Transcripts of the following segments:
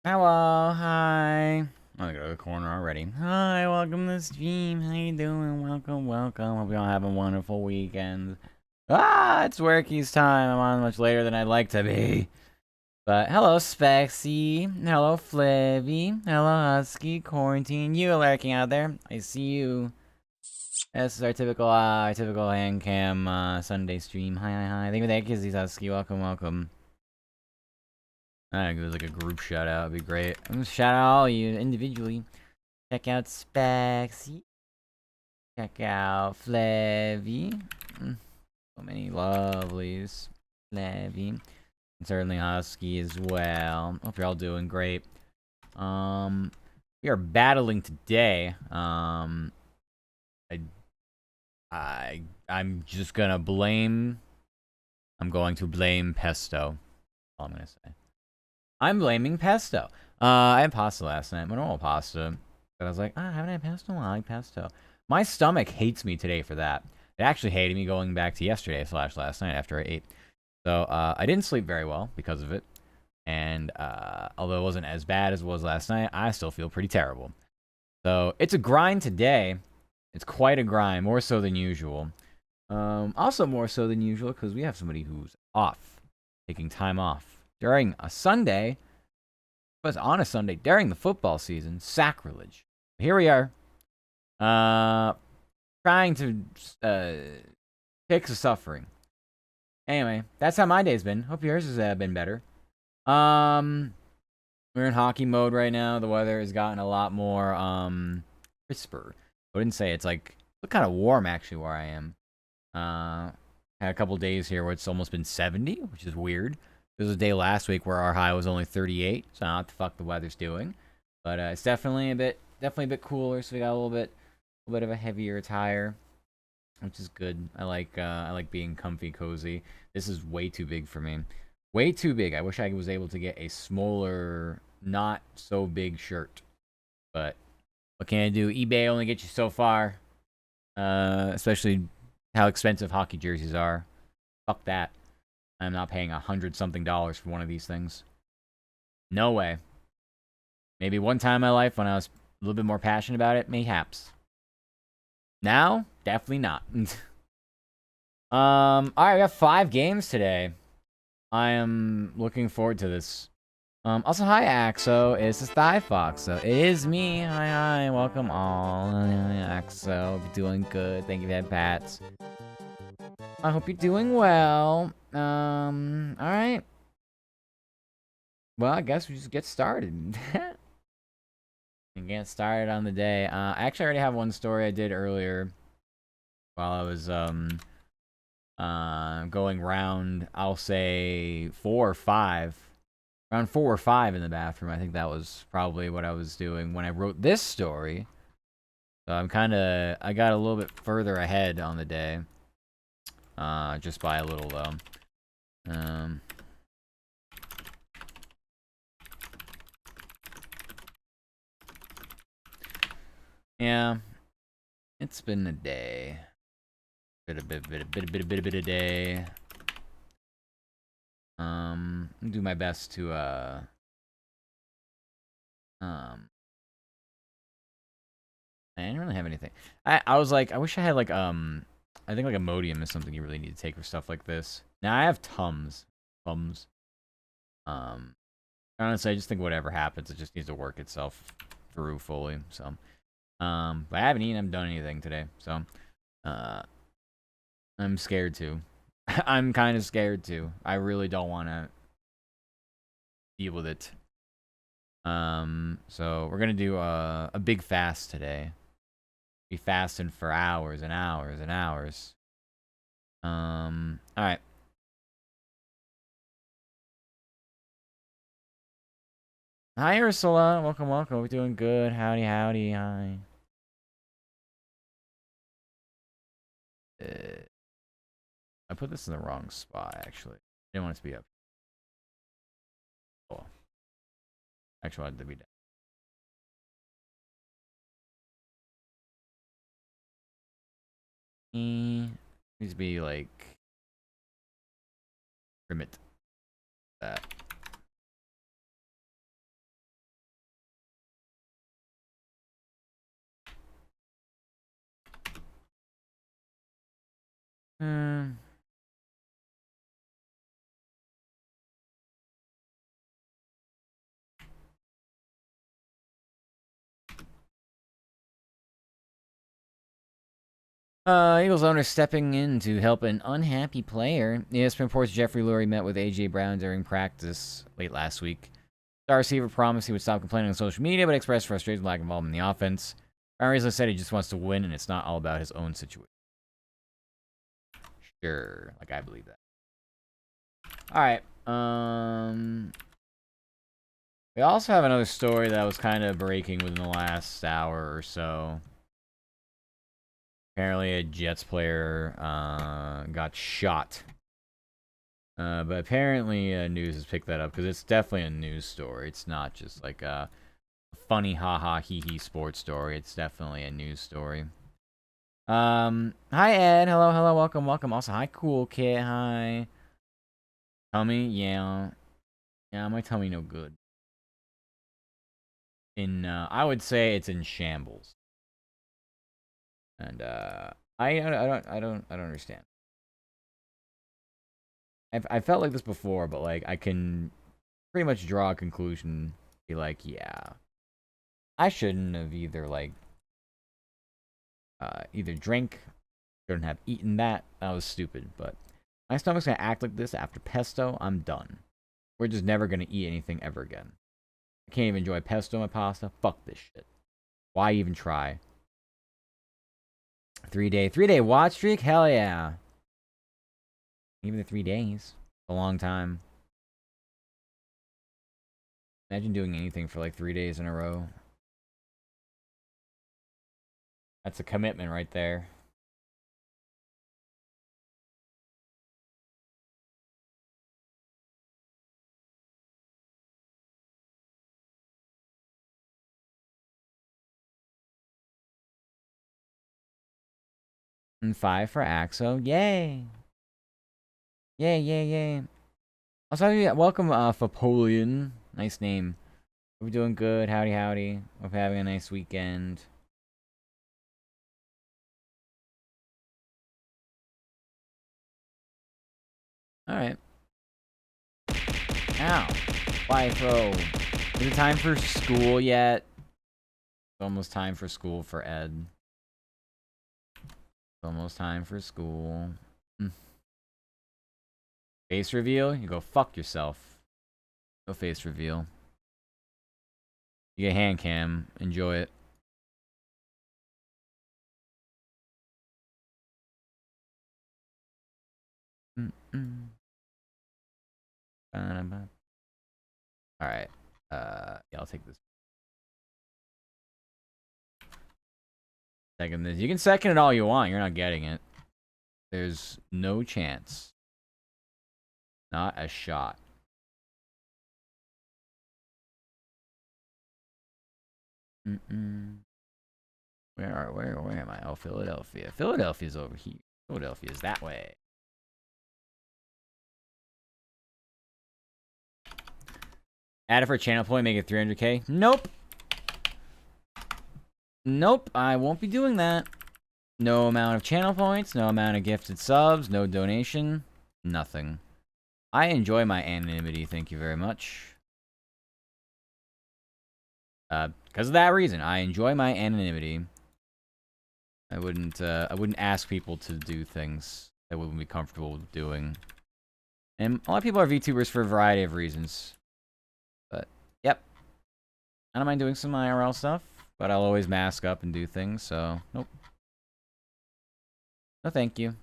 Hello, hi. I'm gonna go to the corner already. Hi, welcome to the stream. How you doing? Welcome. Hope you all have a wonderful weekend. It's Workies time. I'm on much later than I'd like to be. But hello, Spexy. Hello, Flivvy. Hello, Husky. Quarantine. You lurking out there. I see you. This is our typical hand cam Sunday stream. Hi. Thank you for that, Kizzy Husky. Welcome. I think it was like a group shout out. It'd be great. I'm gonna shout out all you individually. Check out Spexy. Check out Flevy. So many lovelies. Flevy. And certainly Husky as well. Hope you're all doing great. We are battling today. I'm just gonna blame. I'm going to blame Pesto. All I'm gonna say. I'm blaming pesto. I had pasta last night, my normal pasta. But I was like, I haven't had pesto. I like pesto. My stomach hates me today for that. It actually hated me going back to yesterday / last night after I ate. So I didn't sleep very well because of it. And although it wasn't as bad as it was last night, I still feel pretty terrible. So it's a grind today. It's quite a grind, more so than usual. Also more so than usual because we have somebody who's off, taking time off during a Sunday, but on a Sunday during the football season. Sacrilege. Here we are, trying to fix the suffering. Anyway, that's how my day's been. Hope yours has been better. We're in hockey mode right now. The weather has gotten a lot more crisper. I wouldn't say it's like kind of warm actually where I am. Had a couple days here where it's almost been 70, which is weird. There was a day last week where our high was only 38, so I don't know what the fuck the weather's doing. But it's definitely a bit cooler, so we got a little bit of a heavier attire, which is good. I like being comfy, cozy. This is way too big for me. Way too big. I wish I was able to get a smaller, not so big shirt. But what can I do? eBay only gets you so far. Especially how expensive hockey jerseys are. Fuck that. I'm not paying $100-something for one of these things. No way. Maybe one time in my life when I was a little bit more passionate about it, mayhaps. Now, definitely not. Alright, we got 5 games today. I am looking forward to this. Also, hi, Axo. It's the Thigh Fox. So, it is me. Hi. Welcome all. Hi, Axo. You're doing good. Thank you for that, Pats. I hope you're doing well. Alright. Well, I guess we just get started. And get started on the day. I actually already have one story I did earlier while I was going round, I'll say 4 or 5. Around 4 or 5 in the bathroom. I think that was probably what I was doing when I wrote this story. So I got a little bit further ahead on the day. Just by a little though. Yeah, it's been a day. Bit a day. I'll do my best to I didn't really have anything. I was like, I wish I had like I think like Imodium is something you really need to take for stuff like this. Now I have Tums. Honestly, I just think whatever happens, it just needs to work itself through fully. So but I haven't eaten, I haven't done anything today. So I'm scared too. I'm kind of scared too. I really don't want to deal with it. So we're gonna do a big fast today. Be fasting for hours and hours and hours. All right. Hi, Ursula. Welcome. We're doing good. Howdy. Hi. I put this in the wrong spot, actually. I didn't want it to be up. Oh. Actually, I wanted it to be down. Needs to be like trim it. That. Hmm. Eagles owner stepping in to help an unhappy player. ESPN reports Jeffrey Lurie met with A.J. Brown during practice late last week. Star receiver promised he would stop complaining on social media, but expressed frustration with lack of involvement in the offense. Brown recently said he just wants to win, and it's not all about his own situation. Sure, like I believe that. All right. We also have another story that was kind of breaking within the last hour or so. Apparently, a Jets player got shot. But apparently, news has picked that up because it's definitely a news story. It's not just like a funny haha hee hee sports story. It's definitely a news story. Hi Ed. Hello, hello, welcome, welcome. Also, hi Cool Kid. Hi. Tummy, yeah. Yeah, my tummy no good. I would say it's in shambles. And I don't understand. I felt like this before, but like I can pretty much draw a conclusion. Be like, yeah, I shouldn't have either drank, shouldn't have eaten that. That was stupid. But my stomach's gonna act like this after pesto. I'm done. We're just never gonna eat anything ever again. I can't even enjoy pesto in my pasta. Fuck this shit. Why even try? 3-day watch streak? Hell yeah. Even the 3 days. A long time. Imagine doing anything for like 3 days in a row. That's a commitment right there. And 5 for Axo. Yay! Yay, yay, yay. Also, welcome, Fapolian. Nice name. Hope you're doing good. Howdy, howdy. Hope you're having a nice weekend. Alright. Ow. Why throw? Is it time for school yet? It's almost time for school for Ed. It's almost time for school. Face reveal? You go fuck yourself. No face reveal. You get hand cam. Enjoy it. Alright. Yeah, I'll take this. Second this. You can second it all you want. You're not getting it. There's no chance. Not a shot. Where am I? Oh, Philadelphia. Philadelphia's over here. Philadelphia's that way. Add it for a channel point, make it 300k. Nope. Nope, I won't be doing that. No amount of channel points, no amount of gifted subs, no donation, nothing. I enjoy my anonymity, thank you very much. Because of that reason, I enjoy my anonymity. I wouldn't ask people to do things that wouldn't be comfortable doing. And a lot of people are VTubers for a variety of reasons. But, yep. I don't mind doing some IRL stuff, but I'll always mask up and do things, so, nope. No thank you.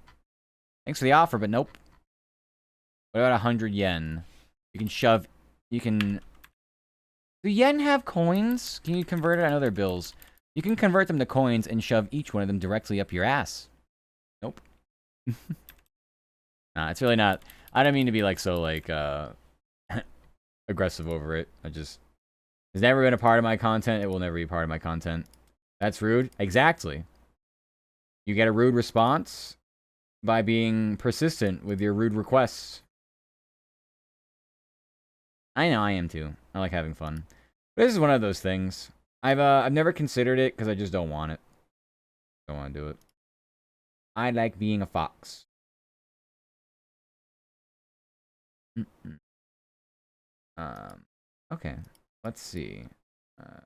Thanks for the offer, but nope. What about 100 yen? You can shove... You can... Do yen have coins? Can you convert it? I know they're bills. You can convert them to coins and shove each one of them directly up your ass. Nope. Nah, it's really not... I don't mean to be, like, so, like, aggressive over it. It's never been a part of my content. It will never be a part of my content. That's rude? Exactly. You get a rude response by being persistent with your rude requests. I know, I am too. I like having fun. But this is one of those things. I've never considered it because I just don't want it. Don't want to do it. I like being a fox. Mm-mm. Okay. Let's see. Uh,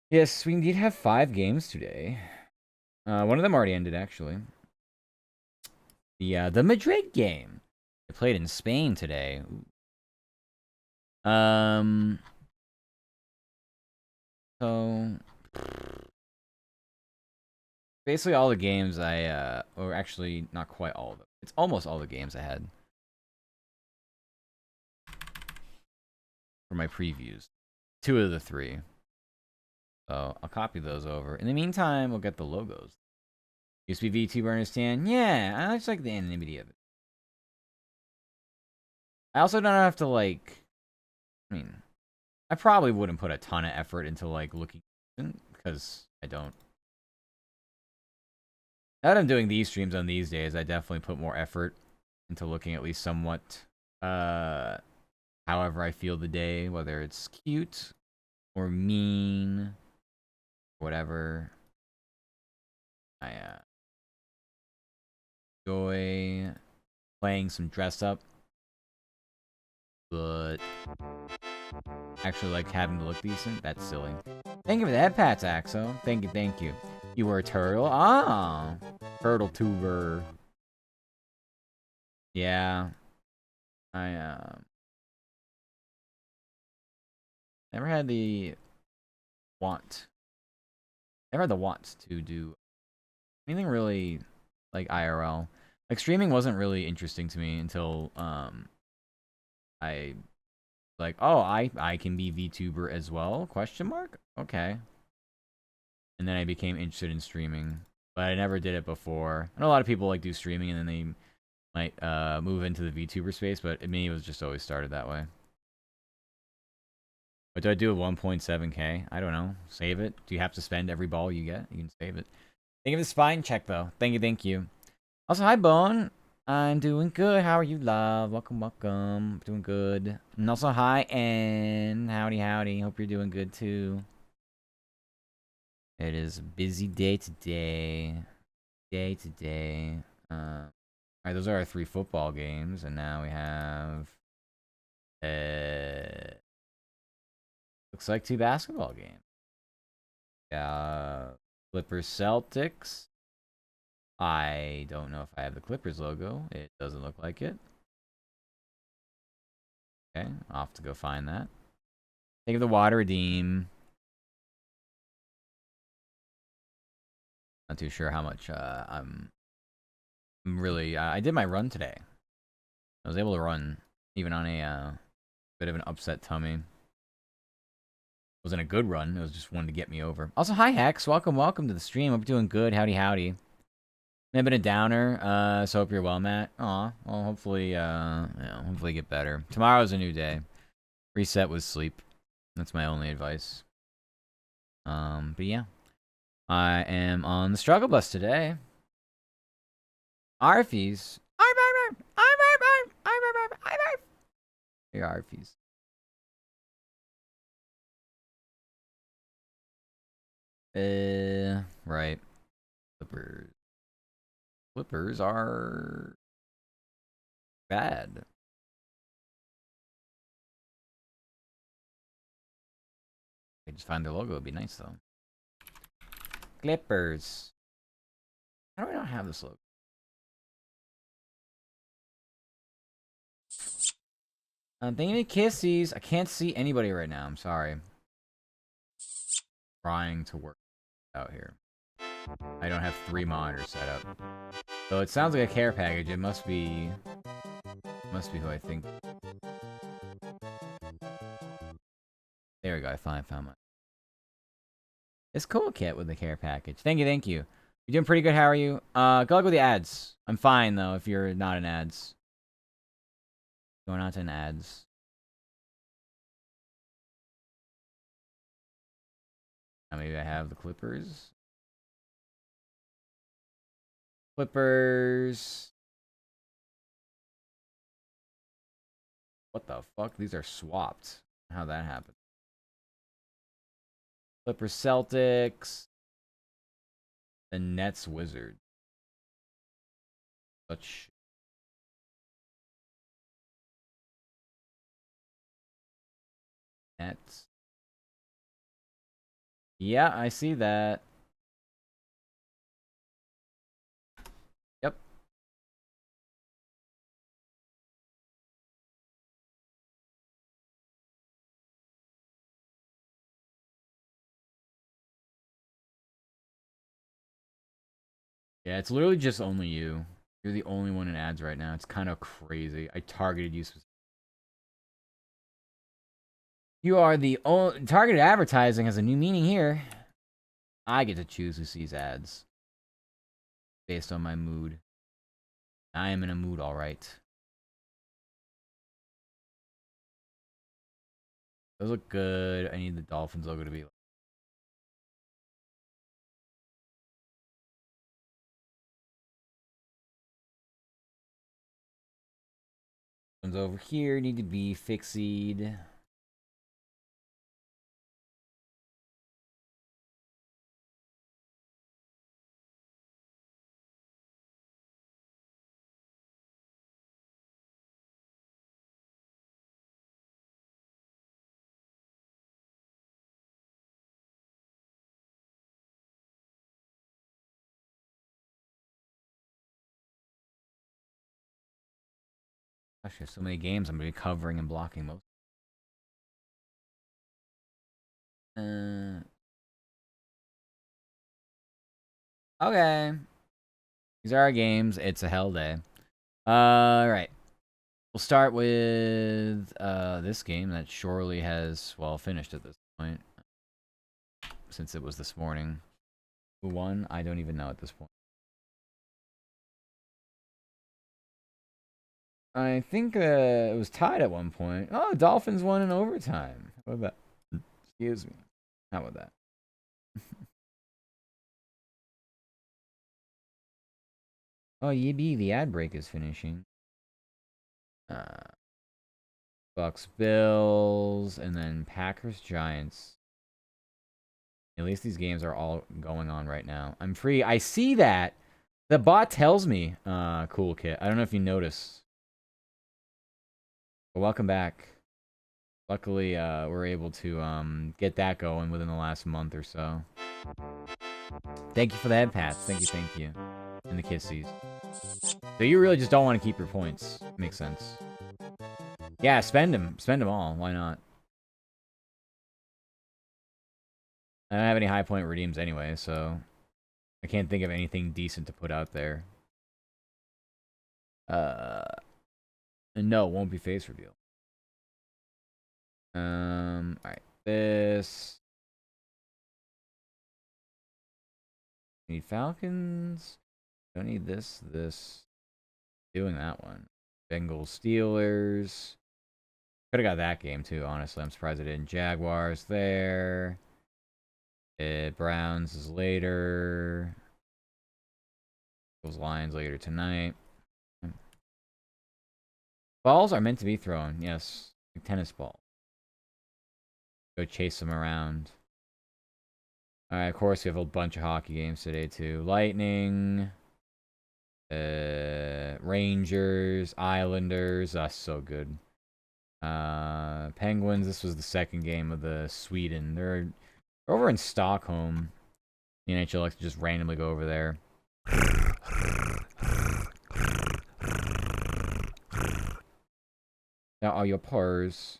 yes, we indeed have 5 games today. One of them already ended, actually. The Madrid game. They played in Spain today. Um, so basically all the games or actually not quite all of them. It's almost all the games I had for my previews. 2 of the 3. So I'll copy those over. In the meantime, we'll get the logos. Used to be VTuber, understand? Yeah, I just like the anonymity of it. I also don't have to like. I mean, I probably wouldn't put a ton of effort into like looking because I don't. Now that I'm doing these streams on these days, I definitely put more effort into looking at least somewhat. However I feel the day, whether it's cute or mean, whatever. I enjoy playing some dress up, but actually like having to look decent. That's silly. Thank you for that, Pat's Axo. Thank you, thank you. You were a turtle? Ah, turtle tuber. Yeah, I never had the want. Never had the want to do anything really like IRL. Like streaming wasn't really interesting to me until I like, oh, I can be VTuber as well? Question mark? Okay. And then I became interested in streaming, but I never did it before. I know a lot of people like do streaming and then they might move into the VTuber space, but me, it was just always started that way. What do I do with 1.7k? I don't know. Save it. Do you have to spend every ball you get? You can save it. Thank you for the spine check, though. Thank you, thank you. Also, hi, Bone. I'm doing good. How are you, love? Welcome, welcome. Doing good. And also, hi, and howdy, howdy. Hope you're doing good, too. It is a busy day today. Alright, those are our 3 football games, and now we have... looks like 2 basketball games. Clippers Celtics. I don't know if I have the Clippers logo. It doesn't look like it. Okay, I'll have to go find that. Take the water redeem. Not too sure how much I'm really... I did my run today. I was able to run even on a bit of an upset tummy. It wasn't a good run. It was just one to get me over. Also, hi, Hex. Welcome, welcome to the stream. Hope you're doing good. Howdy, howdy. May have been a downer, so hope you're well, Matt. Aw, well, hopefully, hopefully get better. Tomorrow's a new day. Reset with sleep. That's my only advice. But yeah. I am on the struggle bus today. Arfies. Hey, Arfies. Right. Clippers. Clippers are bad. They just find their logo. It'd be nice though. Clippers. How do I not have this logo? Thank you, kissies. I can't see anybody right now. I'm sorry. Trying to work out here. I don't have 3 monitors set up. So it sounds like a care package. It must be who I think. There we go. I finally found my. It's cool, Kit, with the care package. Thank you, thank you. You're doing pretty good. How are you? Good luck with the ads. I'm fine though. If you're not in ads, going on to an ads. Now maybe I have the Clippers. Clippers. What the fuck? These are swapped. How that happened? Clippers, Celtics. The Nets, Wizards. Such Nets. Yeah, I see that. Yep. Yeah, it's literally just only you. You're the only one in ads right now. It's kind of crazy. I targeted you. You are the only... Targeted advertising has a new meaning here. I get to choose who sees ads. Based on my mood. I am in a mood, alright. Those look good. I need the Dolphins logo to be... Ones over here need to be fixied. Gosh, there's so many games I'm going to be covering and blocking most. Okay. These are our games. It's a hell day. Alright. We'll start with this game that surely has, well, finished at this point. Since it was this morning. Who won? I don't even know at this point. I think it was tied at one point. Oh, Dolphins won in overtime. How about that? Excuse me. How about that? Oh, yippee, the ad break is finishing. Bucks, Bills, and then Packers, Giants. At least these games are all going on right now. I'm free. I see that. The bot tells me. Cool, Kit. I don't know if you noticed. But welcome back. Luckily, we're able to get that going within the last month or so. Thank you for the head pats. Thank you. And the kissies. So you really just don't want to keep your points. Makes sense. Yeah, spend them. Spend them all. Why not? I don't have any high point redeems anyway, so I can't think of anything decent to put out there. And no, it won't be face reveal. Alright. This. Need Falcons. Don't need this. Doing that one. Bengals, Steelers. Could have got that game too, honestly. I'm surprised I didn't. Jaguars there. Browns is later. Those Lions later tonight. Balls are meant to be thrown, yes. Like tennis ball. Go chase them around. Alright, of course we have a bunch of hockey games today too. Lightning. Rangers. Islanders. That's so good. Penguins. This was the second game of the Sweden. They're over in Stockholm. The NHL likes to just randomly go over there. Now all your pars.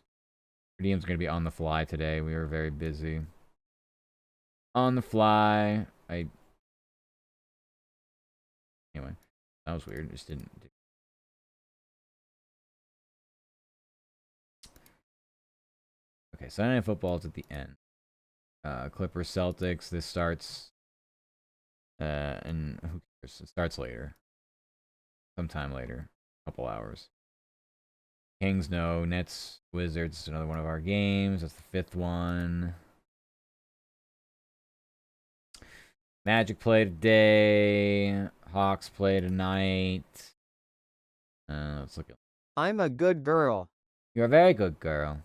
Redeem's gonna be on the fly today. We were very busy. On the fly. Anyway, that was weird. Just didn't do. Okay, Sunday Night Football's at the end. Clippers Celtics. This starts. And who cares? It starts later. Sometime later. A couple hours. Kings, no. Nets, Wizards, another one of our games. That's the fifth one. Magic play today. Hawks play tonight. Let's look at. I'm a good girl. You're a very good girl.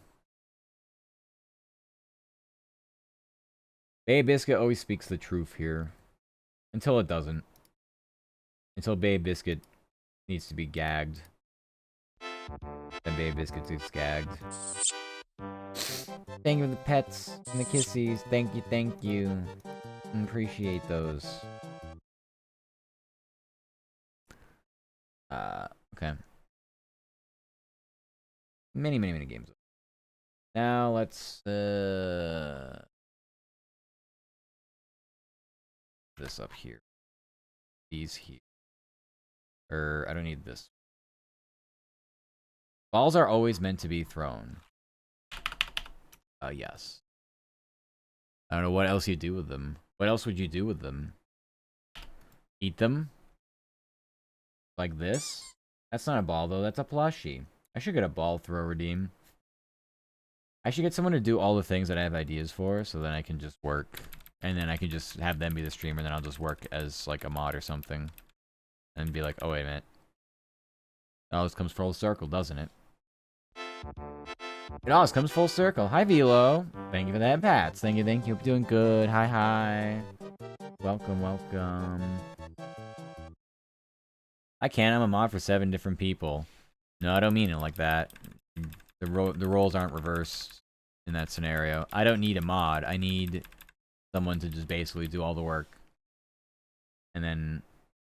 Babe Biscuit always speaks the truth here. Until it doesn't. Until Babe Biscuit needs to be gagged. Then Babe Biscuit gets gagged. Thank you for the pets and the kissies. Thank you, thank you. Appreciate those. Okay. Many games. Now let's this up here. These here. I don't need this. Balls are always meant to be thrown. Yes. I don't know what else you do with them. What else would you do with them? Eat them? Like this? That's not a ball though, that's a plushie. I should get a ball throw redeem. I should get someone to do all the things that I have ideas for, so then I can just work. And then I can just have them be the streamer, and then I'll just work as like a mod or something. And be like, oh wait a minute. It always comes full circle, doesn't it? It always comes full circle. Hi Velo. Thank you for that, Pats. Thank you, thank you. Hope you're doing good. Hi. Welcome. I can't. I'm a mod for 7 different people. No, I don't mean it like that. The roles aren't reversed in that scenario. I don't need a mod. I need someone to just basically do all the work. And then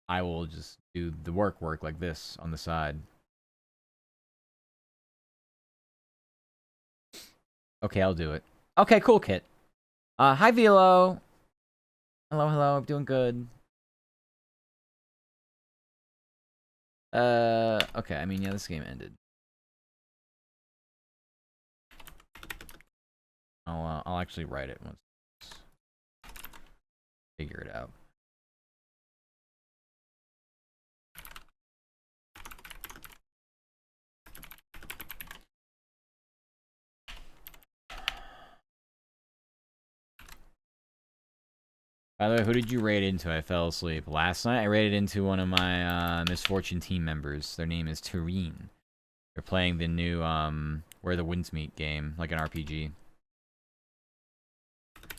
I will just do the work like this on the side. Okay, I'll do it. Okay, cool, Kit. Hi, Velo. Hello, I'm doing good. Okay, I mean, yeah, this game ended. I'll actually write it once. Figure it out. By the way, who did you raid into? I fell asleep. Last night, I raided into one of my Misfortune team members. Their name is Tureen. They're playing the new Where the Winds Meet game, like an RPG.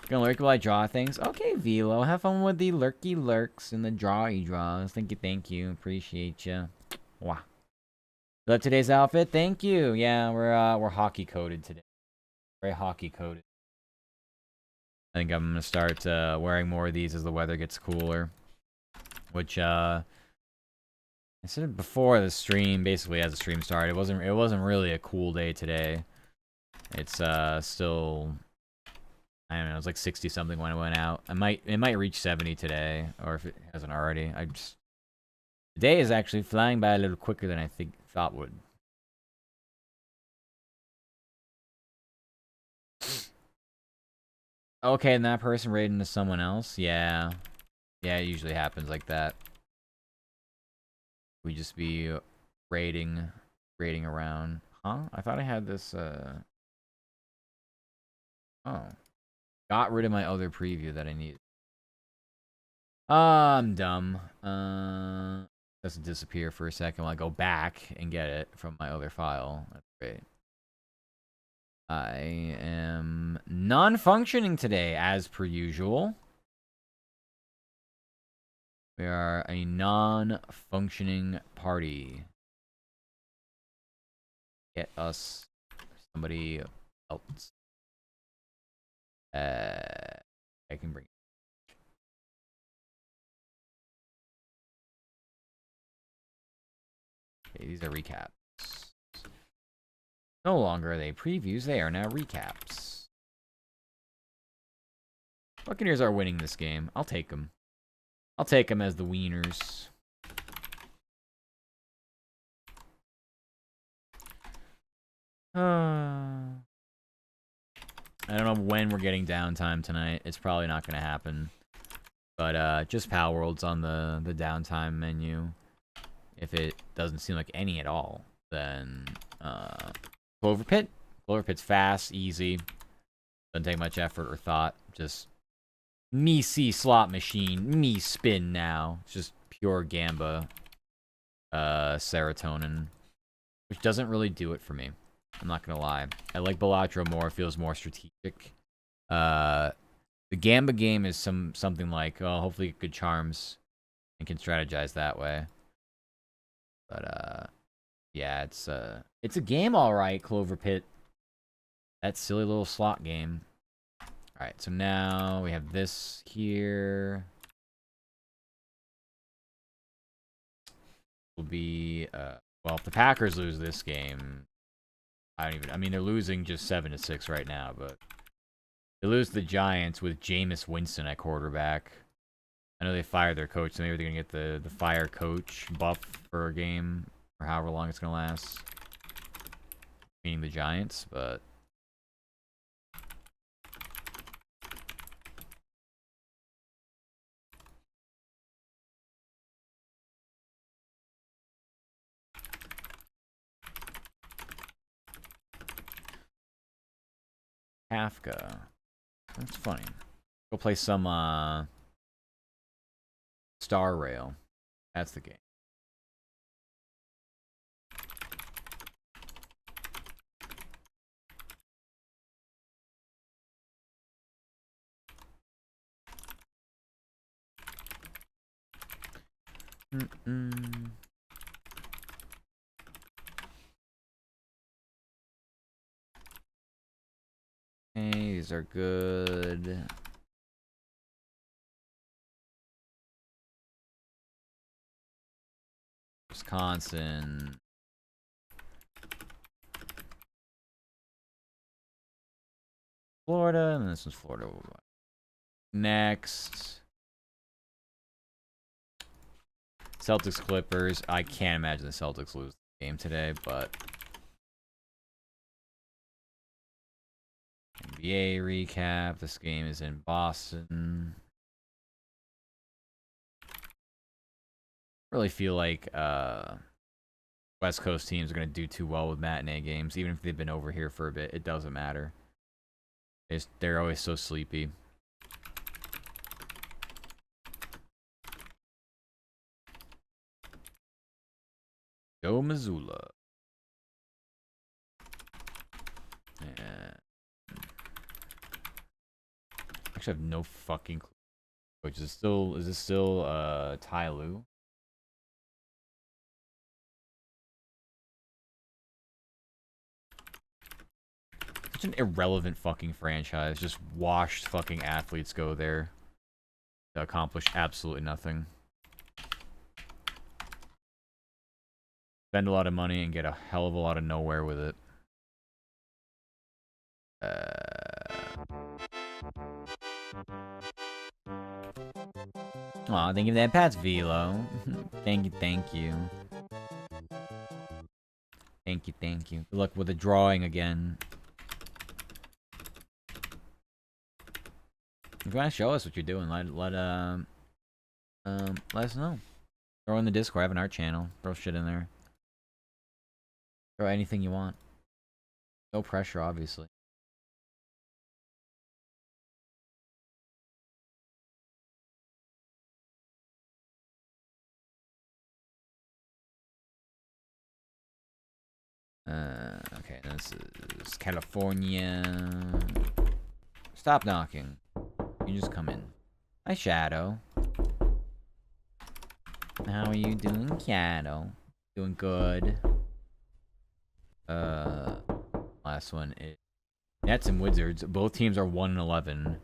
Gonna lurk while I draw things? Okay, Velo. Have fun with the lurky lurks and the drawy draws. Thank you. Appreciate you. Wow. Love today's outfit? Thank you. Yeah, we're hockey coded today. Very hockey coded. I think I'm gonna start wearing more of these as the weather gets cooler. Which I said before the stream, basically as the stream started, it wasn't really a cool day today. It's still, I don't know, it was like 60 something when I went out. It might reach 70 today, or if it hasn't already. The day is actually flying by a little quicker than I thought would. Okay, and that person raiding to someone else? Yeah. Yeah, it usually happens like that. We just be raiding around. Huh? I thought I had this, Oh. Got rid of my other preview that I need. I'm dumb. Doesn't disappear for a second while I go back and get it from my other file. That's great. I am non-functioning today, as per usual. We are a non-functioning party. Get us somebody else. I can bring. Okay, these are recaps. No longer are they previews, they are now recaps. Buccaneers are winning this game. I'll take them. I'll take them as the wieners. I don't know when we're getting downtime tonight. It's probably not going to happen. But just Palworld's on the downtime menu. If it doesn't seem like any at all, then Clover Pit. Clover Pit's fast, easy. Doesn't take much effort or thought. Just me see slot machine. Me spin now. It's just pure gamba serotonin. Which doesn't really do it for me. I'm not gonna lie. I like Balatro more. It feels more strategic. The gamba game is something like, oh, hopefully good charms and can strategize that way. But yeah, it's a game, all right. Clover Pit. That silly little slot game. Alright, so now we have this here. Will be, well, if the Packers lose this game, I mean, they're losing just 7-6 right now, but they lose the Giants with Jameis Winston at quarterback. I know they fired their coach, so maybe they're going to get the fire coach buff for a game, or however long it's going to last. Meaning the Giants, but... Kafka. That's funny. Go play some, Star Rail. That's the game. Okay, these are good. Wisconsin. Florida, and this one's Florida. Next. Celtics Clippers. I can't imagine the Celtics lose the game today, but NBA recap. This game is in Boston. Really feel like West Coast teams are going to do too well with matinee games, even if they've been over here for a bit. It doesn't matter. They're always so sleepy. Go Missoula. Yeah. Actually, I have no fucking clue. Which is this still Ty Lue? Such an irrelevant fucking franchise. Just washed fucking athletes go there to accomplish absolutely nothing. Spend a lot of money and get a hell of a lot of nowhere with it. Aw, thank you for that Pat's Velo. Thank you, thank you. Thank you, thank you. Good luck with the drawing again. If you want to show us what you're doing, let us know. Throw in the Discord. I have an art channel. Throw shit in there. Throw anything you want. No pressure, obviously. Okay, this is California. Stop knocking. You just come in. Hi, Shadow. How are you doing, Shadow? Doing good. Last one is Nets and Wizards. Both teams are 1-11.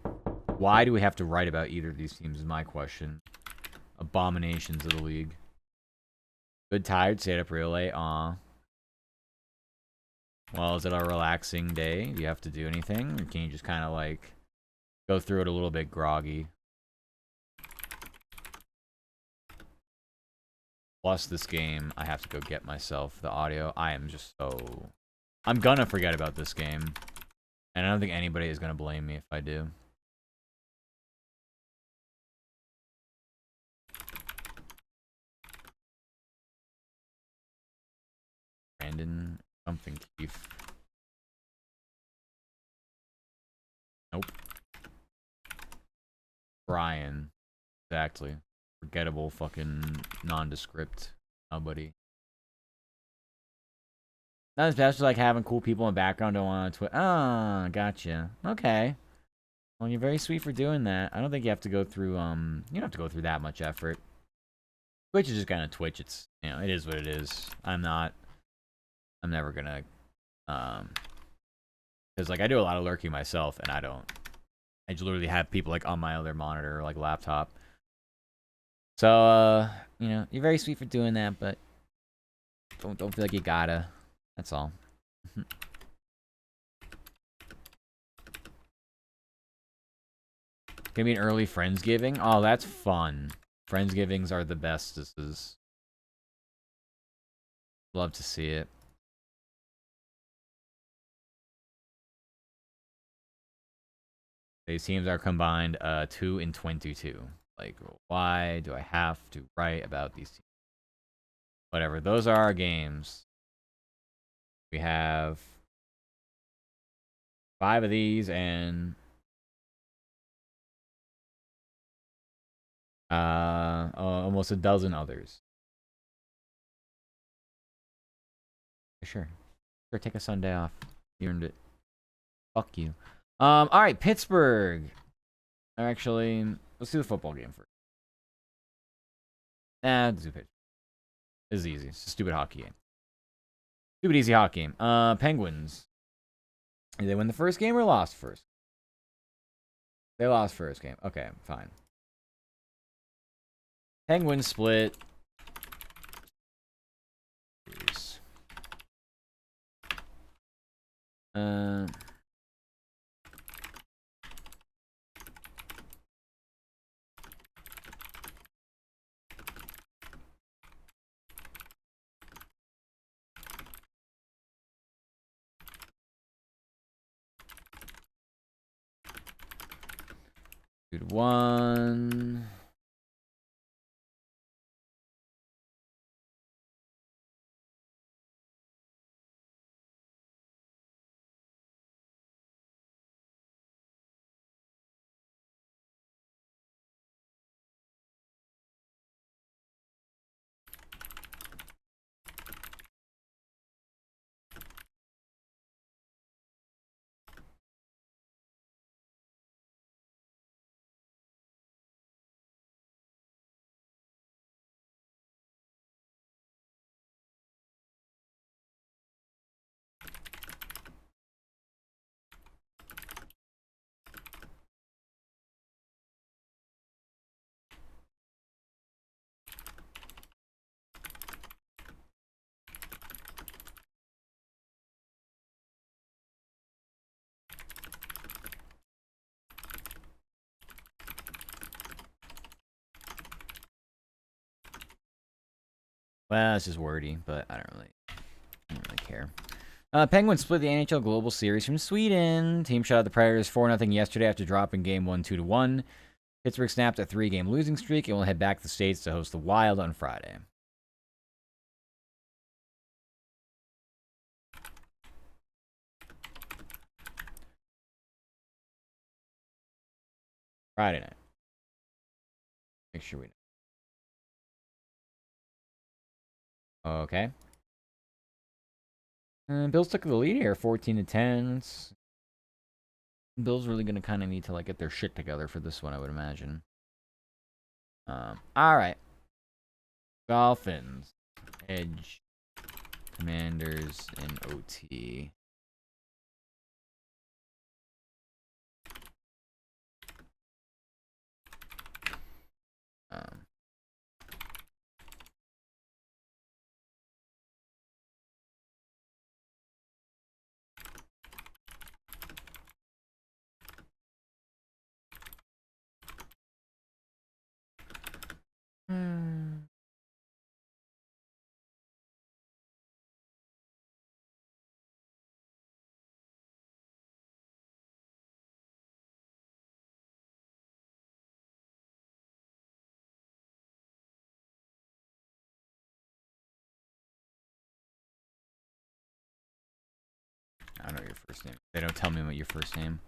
Why do we have to write about either of these teams is my question. Abominations of the league. Good tired, stayed up real late. Aw. Well, is it a relaxing day? Do you have to do anything? Or can you just kind of like go through it a little bit groggy? Plus this game, I have to go get myself the audio. I am just so... I'm gonna forget about this game. And I don't think anybody is gonna blame me if I do. Brandon something Keith. Nope. Brian. Exactly. Forgettable fucking nondescript. Nobody. Not as bad as like having cool people in the background don't want to Ah, gotcha. Okay. Well, you're very sweet for doing that. I don't think you have to go through, you don't have to go through that much effort. Twitch is just kind of Twitch. It's, you know, it is what it is. I'm never gonna, Because, like, I do a lot of lurking myself, and I don't. I just literally have people, like, on my other monitor or, like, laptop. So, you know, you're very sweet for doing that, but don't feel like you gotta. That's all. Gonna be an early Friendsgiving? Oh, that's fun. Friendsgivings are the best. This is... Love to see it. These teams are combined 2 and 22. Like, why do I have to write about these teams? Whatever. Those are our games. We have 5 of these and almost a dozen others. Sure. Sure, take a Sunday off. You earned it. Fuck you. Alright, Pittsburgh. Actually, let's do the football game first. Let's do Pittsburgh. This is easy. It's a stupid hockey game. Stupid easy hockey game. Penguins. Did they win the first game or lost first? They lost first game. Okay, fine. Penguins split. Good one. Well, it's just wordy, but I don't really care. Penguins split the NHL Global Series from Sweden. Team shot out the Predators 4-0 yesterday after dropping Game 1 2-1. Pittsburgh snapped a 3-game losing streak and will head back to the States to host the Wild on Friday. Friday night. Make sure we know. Okay. Bills took the lead here, 14-10. Bills really gonna kind of need to like get their shit together for this one, I would imagine. All right. Dolphins, edge, Commanders in OT. I don't know your first name. They don't tell me what your first name.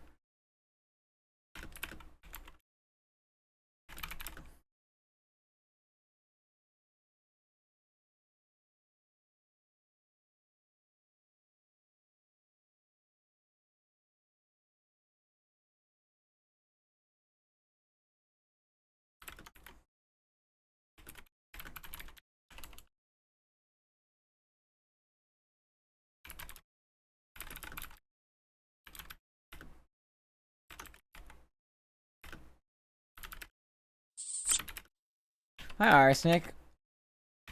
Hi, Arsenic. I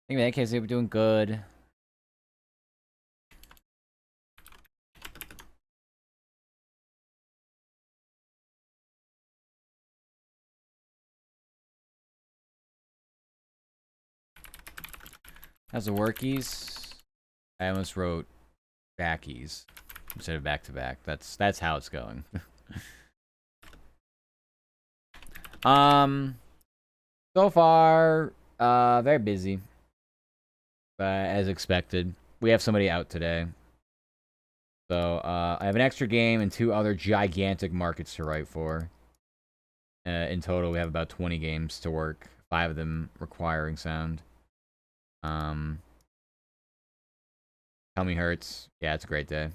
think in that case, they were doing good. How's the workies? I almost wrote backies instead of back to back. That's how it's going. So far, very busy, but as expected, we have somebody out today. So I have an extra game and 2 other gigantic markets to write for. In total, we have about 20 games to work. 5 of them requiring sound. Tell me hurts. Yeah, it's a great day.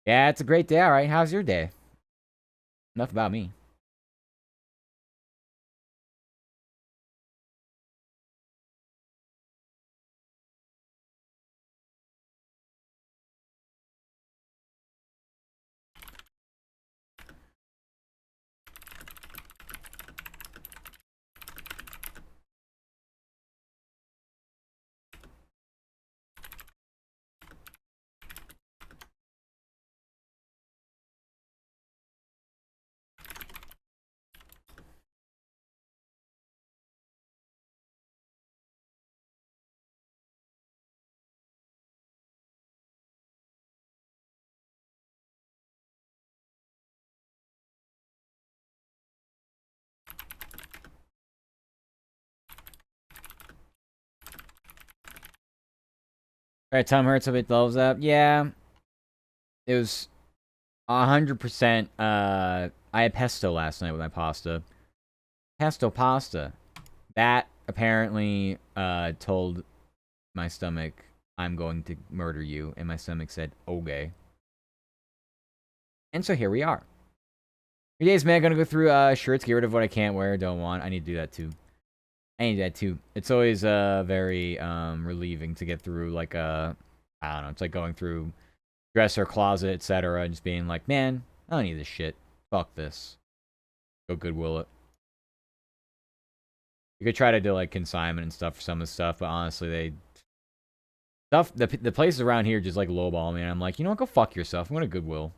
Yeah, it's a great day. All right, how's your day? Enough about me. All right, Tom Hurts a bit levels up. Yeah, it was 100%. I had pesto last night with my pasta. Pesto pasta. That apparently told my stomach, I'm going to murder you. And my stomach said, okay. And so here we are. Your days, man, gonna go through shirts, get rid of what I can't wear, don't want. I need to do that too. I need that too. It's always very relieving to get through like I don't know, it's like going through dresser, closet, etc. and just being like, man, I don't need this shit. Fuck this. Go Goodwill it. You could try to do like consignment and stuff for some of the stuff, but honestly, the places around here just like lowball me, and I'm like, you know what, go fuck yourself. I'm going to Goodwill.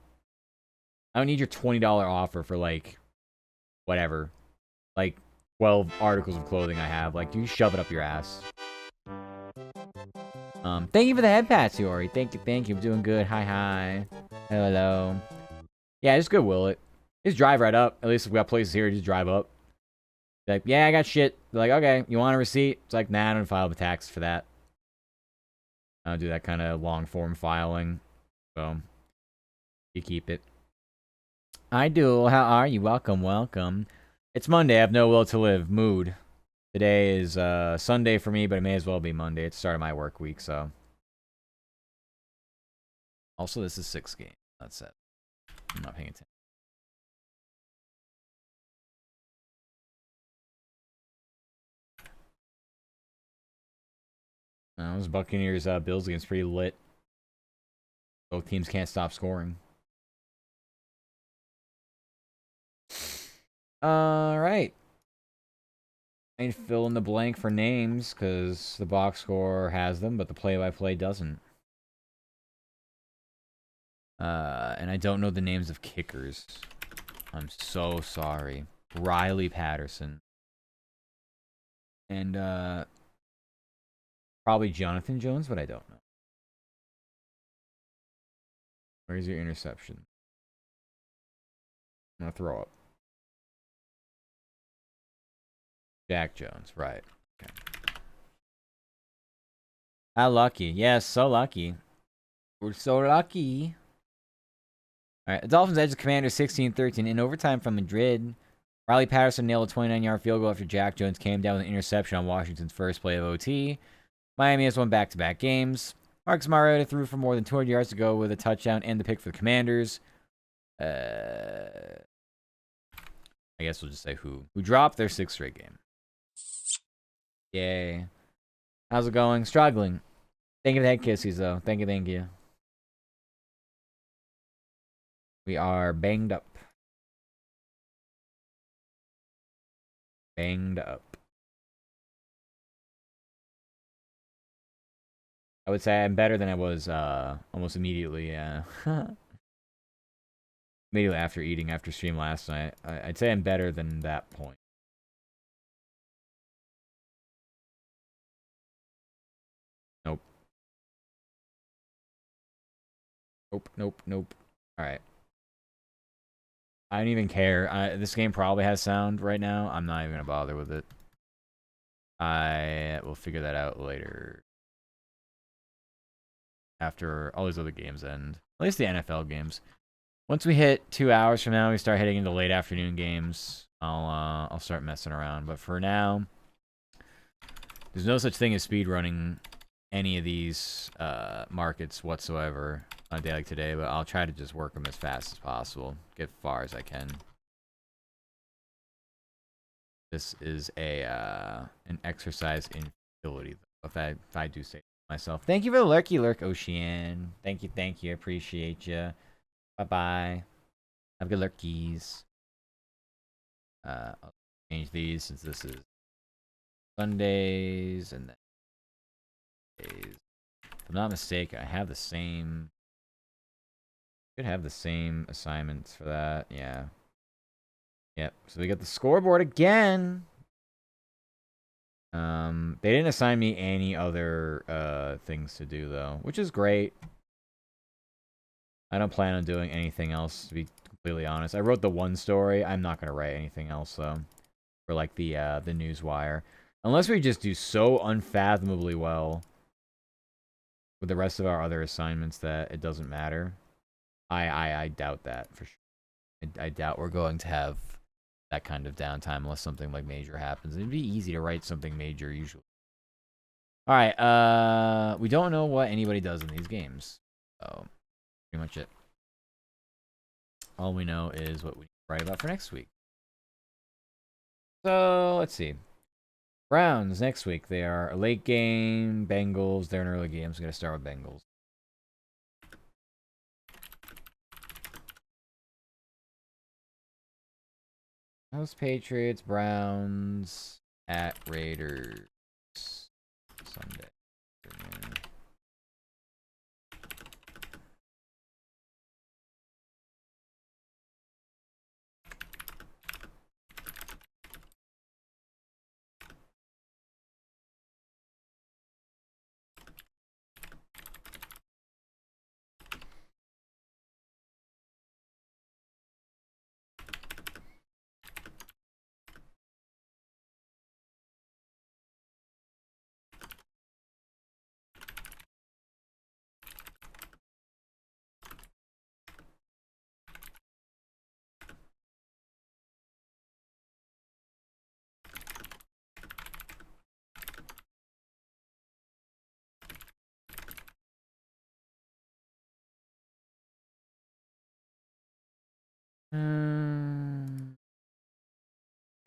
I don't need your $20 offer for like whatever, like 12 articles of clothing I have. Like, you shove it up your ass. Thank you for the head pats, Yori. Thank you. I'm doing good. Hi. Hello. Yeah, just Goodwill it. Just drive right up. At least if we got places here, just drive up. Like, yeah, I got shit. They're like, okay, you want a receipt? It's like, nah, I don't file a tax for that. I don't do that kind of long form filing. So, you keep it. I do. How are you? Welcome. It's Monday. I have no will to live. Mood. Today is Sunday for me, but it may as well be Monday. It's the start of my work week, so. Also, this is 6 game. That's it. I'm not paying attention. This Buccaneers Bills game's pretty lit. Both teams can't stop scoring. Alright. I need to fill in the blank for names, because the box score has them, but the play-by-play doesn't. And I don't know the names of kickers. I'm so sorry. Riley Patterson. And, probably Jonathan Jones, but I don't know. Where's your interception? I'm gonna throw up. Jack Jones, right. Okay. How lucky. Yes, so lucky. We're so lucky. Alright, the Dolphins edge the Commanders 16-13 in overtime from Madrid. Riley Patterson nailed a 29-yard field goal after Jack Jones came down with an interception on Washington's first play of OT. Miami has won back-to-back games. Marcus Mariota threw for more than 200 yards to go with a touchdown and the pick for the Commanders. I guess we'll just say who dropped their 6th straight game. Yay. How's it going? Struggling. Thank you for the head kisses, though. Thank you. We are banged up. Banged up. I would say I'm better than I was almost immediately. Yeah. Immediately after eating after stream last night. I'd say I'm better than that point. Nope. Nope. Nope. Nope. All right. I don't even care. This game probably has sound right now. I'm not even gonna bother with it. I will figure that out later. After all these other games end. At least the NFL games. Once we hit 2 hours from now, we start hitting into late afternoon games. I'll start messing around. But for now, there's no such thing as speedrunning any of these markets whatsoever on a day like today. But I'll try to just work them as fast as possible, get as far as I can. This is an exercise in futility, if I do say myself. Thank you for the lurk, Ocean. Thank you. I appreciate you. Bye-bye. Have good lurkies. I'll change these since this is Sundays and then days. If I'm not mistaken, I have the same. Should have the same assignments for that. Yeah. Yep. So we got the scoreboard again. They didn't assign me any other things to do though, which is great. I don't plan on doing anything else, to be completely honest. I wrote the one story. I'm not gonna write anything else though, for like the newswire, unless we just do so unfathomably well with the rest of our other assignments that it doesn't matter. I doubt that for sure. I doubt we're going to have that kind of downtime unless something like major happens. It'd be easy to write something major usually. All right. We don't know what anybody does in these games, so pretty much it. All we know is what we write about for next week. So let's see. Browns next week. They are a late game. Bengals. They're an early game. So we're gonna start with Bengals. House Patriots, Browns, at Raiders. Sunday.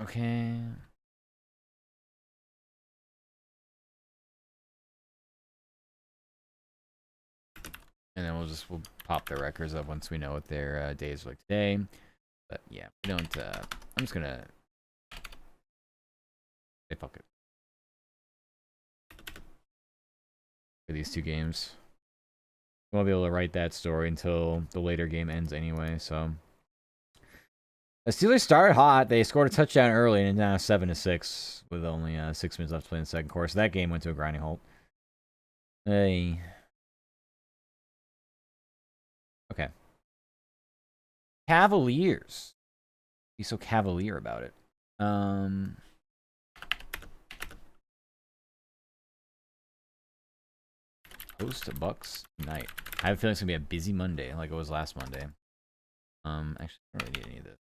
Okay. And then we'll pop the records up once we know what their days look today. But yeah, we don't. I'm just gonna. Hey, fuck it. For these two games, I won't be able to write that story until the later game ends anyway. So the Steelers started hot. They scored a touchdown early, and now 7-6 with only 6 minutes left to play in the second quarter. So that game went to a grinding halt. Hey. Okay. Cavaliers. Be so cavalier about it. Host Bucks tonight. I have a feeling it's gonna be a busy Monday, like it was last Monday. Actually, I don't really need any of this.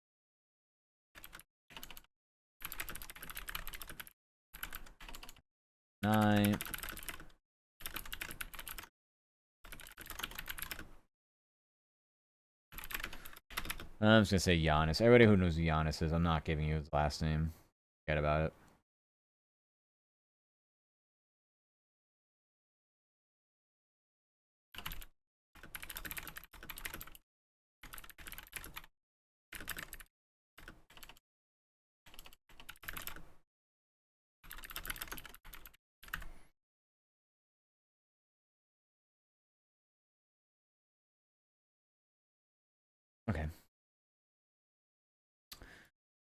Night. I'm just gonna say Giannis. Everybody who knows who Giannis is, I'm not giving you his last name. Forget about it. Okay.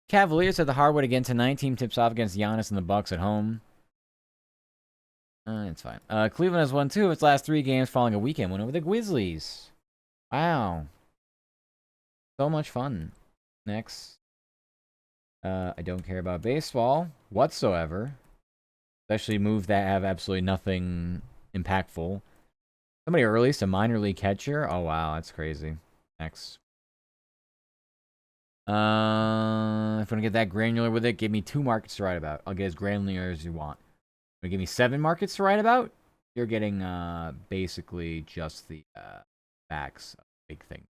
Cavaliers had the hard way again tonight. Team tips off against Giannis and the Bucks at home. It's fine. Cleveland has won 2 of its last 3 games following a weekend win over the Grizzlies. Wow. So much fun. Next. I don't care about baseball whatsoever. Especially moves that have absolutely nothing impactful. Somebody released a minor league catcher. Oh, wow. That's crazy. Next. If I want to get that granular with it, give me 2 markets to write about. I'll get as granular as you want. If you give me 7 markets to write about, you're getting basically just the facts of the big thing.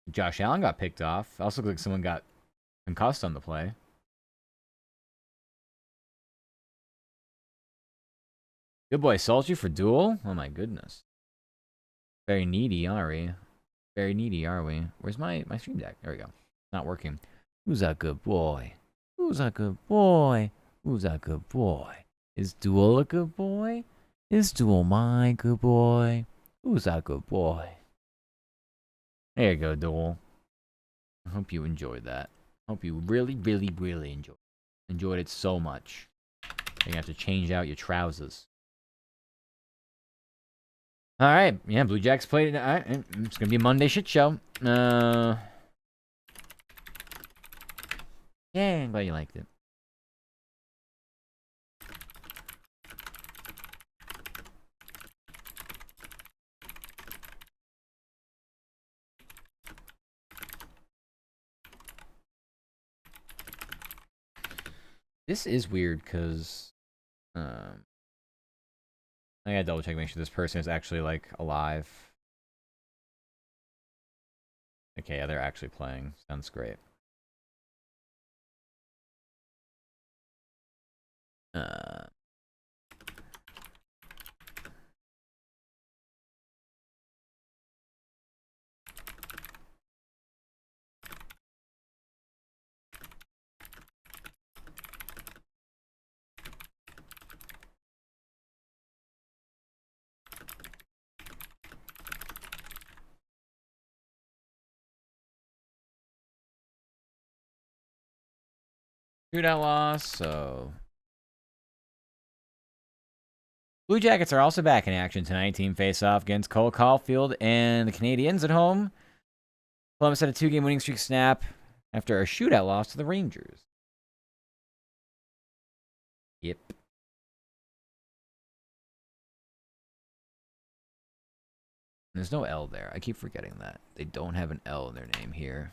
Josh Allen got picked off. Also looks like someone got concussed on the play. Good boy, sold you for duel? Oh my goodness. Very needy, are we? Very needy, are we? Where's my stream deck? There we go. Not working. Who's a good boy? Who's a good boy? Who's a good boy? Is Duel a good boy? Is Duel my good boy? Who's a good boy? There you go, Duel. I hope you enjoyed that. I hope you really, really, really enjoyed it so much. You have to change out your trousers. All right, yeah, Blue Jacks played. All right, it's gonna be a Monday shit show. Yeah, I'm glad you liked it. This is weird because I gotta double check, make sure this person is actually like alive. Okay, yeah, they're actually playing. Sounds great. Shootout loss, so Blue Jackets are also back in action tonight. Team face-off against Cole Caulfield and the Canadiens at home. Columbus had a 2-game winning streak snap after a shootout loss to the Rangers. Yep. There's no L there. I keep forgetting that. They don't have an L in their name here.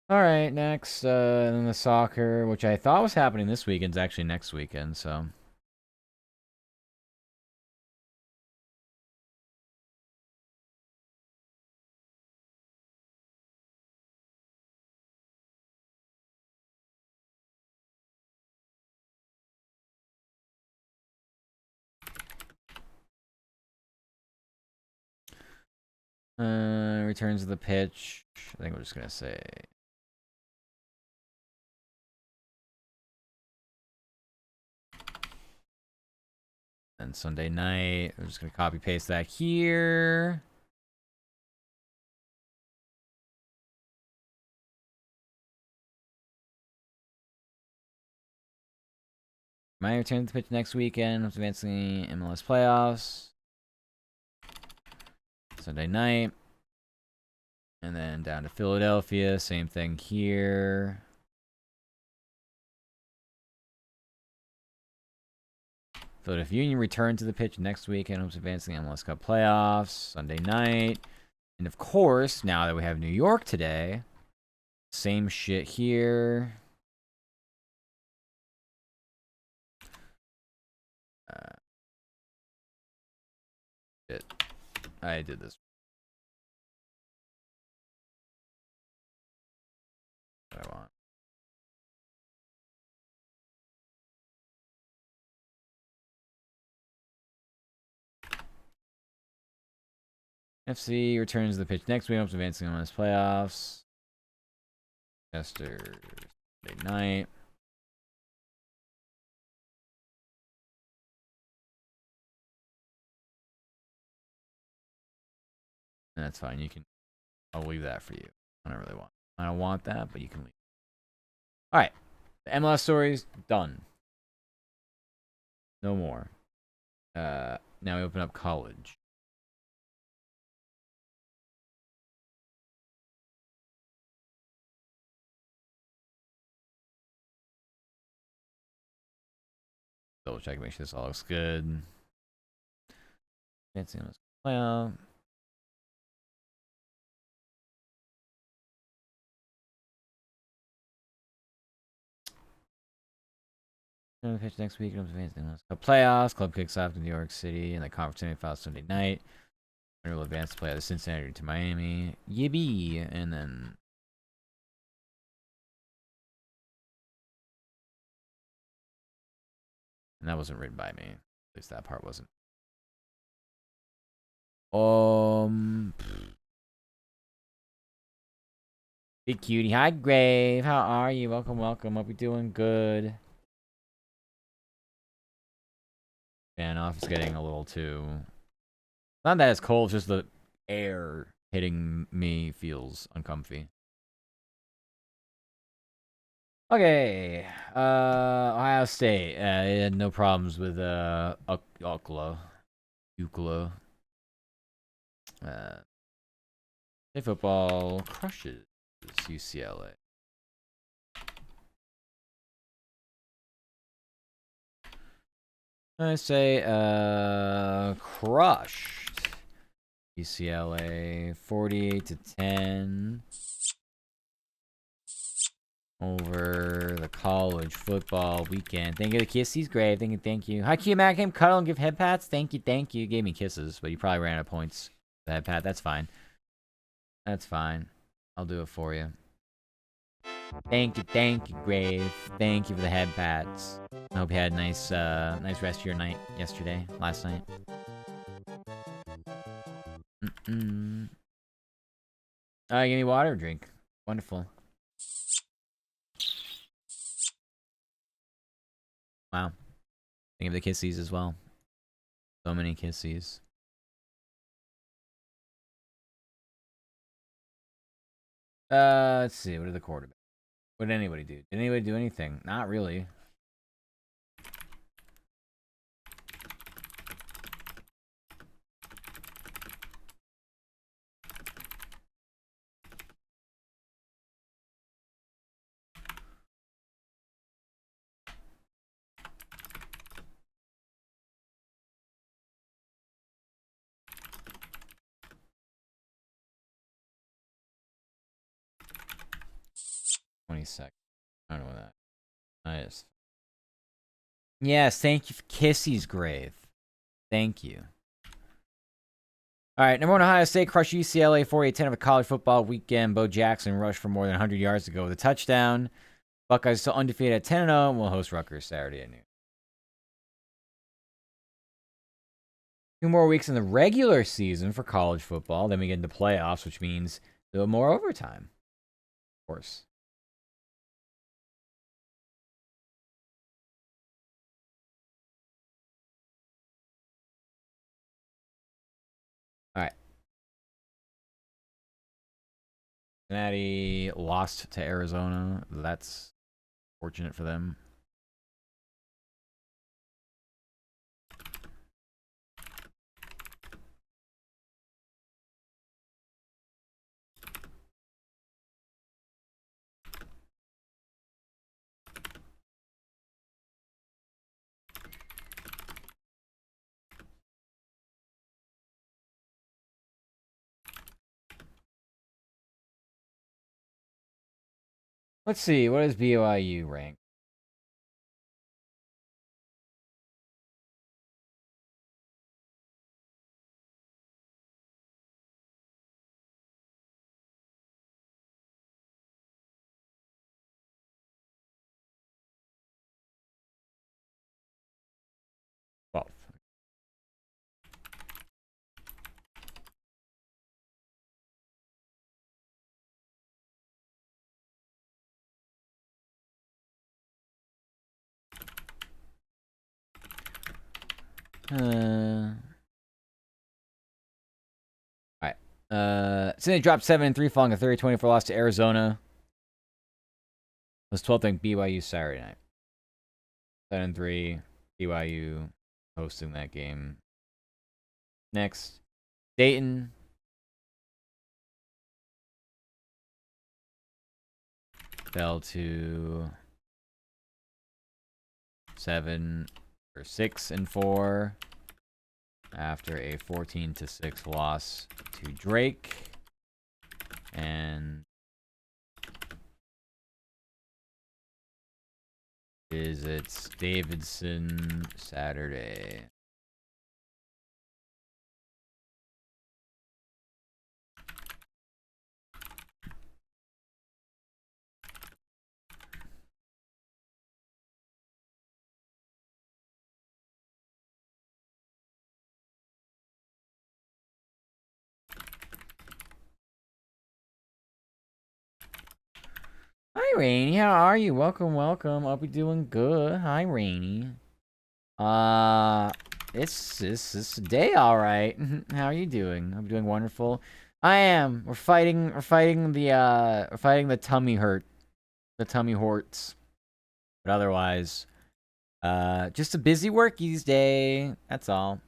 All right, next, then the soccer, which I thought was happening this weekend, is actually next weekend, so. Returns to the pitch. I think we're just gonna say. And Sunday night, we're just gonna copy paste that here. Might return to the pitch next weekend. Advancing MLS playoffs. Sunday night. And then down to Philadelphia. Same thing here. Philadelphia Union returned to the pitch next weekend. Hopes advancing MLS Cup playoffs. Sunday night. And of course, now that we have New York today, same shit here. Shit. I did this. What I want. FC returns to the pitch next week. Hopes advancing MLS playoffs. Yesterday night. And that's fine. You can. I'll leave that for you. I don't really want. I don't want that, but you can leave. All right. The MLS stories done. No more. Now we open up college. Double check, make sure this all looks good. Can't see this. Well, pitch next week. Playoffs. Club kicks off in New York City, and the conference semifinals Sunday night. Winner will advance to play out of Cincinnati to Miami. Yippee! And then and that wasn't written by me. At least that part wasn't. Big cutie. Hi, Grave. How are you? Welcome, welcome. Hope you're doing good. Fan off is getting a little too. Not that it's cold, just the air hitting me feels uncomfy. Okay. Ohio State. It had no problems with UCLA. State football crushes UCLA. I say crushed UCLA 48-10 over the college football weekend. Thank you, the kissies, great. Thank you. Hi, Q Mac, came cuddle and give head pats. Thank you. You gave me kisses, but you probably ran out of points. The head pat, that's fine. That's fine. I'll do it for you. Thank you, Grave. Thank you for the head pats. I hope you had a nice rest of your night last night. Give me water to drink. Wonderful. Wow. Think of the kissies as well. So many kissies. Let's see. What did the quarterback? What did anybody do? Did anybody do anything? Not really. Seconds. I don't know what that. Yes, thank you for Kissy's grave. Thank you. All right, number one, Ohio State crushed UCLA 48-10 of a college football weekend. Bo Jackson rushed for more than 100 yards to go with a touchdown. Buckeyes still undefeated at 10-0 and will host Rutgers Saturday at noon. 2 more weeks in the regular season for college football. Then we get into playoffs, which means a little more overtime. Of course. All right. Cincinnati lost to Arizona. That's fortunate for them. Let's see. What is BYU rank? Well, all right. Cincinnati dropped 7-3, following a 30-24 loss to Arizona. It was 12th ranked BYU Saturday night. 7-3, BYU hosting that game. Next, Dayton. Fell to 6-4 after a 14-6 loss to Drake. And visits Davidson Saturday. Hi, Rainy. How are you? Welcome, welcome. I'll be doing good. Hi, Rainy. It's day all right. How are you doing? I'm doing wonderful. I am. We're fighting the tummy hurt, the tummy horts. But otherwise, just a busy workies day. That's all.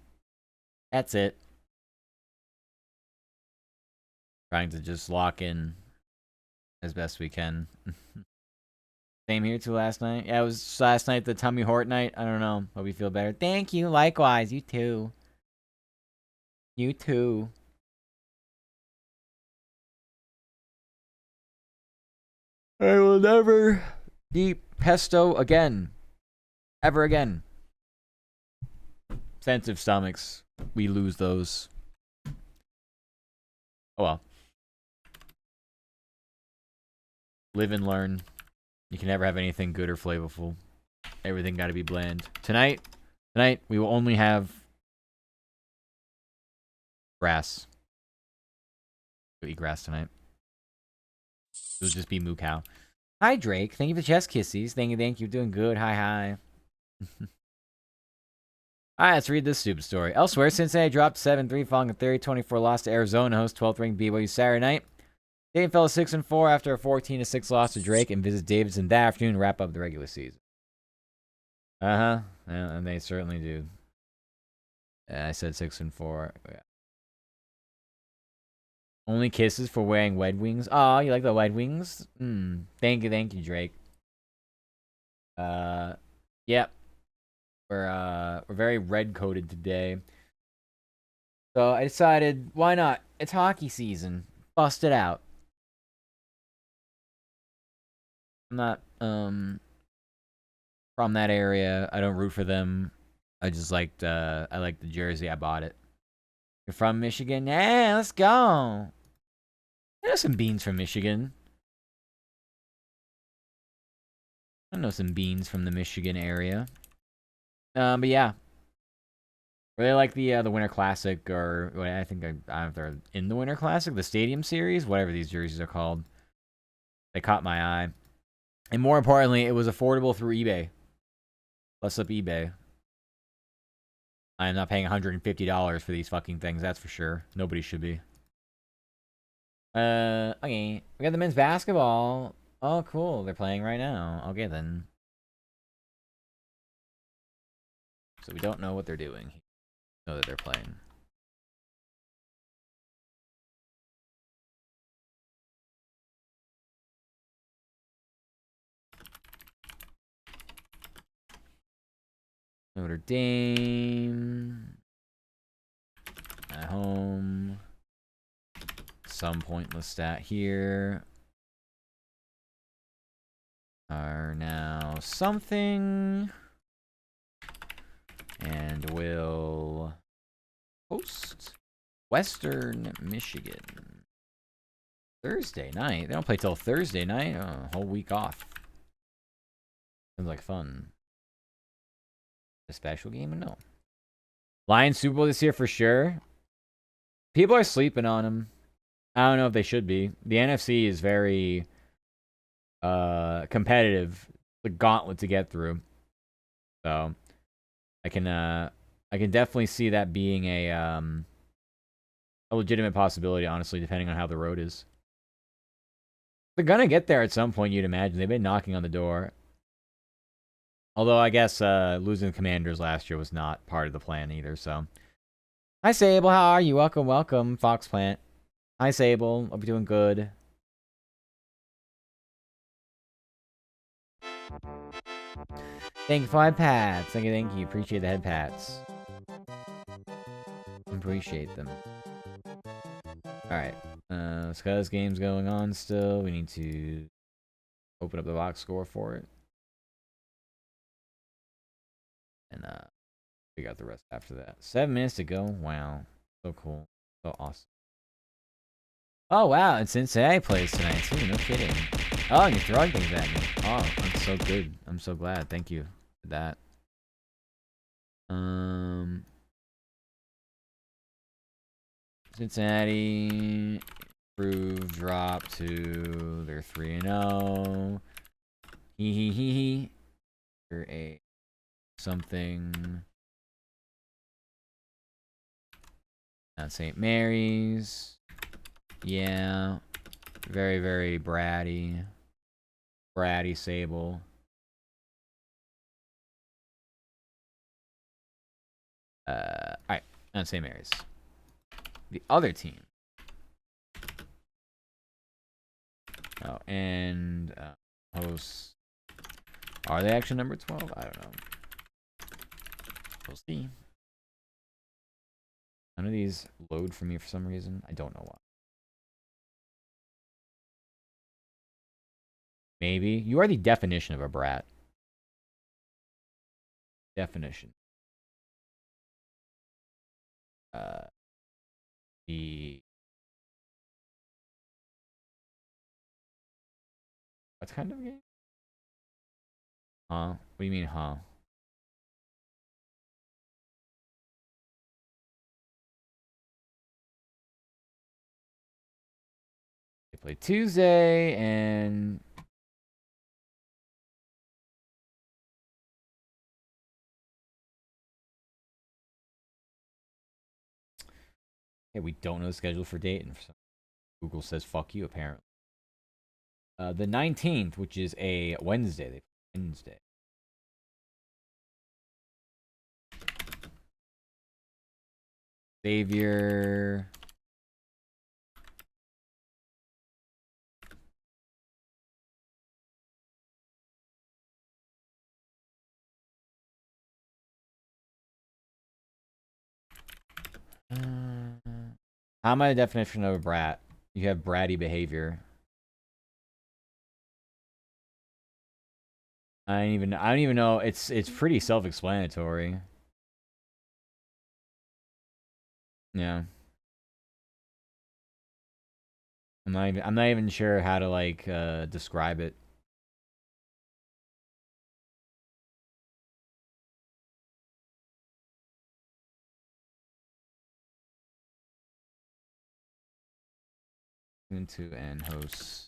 That's it. Trying to just lock in as best we can. Same here too last night. Yeah, it was last night the tummy hort night. I don't know. Hope you feel better. Thank you. Likewise. You too. You too. I will never eat pesto again. Ever again. Sensitive stomachs. We lose those. Oh well. Live and learn. You can never have anything good or flavorful. Everything got to be bland. Tonight, we will only have grass. We'll eat grass tonight. It'll just be moo cow. Hi, Drake. Thank you for the chest kissies. Thank you. Doing good. Hi. Alright, let's read this stupid story. Elsewhere, Cincinnati dropped 7-3 following a 30-24 loss to Arizona, host 12th ranked BYU Saturday night. Dayton fell to 6-4 after a 14-6 loss to Drake and visits Davidson that afternoon to wrap up the regular season. Yeah, and they certainly do. I said 6-4. Yeah. Only kisses for wearing Wed Wings. Oh, you like the Wed Wings? Thank you, Drake. Yep. We're very red coded today. So I decided, why not? It's hockey season. Bust it out. I'm not from that area. I don't root for them. I just liked I like the jersey. I bought it. You're from Michigan? Yeah, let's go. I know some beans from Michigan. I know some beans from the Michigan area. But yeah. Really like the Winter Classic, or I think I don't know if they're in the Winter Classic, the Stadium Series, whatever these jerseys are called. They caught my eye. And more importantly, it was affordable through eBay. Let's up eBay. I am not paying $150 for these fucking things, that's for sure. Nobody should be. Okay. We got the men's basketball. Oh, cool. They're playing right now. Okay, then. So we don't know what they're doing. We know that they're playing. Notre Dame. At home. Some pointless stat here. Are now something. And will host Western Michigan. Thursday night? They don't play till Thursday night? Oh, a whole week off. Sounds like fun. A special game? No. Lions Super Bowl this year for sure. People are sleeping on them. I don't know if they should be. The NFC is very competitive. The gauntlet to get through. So I can definitely see that being a a legitimate possibility, honestly, depending on how the road is. They're gonna get there at some point, you'd imagine. They've been knocking on the door. Although I guess losing the Commanders last year was not part of the plan either, so. Hi, Sable. How are you? Welcome, welcome, Foxplant. Hi, Sable. Hope you're doing good. Thank you for head pats. Thank you, thank you. Appreciate the head pats. Appreciate them. Alright. Because game's going on still, we need to open up the box score for it. And we got the rest after that. 7 minutes to go. Wow. So cool. So awesome. Oh, wow. And Cincinnati plays tonight, too. No kidding. Oh, and you're throwing things at me. Oh, I'm so good. I'm so glad. Thank you for that. Cincinnati improved, drop to they're 3-0. Hee. You're a something. Not St. Mary's. Yeah. Very, very bratty. Bratty Sable. Alright. Not St. Mary's. The other team. Oh, and hosts. Are they actually number 12? I don't know. We'll see. None of these load for me for some reason. I don't know why. Maybe. You are the definition of a brat. Definition. The... What kind of game? Huh? What do you mean, huh? They play Tuesday and... Hey, we don't know the schedule for Dayton. Google says fuck you, apparently. The 19th, which is a Wednesday. Wednesday. Xavier. How am I the definition of a brat? You have bratty behavior. I don't even know. It's pretty self-explanatory. Yeah. I'm not even sure how to like describe it. Into and hosts.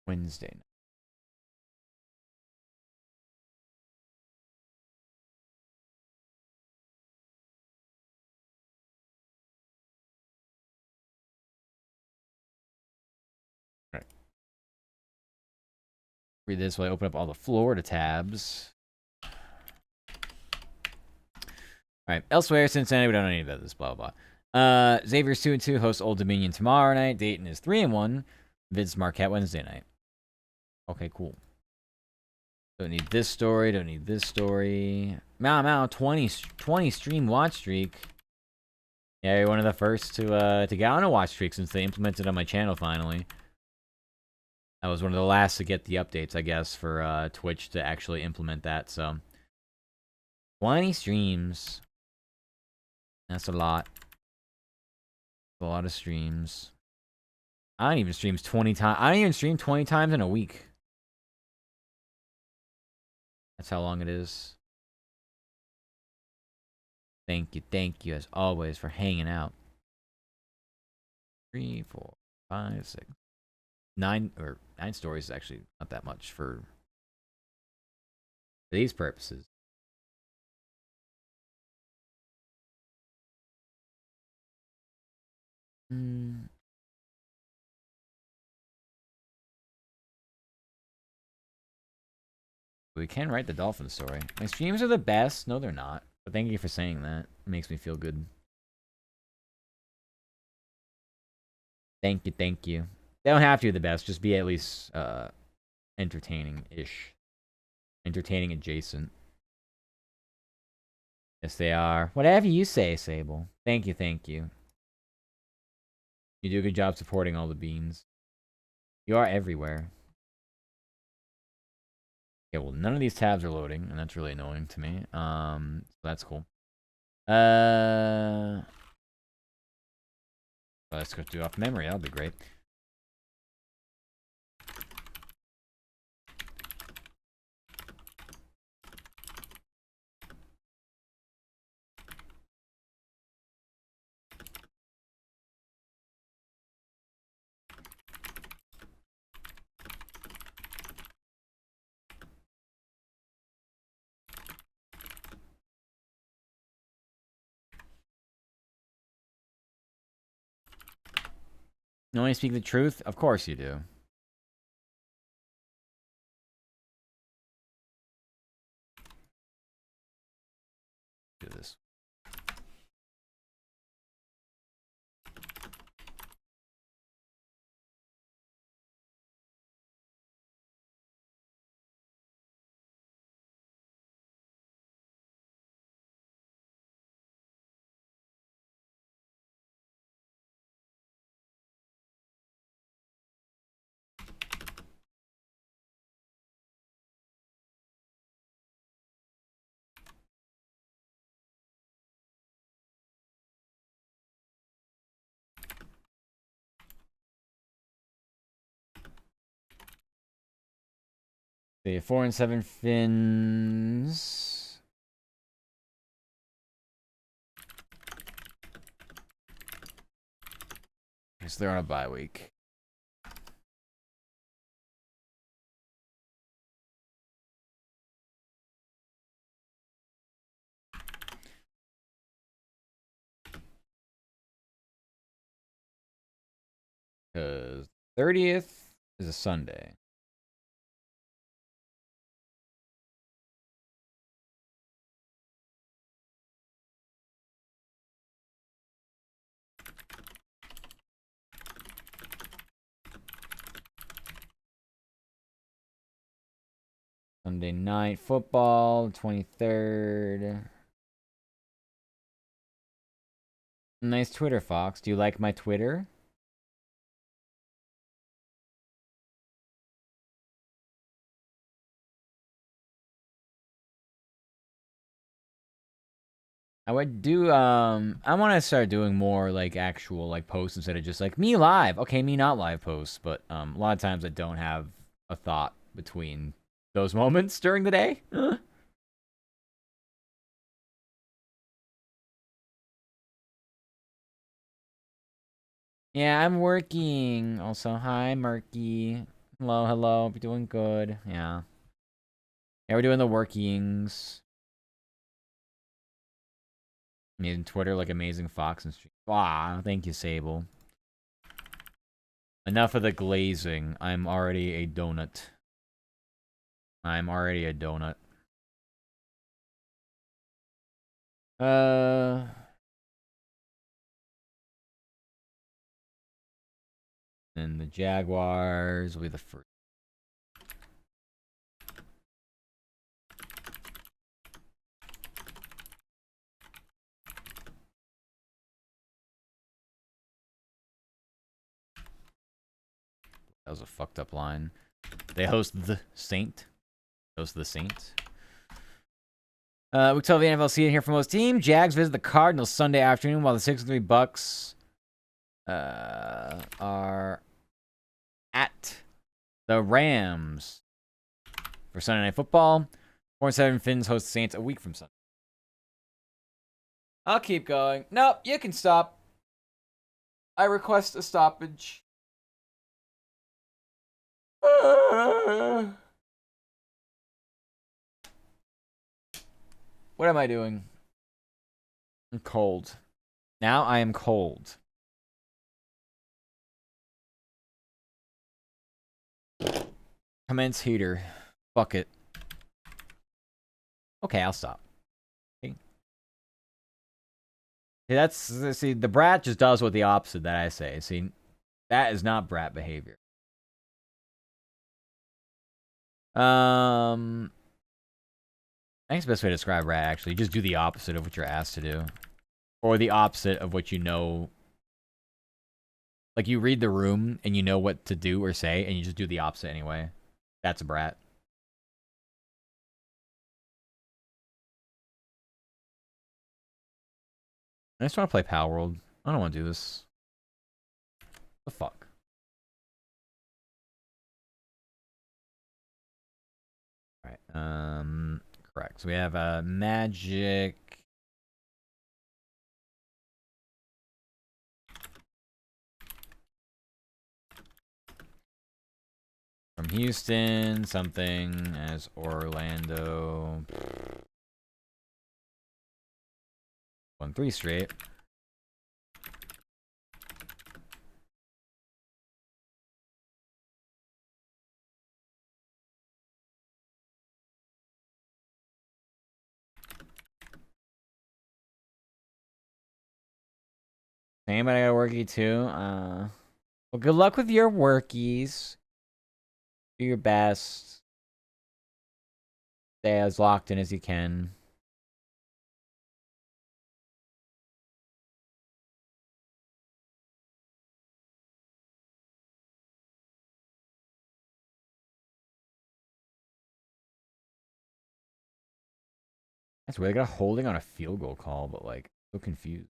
Wednesday night. Right. Read this while I open up all the Florida tabs. Alright, elsewhere, Cincinnati, we don't know any about this, blah, blah, blah. Xavier's 2-2, hosts Old Dominion tomorrow night. Dayton is 3-1. Vince Marquette Wednesday night. Okay, cool. Don't need this story, don't need this story. Meow, 20 stream watch streak. Yeah, you're one of the first to get on a watch streak since they implemented it on my channel finally. I was one of the last to get the updates, I guess, for Twitch to actually implement that, so. 20 streams. That's a lot. A lot of streams. I don't even stream 20 times. I don't even stream 20 times in a week. That's how long it is. Thank you as always for hanging out. 3, 4, 5, 6, 9 stories is actually not that much for these purposes. We can write the dolphin story. My streams are the best. No, they're not. But thank you for saying that. It makes me feel good. Thank you. They don't have to be the best. Just be at least entertaining-ish. Entertaining adjacent. Yes, they are. Whatever you say, Sable. Thank you. You do a good job supporting all the beans. You are everywhere. Okay, well, none of these tabs are loading, and that's really annoying to me. So that's cool. Let's go do off memory. That'll be great. You only speak the truth? Of course you do. Do this. The 4 and 7 fins. Guess they're on a bye week. Because 30th is a Sunday. Sunday night football, 23rd. Nice Twitter, Fox. Do you like my Twitter? I would do, I want to start doing more, like, actual, like, posts instead of just, like, me live. Okay, me not live posts, but, a lot of times I don't have a thought between those moments during the day. Yeah, I'm working. Also, hi, Murky. Hello. Hope you're doing good. Yeah. Yeah, we're doing the workings. Amazing Twitter, like Amazing Fox and stream. Ah, thank you, Sable. Enough of the glazing. I'm already a donut. And the Jaguars will be the first. That was a fucked up line. They host the Saint. Host the Saints. We tell the NFL season here for most team. Jags visit the Cardinals Sunday afternoon, while the 6-3 Bucks are The Rams for Sunday Night Football. 4-7 Finns host the Saints a week from Sunday. I'll keep going. Nope, you can stop. I request a stoppage. What am I doing? I'm cold. Now I am cold. Commence heater. Fuck it. Okay, I'll stop. Okay. See, the brat just does what the opposite that I say. See, that is not brat behavior. I think the best way to describe rat, actually. Just do the opposite of what you're asked to do. Or the opposite of what you know. Like, you read the room, and you know what to do or say, and you just do the opposite anyway. That's a brat. I just want to play Palworld. I don't want to do this. The fuck? Alright, correct. So we have magic. From Houston, something as Orlando. 1-3 straight. Anybody got a workie too? Well, good luck with your workies. Do your best. Stay as locked in as you can. That's weird. They got a holding on a field goal call, but like, so confused.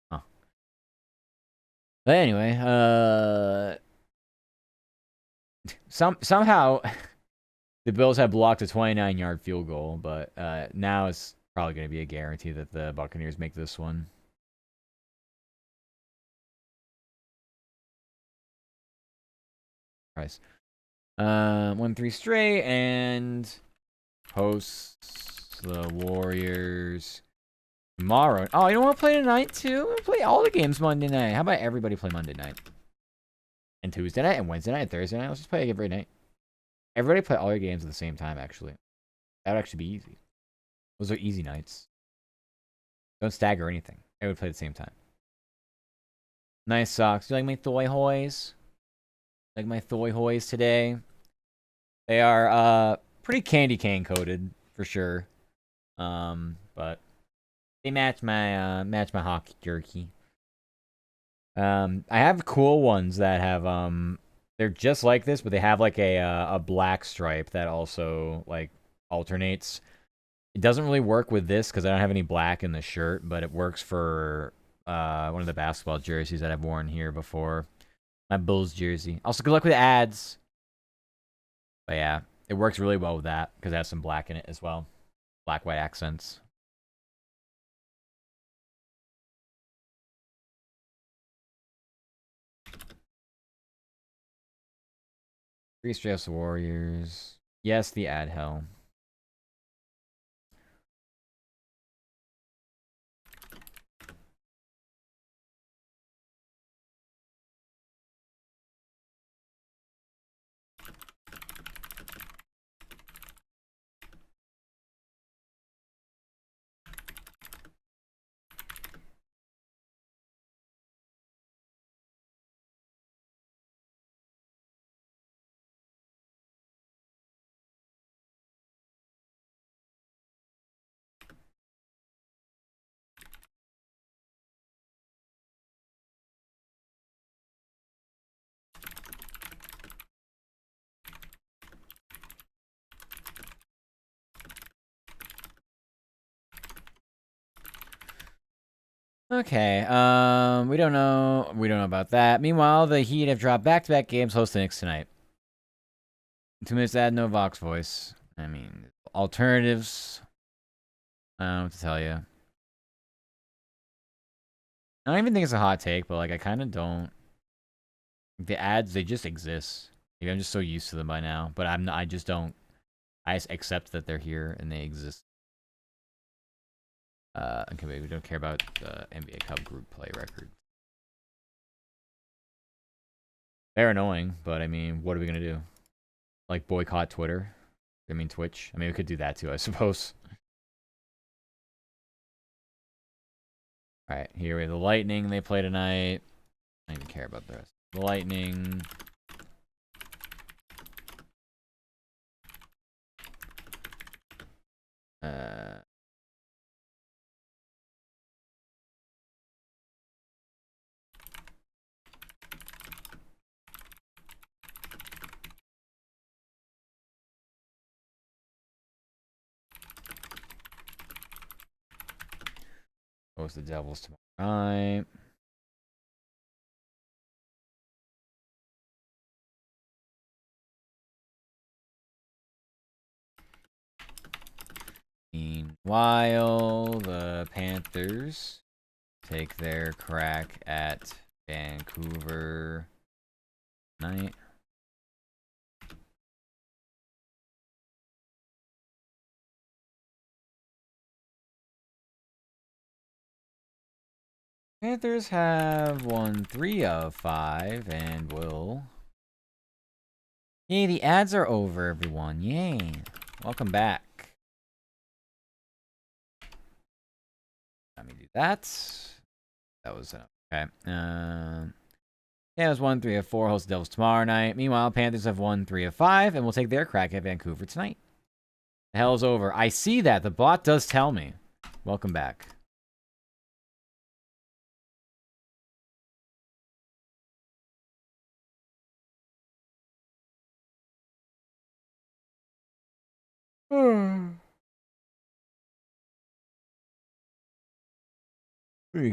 Huh. But anyway, somehow the Bills have blocked a 29-yard field goal, but now it's probably going to be a guarantee that the Buccaneers make this one. Price. 1-3 straight and hosts the Warriors tomorrow. Oh, you don't want to play tonight too? We'll play all the games Monday night. How about everybody play Monday night? And Tuesday night and Wednesday night and Thursday night. Let's just play every night. Everybody play all your games at the same time, actually. That would actually be easy. Those are easy nights. Don't stagger anything. Everybody play at the same time. Nice socks. You like my Thoy Hoys? Like my Thoy Hoys today? They are pretty candy cane coated for sure. But they match my hockey jerky. I have cool ones that have they're just like this, but they have like a black stripe that also like alternates. It doesn't really work with this because I don't have any black in the shirt, but it works for one of the basketball jerseys that I've worn here before. My Bulls jersey. Also, good luck with ads. But yeah, it works really well with that because it has some black in it as well. Black, white accents. Three Stress Warriors. Yes, the ad hell. Okay. We don't know. We don't know about that. Meanwhile, the Heat have dropped back-to-back games. Host the Knicks tonight. 2 minutes to add, no Vox voice. I mean, alternatives. I don't know what to tell you. I don't even think it's a hot take, but like I kind of don't. The ads, they just exist. Maybe I'm just so used to them by now, but I'm not, I just don't. I just accept that they're here and they exist. Okay, we don't care about the NBA Cup group play record. They're annoying, but I mean, what are we gonna do? Like boycott Twitter? I mean Twitch. I mean, we could do that too, I suppose. All right, here we have the Lightning. They play tonight. I don't even care about the rest. The Lightning. Uh, Host the Devils tomorrow night. Meanwhile, the Panthers take their crack at Vancouver tonight. Panthers have won 3 of 5 and will. Yay, the ads are over, everyone. Yay. Welcome back. Let me do that. That was okay. Yeah, it was 1 3 of 4. Host the Devils tomorrow night. Meanwhile, Panthers have won 3 of 5 and will take their crack at Vancouver tonight. The hell's over. I see that. The bot does tell me. Welcome back.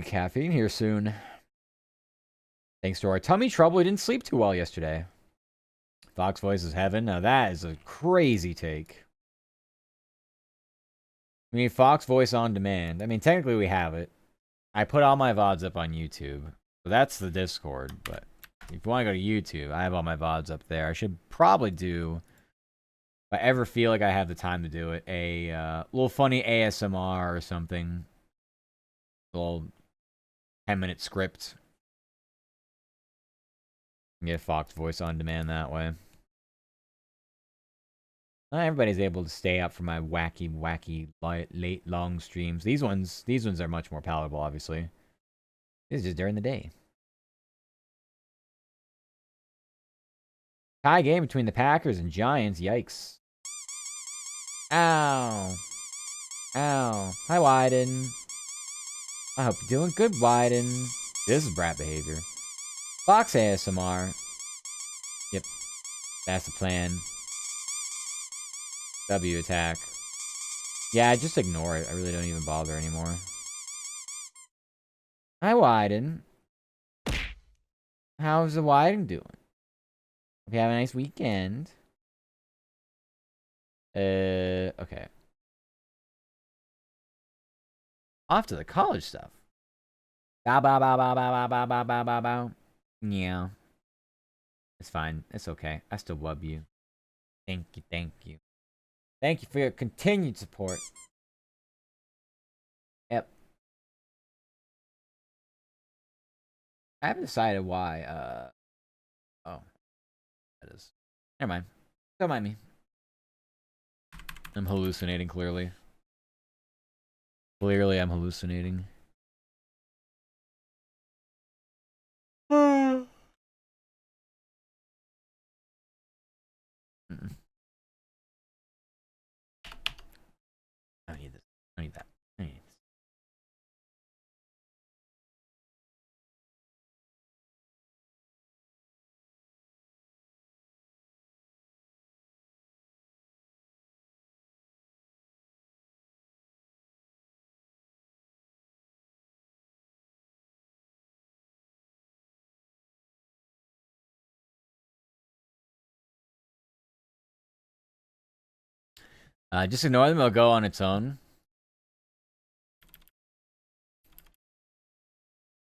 Caffeine here soon. Thanks to our tummy trouble, we didn't sleep too well yesterday. Fox Voice is heaven. Now that is a crazy take. I mean, Fox Voice on demand. I mean, technically we have it. I put all my VODs up on YouTube. So that's the Discord. But if you want to go to YouTube, I have all my VODs up there. I should probably do, if I ever feel like I have the time to do it, a little funny ASMR or something. A little 10-minute script. Get Fox Voice on demand that way. Not everybody's able to stay up for my wacky, late, long streams. These ones are much more palatable, obviously. This is just during the day. Tie game between the Packers and Giants. Yikes. Ow. Ow. Hi, Wyden. I hope you're doing good, Wyden. This is brat behavior. Fox ASMR. Yep. That's the plan. W attack. Yeah, just ignore it. I really don't even bother anymore. Hi, Wyden. How's the Wyden doing? Hope you have a nice weekend. Okay. Off to the college stuff. Bow, bow, bow, bow, bow, bow, bow, bow, bow, bow. Yeah. It's fine. It's okay. I still love you. Thank you, thank you. Thank you for your continued support. Yep. I haven't decided why, oh. That is. Never mind. Don't mind me. I'm hallucinating, clearly. Clearly, I'm hallucinating. Mm-mm. I don't need this. I don't need that. I don't need this. Just ignore them. It'll go on its own.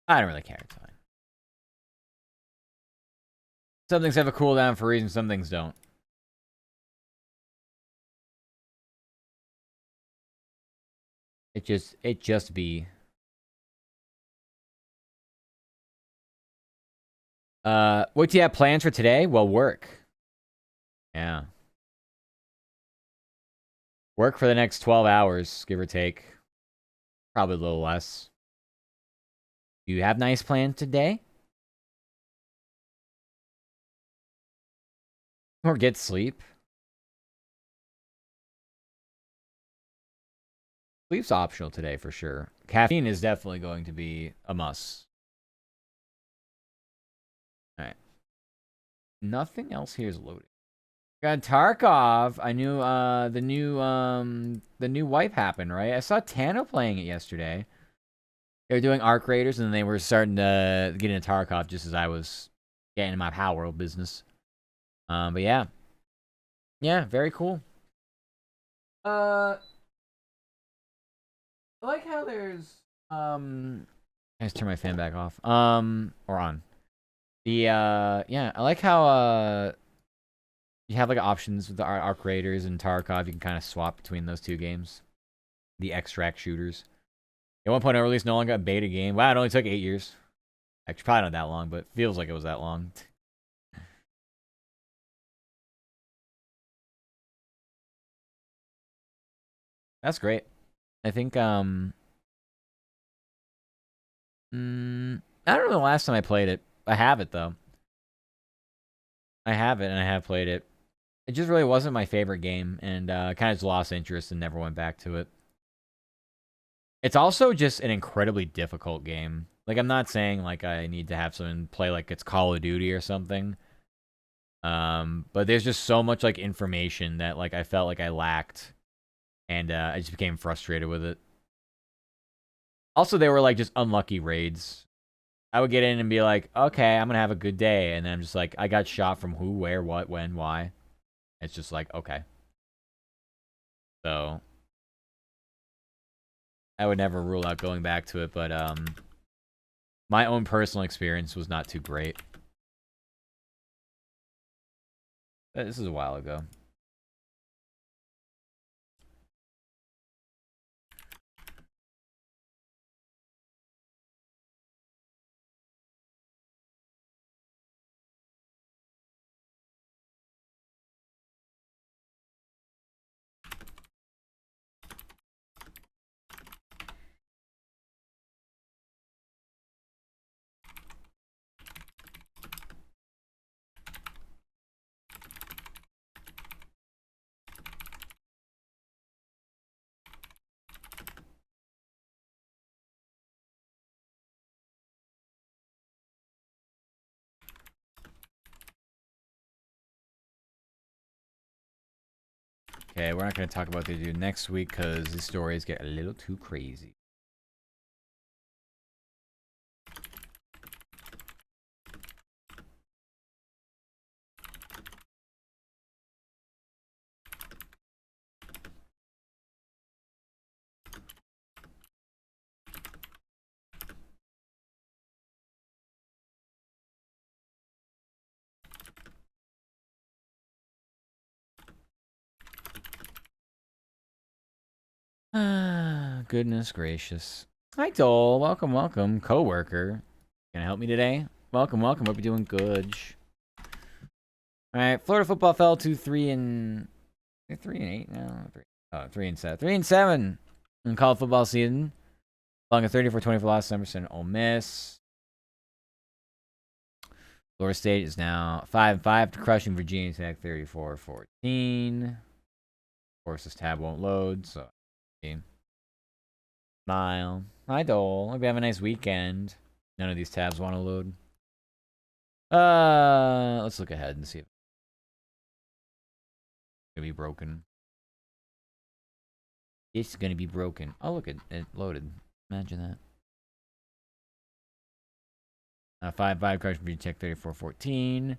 I don't really care. It's fine. Some things have a cooldown for a reason. Some things don't. It just be. What do you have plans for today? Well, work. Yeah. Work for the next 12 hours, give or take. Probably a little less. Do you have nice plans today? Or get sleep? Sleep's optional today for sure. Caffeine is definitely going to be a must. Alright. Nothing else here is loaded. Got Tarkov. I knew the new wipe happened, right? I saw Tano playing it yesterday. They were doing Arc Raiders and then they were starting to get into Tarkov just as I was getting into my Palworld business. But yeah. Yeah, very cool. I like how there's I just turn my fan back off. Or on. Yeah, I like how you have like options with the Arc Raiders and Tarkov. You can kind of swap between those two games. The extract shooters. At one point, I released no longer a beta game. Wow, it only took 8 years. Actually, probably not that long, but feels like it was that long. That's great. I think I don't know the last time I played it. I have it though. I have it and I have played it. It just really wasn't my favorite game, and kind of just lost interest and never went back to it. It's also just an incredibly difficult game. Like, I'm not saying like I need to have someone play like it's Call of Duty or something. But there's just so much like information that like I felt like I lacked, and I just became frustrated with it. Also, they were like just unlucky raids. I would get in and be like, okay, I'm gonna have a good day, and then I'm just like, I got shot from who, where, what, when, why. It's just like, okay. So I would never rule out going back to it, but my own personal experience was not too great. This is a while ago. Okay, we're not going to talk about what they do next week because the stories get a little too crazy. Ah, goodness gracious. Hi, Dole. Welcome, welcome. Coworker. Gonna help me today? Welcome, welcome. Hope you're doing good. Alright, Florida football fell to 3-8 now. 3-7. 3-7 in college football season. Falling a 34-24 loss, 7% Ole Miss. Florida State is now 5-5 to crushing Virginia Tech 34-14. Of course, this tab won't load, so smile. Hi, Dole. Hope you have a nice weekend. None of these tabs want to load. Let's look ahead and see if it's gonna be broken. It's gonna be broken. Oh, look, it loaded. Imagine that. 5-5 crushing Virginia Tech 34-14.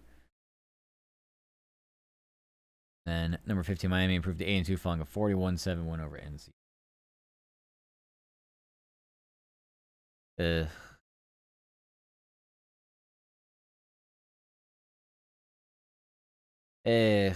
Then number 15, Miami improved to 8-2, falling a 41-7 win over NC. Ugh. Ugh.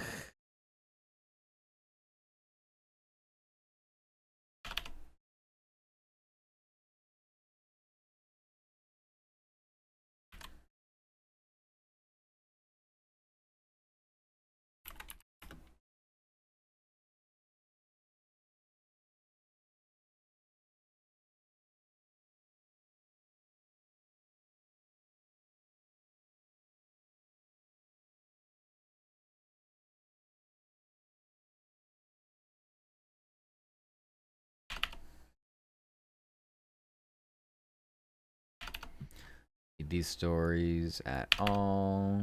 These stories at all.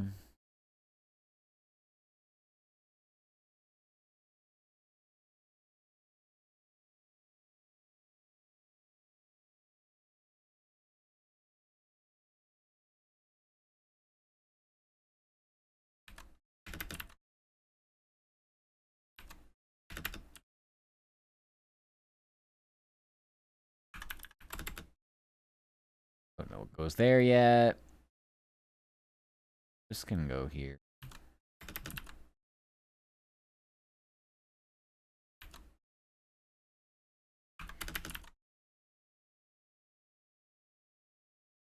Don't know what goes there yet. Just gonna go here.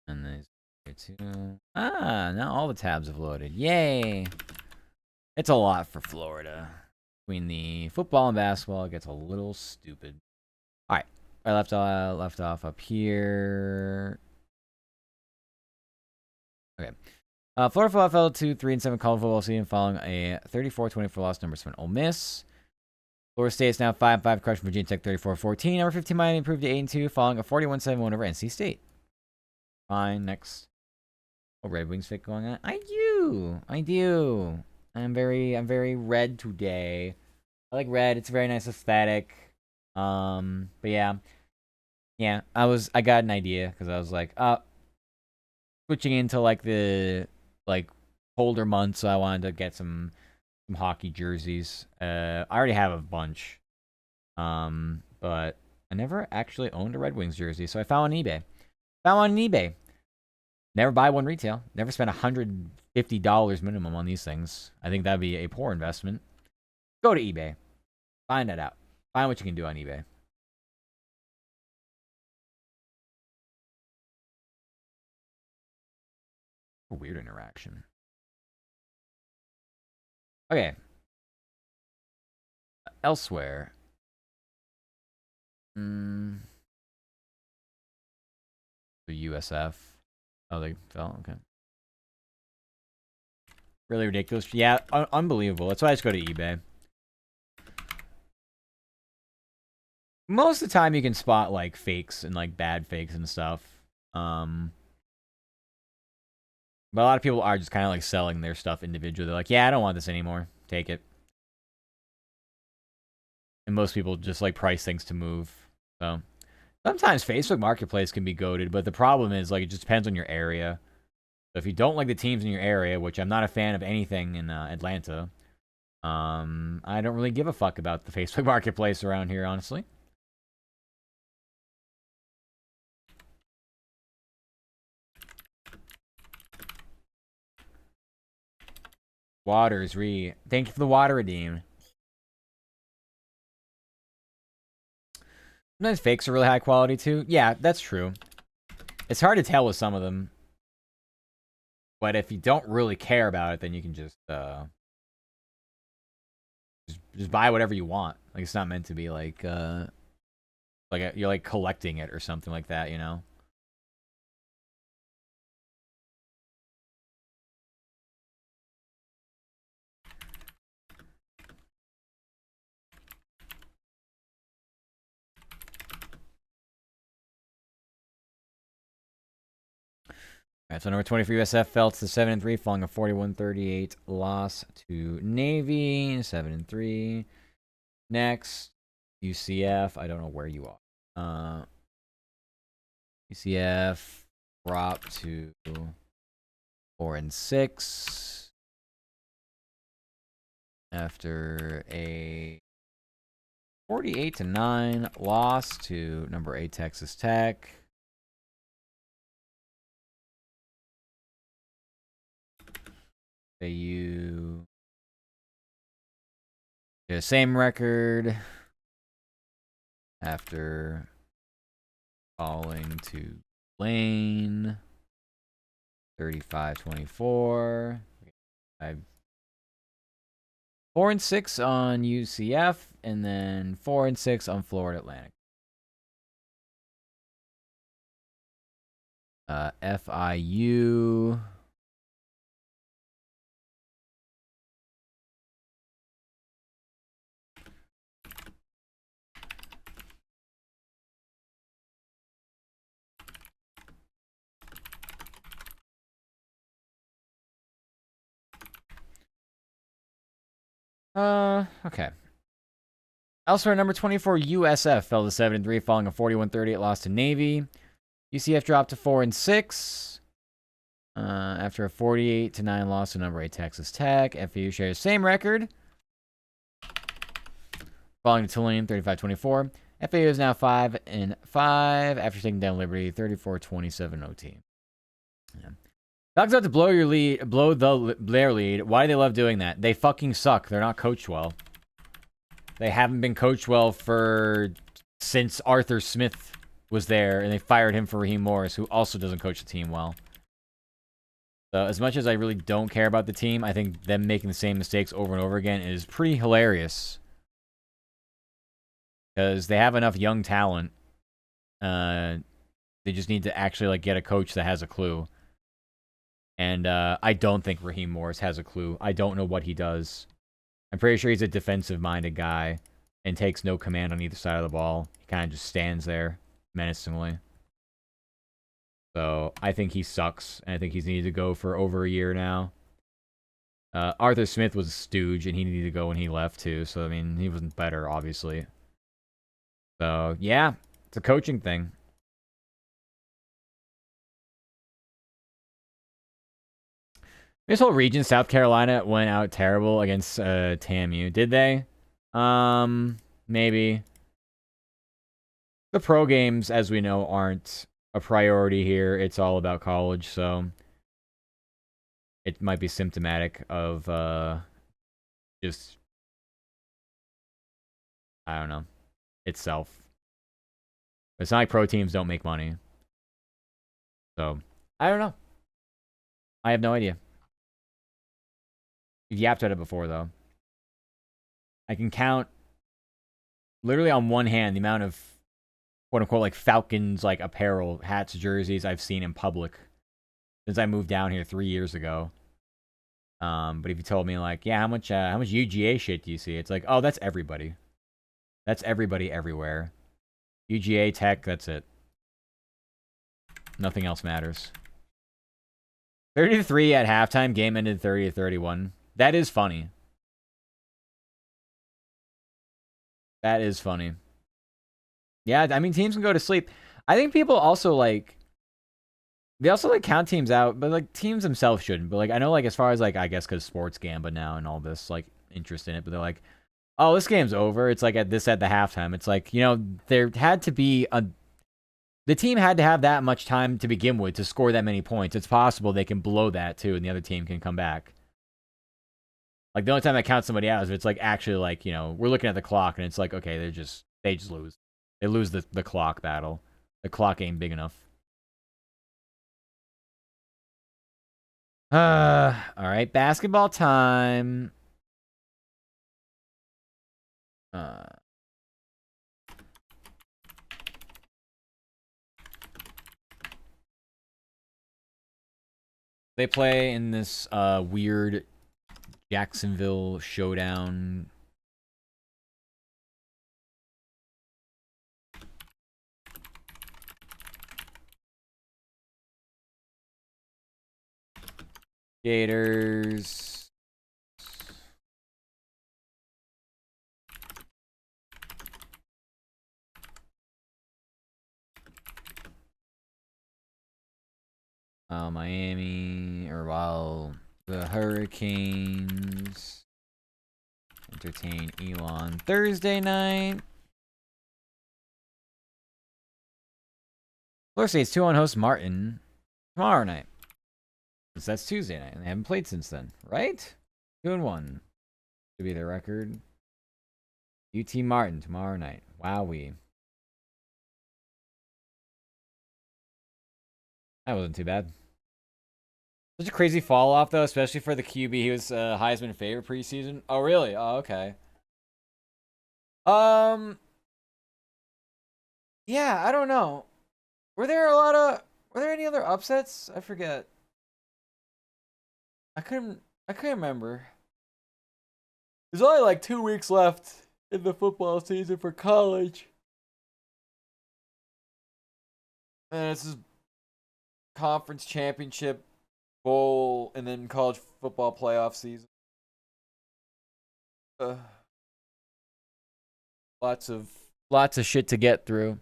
And then here too. Ah, now all the tabs have loaded. Yay! It's a lot for Florida. Between the football and basketball, it gets a little stupid. All right, I left off up here. Okay. Florida football fell to 3-7 college football season following a 34-24 loss number 7 Ole Miss. Florida State is now 5-5, crushing Virginia Tech 34-14. Number 15 Miami improved to 8-2 following a 41-7 win over NC State. Fine, next. Oh, Red Wings fit going on. I do. I'm very red today. I like red. It's a very nice aesthetic. But yeah. I got an idea because I was like, switching into like the colder months, so I wanted to get some hockey jerseys. I already have a bunch. But I never actually owned a Red Wings jersey, so I found one on eBay. Never buy one retail. Never spend $150 minimum on these things. I think that'd be a poor investment. Go to eBay. Find that out. Find what you can do on eBay. A weird interaction. Okay. Elsewhere. The USF. Oh, they fell. Okay. Really ridiculous. Yeah, unbelievable. That's why I just go to eBay. Most of the time, you can spot like fakes and like bad fakes and stuff. But a lot of people are just kind of like selling their stuff individually. They're like, yeah, I don't want this anymore. Take it. And most people just like price things to move. So sometimes Facebook Marketplace can be goated, but the problem is like it just depends on your area. So if you don't like the teams in your area, which I'm not a fan of anything in Atlanta, I don't really give a fuck about the Facebook Marketplace around here, honestly. Waters, thank you for the water redeem. Sometimes fakes are really high quality too. Yeah, that's true. It's hard to tell with some of them. But if you don't really care about it, then you can just buy whatever you want. Like it's not meant to be like you're like collecting it or something like that, you know? All right, so number 20 for USF fell to 7-3, falling a 41-38 loss to Navy. 7-3. Next, UCF. I don't know where you are. UCF dropped to 4-6. after a 48-9 loss to number 8 Texas Tech. AU get the same record after falling to Lane 35-24. 4-6 on UCF, and then 4-6 on Florida Atlantic. FIU. Okay. Elsewhere, number 24 USF fell to 7-3, following a 41-38 loss to Navy. UCF dropped to 4-6 after a 48-9 loss to number 8 Texas Tech. FAU shares same record, falling to Tulane 35-24. FAU is now 5-5 after taking down Liberty 34-27 OT. Yeah. Falcons have to blow their lead. Why do they love doing that? They fucking suck. They're not coached well. They haven't been coached well since Arthur Smith was there, and they fired him for Raheem Morris, who also doesn't coach the team well. So as much as I really don't care about the team, I think them making the same mistakes over and over again is pretty hilarious. Because they have enough young talent. They just need to actually get a coach that has a clue. And I don't think Raheem Morris has a clue. I don't know what he does. I'm pretty sure he's a defensive-minded guy and takes no command on either side of the ball. He kind of just stands there menacingly. So I think he sucks, and I think he's needed to go for over a year now. Arthur Smith was a stooge, and he needed to go when he left, too. So, I mean, he wasn't better, obviously. So, yeah, it's a coaching thing. This whole region, South Carolina went out terrible against TAMU. Did they? Maybe. The pro games, as we know, aren't a priority here. It's all about college, so it might be symptomatic of just, I don't know, itself. It's not like pro teams don't make money. So, I don't know. I have no idea. You've yapped at it before, though. I can count literally on one hand the amount of quote-unquote Falcons apparel, hats, jerseys I've seen in public since I moved down here 3 years ago. But if you told me yeah, how much UGA shit do you see? It's like, oh, that's everybody. That's everybody everywhere. UGA, Tech, that's it. Nothing else matters. 30-3 at halftime. Game ended 30-31. That is funny. That is funny. Yeah, I mean, teams can go to sleep. I think people also they also count teams out, but teams themselves shouldn't. But I know as far as I guess because sports gamba now and all this interest in it, but they're like, oh, this game's over. It's at the halftime. It's there had to be the team had to have that much time to begin with to score that many points. It's possible they can blow that too, and the other team can come back. The only time I count somebody out is if it's actually we're looking at the clock and it's okay, they just lose. They lose the clock battle. The clock ain't big enough. All right, basketball time. They play in this weird Jacksonville showdown. Gators. Miami, or the Hurricanes entertain Elon Thursday night. Florida State's 2-1 host Martin tomorrow night. Since that's Tuesday night, and they haven't played since then, right? 2-1 should be their record. UT Martin tomorrow night. Wowee. That wasn't too bad. Such a crazy fall off though, especially for the QB. He was Heisman favorite preseason. Oh really? Oh okay. Yeah, I don't know. Were there any other upsets? I forget. I couldn't remember. There's only like 2 weeks left in the football season for college. And this is conference championship bowl and then college football playoff season. Lots of shit to get through.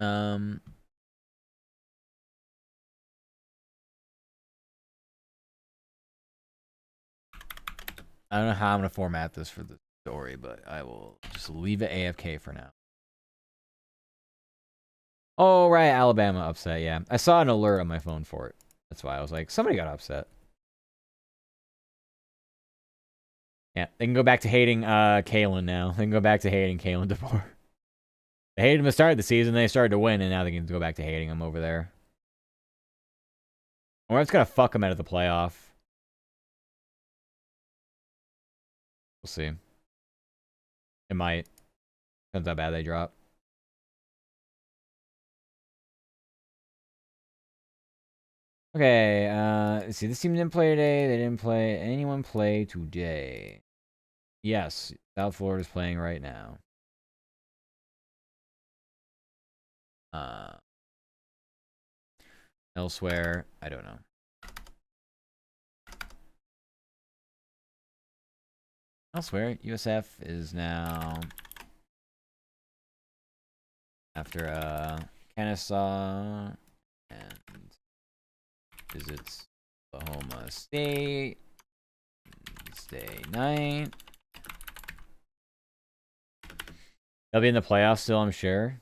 I don't know how I'm gonna format this for the story, but I will just leave it AFK for now. Oh right, Alabama upset. Yeah, I saw an alert on my phone for it. That's why I was like, somebody got upset. Yeah, they can go back to hating Kalen now. They can go back to hating Kalen DeBoer. They hated him at the start of the season, they started to win, and now they can go back to hating him over there. Or it's gonna fuck him out of the playoff. We'll see. It might. Depends how bad they drop. Okay, let's see. This team didn't play today. They didn't play. Anyone play today? Yes, South Florida's playing right now. Elsewhere, I don't know. Elsewhere, USF is now after Kennesaw and visits Oklahoma State Wednesday night. They'll be in the playoffs still, I'm sure.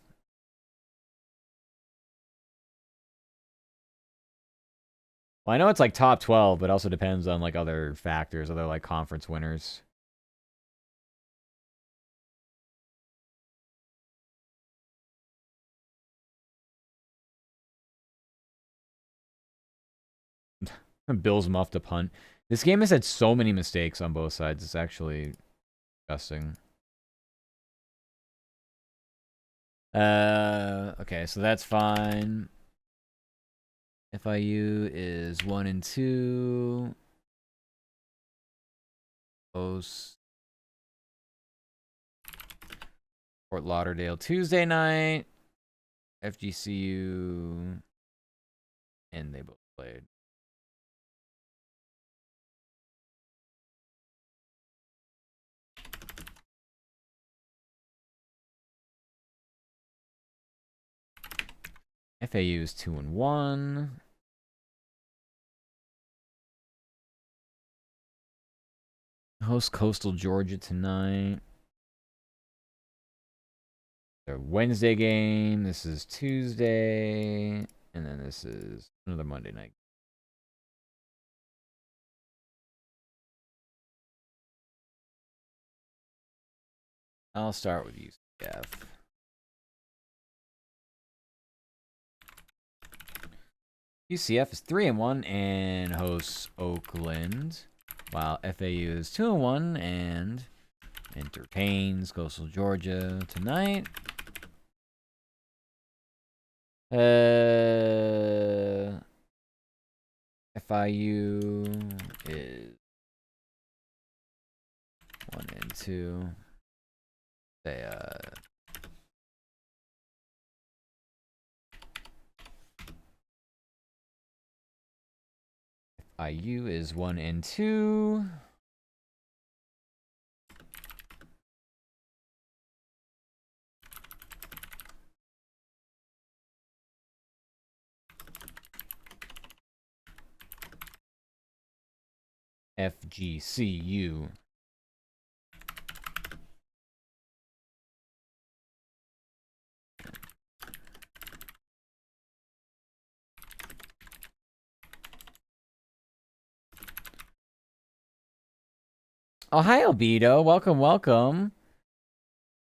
Well, I know it's like top 12, but also depends on like other factors, other like conference winners. Bills muffed a punt. This game has had so many mistakes on both sides. It's actually disgusting. Okay, so that's fine. FIU is 1-2. Host Fort Lauderdale Tuesday night. FGCU. And they both played. FAU is 2-1. Host Coastal Georgia tonight. Their Wednesday game. This is Tuesday. And then this is another Monday night. I'll start with UCF. UCF is 3-1 and hosts Oakland, while FAU is 2-1 and entertains Coastal Georgia tonight. FIU is 1-2. They IU is 1-2. FGCU. Oh, hi, Albedo. Welcome, welcome.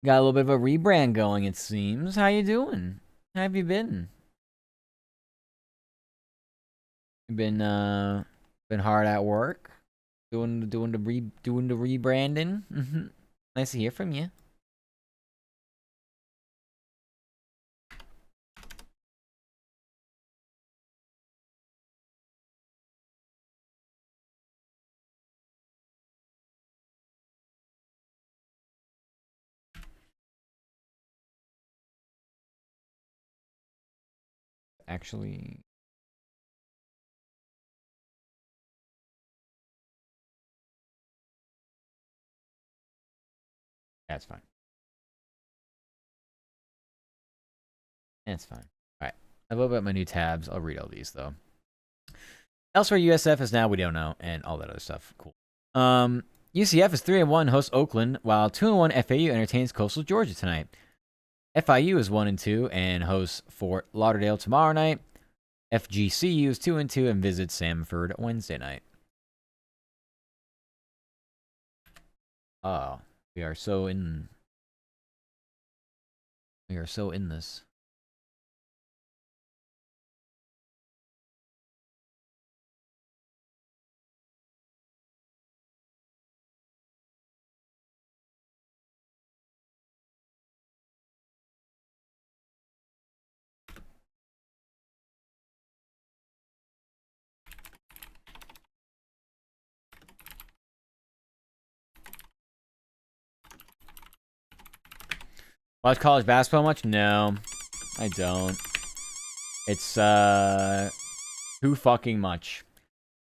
Got a little bit of a rebrand going, it seems. How you doing? How have you been? Been hard at work, doing the rebranding. Nice to hear from you. Actually, that's fine. That's fine. All right. I've opened up my new tabs. I'll read all these though. Elsewhere, USF is now we don't know, and all that other stuff. Cool. UCF is 3-1, hosts Oakland, while 2-1 FAU entertains Coastal Georgia tonight. FIU is 1-2 and hosts Fort Lauderdale tomorrow night. FGCU is 2-2 and visits Samford Wednesday night. Oh, we are so in this. Watch college basketball much? No, I don't. It's too fucking much.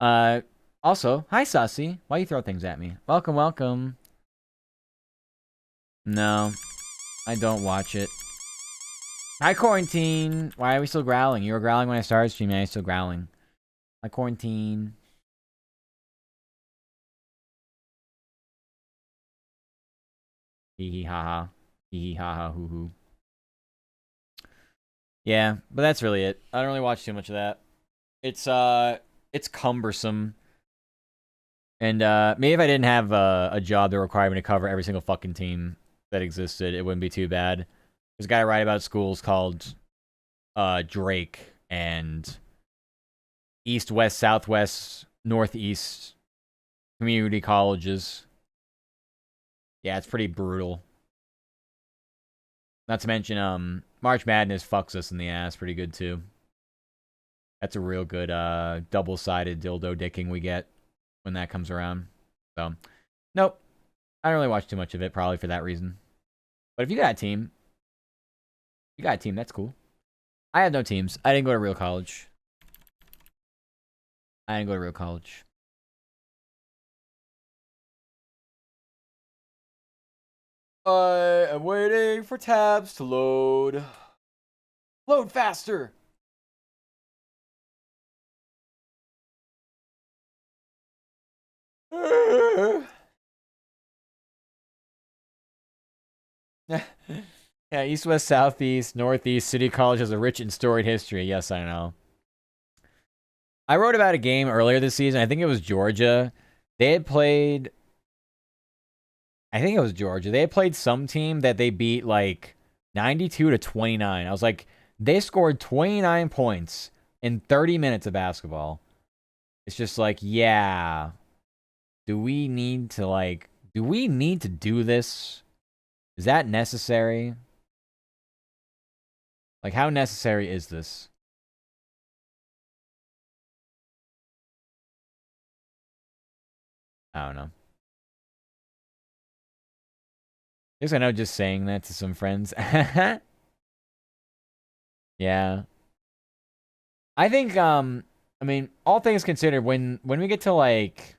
Also, hi Sussy. Why you throw things at me? Welcome, welcome. No, I don't watch it. Hi Quarantine. Why are we still growling? You were growling when I started streaming. I'm still growling. Hi Quarantine. Hee hee ha ha. Hee hee ha ha hoo hoo. Yeah, but that's really it. I don't really watch too much of that. It's cumbersome. And maybe if I didn't have a job that required me to cover every single fucking team that existed, it wouldn't be too bad. There's a guy I write about schools called Drake and East, West, Southwest, Northeast community colleges. Yeah, it's pretty brutal. Not to mention, March Madness fucks us in the ass pretty good too. That's a real good double-sided dildo dicking we get when that comes around. So, nope. I don't really watch too much of it, probably for that reason. But if you got a team, that's cool. I had no teams. I didn't go to real college. I am waiting for tabs to load. Load faster! Yeah, East, West, Southeast, Northeast, City College has a rich and storied history. Yes, I know. I wrote about a game earlier this season. I think it was Georgia. They had played... I think it was Georgia. They had played some team that they beat like 92-29. I was like, they scored 29 points in 30 minutes of basketball. It's just like, yeah. Do we need to do this? Is that necessary? Like, how necessary is this? I don't know. I guess I know just saying that to some friends. Yeah. I think, I mean, all things considered, when we get to, like,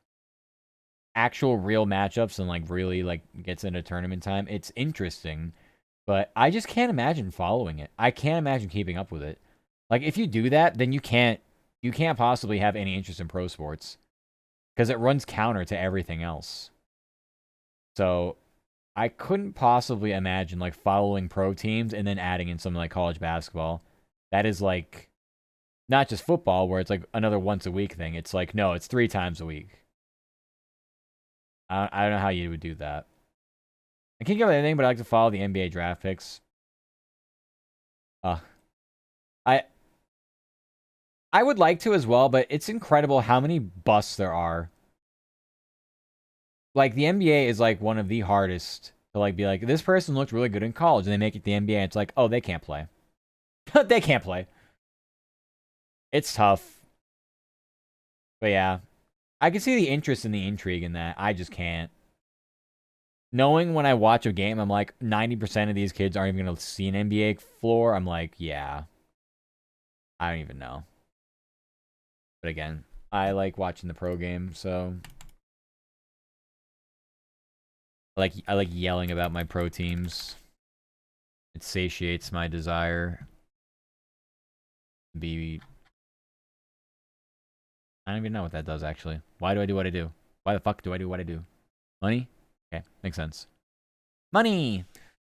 actual real matchups and, like, really, like, gets into tournament time, it's interesting. But I just can't imagine following it. I can't imagine keeping up with it. Like, if you do that, then you can't possibly have any interest in pro sports. because it runs counter to everything else. So I couldn't possibly imagine like following pro teams and then adding in something like college basketball. That is like not just football where it's like another once a week thing. It's like, no, it's 3 times a week. I don't know how you would do that. I can't give anything, but I like to follow the NBA draft picks. I would like to as well, but it's incredible how many busts there are. Like the NBA is like one of the hardest to like be like, this person looked really good in college and they make it the NBA and it's like, oh, they can't play. They can't play. It's tough. But yeah. I can see the interest and the intrigue in that. I just can't. Knowing when I watch a game, I'm like, 90% of these kids aren't even going to see an NBA floor. I'm like, yeah. I don't even know. But again, I like watching the pro game, so I like yelling about my pro teams. It satiates my desire to be. I don't even know what that does actually. Why do I do what I do? Why the fuck do I do what I do? Money? Okay, makes sense. Money.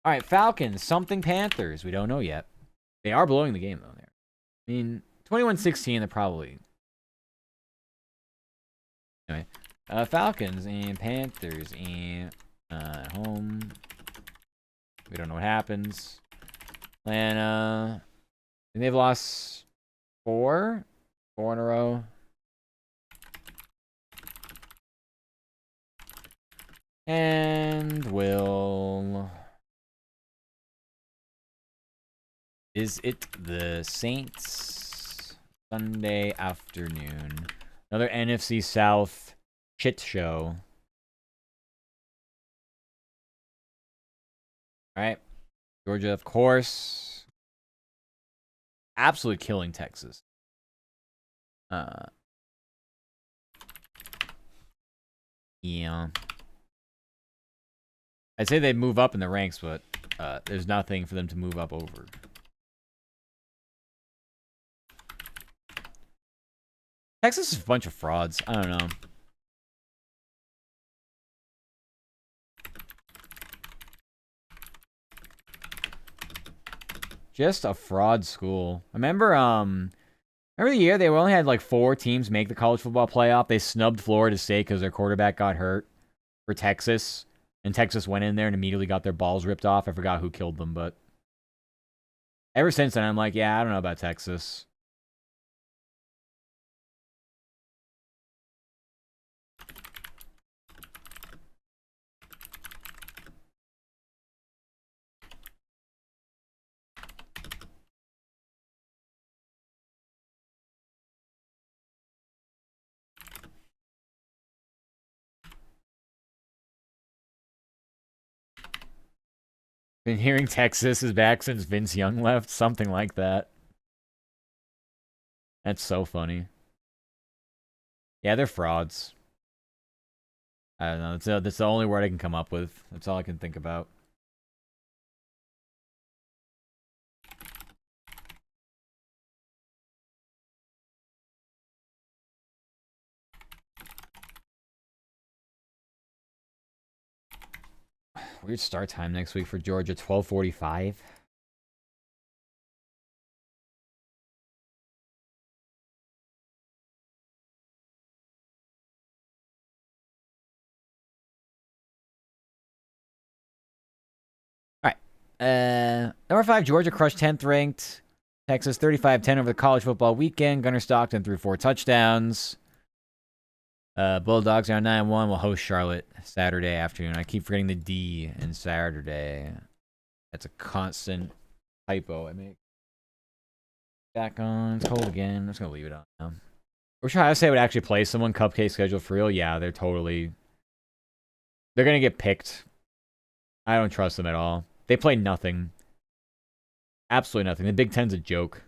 All right, Falcons, something Panthers. We don't know yet. They are blowing the game though. There. I mean, 21-16. They're probably. Anyway, Falcons and Panthers and home. We don't know what happens. And they've lost 4 in a row. And will. Is it the Saints? Sunday afternoon. Another NFC South shit show. All right. Georgia, of course. Absolutely killing Texas. Yeah. I'd say they'd move up in the ranks, but there's nothing for them to move up over. Texas is a bunch of frauds. I don't know. Just a fraud school. I remember the year they only had like 4 teams make the college football playoff. They snubbed Florida State because their quarterback got hurt for Texas. And Texas went in there and immediately got their balls ripped off. I forgot who killed them, but ever since then, I'm like, yeah, I don't know about Texas. Been hearing Texas is back since Vince Young left. Something like that. That's so funny. Yeah, they're frauds. I don't know. That's the only word I can come up with. That's all I can think about. Weird start time next week for Georgia, 12:45. All right. Number 5, Georgia crushed 10th ranked Texas 35-10 over the college football weekend. Gunnar Stockton threw 4 touchdowns. Bulldogs are 9-1. Will host Charlotte Saturday afternoon. I keep forgetting the D in Saturday. That's a constant typo I make. Back on. It's cold again. I'm just going to leave it on now. We're trying to say I would actually play someone. Cupcake schedule for real. Yeah, they're going to get picked. I don't trust them at all. They play nothing. Absolutely nothing. The Big Ten's a joke.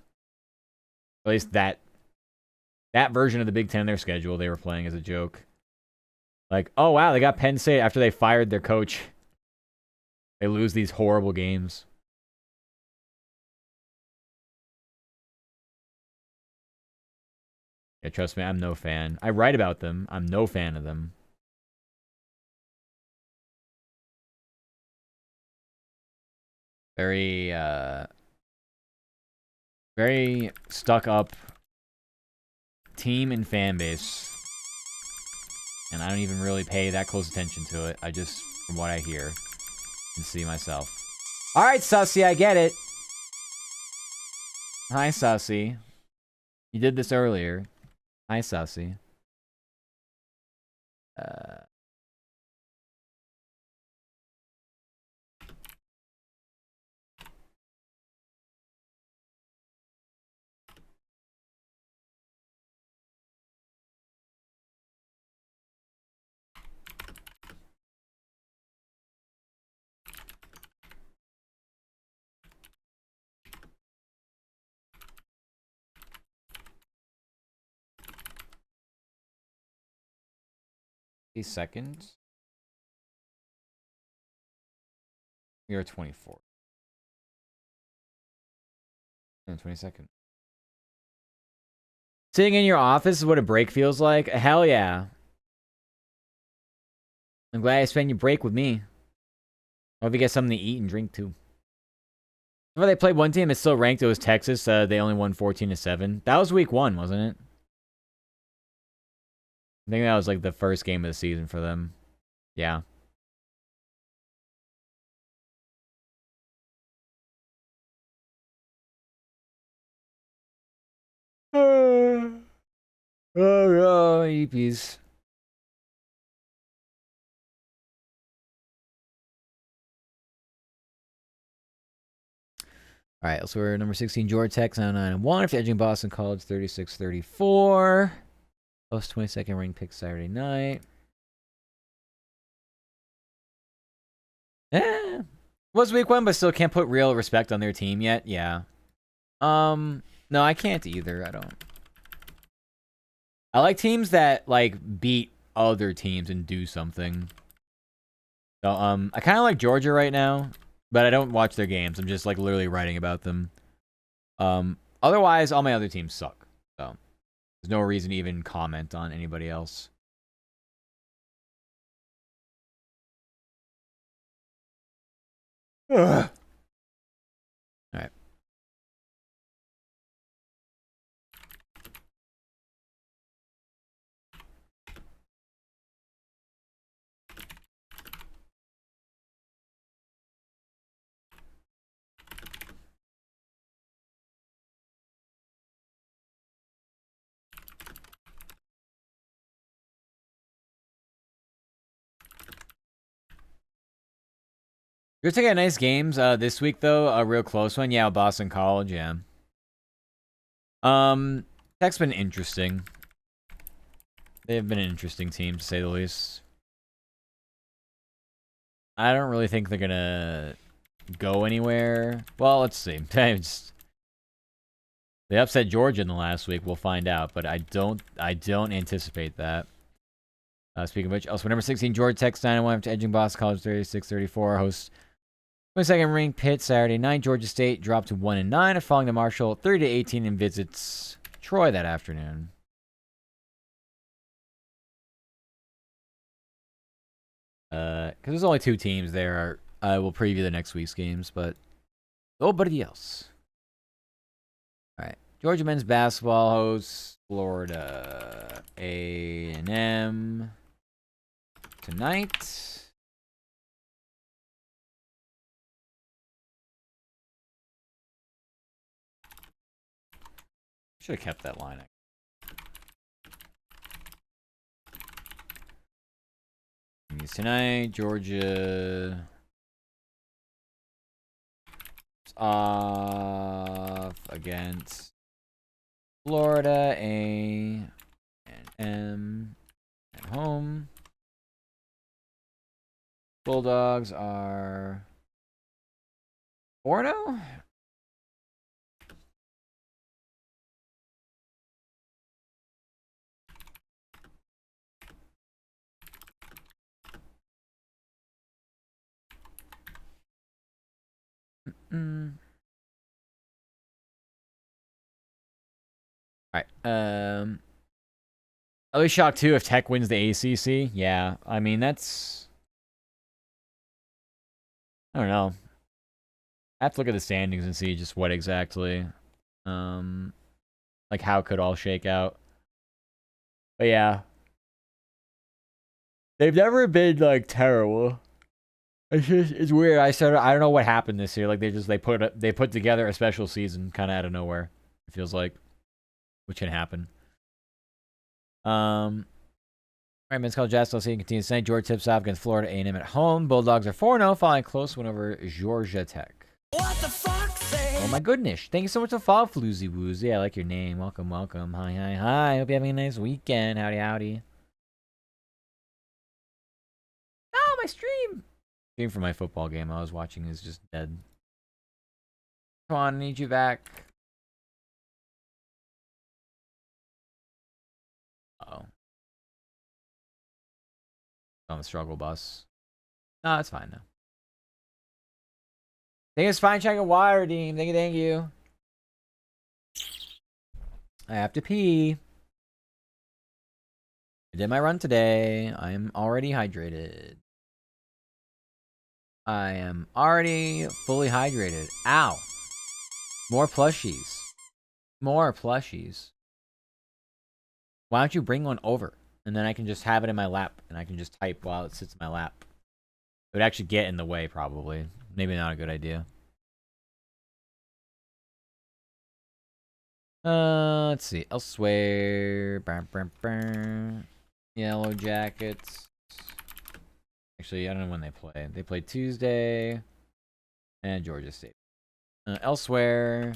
At least that version of the Big Ten, their schedule, they were playing as a joke. Like, oh, wow, they got Penn State after they fired their coach. They lose these horrible games. Yeah, trust me, I'm no fan. I write about them. I'm no fan of them. Very, very stuck up team and fan base. And I don't even really pay that close attention to it. I just, from what I hear, and see myself. Alright, Sussy, I get it. Hi, Sussy. You did this earlier. Hi, Sussy. Seconds. We are 24. 22nd. Sitting in your office is what a break feels like? Hell yeah. I'm glad you spent your break with me. Hope you get something to eat and drink too. Well, they played one team that's still ranked. It was Texas. They only won 14-7. That was week 1, wasn't it? I think that was like the first game of the season for them. Yeah. Oh, no, EPs. All right, so we're number 16, Georgia Tech, 9-1. If you're edging Boston College, 36-34. Post 22nd ring pick Saturday night. Was week 1, but still can't put real respect on their team yet. Yeah. No, I can't either. I don't. I like teams that like beat other teams and do something. So I kind of like Georgia right now, but I don't watch their games. I'm just like literally writing about them. Otherwise, all my other teams suck. So there's no reason to even comment on anybody else. Ugh. All right. You're taking nice games this week though. A real close one. Yeah, Boston College. Yeah. Tech's been interesting. They've been an interesting team to say the least. I don't really think they're gonna go anywhere. Well, let's see. They upset Georgia in the last week. We'll find out, but I don't anticipate that. Speaking of which, also number 16, Georgia Tech 9-1 after edging Boston College 36-34. Hosts 22nd ring Pitt Saturday night. Georgia State dropped to 1-9, falling to Marshall 30-18 and visits Troy that afternoon. Because there's only 2 teams there. I will preview the next week's games, but nobody else. All right, Georgia men's basketball hosts Florida A&M tonight. Should have kept that line. Tonight, Georgia off against Florida A&M at home. Bulldogs are 4-0. All right. I'll be shocked too if Tech wins the ACC. Yeah, I mean that's. I don't know. I have to look at the standings and see just what exactly, um, like how it could all shake out. But yeah, they've never been like terrible. It's weird. I don't know what happened this year. Like they put together a special season kind of out of nowhere. It feels like, which can happen. All right, men's college basketball season continues tonight. Georgia tips off against Florida A&M at home. Bulldogs are 4-0, following a close win over Georgia Tech. What the fuck, say? Oh my goodness! Thank you so much for follow, Floozy Woozy. I like your name. Welcome, welcome. Hi, hi, hi. Hope you're having a nice weekend. Howdy, howdy. Oh, my stream for my football game I was watching is just dead. Come on, I need you back. Uh-oh. On the struggle bus. No, it's fine now. Think it's fine checking water, Dean. Thank you, thank you. I have to pee. I did my run today. I am already hydrated. I am already fully hydrated. Ow. More plushies. More plushies. Why don't you bring one over? And then I can just have it in my lap. And I can just type while it sits in my lap. It would actually get in the way, probably. Maybe not a good idea. Let's see. Elsewhere. Yellow Jackets. Actually, I don't know when they play. They play Tuesday. And Georgia State. Elsewhere.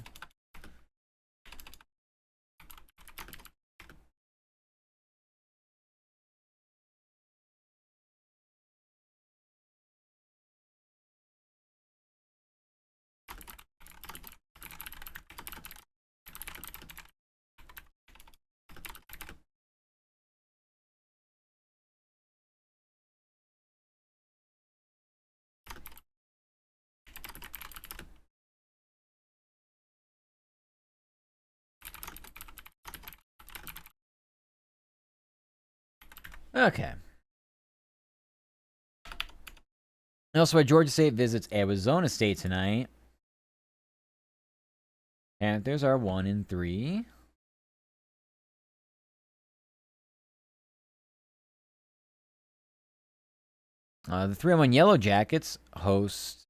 Okay. Elsewhere, Georgia State visits Arizona State tonight. Panthers are 1-3. The 3-1 Yellow Jackets host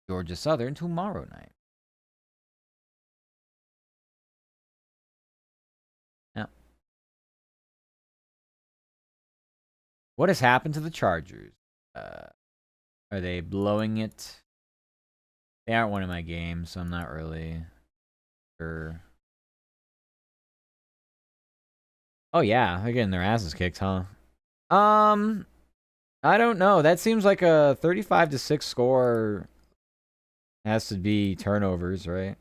Georgia Southern tomorrow night. Now, what has happened to the Chargers? Are they blowing it? They aren't one of my games, so I'm not really sure. Oh yeah, they're getting their asses kicked, huh? I don't know. That seems like a 35-6 score. Has to be turnovers, right?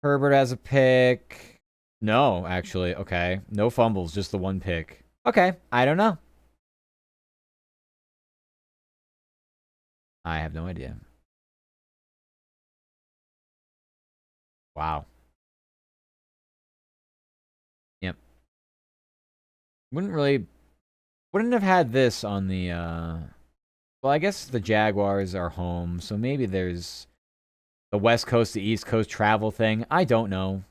Herbert has a pick. No, actually. Okay. No fumbles, just the one pick. Okay. I don't know. I have no idea. Wow. Yep. Wouldn't have had this on the well, I guess the Jaguars are home, so maybe there's the West Coast to East Coast travel thing. I don't know.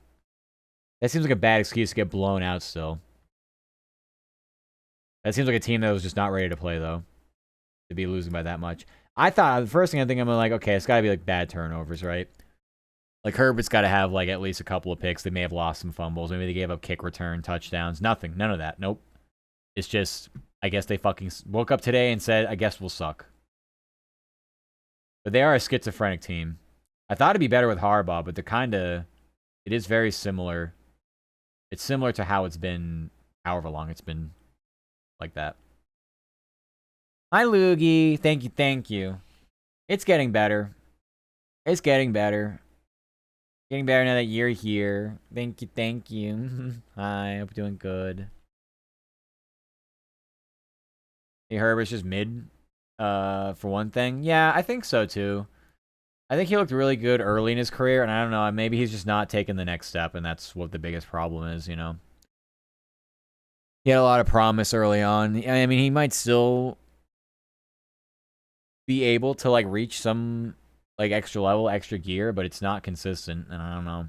That seems like a bad excuse to get blown out still. That seems like a team that was just not ready to play, though, to be losing by that much. I thought, the first thing I think, I'm like, okay, it's got to be like bad turnovers, right? Like Herbert's got to have like at least a couple of picks. They may have lost some fumbles. Maybe they gave up kick return, touchdowns. Nothing. None of that. Nope. It's just, I guess they fucking woke up today and said, I guess we'll suck. But they are a schizophrenic team. I thought it'd be better with Harbaugh, but it is very similar. It's similar to how it's been, however long it's been like that. Hi, Loogie. Thank you, thank you. It's getting better. It's getting better. Getting better now that you're here. Thank you, thank you. Hi, hope you're doing good. Hey, Herbert's just mid, for one thing. Yeah, I think so, too. I think he looked really good early in his career, and I don't know, maybe he's just not taking the next step, and that's what the biggest problem is, you know? He had a lot of promise early on. I mean, he might still be able to, like, reach some, like, extra level, extra gear, but it's not consistent, and I don't know.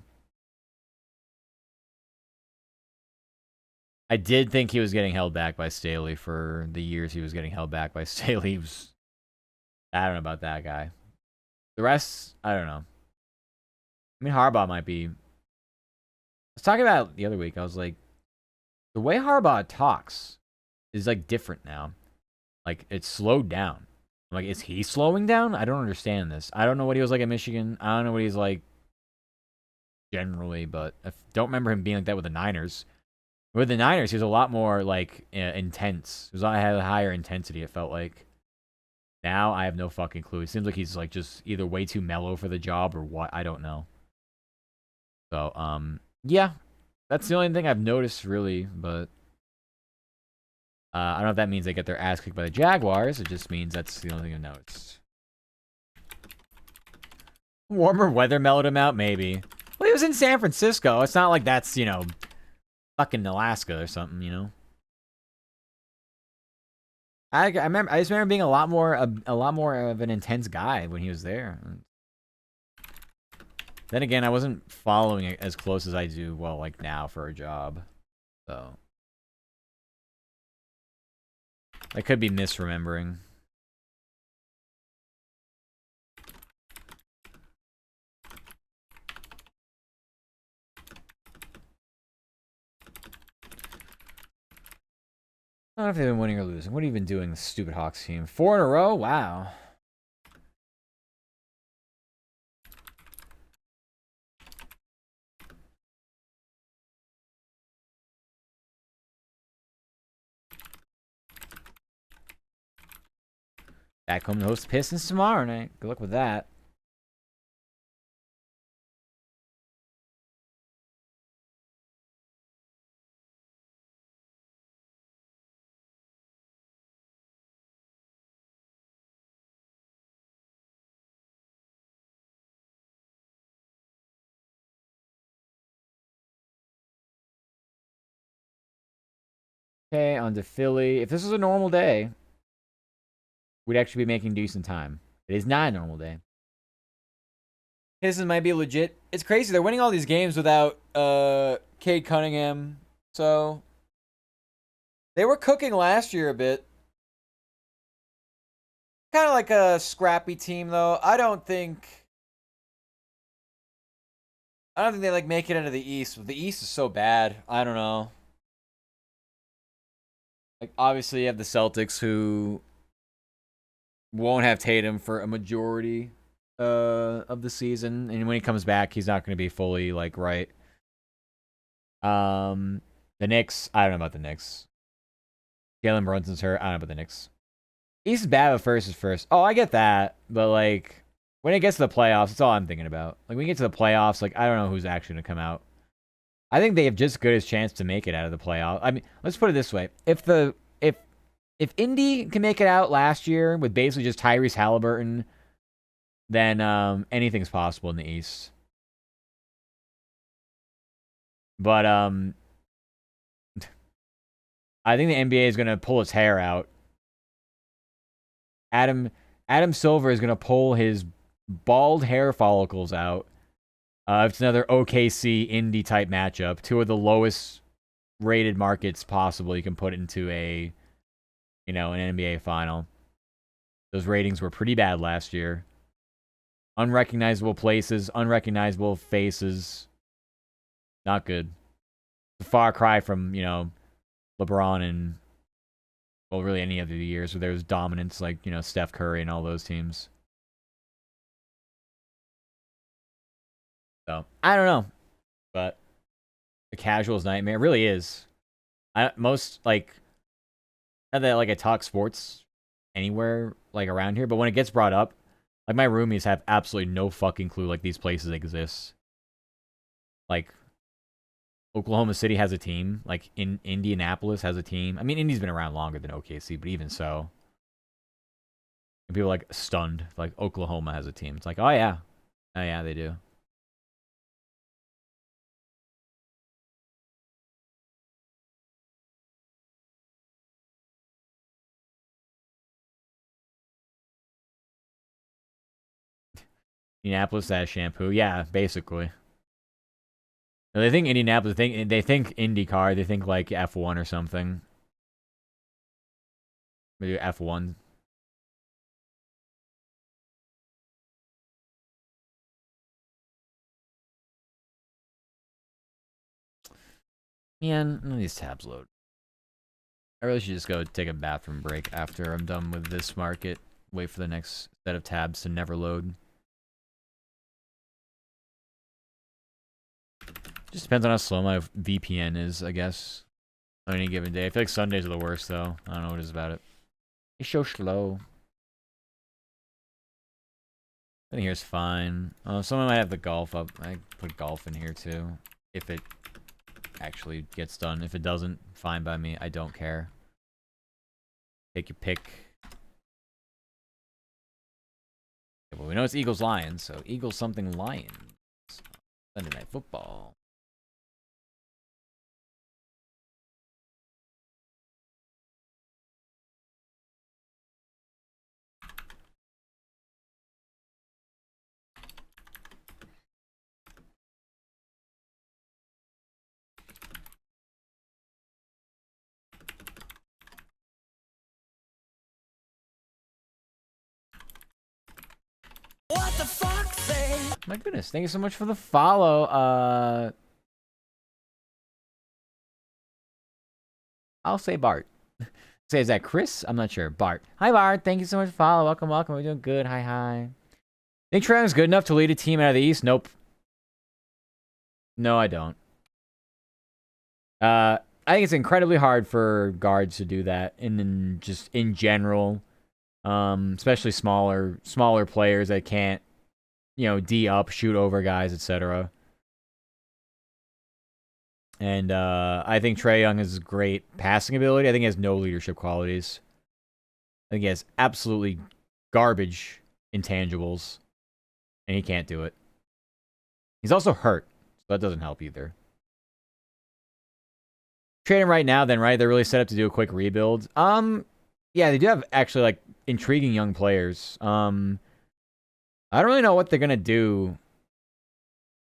I did think he was getting held back by Staley for the years he was getting held back by Staley. I don't know about that guy. The rest, I don't know. I mean, Harbaugh might be. I was talking about it the other week. I was like, the way Harbaugh talks is, like, different now. Like, it's slowed down. I'm like, is he slowing down? I don't understand this. I don't know what he was like at Michigan. I don't know what he's like generally, but I don't remember him being like that with the Niners. With the Niners, he was a lot more, like, intense. He had a higher intensity, it felt like. Now, I have no fucking clue. It seems like he's, like, just either way too mellow for the job or what. I don't know. So, yeah. That's the only thing I've noticed, really, but I don't know if that means they get their ass kicked by the Jaguars. It just means that's the only thing I've noticed. Warmer weather mellowed him out, maybe. Well, he was in San Francisco. It's not like that's, you know, fucking Alaska or something, you know. I just remember being a lot more of an intense guy when he was there. Then again, I wasn't following it as close as I do, well, like now for a job. So I could be misremembering. I don't know if they've been winning or losing. What have you been doing, this stupid Hawks team? 4 in a row? Wow. Back home to host the Pistons tomorrow night. Good luck with that. Okay, on to Philly. If this was a normal day, we'd actually be making decent time. It is not a normal day. Pistons might be legit. It's crazy. They're winning all these games without Cade Cunningham. So they were cooking last year a bit. Kind of like a scrappy team, though. I don't think they like make it into the East. The East is so bad. I don't know. Like, obviously, you have the Celtics, who won't have Tatum for a majority of the season, and when he comes back, he's not going to be fully, like, right. The Knicks, I don't know about the Knicks. Jalen Brunson's hurt. I don't know about the Knicks. East is bad, but first is first. Oh, I get that, but, like, when it gets to the playoffs, that's all I'm thinking about. Like, when we get to the playoffs, like, I don't know who's actually going to come out. I think they have just as good a chance to make it out of the playoff. I mean, let's put it this way: if Indy can make it out last year with basically just Tyrese Halliburton, then anything's possible in the East. But I think the NBA is going to pull its hair out. Adam Silver is going to pull his bald hair follicles out. It's another OKC Indy type matchup. Two of the lowest rated markets possible you can put into an NBA final. Those ratings were pretty bad last year. Unrecognizable places, unrecognizable faces. Not good. It's a far cry from, LeBron and, well, really any of the years where there was dominance like, Steph Curry and all those teams. So, I don't know. But the casual's nightmare. It really is. Not that I talk sports anywhere like around here, but when it gets brought up, like, my roomies have absolutely no fucking clue like these places exist. Like, Oklahoma City has a team. Like, in Indianapolis has a team. I mean, Indy's been around longer than OKC, but even so. And people are, like, stunned. Like, Oklahoma has a team. It's like, oh, yeah. Oh yeah, they do. Indianapolis has shampoo. Yeah, basically. They think Indianapolis. They think IndyCar. They think like F1 or something. Maybe F1. Man, none of these tabs load. I really should just go take a bathroom break after I'm done with this market. Wait for the next set of tabs to never load. Just depends on how slow my VPN is, I guess. On any given day. I feel like Sundays are the worst, though. I don't know what it is about it. It's so slow. I think here's fine. Someone might have the golf up. I put golf in here, too. If it actually gets done. If it doesn't, fine by me. I don't care. Take your pick. Well, we know it's Eagles-Lions, so Eagles something Lions. Sunday Night Football. What the fuck say? My goodness, thank you so much for the follow. I'll say Bart. Say, is that Chris? I'm not sure. Bart. Hi, Bart. Thank you so much for follow. Welcome, welcome. We're doing good. Hi, hi. Think Trae Young's good enough to lead a team out of the East? Nope. No, I don't. I think it's incredibly hard for guards to do that, and just in general, especially smaller players that can't, D up, shoot over guys, etc. And I think Trae Young has great passing ability. I think he has no leadership qualities. I think he has absolutely garbage intangibles, and he can't do it. He's also hurt, so that doesn't help either. Trade him right now, then, right? They're really set up to do a quick rebuild. Yeah, they do have actually like intriguing young players. I don't really know what they're gonna do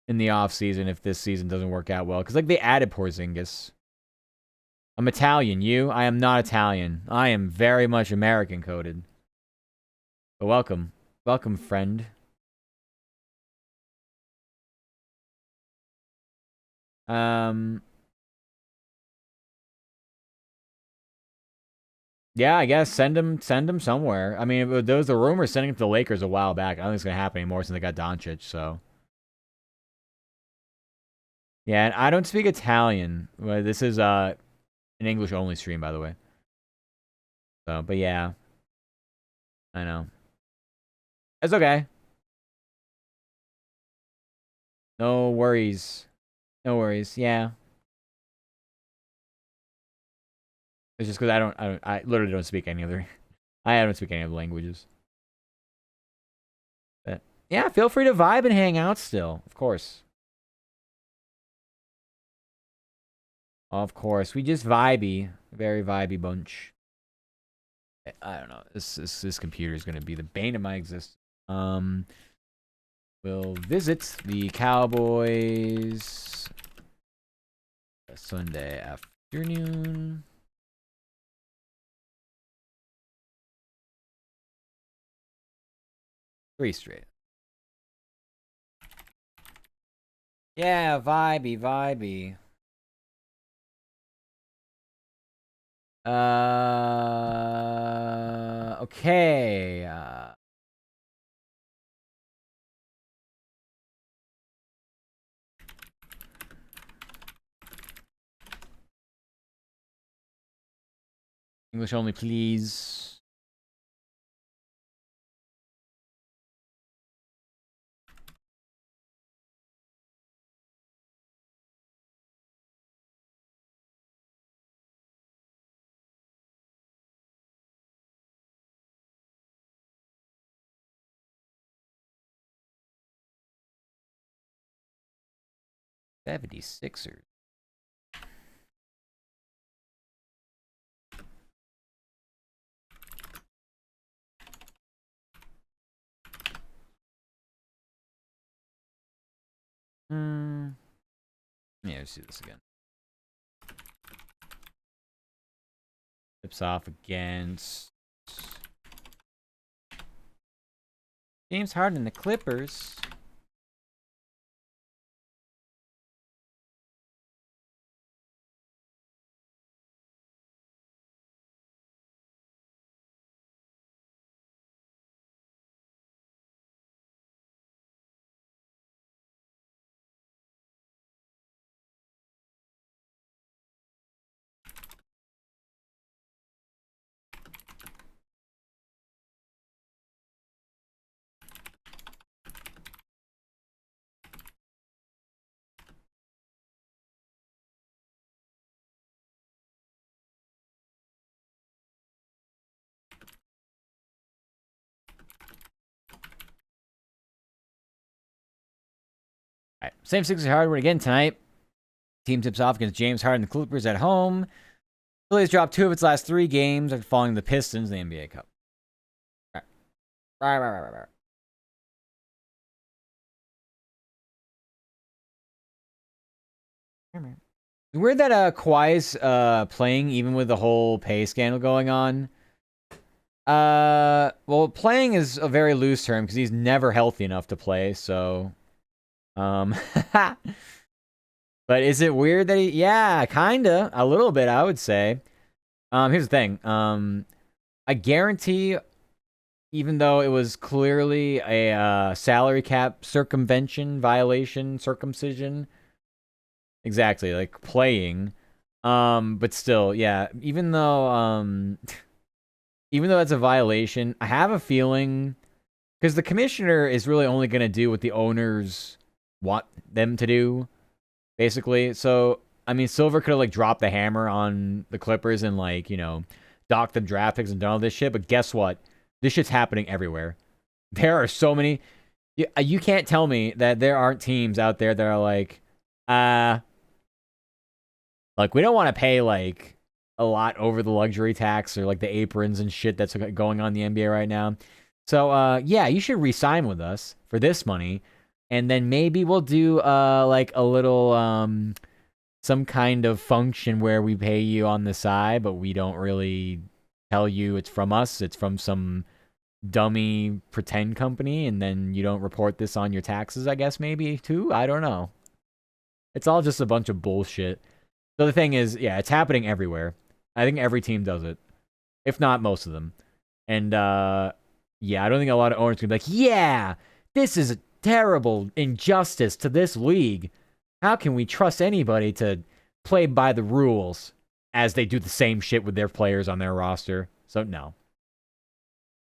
in the offseason if this season doesn't work out well, because like they added Porzingis. I'm Italian. I am not Italian. I am very much American coded. But welcome, friend. Yeah, I guess send him somewhere. I mean, there was the rumor sending him to the Lakers a while back. I don't think it's gonna happen anymore since they got Doncic. So yeah, and I don't speak Italian. Well, this is an English only stream, by the way. So, but yeah, I know. It's okay. No worries. No worries. Yeah. It's just because I literally don't speak any other. I don't speak any other languages. But yeah, feel free to vibe and hang out still. Of course. Of course. We just vibey. Very vibey bunch. I don't know. This computer is gonna be the bane of my existence. We'll visit the Cowboys Sunday afternoon. Three straight. Yeah, vibey. Okay. English only, please. 76ers. Yeah, let's do this again. Tips off against James Harden, the Clippers. All right, same Sixers hardwood again tonight. Team tips off against James Harden, the Clippers at home. Phillies dropped 2 of its last 3 games after falling to the Pistons in the NBA Cup. Right. Weird that Kawhi's playing even with the whole pay scandal going on. Well, playing is a very loose term because he's never healthy enough to play. So, but is it weird that he? Yeah, kinda, a little bit, I would say. Here's the thing. I guarantee, even though it was clearly a salary cap circumvention violation, circumcision. Exactly, like playing. But still, yeah, even though that's a violation, I have a feeling because the commissioner is really only going to do what the owners want them to do, basically. So, I mean, Silver could have like dropped the hammer on the Clippers and like, docked them draft picks and done all this shit, but guess what? This shit's happening everywhere. There are so many. You can't tell me that there aren't teams out there that are like, like, we don't want to pay, like, a lot over the luxury tax or, like, the aprons and shit that's going on in the NBA right now. So, yeah, you should re-sign with us for this money. And then maybe we'll do, like, a little, some kind of function where we pay you on the side, but we don't really tell you it's from us. It's from some dummy pretend company. And then you don't report this on your taxes, I guess, maybe, too. I don't know. It's all just a bunch of bullshit. So the thing is, yeah, it's happening everywhere. I think every team does it, if not most of them. And yeah, I don't think a lot of owners can be like, yeah, this is a terrible injustice to this league. How can we trust anybody to play by the rules as they do the same shit with their players on their roster? So no.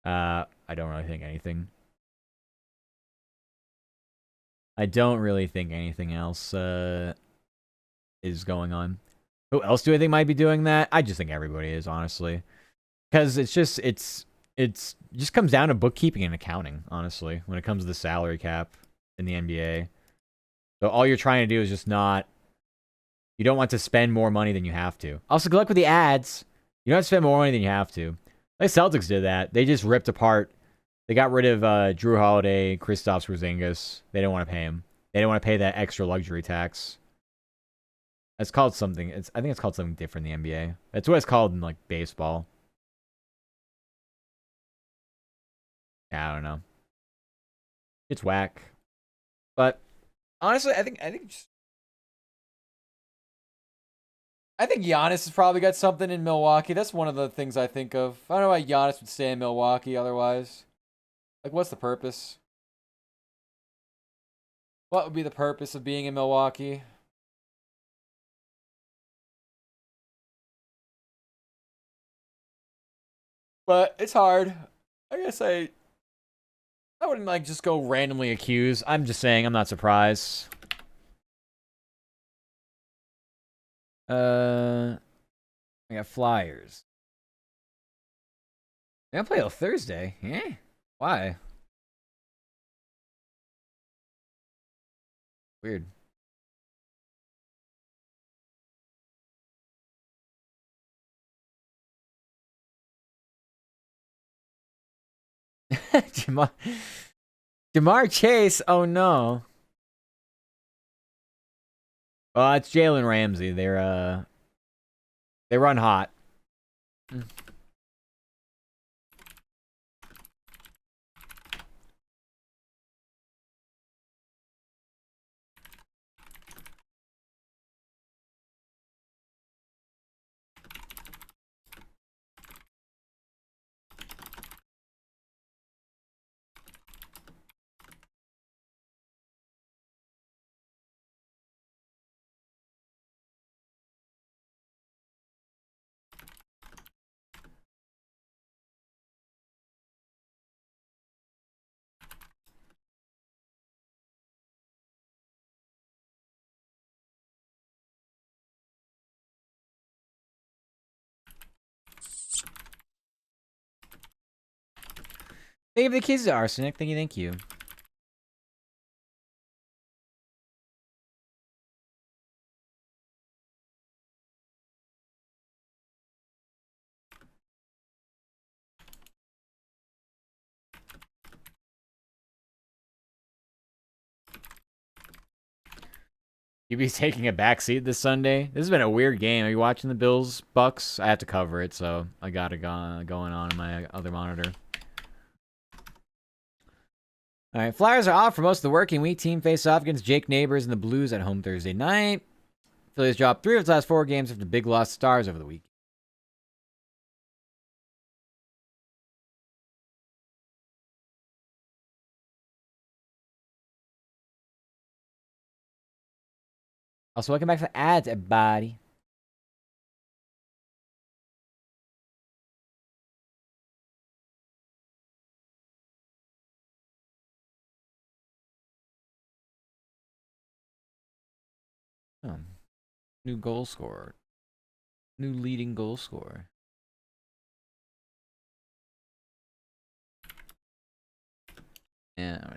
I don't really think anything. I don't really think anything else is going on. Who else do I think might be doing that? I just think everybody is, honestly. Because it's just comes down to bookkeeping and accounting, honestly, when it comes to the salary cap in the NBA. So all you're trying to do is just not, you don't want to spend more money than you have to. Also, good luck with the ads. You don't have to spend more money than you have to. Like Celtics did that. They just ripped apart. They got rid of Drew Holiday, Kristaps Porzingis. They didn't want to pay him. They didn't want to pay that extra luxury tax. It's called something. I think it's called something different in the NBA. That's what it's called in like baseball. Yeah, I don't know. It's whack. But honestly, I think Giannis has probably got something in Milwaukee. That's one of the things I think of. I don't know why Giannis would stay in Milwaukee otherwise. Like, what's the purpose? What would be the purpose of being in Milwaukee? But it's hard. I guess I wouldn't like just go randomly accuse. I'm just saying I'm not surprised. I got Flyers. They don't play till Thursday. Yeah? Why? Weird. Jamar Chase. Oh no. It's Jalen Ramsey. They run hot. Thank you for the keys to Arsenic. Thank you, thank you. You be taking a backseat this Sunday? This has been a weird game. Are you watching the Bills Bucks? I have to cover it, so I got it going on in my other monitor. All right, Flyers are off for most of the working week. Team face off against Jake Neighbors and the Blues at home Thursday night. Phillies dropped 3 of its last 4 games after big loss to Stars over the week. Also, welcome back to the ads, everybody. Oh, new goal scorer. New leading goal scorer. Yeah.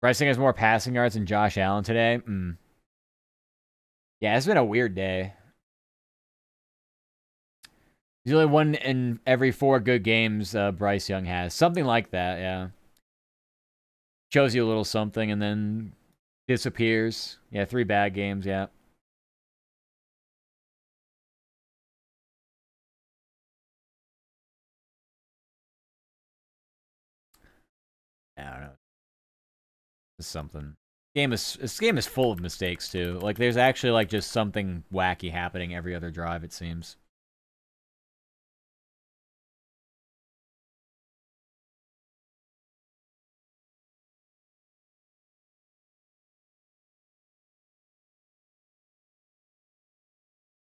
Bryce has more passing yards than Josh Allen today. Yeah, it's been a weird day. He's only 1 in every 4 good games Bryce Young has. Something like that, yeah. Shows you a little something and then disappears. Yeah, 3 bad games, yeah. I don't know. It's something. This game is full of mistakes too. Like there's actually like just something wacky happening every other drive, it seems.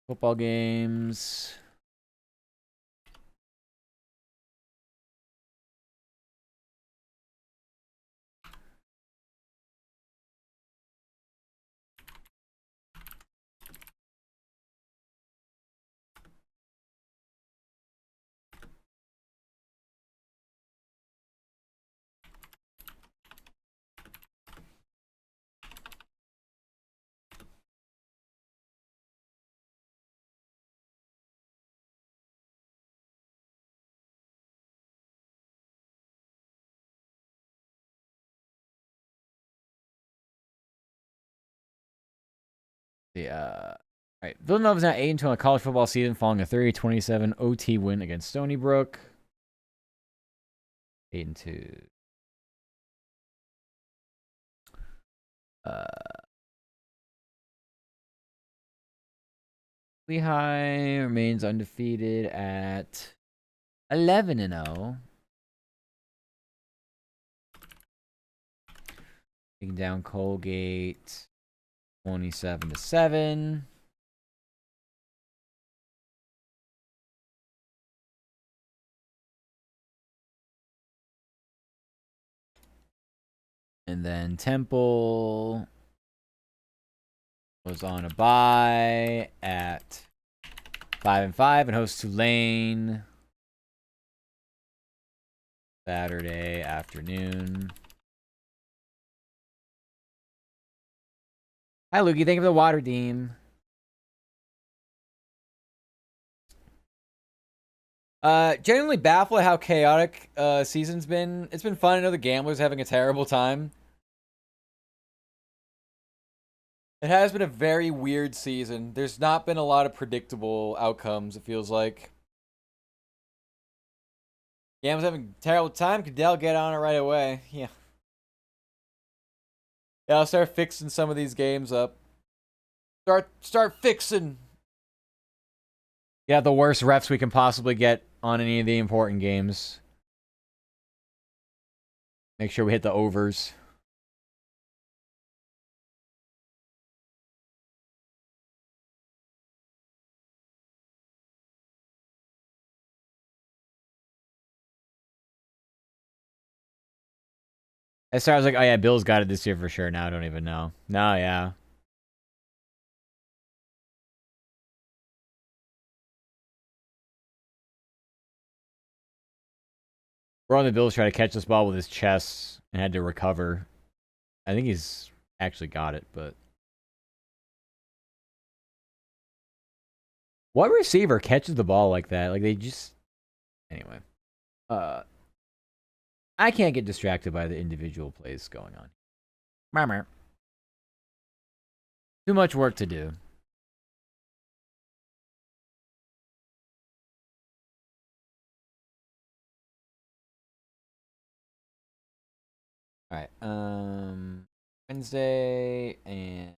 Football games. Yeah. All right. Villanova's now 8-2 on the college football season, following a 30-27 OT win against Stony Brook. 8-2. Lehigh remains undefeated at 11-0. Taking down Colgate 27-7. And then Temple Goes on a bye at 5-5 and hosts Tulane Saturday afternoon. Hi, Lukey. Thank you for the water, Deem. Genuinely baffled how chaotic season's been. It's been fun. I know the gamblers having a terrible time. It has been a very weird season. There's not been a lot of predictable outcomes, it feels like. Gamblers having a terrible time. Cadell get on it right away. Yeah. Yeah, I'll start fixing some of these games up. Start fixing. Yeah, the worst refs we can possibly get on any of the important games. Make sure we hit the overs. I was like, oh yeah, Bill's got it this year for sure. Now I don't even know. No, yeah. We're on the Bills trying to catch this ball with his chest and had to recover. I think he's actually got it, but what receiver catches the ball like that? Like they just anyway. I can't get distracted by the individual plays going on. Murmur. Too much work to do. All right. Wednesday and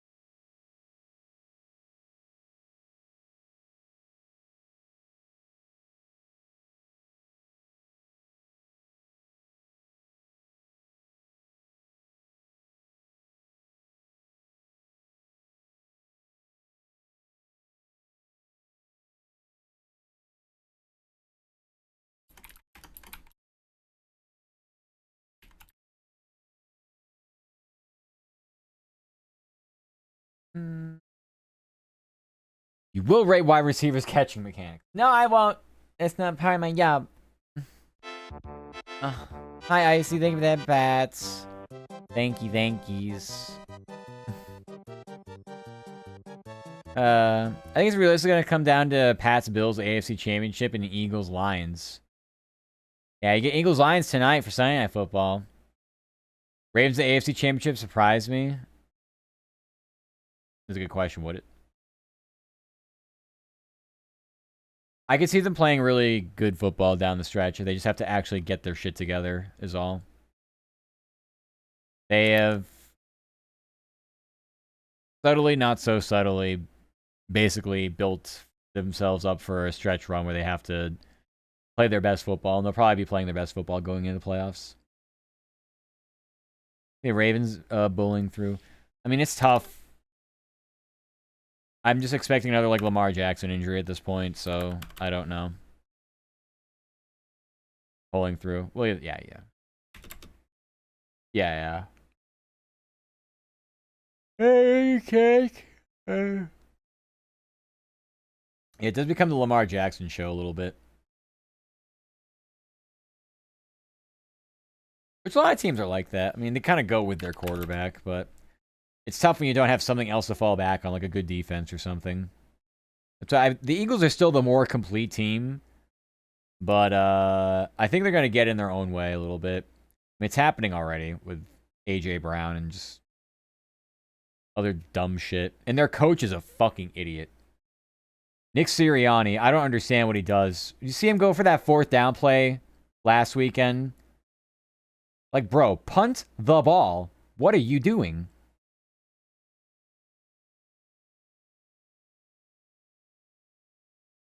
you will rate wide receivers catching mechanics. No, I won't. It's not part of my job. Hi, Icy. Thank you for that, bats. Thank yous. I think it's realistically going to come down to Pats Bills AFC Championship and Eagles Lions. Yeah, you get Eagles Lions tonight for Sunday Night Football. Ravens the AFC Championship surprised me. That's a good question, would it? I could see them playing really good football down the stretch. They just have to actually get their shit together, is all. They have subtly, not so subtly, basically built themselves up for a stretch run where they have to play their best football, and they'll probably be playing their best football going into the playoffs. The Ravens bowling through. I mean, it's tough. I'm just expecting another like Lamar Jackson injury at this point, so I don't know. Pulling through. Well, yeah. Hey, cake. Yeah, it does become the Lamar Jackson show a little bit. Which a lot of teams are like that. I mean, they kind of go with their quarterback, but it's tough when you don't have something else to fall back on, like a good defense or something. So the Eagles are still the more complete team, but I think they're going to get in their own way a little bit. I mean, it's happening already with A.J. Brown and just other dumb shit. And their coach is a fucking idiot. Nick Sirianni, I don't understand what he does. You see him go for that 4th down play last weekend? Like, bro, punt the ball. What are you doing?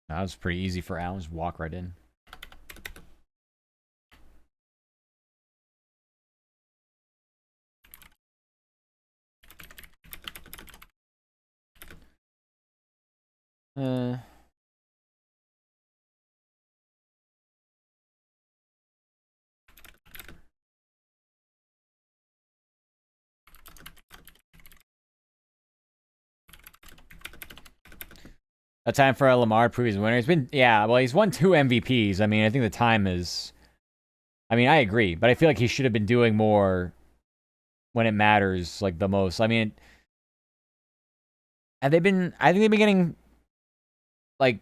That was pretty easy for Allen. Just walk right in. A time for Lamar to prove he's a winner. He's been, yeah, well, he's won 2 MVPs. I mean, I think the time is, I mean, I agree, but I feel like he should have been doing more when it matters, like, the most. I mean, I think they've been getting, like,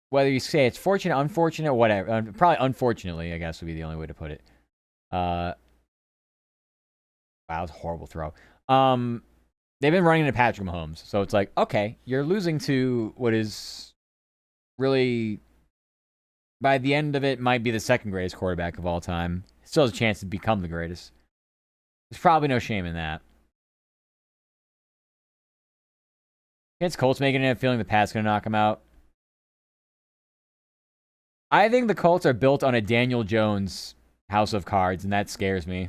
whether you say it's fortunate, unfortunate, whatever. Probably unfortunately, I guess would be the only way to put it. Wow, that's a horrible throw. They've been running into Patrick Mahomes, so it's like, okay, you're losing to what is really, by the end of it, might be the second greatest quarterback of all time. Still has a chance to become the greatest. There's probably no shame in that. Against Colts making it, feeling the Pat's gonna knock him out. I think the Colts are built on a Daniel Jones house of cards, and that scares me.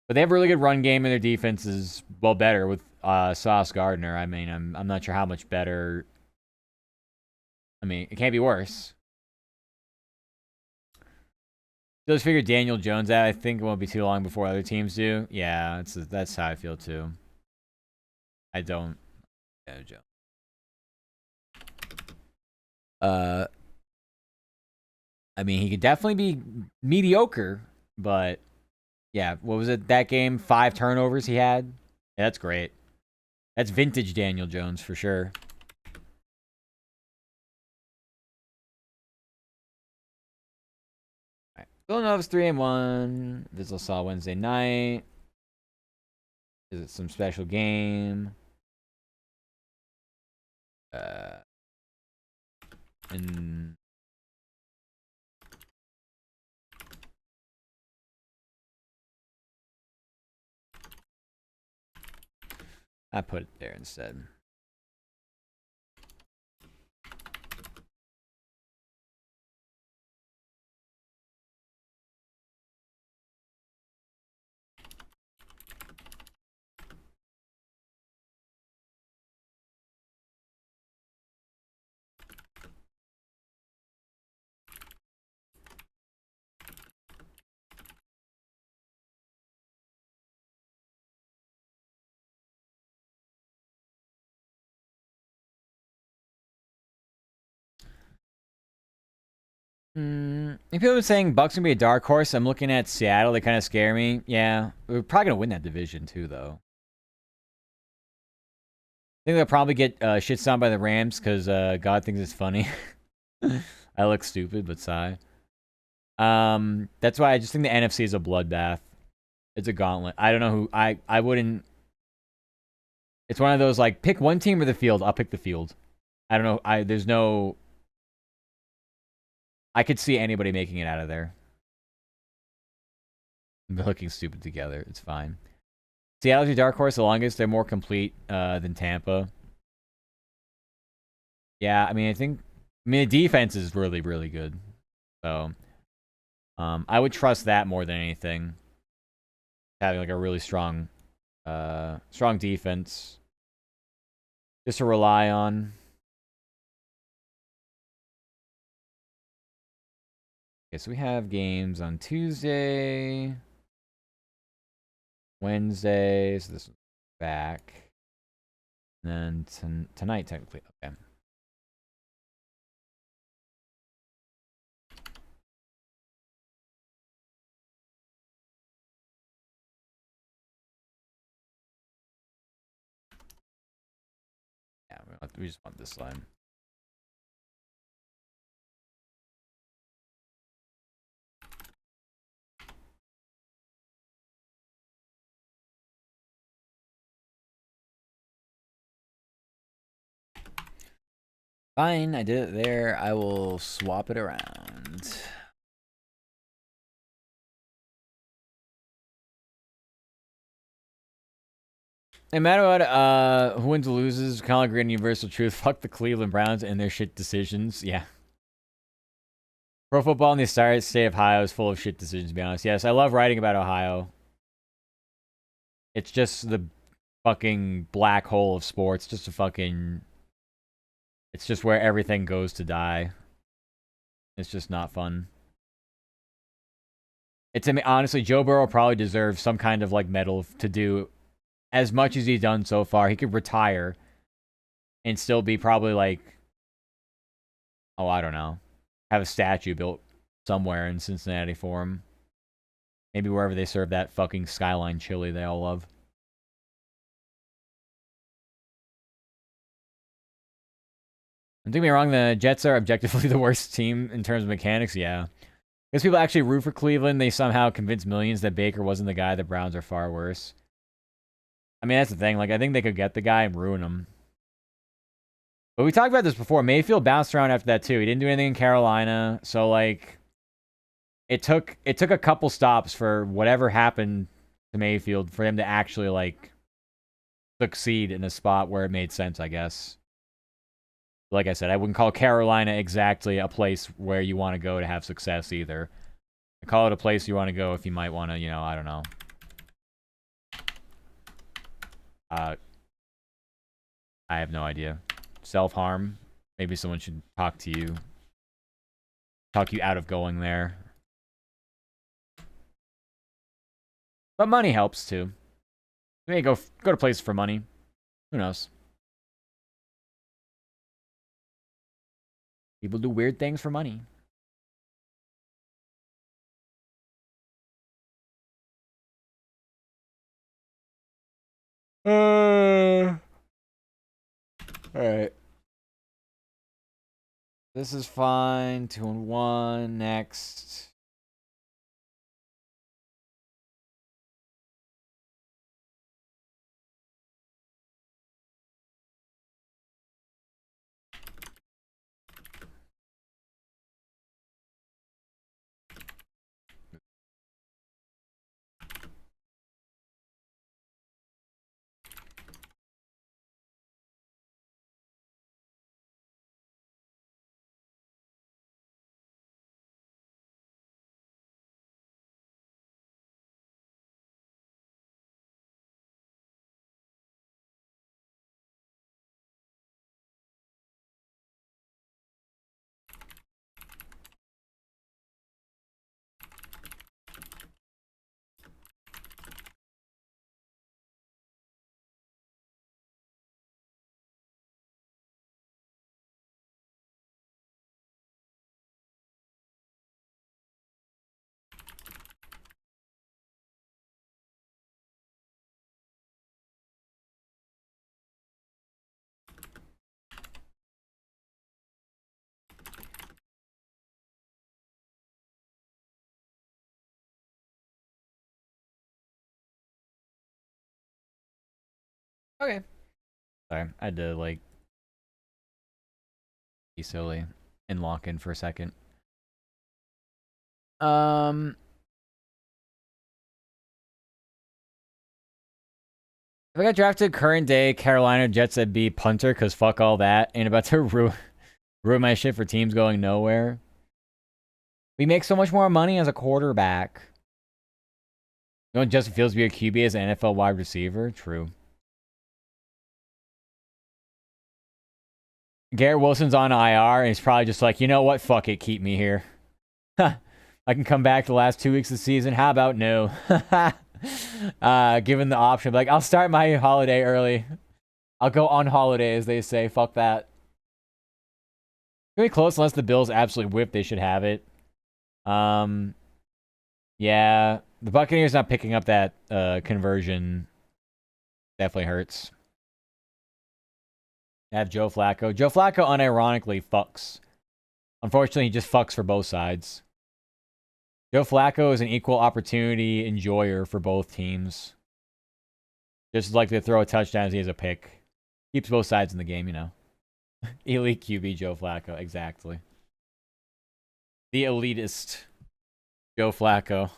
But they have a really good run game, and their defense is, well, better with Sauce Gardner. I mean, I'm not sure how much better. I mean, it can't be worse. Just figure Daniel Jones out. I think it won't be too long before other teams do. Yeah, that's how I feel too. I don't. Daniel Jones. I mean, he could definitely be mediocre, but yeah, what was it that game? 5 turnovers he had. Yeah, that's great. That's vintage Daniel Jones for sure. All right, Villanova's 3-1. Vizsla saw Wednesday night. Is it some special game? And I put it there instead. If people are saying Bucks gonna be a dark horse, I'm looking at Seattle. They kind of scare me. Yeah, we're probably gonna win that division too, though. I think they'll probably get shit stomped by the Rams because God thinks it's funny. I look stupid, but sigh. That's why I just think the NFC is a bloodbath. It's a gauntlet. I don't know who I wouldn't. It's one of those like pick one team or the field. I'll pick the field. I don't know. There's no. I could see anybody making it out of there. They're looking stupid together. It's fine. Seattle's your dark horse the longest. They're more complete than Tampa. Yeah, I mean, the defense is really, really good. So, I would trust that more than anything. Having like a really strong defense, just to rely on. Okay, so we have games on Tuesday, Wednesday. So this is back, and then tonight technically. Okay. Yeah, we just want this line. Fine, I did it there. I will swap it around. No matter what, who wins or loses, kind of like a universal truth. Fuck the Cleveland Browns and their shit decisions. Yeah. Pro football in the state of Ohio is full of shit decisions, to be honest. Yes, I love writing about Ohio. It's just the fucking black hole of sports. Just a fucking... It's just where everything goes to die. It's just not fun. It's, I mean, honestly, Joe Burrow probably deserves some kind of like medal to do as much as he's done so far. He could retire and still be probably like, oh, I don't know, have a statue built somewhere in Cincinnati for him. Maybe wherever they serve that fucking Skyline chili they all love. Don't get me wrong, the Jets are objectively the worst team in terms of mechanics, yeah. Because people actually root for Cleveland, they somehow convince millions that Baker wasn't the guy. The Browns are far worse. I mean, that's the thing. Like, I think they could get the guy and ruin him. But we talked about this before. Mayfield bounced around after that, too. He didn't do anything in Carolina. So, like, it took a couple stops for whatever happened to Mayfield for him to actually, like, succeed in a spot where it made sense, I guess. Like I said, I wouldn't call Carolina exactly a place where you want to go to have success either. I call it a place you want to go if you might want to, you know, I don't know. I have no idea. Self-harm. Maybe someone should talk to you. Talk you out of going there. But money helps too. You may go to places for money. Who knows? People do weird things for money. All right. This is fine. 2-1. Next. Okay. Sorry, I had to, like, be silly and lock in for a second. If I got drafted current day Carolina Jets, I'd be punter because fuck all that. Ain't about to ruin my shit for teams going nowhere. We make so much more money as a quarterback. You know, Justin Fields be a QB as an NFL wide receiver? True. Garrett Wilson's on IR, and he's probably just like, you know what? Fuck it. Keep me here. I can come back the last 2 weeks of the season. How about no? Given the option, like, I'll start my holiday early. I'll go on holiday, as they say. Fuck that. Pretty close, unless the Bills absolutely whip. They should have it. Yeah. The Buccaneers not picking up that conversion definitely hurts. I have Joe Flacco. Joe Flacco unironically fucks. Unfortunately, he just fucks for both sides. Joe Flacco is an equal opportunity enjoyer for both teams. Just like to throw a touchdown as he has a pick. Keeps both sides in the game, you know. Elite QB Joe Flacco, exactly. The elitist Joe Flacco.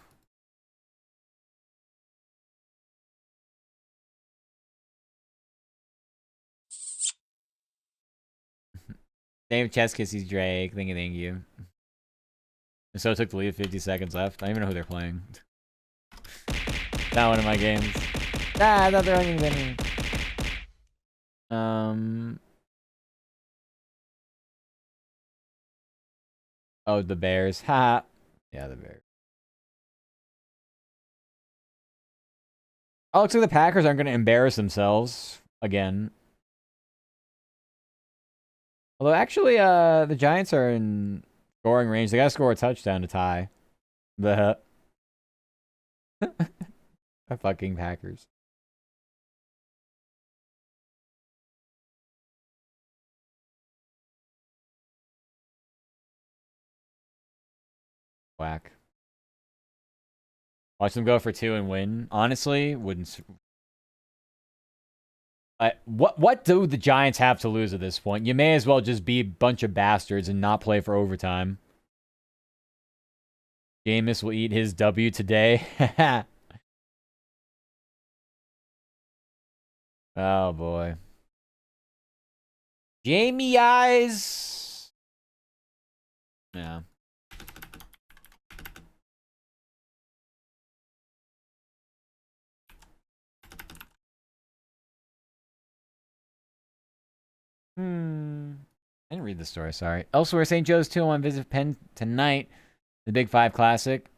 Dave Cheskis, Drake. Thank you. And so it took the lead 50 seconds left. I don't even know who they're playing. Not one of my games. I thought they were anything. Oh, the Bears. Ha. Yeah, the Bears. Oh, looks like the Packers aren't going to embarrass themselves again. Although actually, the Giants are in scoring range. They gotta score a touchdown to tie the fucking Packers. Whack. Watch them go for 2 and win. Honestly, wouldn't. What do the Giants have to lose at this point? You may as well just be a bunch of bastards and not play for overtime. Jameis will eat his W today. Oh boy. Jamie eyes. Yeah. I didn't read the story, sorry. Elsewhere, St. Joe's 2-1 visit Penn tonight. The Big 5 Classic.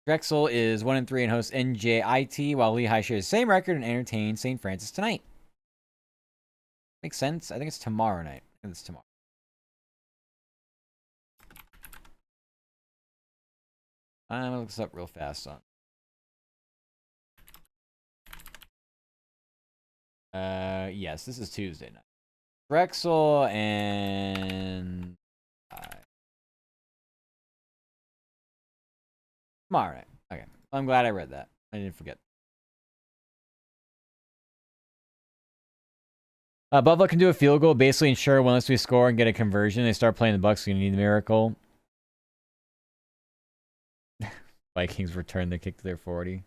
Drexel is 1-3 and hosts NJIT, while Lehigh shares the same record and entertains St. Francis tonight. Makes sense. I think it's tomorrow night. I think it's tomorrow. I'm gonna look this up real fast on. Yes, this is Tuesday night. Drexel and tomorrow night. Okay, I'm glad I read that. I didn't forget. Buffalo can do a field goal, basically ensure once we score and get a conversion, they start playing the Bucks. You need a miracle. Vikings return the kick to their 40.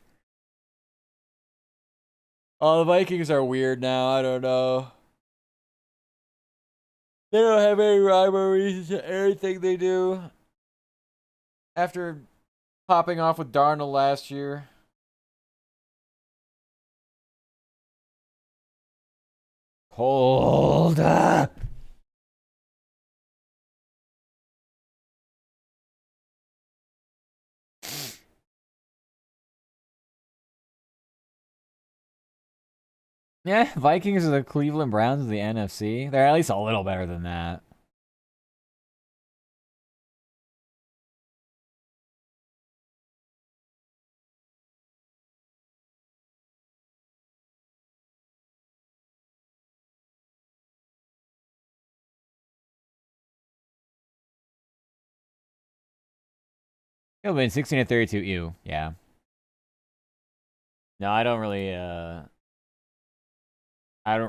Oh, the Vikings are weird now. I don't know. They don't have any rivalries to anything they do. After popping off with Darnold last year. Cold. Yeah, Vikings are the Cleveland Browns of the NFC. They're at least a little better than that. It'll win 16-32. Ew. Yeah. No, I don't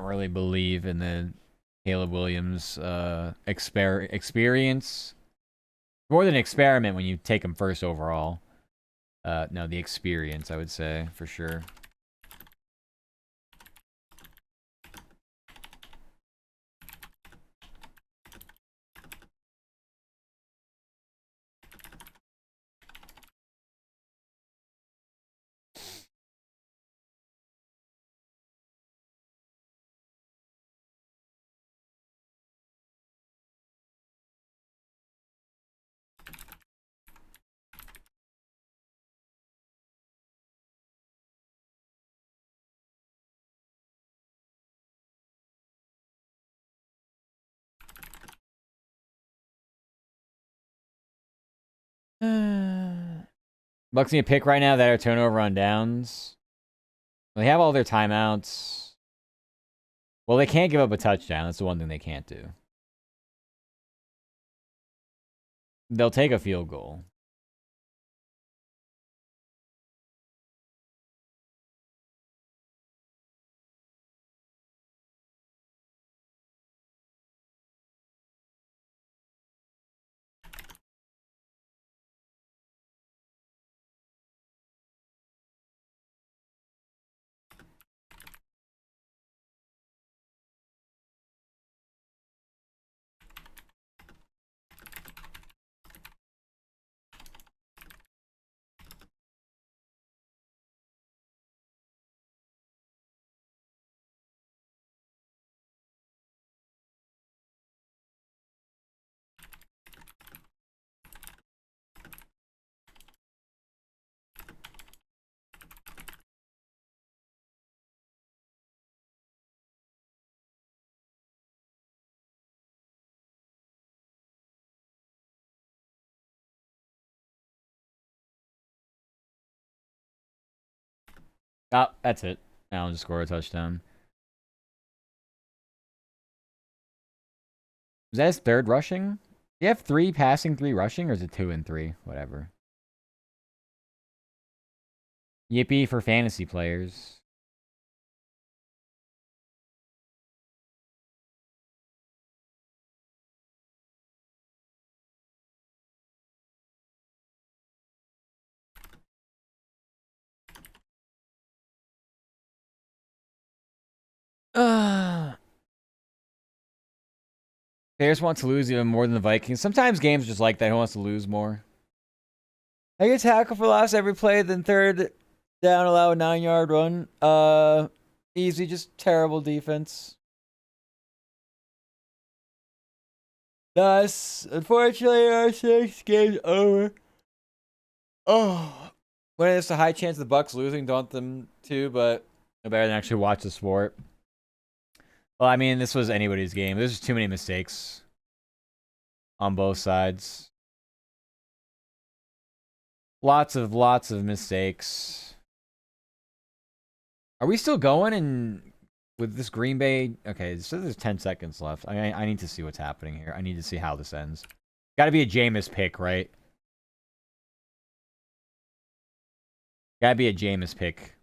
really believe in the Caleb Williams experience. More than experiment when you take him first overall. No, the experience, I would say, for sure. Bucks need a pick right now that are turnover on downs. They have all their timeouts. Well, they can't give up a touchdown. That's the one thing they can't do. They'll take a field goal. Oh, that's it. Allen just scored a touchdown. Was that his third rushing? Do you have 3 passing, 3 rushing, or is it 2 and 3? Whatever. Yippee for fantasy players. Bears want to lose even more than the Vikings. Sometimes games are just like that. Who wants to lose more? I get tackled for loss every play, then third down, allow a 9-yard run. Easy, just terrible defense. Thus, unfortunately, our 6 game's over. Oh, when there's a high chance of the Bucks losing, don't want them to, but no better than actually watch the sport. Well, I mean, this was anybody's game. There's just too many mistakes on both sides. Lots of mistakes. Are we still going and with this Green Bay? Okay, so there's 10 seconds left. I need to see what's happening here. I need to see how this ends. Got to be a Jameis pick, right? Got to be a Jameis pick.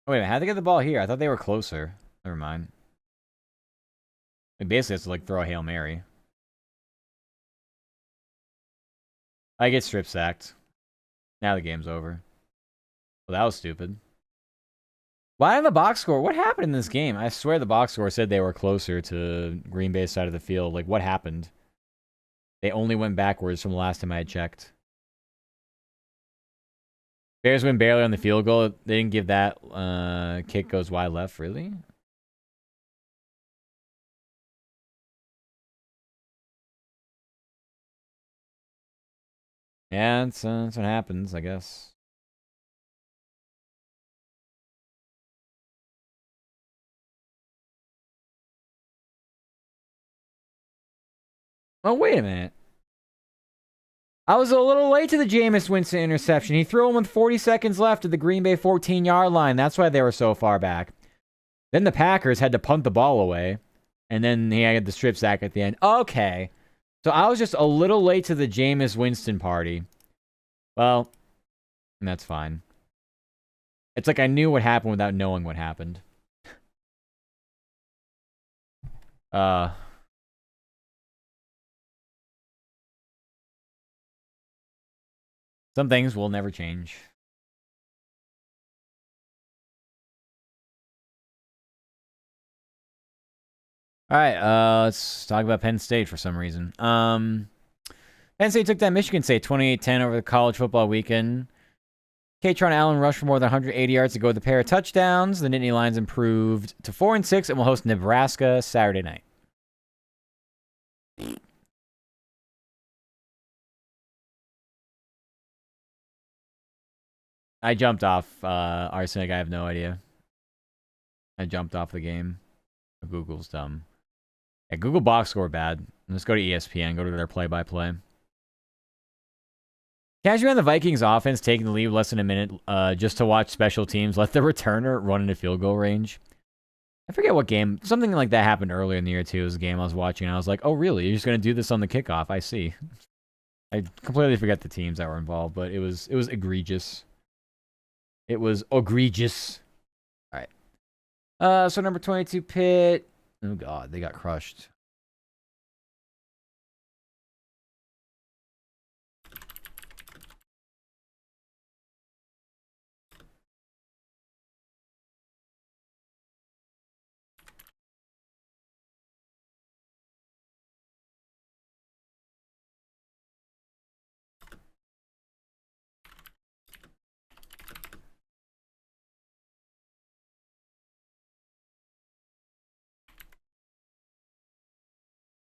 Oh, wait a minute. How'd they get the ball here? I thought they were closer. Never mind. Like, basically, it's like throw a Hail Mary. I get strip sacked. Now the game's over. Well, that was stupid. Why didn't the box score? What happened in this game? I swear the box score said they were closer to Green Bay's side of the field. Like, what happened? They only went backwards from the last time I had checked. Bears win barely on the field goal. They didn't give that kick goes wide left, really? Yeah, that's what happens, I guess. Oh, wait a minute. I was a little late to the Jameis Winston interception. He threw him with 40 seconds left at the Green Bay 14-yard line. That's why they were so far back. Then the Packers had to punt the ball away. And then he had the strip sack at the end. Okay. So I was just a little late to the Jameis Winston party. Well, that's fine. It's like I knew what happened without knowing what happened. Some things will never change. All right, let's talk about Penn State for some reason. Penn State took down Michigan State 28-10 over the college football weekend. Katron Allen rushed for more than 180 yards to go with a pair of touchdowns. The Nittany Lions improved to 4-6 and will host Nebraska Saturday night. I jumped off Arsenic. I have no idea. I jumped off the game. Google's dumb. Yeah, Google box score bad. Let's go to ESPN. Go to their play-by-play. Catch me on the Vikings offense taking the lead less than a minute just to watch special teams. Let the returner run into field goal range. I forget what game. Something like that happened earlier in the year, too. It was a game I was watching, and I was like, oh, really? You're just going to do this on the kickoff? I see. I completely forget the teams that were involved, but it was egregious. It was egregious. All right. So number 22, Pitt. Oh, God. They got crushed.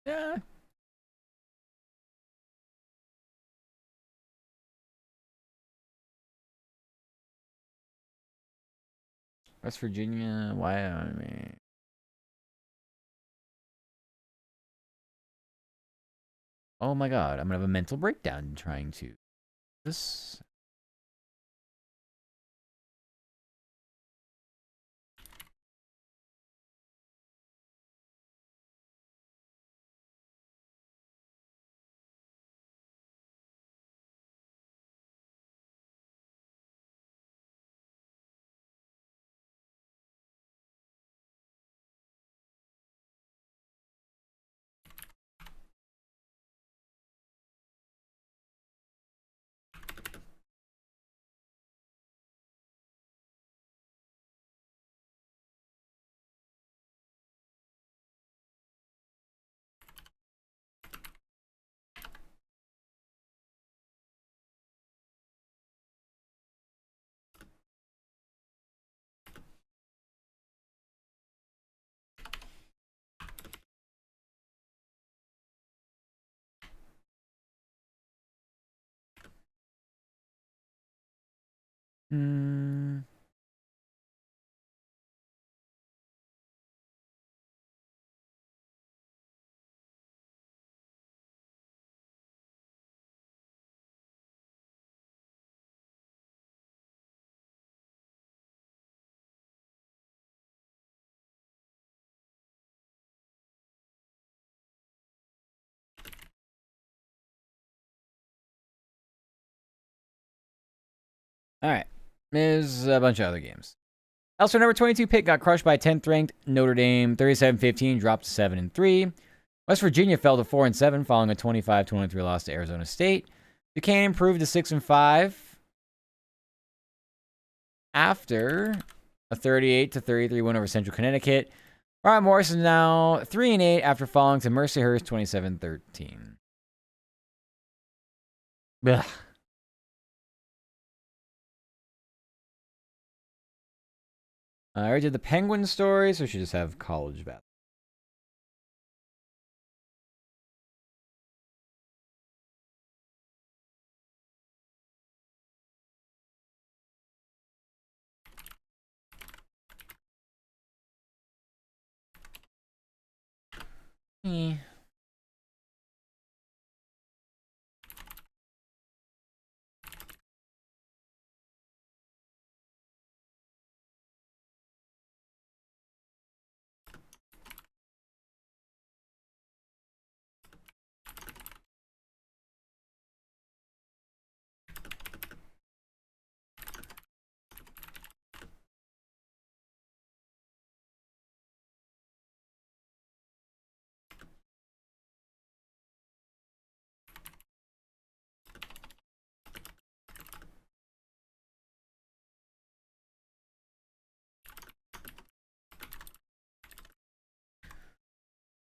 Yeah. West Virginia, Wyoming. Oh my God, I'm gonna have a mental breakdown trying to. This Hmm. All right. There's a bunch of other games. Also, number 22 pick got crushed by 10th ranked Notre Dame, 37-15, dropped to 7-3. West Virginia fell to 4-7 following a 25-23 loss to Arizona State. Duquesne improved to 6-5 after a 38-33 win over Central Connecticut. Robert Morris is now 3-8 after falling to Mercyhurst 27-13. Ugh. I already did the Penguin story, so we should just have college basketball.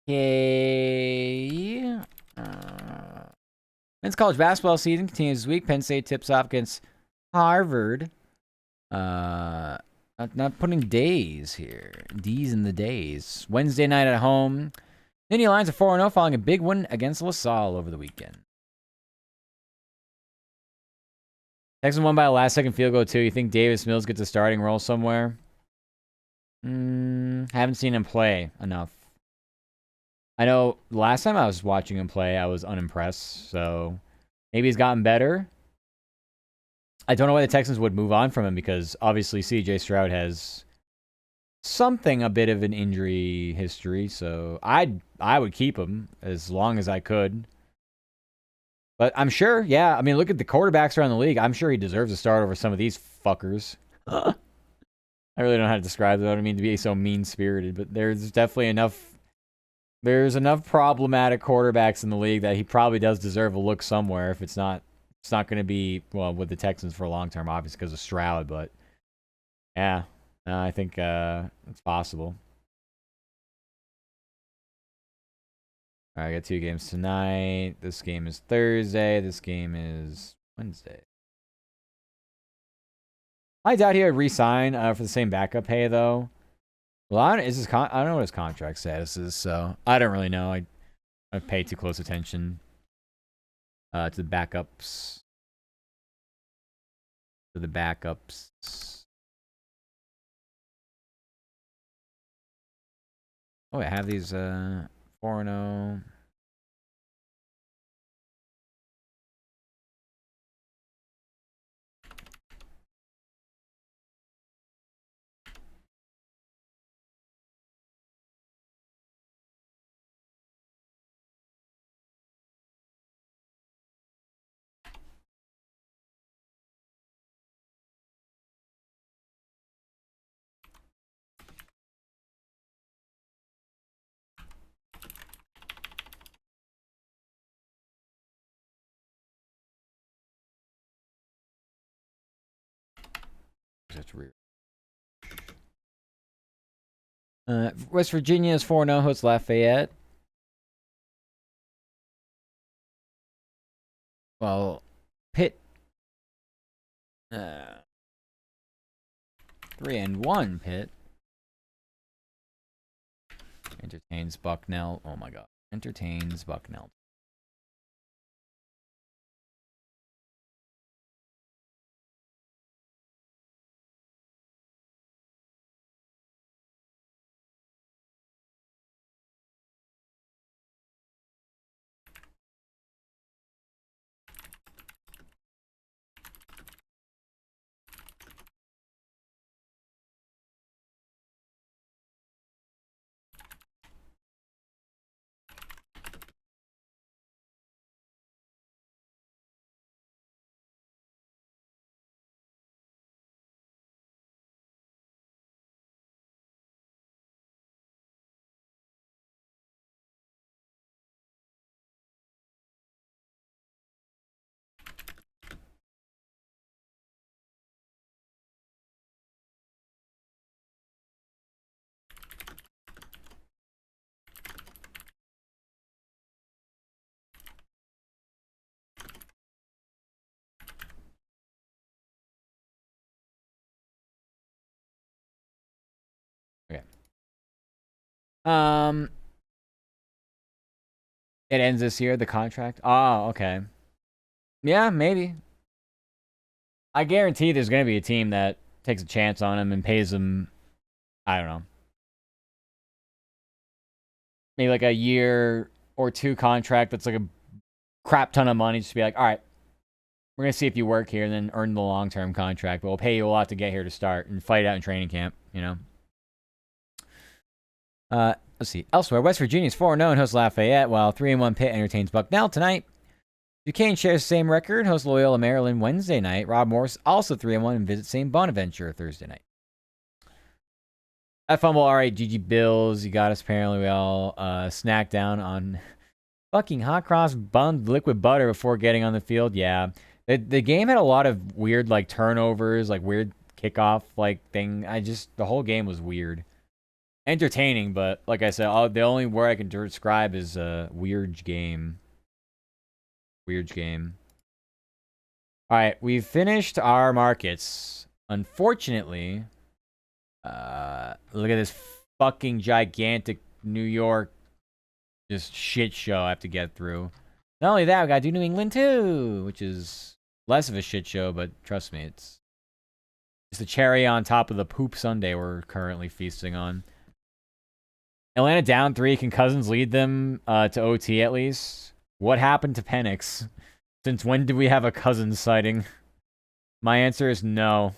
Okay. Men's college basketball season continues this week. Penn State tips off against Harvard. Not putting days here. D's in the days. Wednesday night at home. Nittany Lions are 4-0 following a big win against LaSalle over the weekend. Texans won by a last-second field goal, too. You think Davis Mills gets a starting role somewhere? Haven't seen him play enough. I know last time I was watching him play, I was unimpressed. So maybe he's gotten better. I don't know why the Texans would move on from him because obviously CJ Stroud has a bit of an injury history. So I would keep him as long as I could. But I'm sure, yeah. I mean, look at the quarterbacks around the league. I'm sure he deserves a start over some of these fuckers. I really don't know how to describe them. I don't mean to be so mean-spirited, but there's definitely enough. There's enough problematic quarterbacks in the league that he probably does deserve a look somewhere. If it's not going to be, well, with the Texans for a long term, obviously because of Stroud. But yeah, I think it's possible. All right, I got 2 games tonight. This game is Thursday. This game is Wednesday. I doubt he would re-sign for the same backup pay, though. Well, I don't know what his contract status is, so I don't really know. I pay too close attention to the backups. To the backups. Oh, I have these 4-0. That's weird. West Virginia is 4-0, hosts Lafayette. Well, Pitt 3-1 Pitt. Entertains Bucknell. Oh my god. Entertains Bucknell. Um, it ends this year, the contract. Oh, okay. Yeah, maybe. I guarantee there's going to be a team that takes a chance on him and pays him, I don't know, maybe like a year or two contract that's like a crap ton of money just to be like, all right, we're going to see if you work here and then earn the long-term contract, but we'll pay you a lot to get here to start and fight out in training camp, you know? Let's see. Elsewhere, West Virginia's 4-0 and hosts Lafayette, while 3-1 Pitt entertains Bucknell tonight. Duquesne shares the same record, hosts Loyola Maryland Wednesday night. Rob Morris also 3-1 and visits St. Bonaventure Thursday night. I fumble, all right, GG Bills. You got us. Apparently, we all snacked down on fucking hot cross bunned liquid butter before getting on the field. Yeah. The game had a lot of weird, like, turnovers, like, weird kickoff, like, thing. The whole game was weird. Entertaining, but like I said, the only word I can describe is weird game. Weird game. All right, we've finished our markets. Unfortunately, look at this fucking gigantic New York just shit show I have to get through. Not only that, we gotta do New England too, which is less of a shit show, but trust me, it's the cherry on top of the poop sundae we're currently feasting on. Atlanta down 3. Can Cousins lead them to OT at least? What happened to Penix? Since when did we have a Cousins sighting? My answer is no.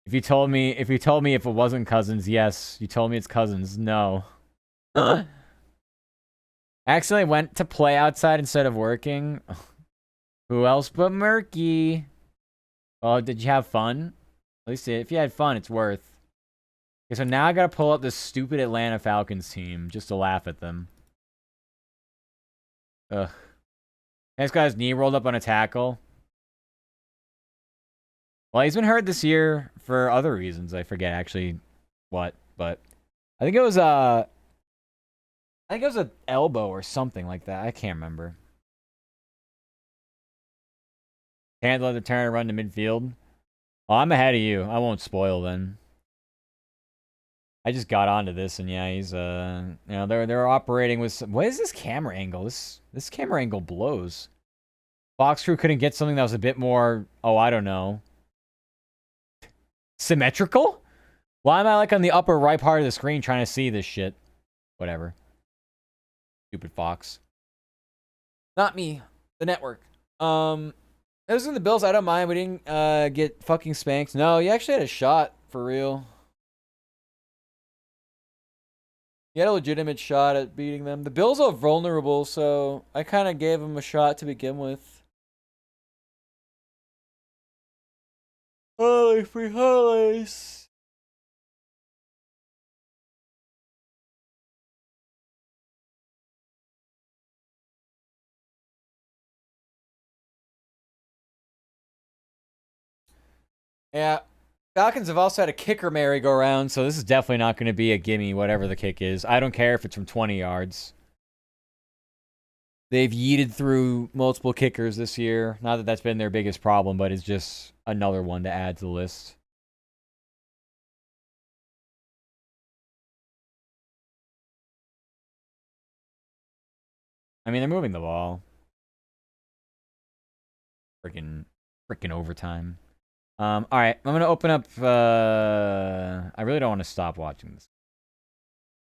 If you told me if it wasn't Cousins, yes. You told me it's Cousins, no. I accidentally went to play outside instead of working. Who else but Murky? Oh, did you have fun? At least if you had fun, it's worth. Okay, so now I gotta pull up this stupid Atlanta Falcons team just to laugh at them. Ugh. This guy's knee rolled up on a tackle. Well, he's been hurt this year for other reasons. I forget actually what, but I think it was an elbow or something like that. I can't remember. Can't let the Turner run to midfield. Oh, I'm ahead of you. I won't spoil then. I just got onto this, and yeah, he's they're operating with what is this camera angle? This camera angle blows. Fox Crew couldn't get something that was a bit more, I don't know, symmetrical? Why am I like on the upper right part of the screen trying to see this shit? Whatever. Stupid Fox. Not me. The network. Those in the Bills, I don't mind. We didn't get fucking spanked. No, you actually had a shot for real. You had a legitimate shot at beating them. The Bills are vulnerable, so I kind of gave them a shot to begin with. Holy free highlights. Yeah. Falcons have also had a kicker merry-go-round, so this is definitely not going to be a gimme, whatever the kick is. I don't care if it's from 20 yards. They've yeeted through multiple kickers this year. Not that that's been their biggest problem, but it's just another one to add to the list. I mean, they're moving the ball. Freaking overtime. All right, I'm gonna open up. I really don't want to stop watching this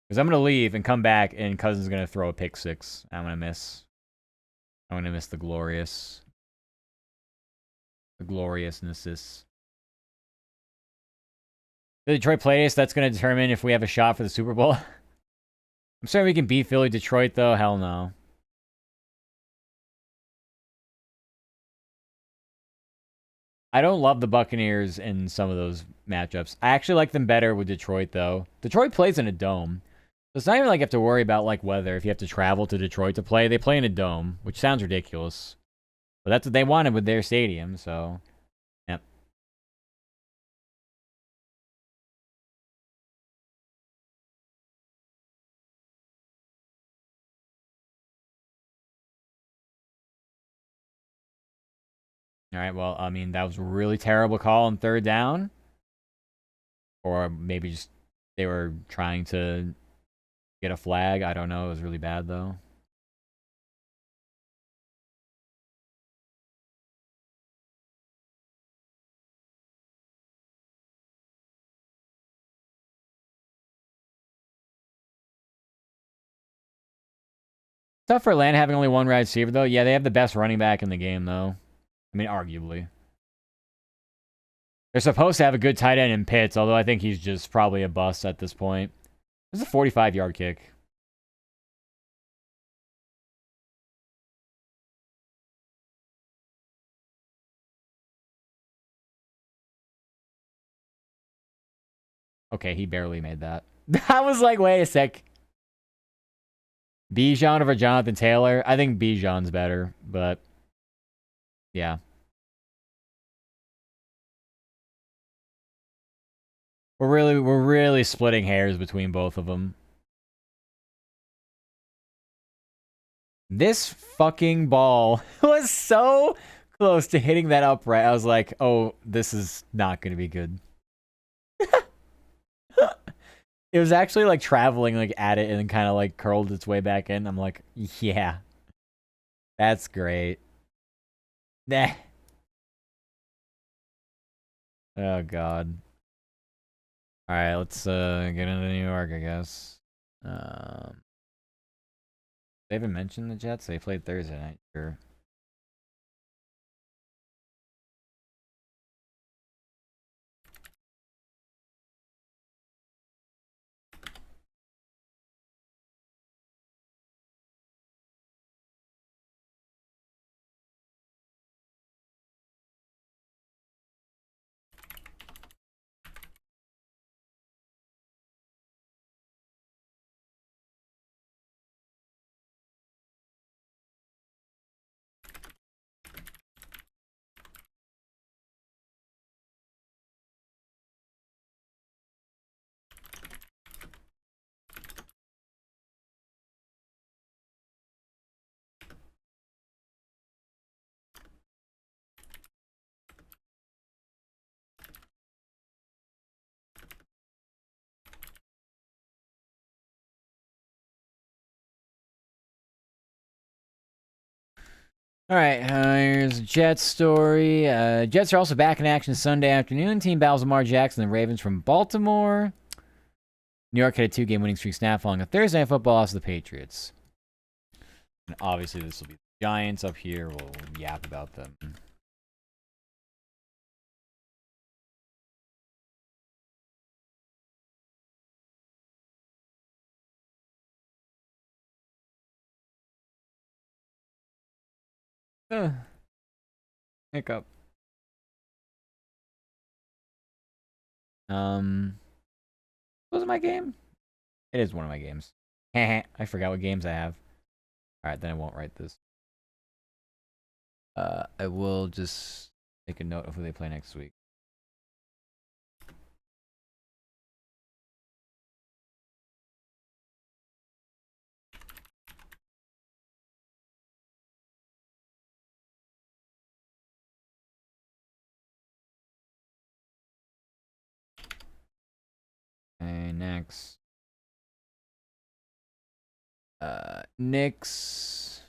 because I'm gonna leave and come back, and Cousins gonna throw a pick six. I'm gonna miss the gloriousnesses. The Detroit plays. That's gonna determine if we have a shot for the Super Bowl. I'm sorry we can beat Philly. Detroit though, hell no. I don't love the Buccaneers in some of those matchups. I actually like them better with Detroit, though. Detroit plays in a dome. So it's not even like you have to worry about like weather if you have to travel to Detroit to play. They play in a dome, which sounds ridiculous. But that's what they wanted with their stadium, so... Yep. Alright, well, I mean, that was a really terrible call on third down. Or maybe just they were trying to get a flag. I don't know. It was really bad though. Tough for Atlanta having only one wide receiver though. Yeah, they have the best running back in the game though. I mean, arguably. They're supposed to have a good tight end in Pitts, although I think he's just probably a bust at this point. This is a 45-yard kick. Okay, he barely made that. I was like, wait a sec. Bijan over Jonathan Taylor? I think Bijan's better, but yeah. We're really splitting hairs between both of them. This fucking ball was so close to hitting that upright. I was like, oh, this is not going to be good. It was actually like traveling like at it and then kind of like curled its way back in. I'm like, yeah, that's great. Nah. Oh god. All right, let's get into New York, I guess. They haven't mentioned the Jets. They played Thursday night. Sure. All right, here's Jets story. Jets are also back in action Sunday afternoon. Team battles Lamar Jackson and the Ravens from Baltimore. New York had a 2-game winning streak snap following a Thursday Night Football loss to the Patriots. And obviously, this will be the Giants up here. We'll yap about them. Hiccup. Was it my game? It is one of my games. I forgot what games I have. All right, then I won't write this. I will just make a note of who they play next week. Okay, next. Knicks.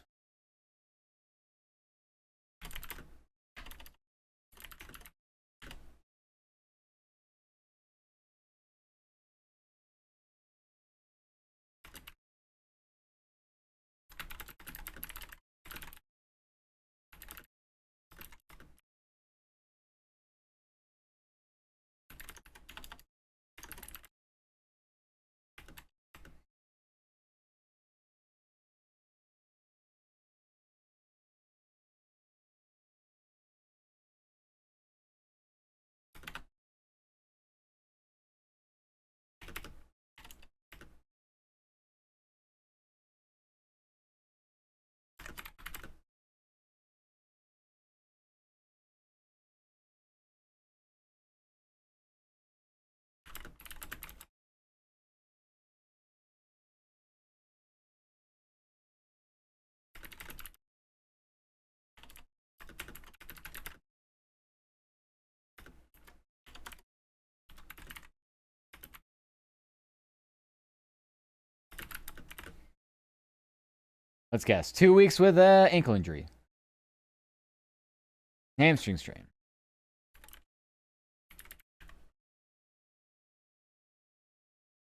Let's guess. 2 weeks with a ankle injury. Hamstring strain.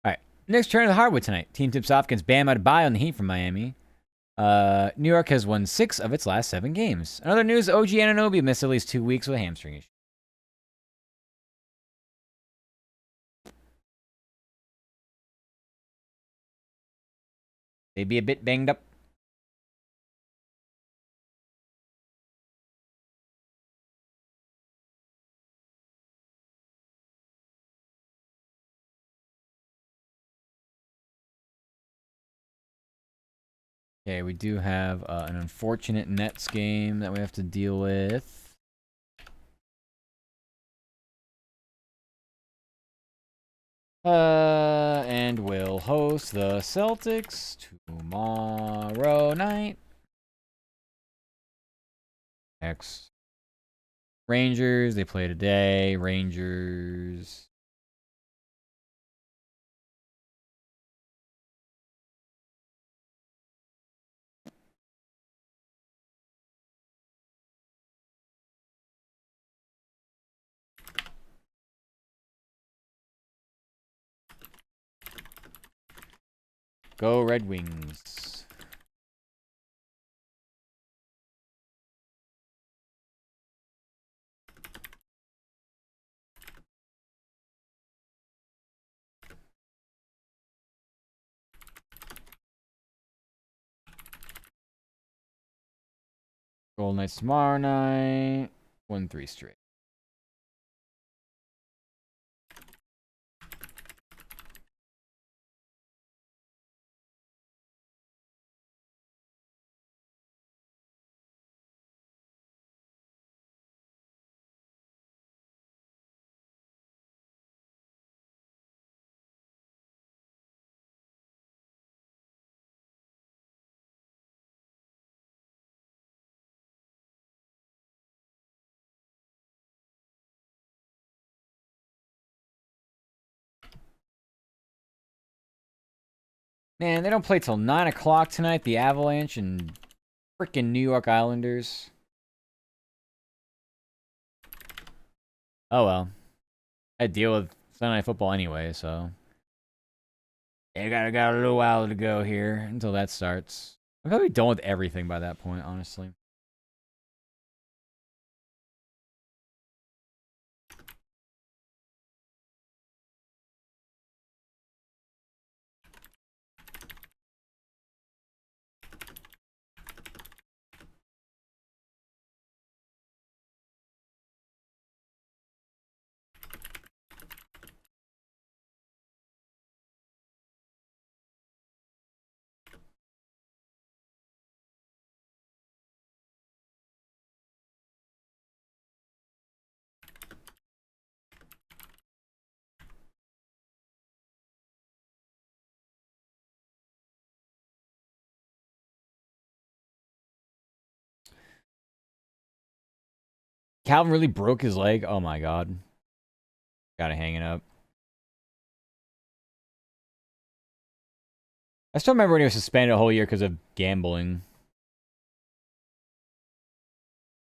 All right. Next turn of the hardwood tonight. Team tips off against Bam Adebayo on the Heat from Miami. New York has won 6 of its last 7 games. Another news, OG Anunoby missed at least 2 weeks with a hamstring issue. They'd be a bit banged up. Okay, we do have an unfortunate Nets game that we have to deal with. And we'll host the Celtics tomorrow night. Next. Rangers, they play today. Rangers. Go Red Wings. Golden Knights tomorrow night. 1-3 straight. Man, they don't play till 9 o'clock tonight. The Avalanche and freaking New York Islanders. Oh well. I deal with Sunday Night Football anyway, so. I got a little while to go here until that starts. I'm probably done with everything by that point, honestly. Calvin really broke his leg. Oh my god. Gotta hang it up. I still remember when he was suspended a whole year because of gambling.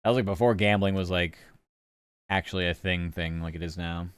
That was like before gambling was like actually a thing like it is now.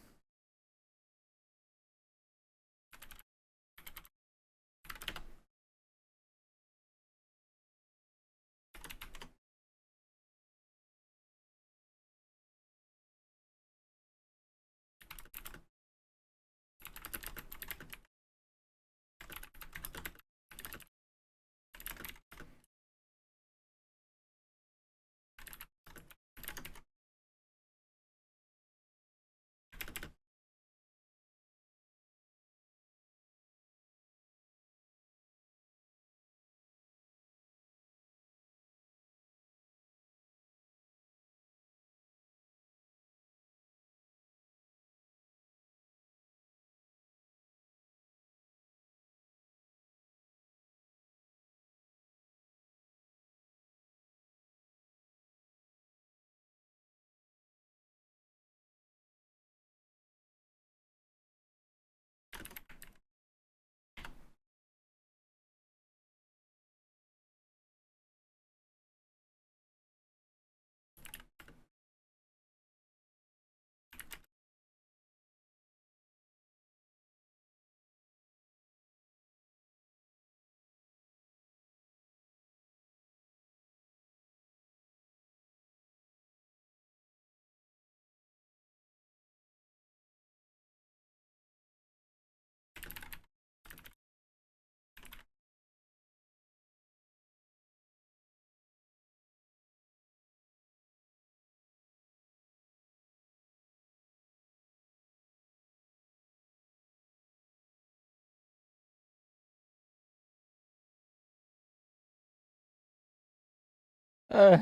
Uh.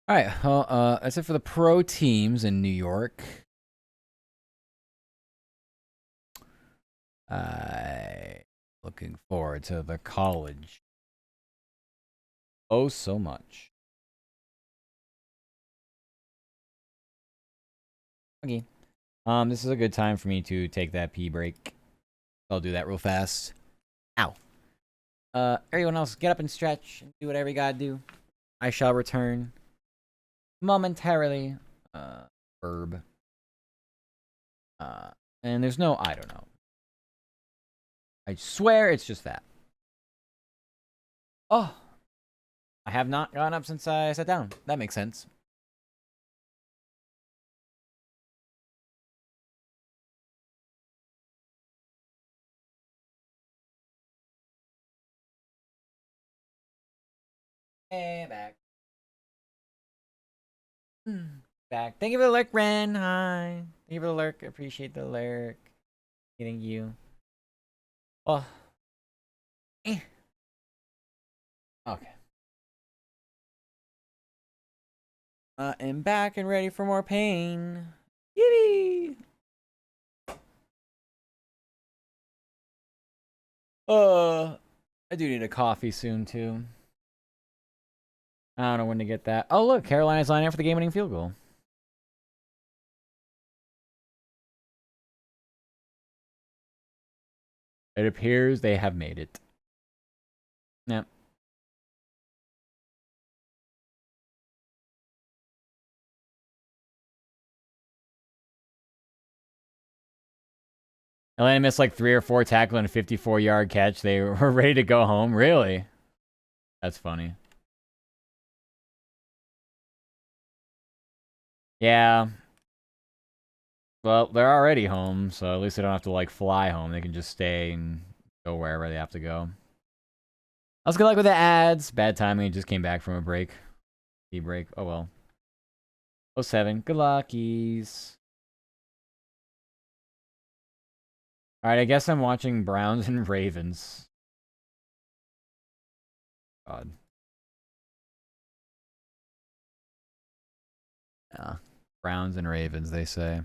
All right. Well, that's it for the pro teams in New York. Looking forward to the college. Oh, so much. Okay. This is a good time for me to take that pee break. I'll do that real fast. Ow. Everyone else, get up and stretch and do whatever you gotta do. I shall return momentarily. Verb. And there's no I don't know. I swear it's just that. Oh. I have not gone up since I sat down. That makes sense. Hey, back. Back. Thank you for the lurk, Ren. Hi. Thank you for the lurk. Appreciate the lurk. Thank you. Oh. Okay. I'm back and ready for more pain. Yippee! I do need a coffee soon, too. I don't know when to get that. Oh, look. Carolina's lining up for the game-winning field goal. It appears they have made it. Yep. Atlanta missed like 3 or 4 tackle and a 54-yard catch. They were ready to go home. Really? That's funny. Yeah. Well, they're already home, so at least they don't have to like fly home. They can just stay and go wherever they have to go. Let's good luck with the ads. Bad timing. Just came back from a break. Break. Oh well. 07. Good luckies. Alright, I guess I'm watching Browns and Ravens. God. Yeah. Browns and Ravens, they say.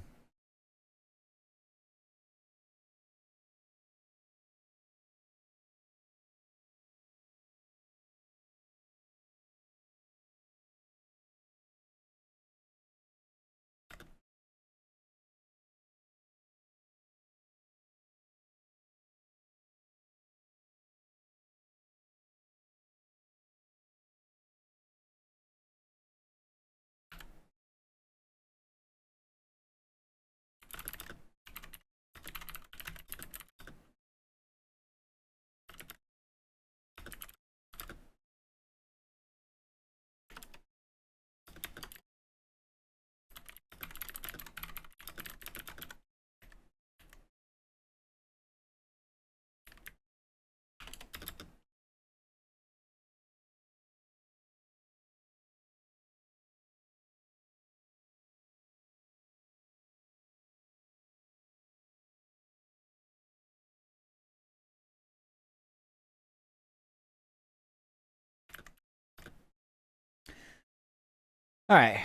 All right.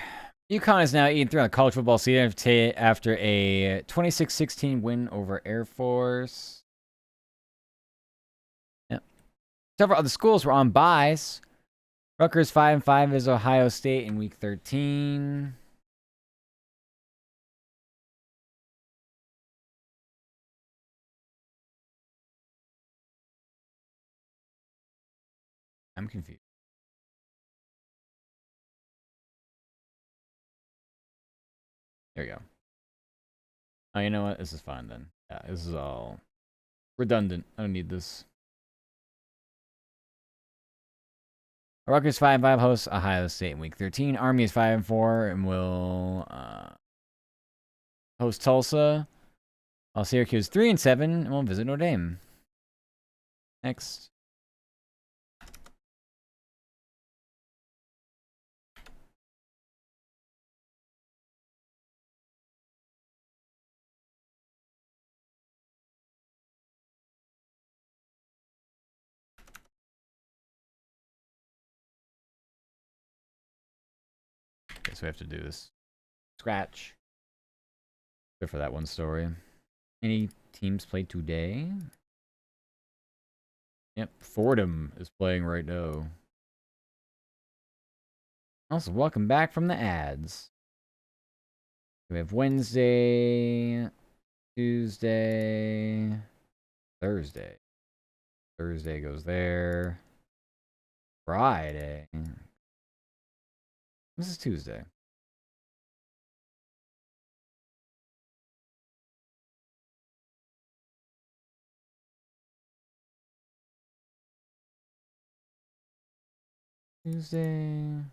UConn is now eating through the college football season after a 26-16 win over Air Force. Yep. Several other schools were on byes. Rutgers 5-5 is Ohio State in week 13. I'm confused. There we go. Oh, you know what? This is fine then. Yeah, this is all redundant. I don't need this. Rutgers 5-5 hosts Ohio State in week 13. Army is 5-4 and will host Tulsa. While Syracuse 3-7 and will visit Notre Dame. Next. Okay, so we have to do this scratch. Good for that one story. Any teams played today? Yep, Fordham is playing right now. Also, welcome back from the ads. We have Wednesday, Tuesday, Thursday. Thursday goes there. Friday. This is Tuesday. Tuesday.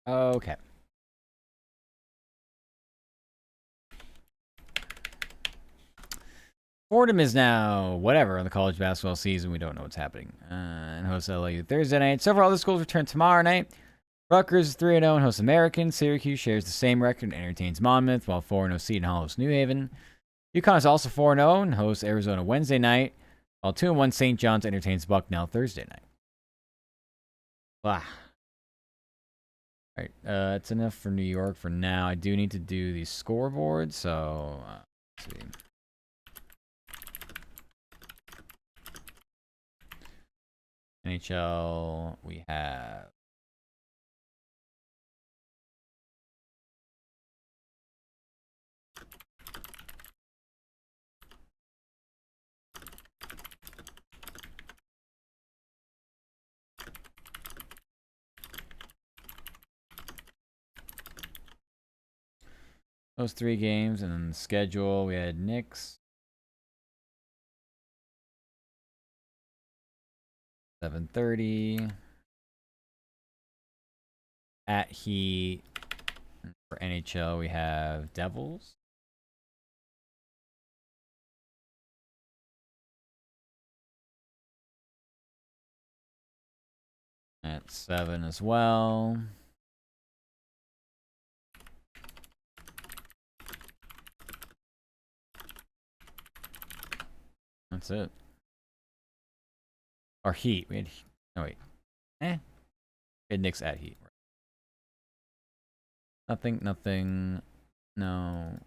Okay. Fordham is now whatever in the college basketball season. We don't know what's happening. And hosts LAU Thursday night. Several other schools return tomorrow night. Rutgers is 3-0 and hosts American. Syracuse shares the same record and entertains Monmouth, while 4-0 Seton Hall hosts New Haven. UConn is also 4-0 and hosts Arizona Wednesday night, while 2-1 St. John's entertains Bucknell Thursday night. Wow. All right, that's enough for New York for now. I do need to do the scoreboard, so let's see. NHL, we have those 3 games, and then the schedule, we had Knicks 7:30 at Heat. For NHL, we have Devils. at 7 as well. That's it. Or Heat. We had... Oh, wait. We had Knicks at Heat. Nothing. No.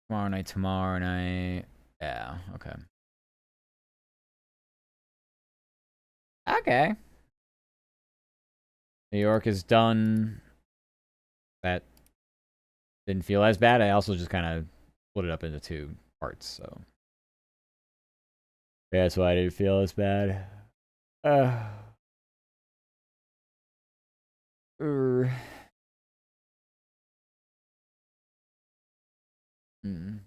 Tomorrow night. Yeah, okay. Okay. New York is done. That didn't feel as bad. I also just kind of split it up into 2 parts, so. Yeah, that's why I didn't feel as bad. Mm.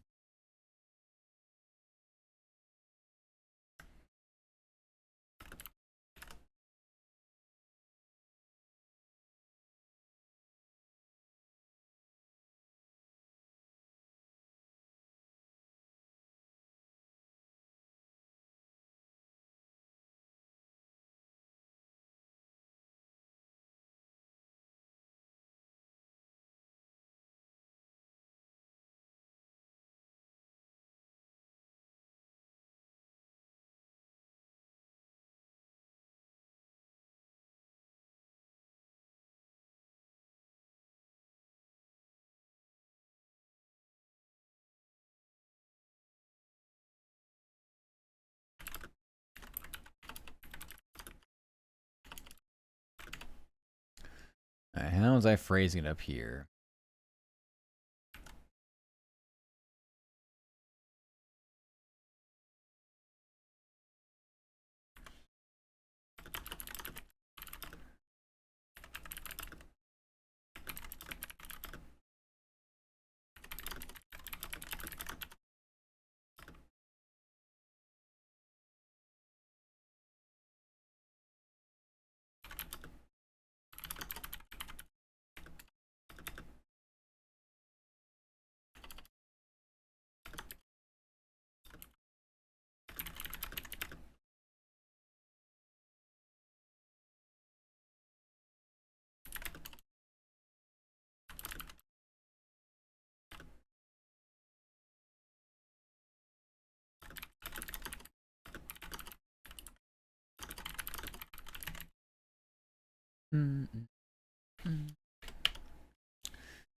Alright, how was I phrasing it up here?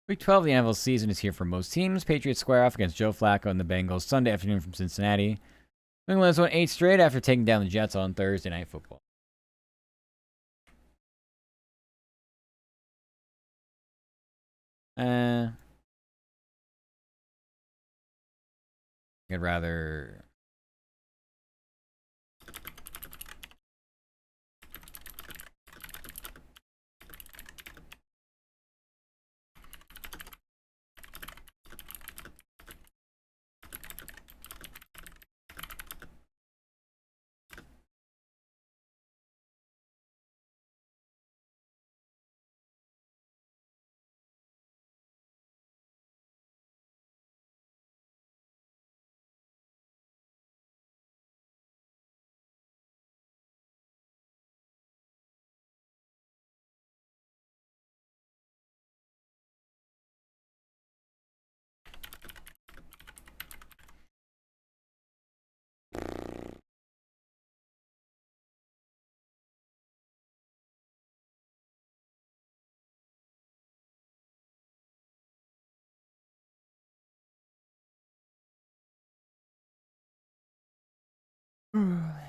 Week 12 of the NFL season is here for most teams. Patriots square off against Joe Flacco and the Bengals Sunday afternoon from Cincinnati. New England has won 8 straight after taking down the Jets on Thursday Night Football. I'd rather... Alright.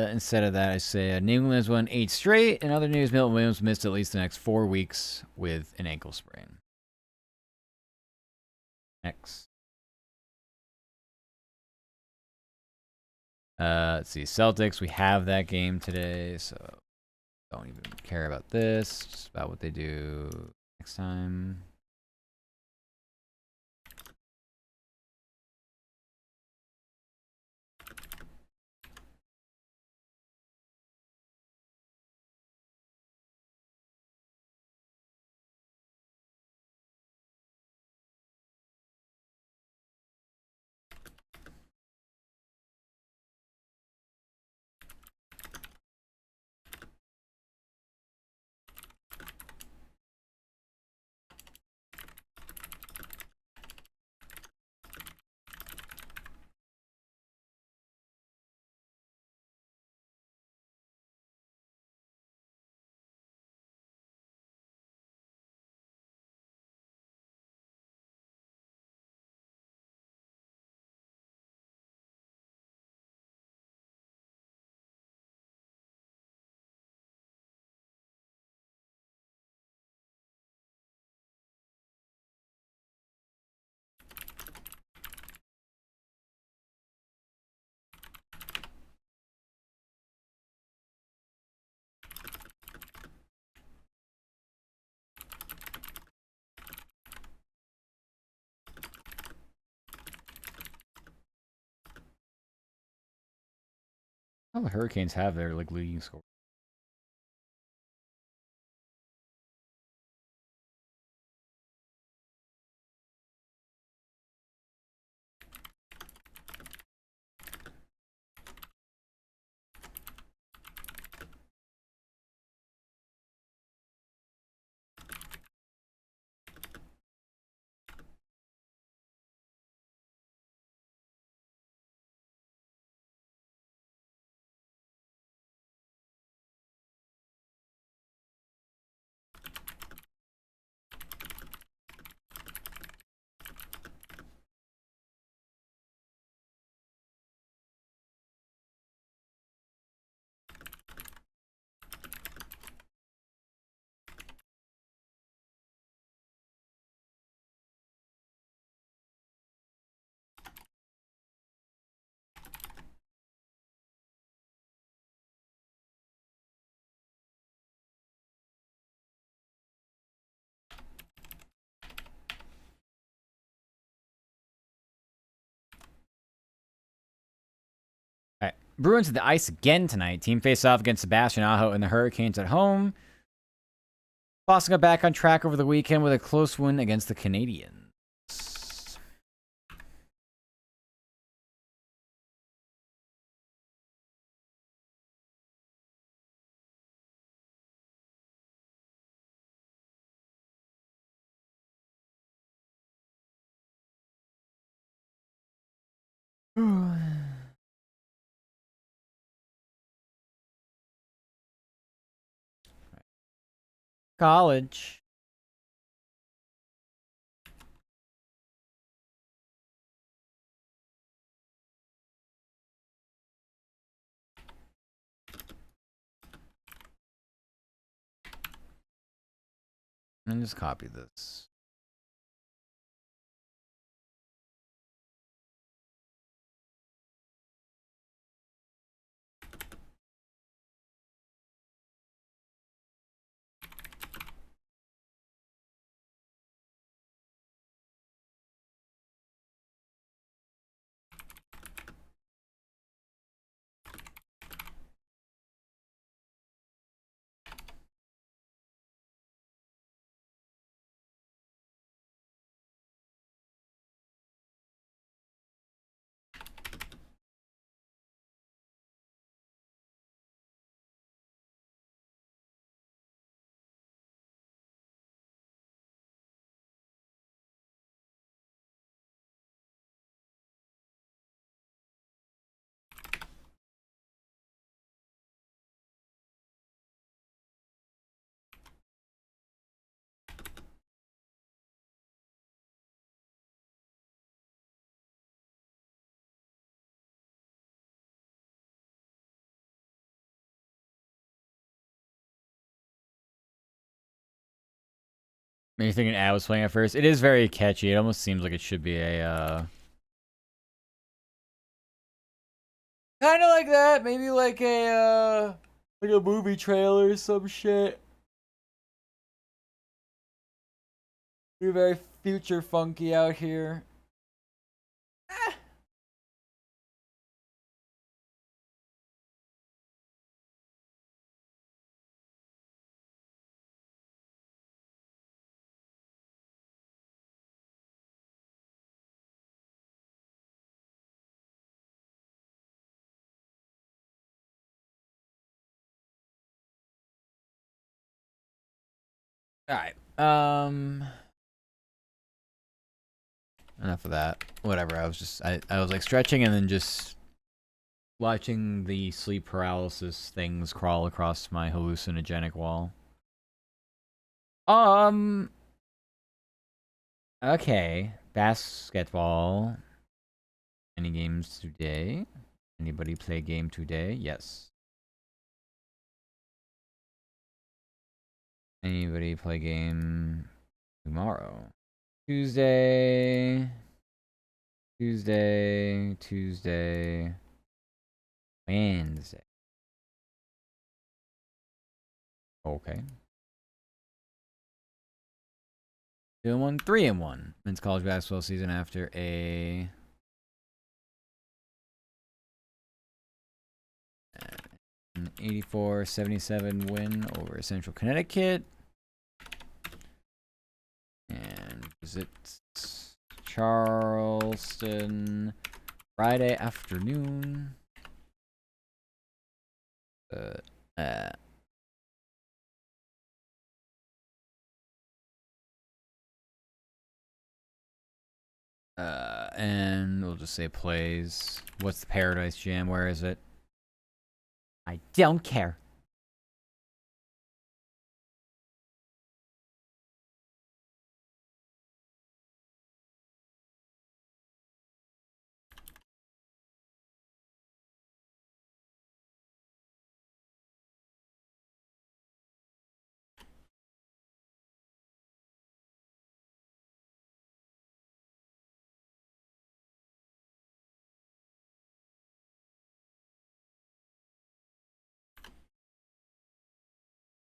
Instead of that, I say New England has won 8 straight. In other news, Milton Williams missed at least the next 4 weeks with an ankle sprain. Next. Let's see. Celtics, we have that game today, so Don't even care about this. Just about what they do next time. All the Hurricanes have their like leading score. All right, Bruins at the ice again tonight. Team face off against Sebastian Aho and the Hurricanes at home. Boston got back on track over the weekend with a close win against the Canadiens. College. And just copy this. Are you thinking Ad was playing at first? It is very catchy. It almost seems like it should be a kind of like that. Maybe like a Like a movie trailer or some shit. We're very future funky out here. Alright. Enough of that. Whatever. I was like stretching and then just watching the sleep paralysis things crawl across my hallucinogenic wall. Okay. Basketball. Any games today? Anybody play game today? Yes. Anybody play game tomorrow? Tuesday, Wednesday. Okay. 2-1, 3-1. Men's college basketball season after a 84-77 win over Central Connecticut. And visits Charleston Friday afternoon. And we'll just say plays. What's the Paradise Jam? Where is it? I don't care.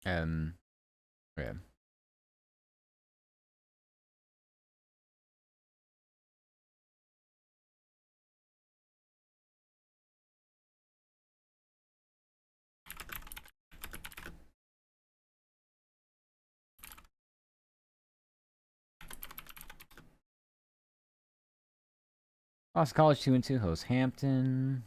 Okay. Boston College 2-2 hosts Hampton.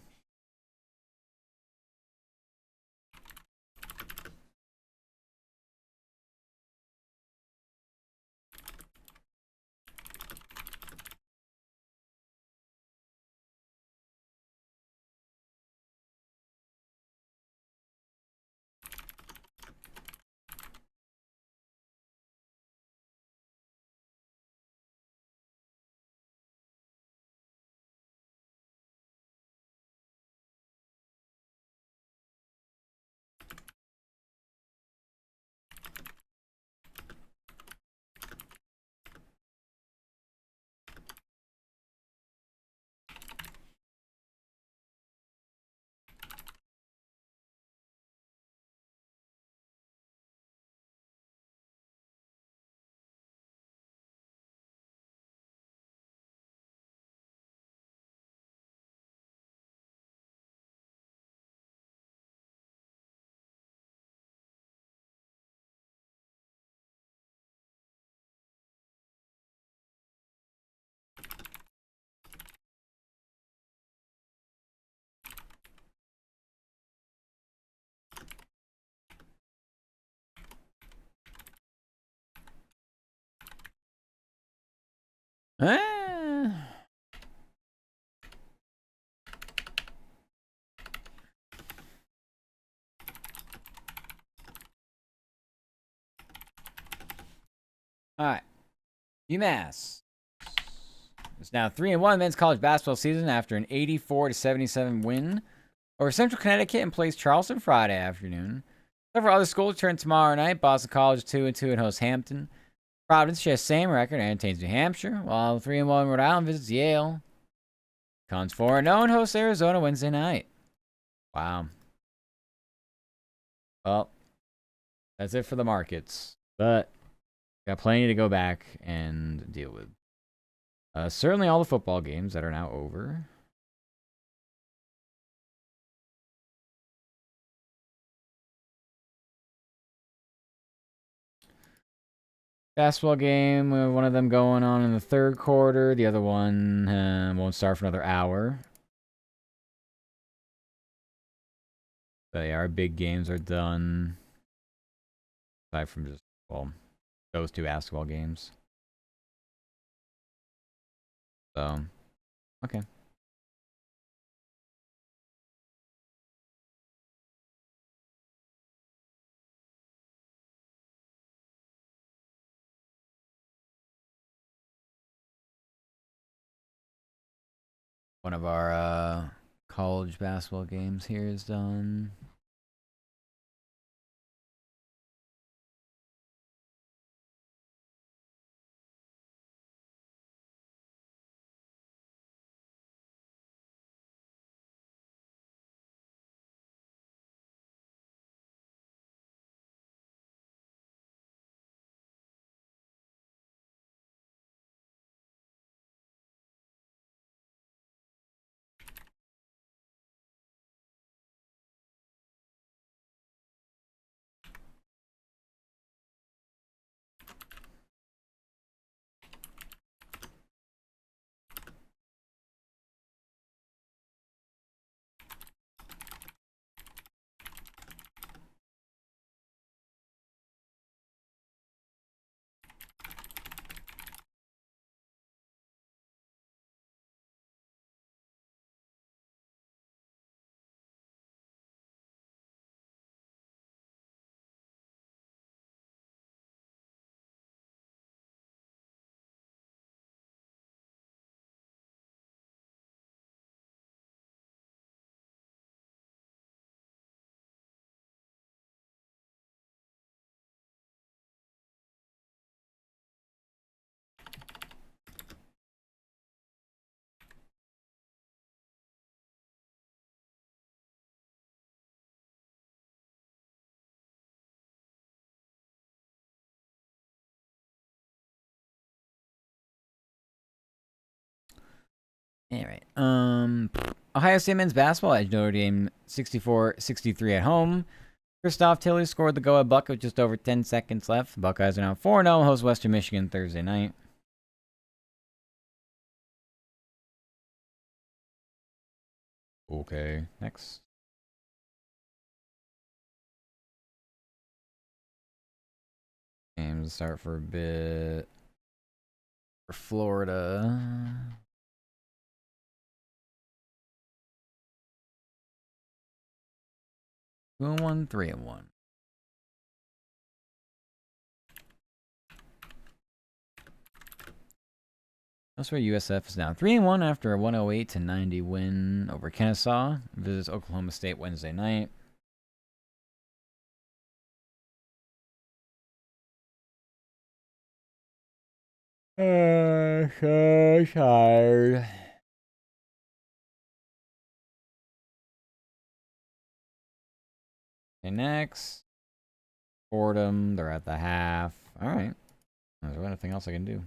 Ah. All right. UMass. It's now 3-1 men's college basketball season after an 84-77 win over Central Connecticut and plays Charleston Friday afternoon. Several other schools turn tomorrow night. Boston College 2-2 and hosts Hampton. Providence shares same record and entertains New Hampshire, while 3-1 Rhode Island visits Yale. Cons 4-0 and hosts Arizona Wednesday night. Wow. Well, that's it for the markets. But got plenty to go back and deal with. Certainly all the football games that are now over. Basketball game, one of them going on in the third quarter. The other one won't start for another hour. So yeah, our big games are done. Aside from just, well, those two basketball games. So, okay. One of our college basketball games here is done. All right. Ohio State men's basketball edged Notre Dame 64-63 at home. Christoph Tilley scored the go-ahead bucket with just over 10 seconds left. The Buckeyes are now 4-0, host Western Michigan Thursday night. Okay, next. Games start for a bit. For Florida. 2-1, 3-1. That's where USF is now 3-1 after a 108-90 win over Kennesaw. Visits Oklahoma State Wednesday night. So tired. Okay, next. Fordham, they're at the half. All right. There's anything else I can do.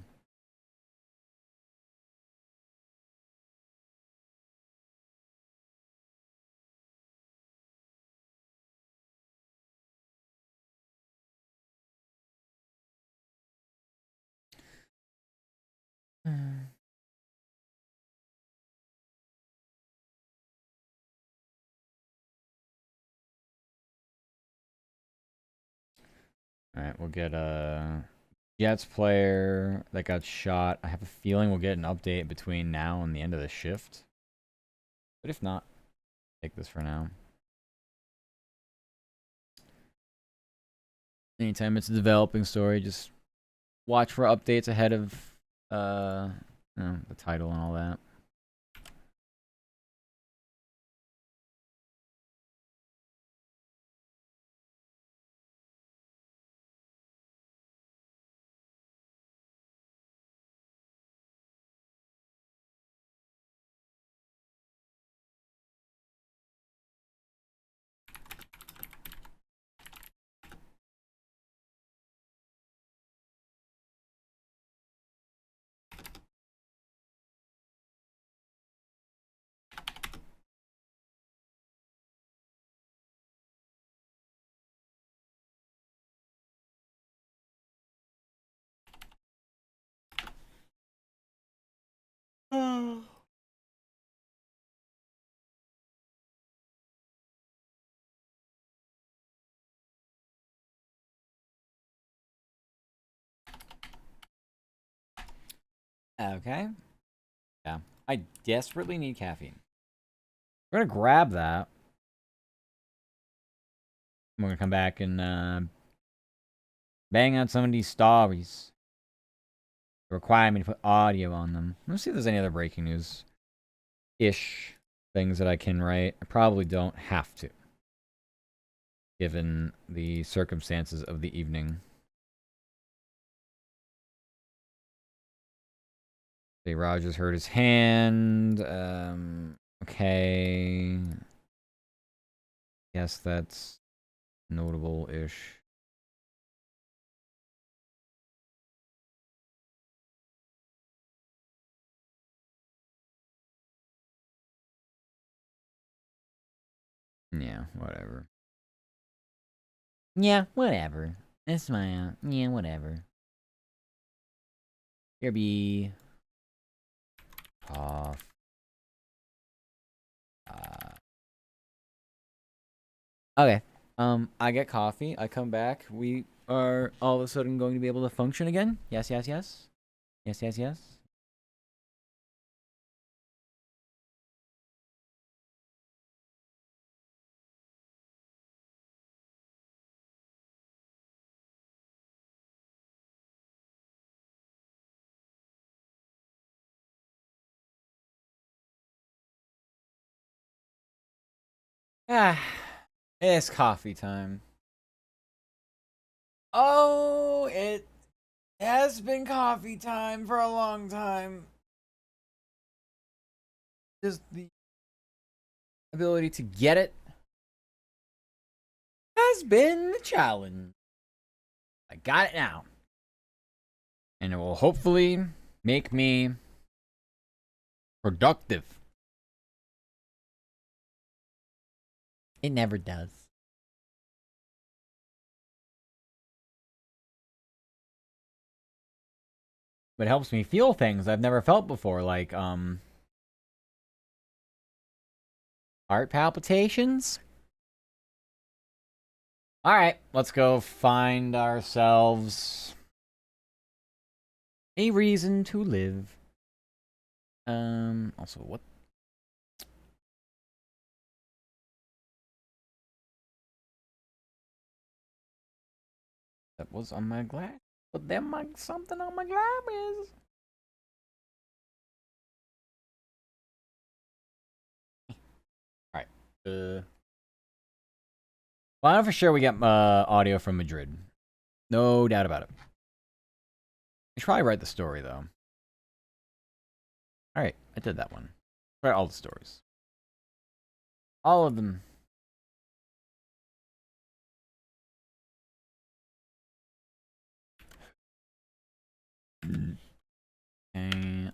All right, we'll get a Jets player that got shot. I have a feeling we'll get an update between now and the end of the shift. But if not, take this for now. Anytime it's a developing story, just watch for updates ahead of the title and all that. Okay. Yeah. I desperately need caffeine. We're gonna grab that. We're gonna come back and bang out some of these stories. Require me to put audio on them. Let's see if there's any other breaking news ish things that I can write. I probably don't have to, given the circumstances of the evening. Say Rogers hurt his hand. Okay. Guess that's notable-ish. Yeah, whatever. Yeah, whatever. It's my, yeah, whatever. Here be... Cough. Okay. I get coffee. I come back. We are all of a sudden going to be able to function again. Yes, yes, yes. Yes, yes, yes. Ah, it's coffee time. Oh, it has been coffee time for a long time. Just the ability to get it has been the challenge. I got it now. And it will hopefully make me productive. It never does. But it helps me feel things I've never felt before, like heart palpitations. All right, let's go find ourselves a reason to live. Also, what? That was on my glass. But there might something on my glasses. All right. Well, I know for sure we get audio from Madrid. No doubt about it. I should probably write the story though. All right, I did that one. Write all the stories. All of them. Okay,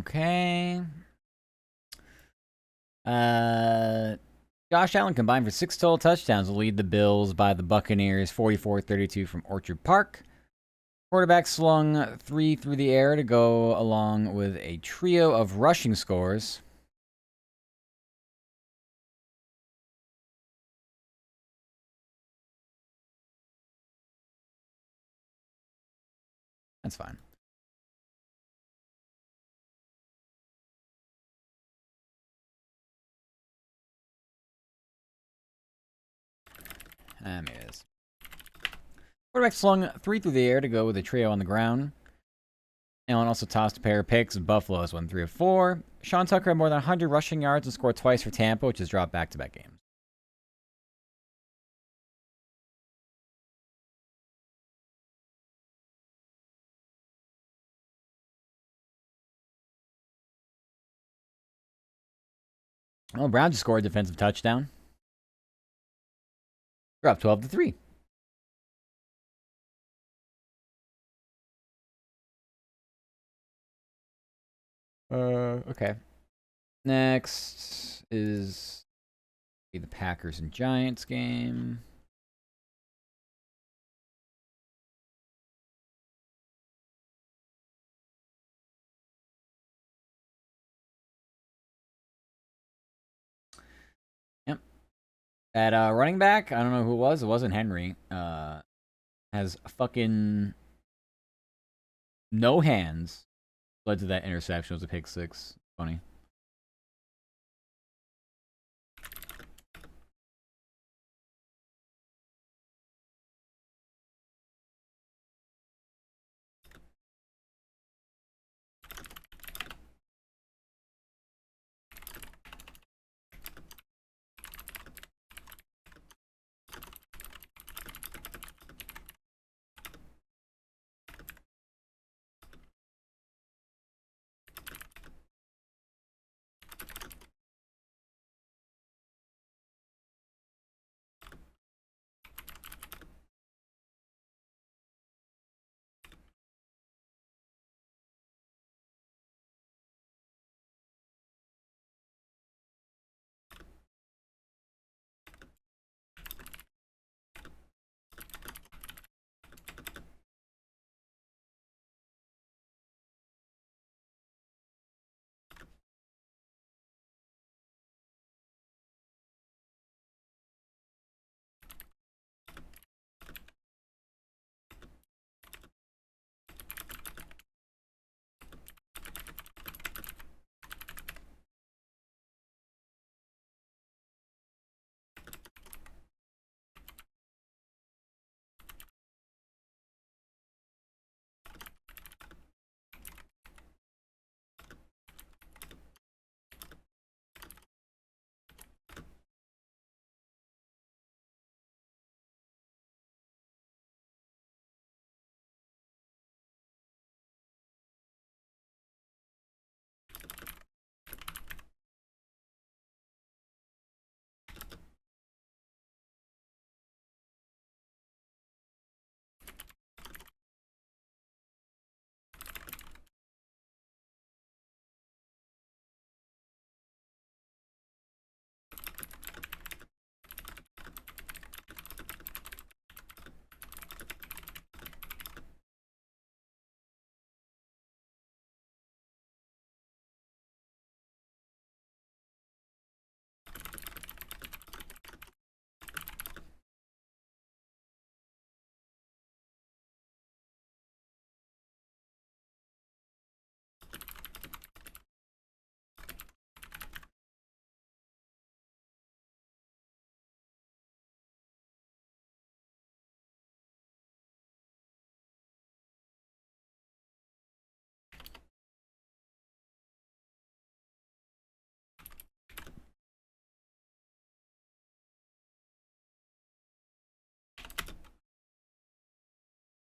Okay. Josh Allen combined for 6 total touchdowns to lead the Bills by the Buccaneers 44-32 from Orchard Park. Quarterback slung 3 through the air to go along with a trio of rushing scores. That's fine. Maybe it is. Quarterback slung 3 through the air to go with a trio on the ground. Allen also tossed a pair of picks. Buffalo has won 3 of 4. Sean Tucker had more than 100 rushing yards and scored twice for Tampa, which has dropped back-to-back games. Well, Brown just scored a defensive touchdown. They're up 12-3. Okay. Next is the Packers and Giants game. Yep. At running back, I don't know who it was. It wasn't Henry. Has fucking no hands. Led to that interception. It was a pick 6. Funny.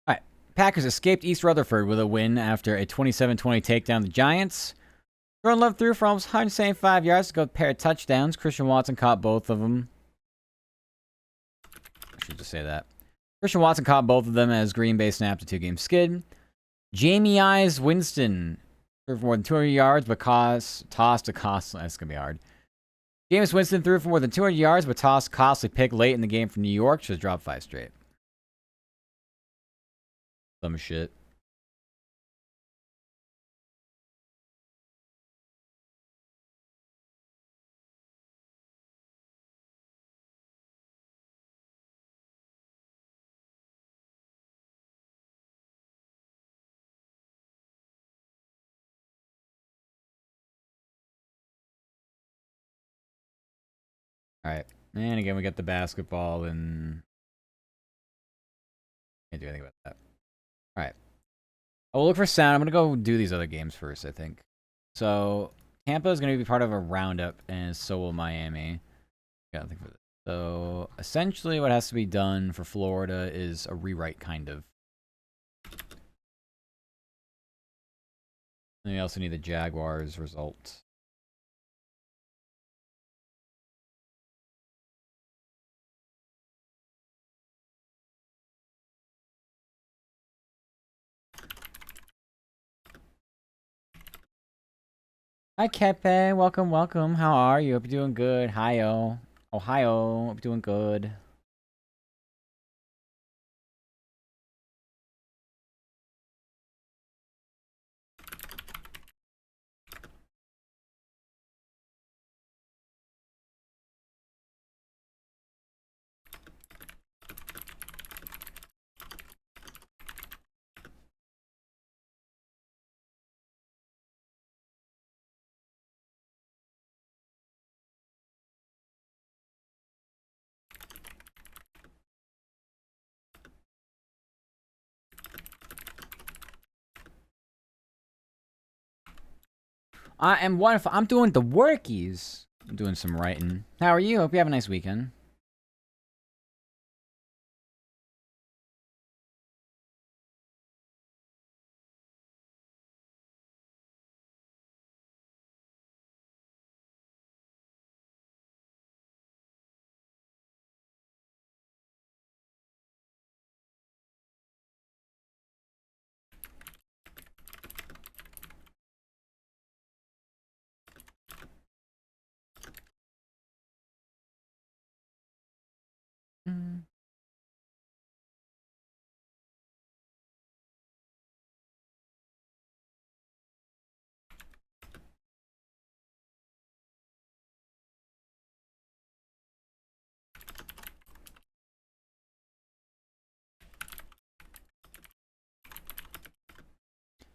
All right. Packers escaped East Rutherford with a win after a 27-20 takedown of the Giants. Jordan Love threw for almost 175 yards to go with a pair of touchdowns. Christian Watson caught both of them. I should just say that. Christian Watson caught both of them as Green Bay snapped a 2-game skid. Jamie Eyes Winston threw for more than 200 yards, but tossed a costly. That's gonna be hard. Jameis Winston threw for more than 200 yards, but tossed a costly pick late in the game for New York. Just dropped 5 straight. Some shit. All right. And again, we got the basketball and can't do anything about that. All right. I'll look for sound. I'm gonna go do these other games first, I think. So Tampa is gonna be part of a roundup, and so will Miami. Got nothing for this. So essentially, what has to be done for Florida is a rewrite, kind of. And we also need the Jaguars result. Hi, Kepe. Welcome, welcome. How are you? Hope you're doing good. Hi-yo. Ohio. Hope you're doing good. I am wonderful. I'm doing the workies. I'm doing some writing. How are you? Hope you have a nice weekend. Mm.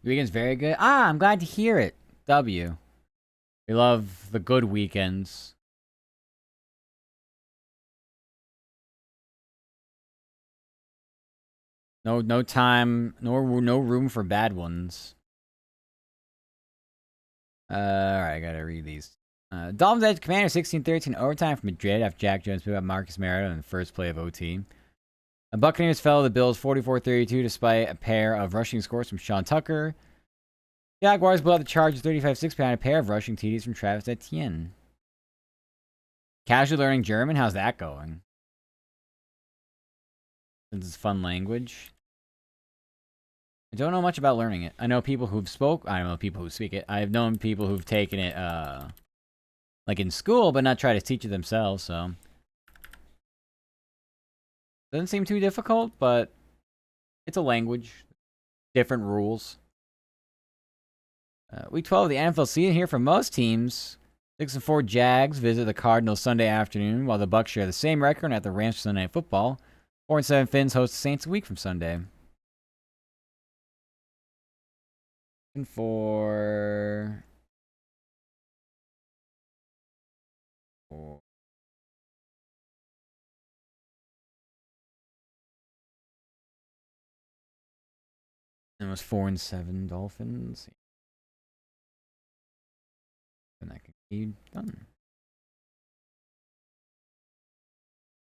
Your weekend's very good. Ah, I'm glad to hear it. W. We love the good weekends. No time, no room for bad ones. Alright, I gotta read these. Dolphins edge Commander 16-13 overtime from Madrid after Jack Jones picked up Marcus Mariota in the first play of OT. The Buccaneers fell to the Bills 44-32 despite a pair of rushing scores from Sean Tucker. Jaguars blew out the Chargers 35-6 behind a pair of rushing TDs from Travis Etienne. Casually learning German? How's that going? Since it's fun language. I don't know much about learning it. I know people who've I don't know people who speak it. I've known people who've taken it, like in school, but not tried to teach it themselves, so. Doesn't seem too difficult, but it's a language. Different rules. Week 12 of the NFL season here for most teams. 6-4 Jags visit the Cardinals Sunday afternoon, while the Bucs share the same record at the Rams for Sunday Night Football. 4-7 Finns host the Saints a week from Sunday. And for... It was 4-7 Dolphins. And that can be done.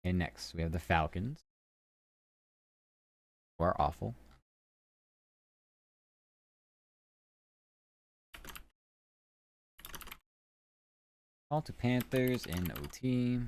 And next, we have the Falcons. Who are awful. All to Panthers in OT.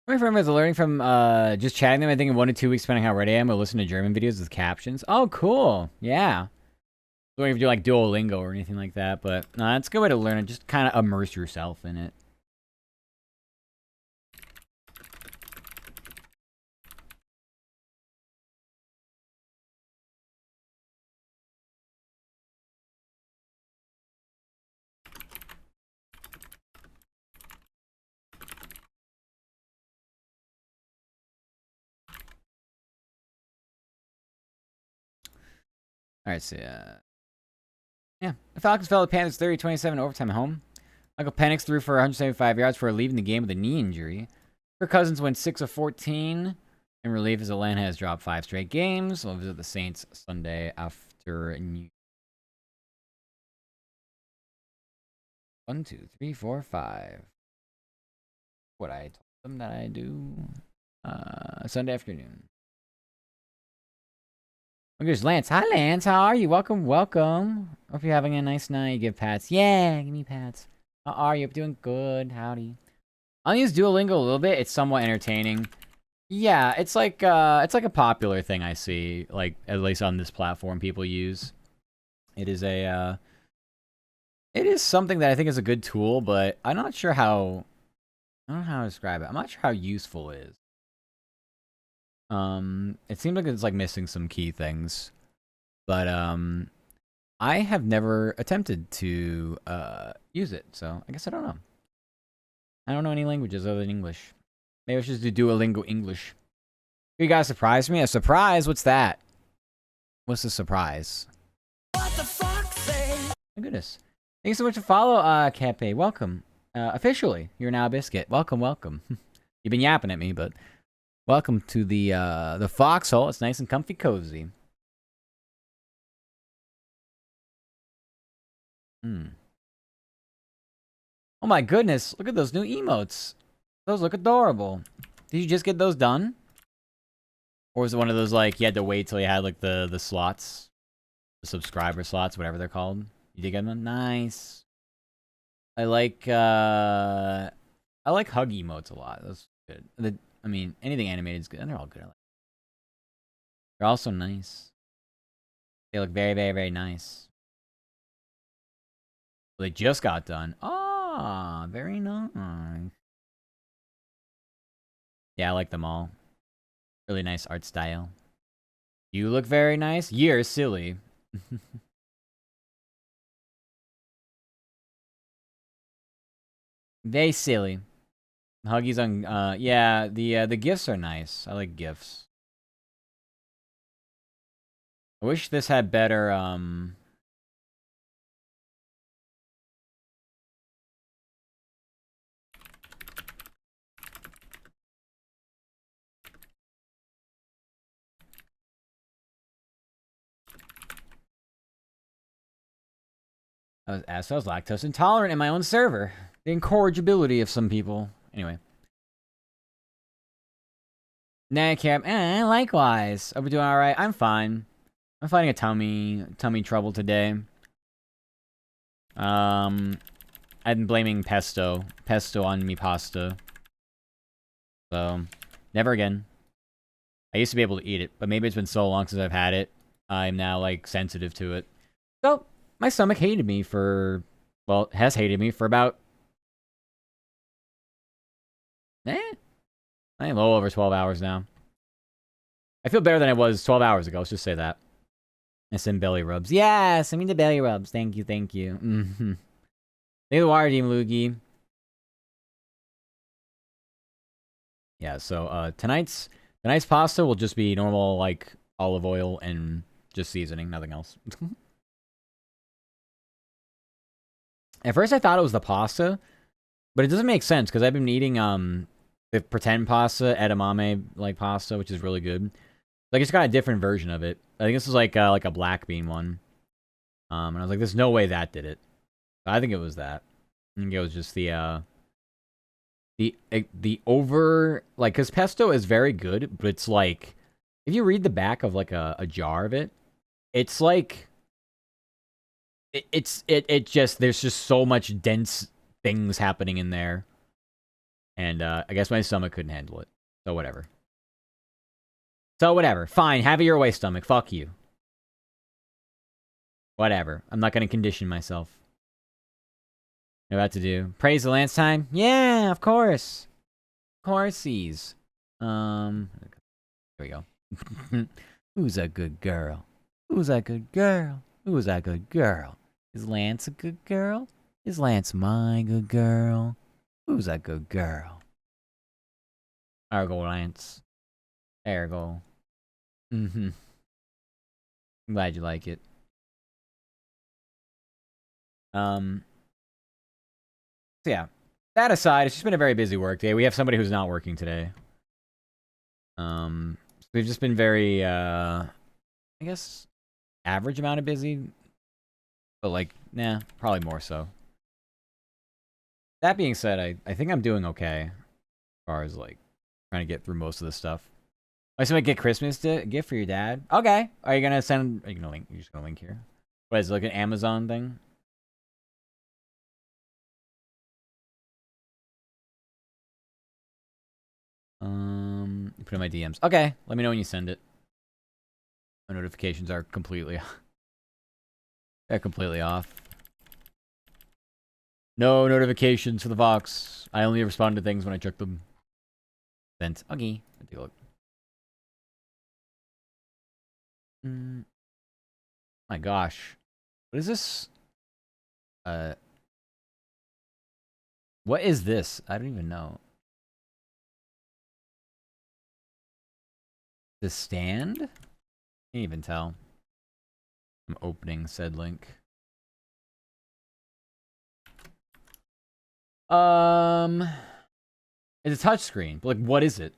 My friend was learning from just chatting them. I think in 1 to 2 weeks, depending how ready I am, I'll listen to German videos with captions. Oh, cool. Yeah. Don't even do like Duolingo or anything like that, but no, it's a good way to learn it. Just kind of immerse yourself in it. All right, so yeah, the Falcons fell to Panthers 30-27 overtime at home. Michael Penix threw for 175 yards before leaving the game with a knee injury. Kirk Cousins went 6 of 14 in relief as Atlanta has dropped 5 straight games. We'll visit the Saints Sunday after New. 1, 2, 3, 4, 5. What I told them that I do Sunday afternoon. Oh, there's Lance. Hi, Lance. How are you? Welcome, welcome. Hope you're having a nice night. You give pats. Yeah, give me pats. How are you? Doing good. Howdy. I'll use Duolingo a little bit. It's somewhat entertaining. Yeah, it's like a popular thing I see, like at least on this platform people use. It is it is something that I think is a good tool, but I'm not sure how I don't know how to describe it. I'm not sure how useful it is. It seems like it's like missing some key things. But I have never attempted to use it, so I guess I don't know. I don't know any languages other than English. Maybe I should just do Duolingo English. You guys surprised me? A surprise? What's that? What's the surprise? What the fuck, say? My goodness. Thank you so much for follow, Cape. Welcome. Officially, you're now a biscuit. Welcome, welcome. You've been yapping at me, but welcome to the foxhole. It's nice and comfy cozy. Oh my goodness, look at those new emotes. Those look adorable. Did you just get those done? Or was it one of those, like, you had to wait till you had, like, the slots? The subscriber slots, whatever they're called. You did get them? Nice. I like hug emotes a lot. That's good. I mean, anything animated is good. And they're all good. They're also nice. They look very, very, very nice. Well, they just got done. Ah, very nice. Yeah, I like them all. Really nice art style. You look very nice. You're silly. They silly. Huggies on yeah, the gifts are nice. I like gifts. I wish this had better I was lactose intolerant in my own server. The incorrigibility of some people. Anyway. Nah, Cap. Likewise. Are we doing alright? I'm fine. I'm fighting a tummy trouble today. I've been blaming pesto on me pasta. So, never again. I used to be able to eat it, but maybe it's been so long since I've had it, I'm now, like, sensitive to it. So, my stomach hated me for, well, has hated me for about, I think a little over 12 hours now. I feel better than I was 12 hours ago, let's just say that. And some belly rubs. Yes, I mean the belly rubs. Thank you, thank you. Mm-hmm. Thank the wire team, Loogie. Yeah, so tonight's pasta will just be normal, like, olive oil and just seasoning, nothing else. At first I thought it was the pasta, but it doesn't make sense because I've been eating the pretend pasta, edamame like pasta, which is really good. Like it's got a different version of it. I think this is like a black bean one. And I was like, there's no way that did it. I think it was that. I think it was just the over, like, because pesto is very good, but it's like, if you read the back of like a jar of it, it's like, it just, there's just so much dense things happening in there. And I guess my stomach couldn't handle it. So whatever. So whatever. Fine. Have it your way, stomach. Fuck you. Whatever. I'm not gonna condition myself. Know what to do. Praise the Lance time? Yeah, of course. Of coursies. Here we go. Who's a good girl? Who's a good girl? Who's a good girl? Is Lance a good girl? Is Lance my good girl? Who's a good girl? There go, Lance. There go. I'm glad you like it. So yeah. That aside, it's just been a very busy work day. We have somebody who's not working today. So we've just been very I guess average amount of busy. But like, nah, probably more so. That being said, I think I'm doing okay. As far as like trying to get through most of this stuff. I somebody get Christmas gift for your dad. Okay. Are you gonna send are you gonna link you're just gonna link here? What is it, like an Amazon thing? Put in my DMs. Okay, let me know when you send it. My notifications are completely they're completely off. No notifications for the Vox. I only respond to things when I check them. Sent. Okay. Let's take a look. My gosh. What is this? What is this? I don't even know. The stand? Can't even tell. I'm opening said link. It's a touchscreen, but like, what is it?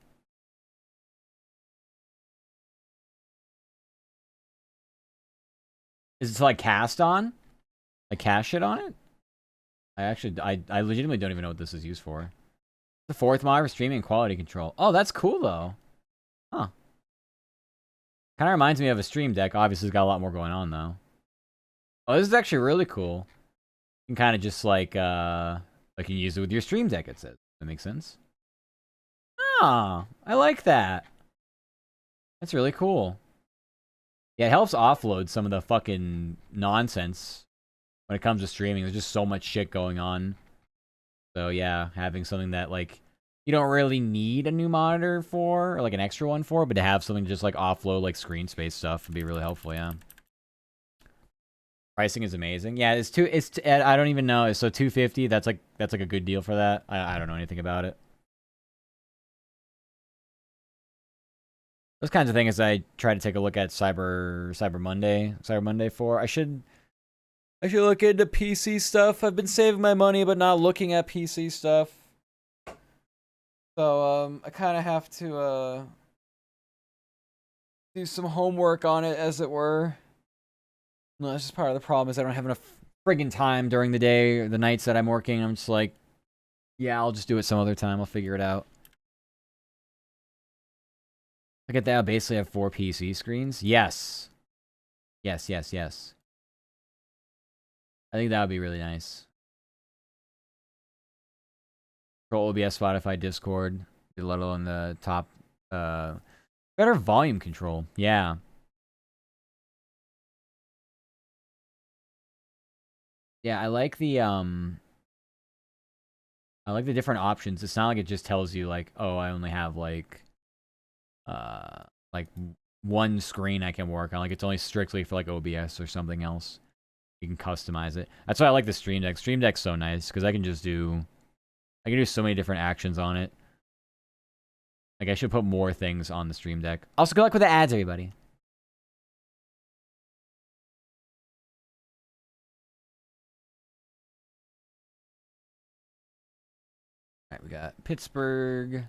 Is it to like cast on? Like cast shit on it? I legitimately don't even know what this is used for. The fourth mod for streaming quality control. Oh, that's cool though. Huh. Kind of reminds me of a Stream Deck. Obviously, it's got a lot more going on though. Oh, this is actually really cool. You can kind of just like you use it with your Stream Deck. It says that makes sense. Oh, I like that. That's really cool. Yeah, it helps offload some of the fucking nonsense when it comes to streaming. There's just so much shit going on. So yeah, having something that like you don't really need a new monitor for, or like an extra one for, but to have something to just like offload like screen space stuff would be really helpful. Yeah. Pricing is amazing. Yeah, I don't even know. So 250. That's like a good deal for that. I don't know anything about it. Those kinds of things I try to take a look at Cyber Monday for. I should look into PC stuff. I've been saving my money but not looking at PC stuff. So I kind of have to do some homework on it, as it were. No, that's just part of the problem is I don't have enough friggin' time during the day or the nights that I'm working. I'm just like, yeah, I'll just do it some other time. I'll figure it out. Look at that. I basically have 4 PC screens. Yes. Yes. I think that would be really nice. Control OBS, Spotify, Discord. Let alone the top. Better volume control. Yeah. Yeah, I like the different options. It's not like it just tells you like, oh, I only have like one screen I can work on. Like it's only strictly for like OBS or something else. You can customize it. That's why I like the Stream Deck. Stream Deck's so nice because I can do so many different actions on it. Like I should put more things on the Stream Deck. Also, good luck with the ads, everybody. All right, we got Pittsburgh.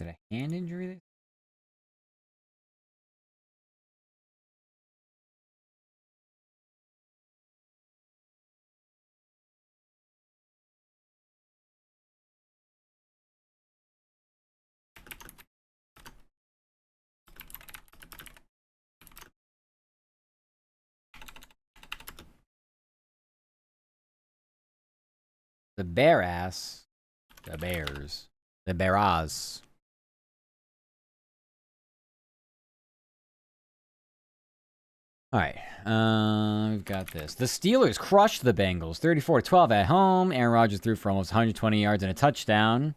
Is it a hand injury? The bear ass. The bears. The bearas. Alright. We've got this. The Steelers crushed the Bengals 34-12 at home. Aaron Rodgers threw for almost 120 yards and a touchdown.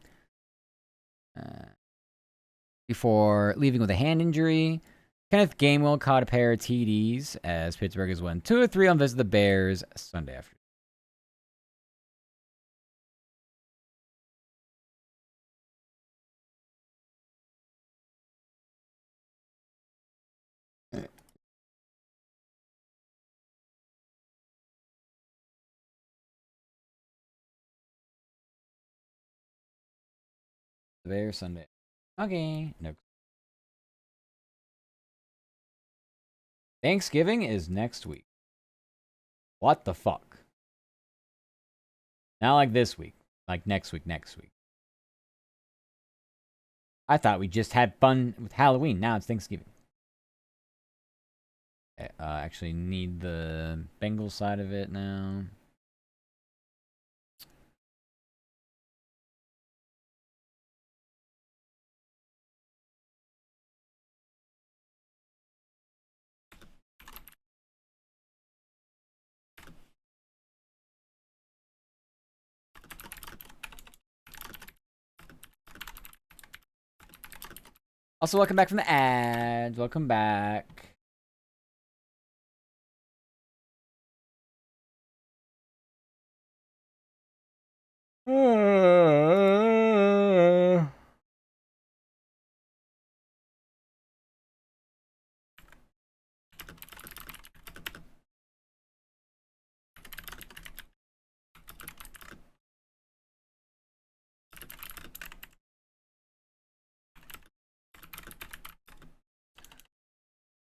Before leaving with a hand injury. Kenneth Gainwell caught a pair of TDs as Pittsburgh has won 2-3 on visit the Bears Sunday afternoon. The Bears Sunday. Okay. No. Thanksgiving is next week. What the fuck? Not like this week. Like next week. I thought we just had fun with Halloween. Now it's Thanksgiving. Actually need the Bengals side of it now. Also, welcome back from the ads. Welcome back.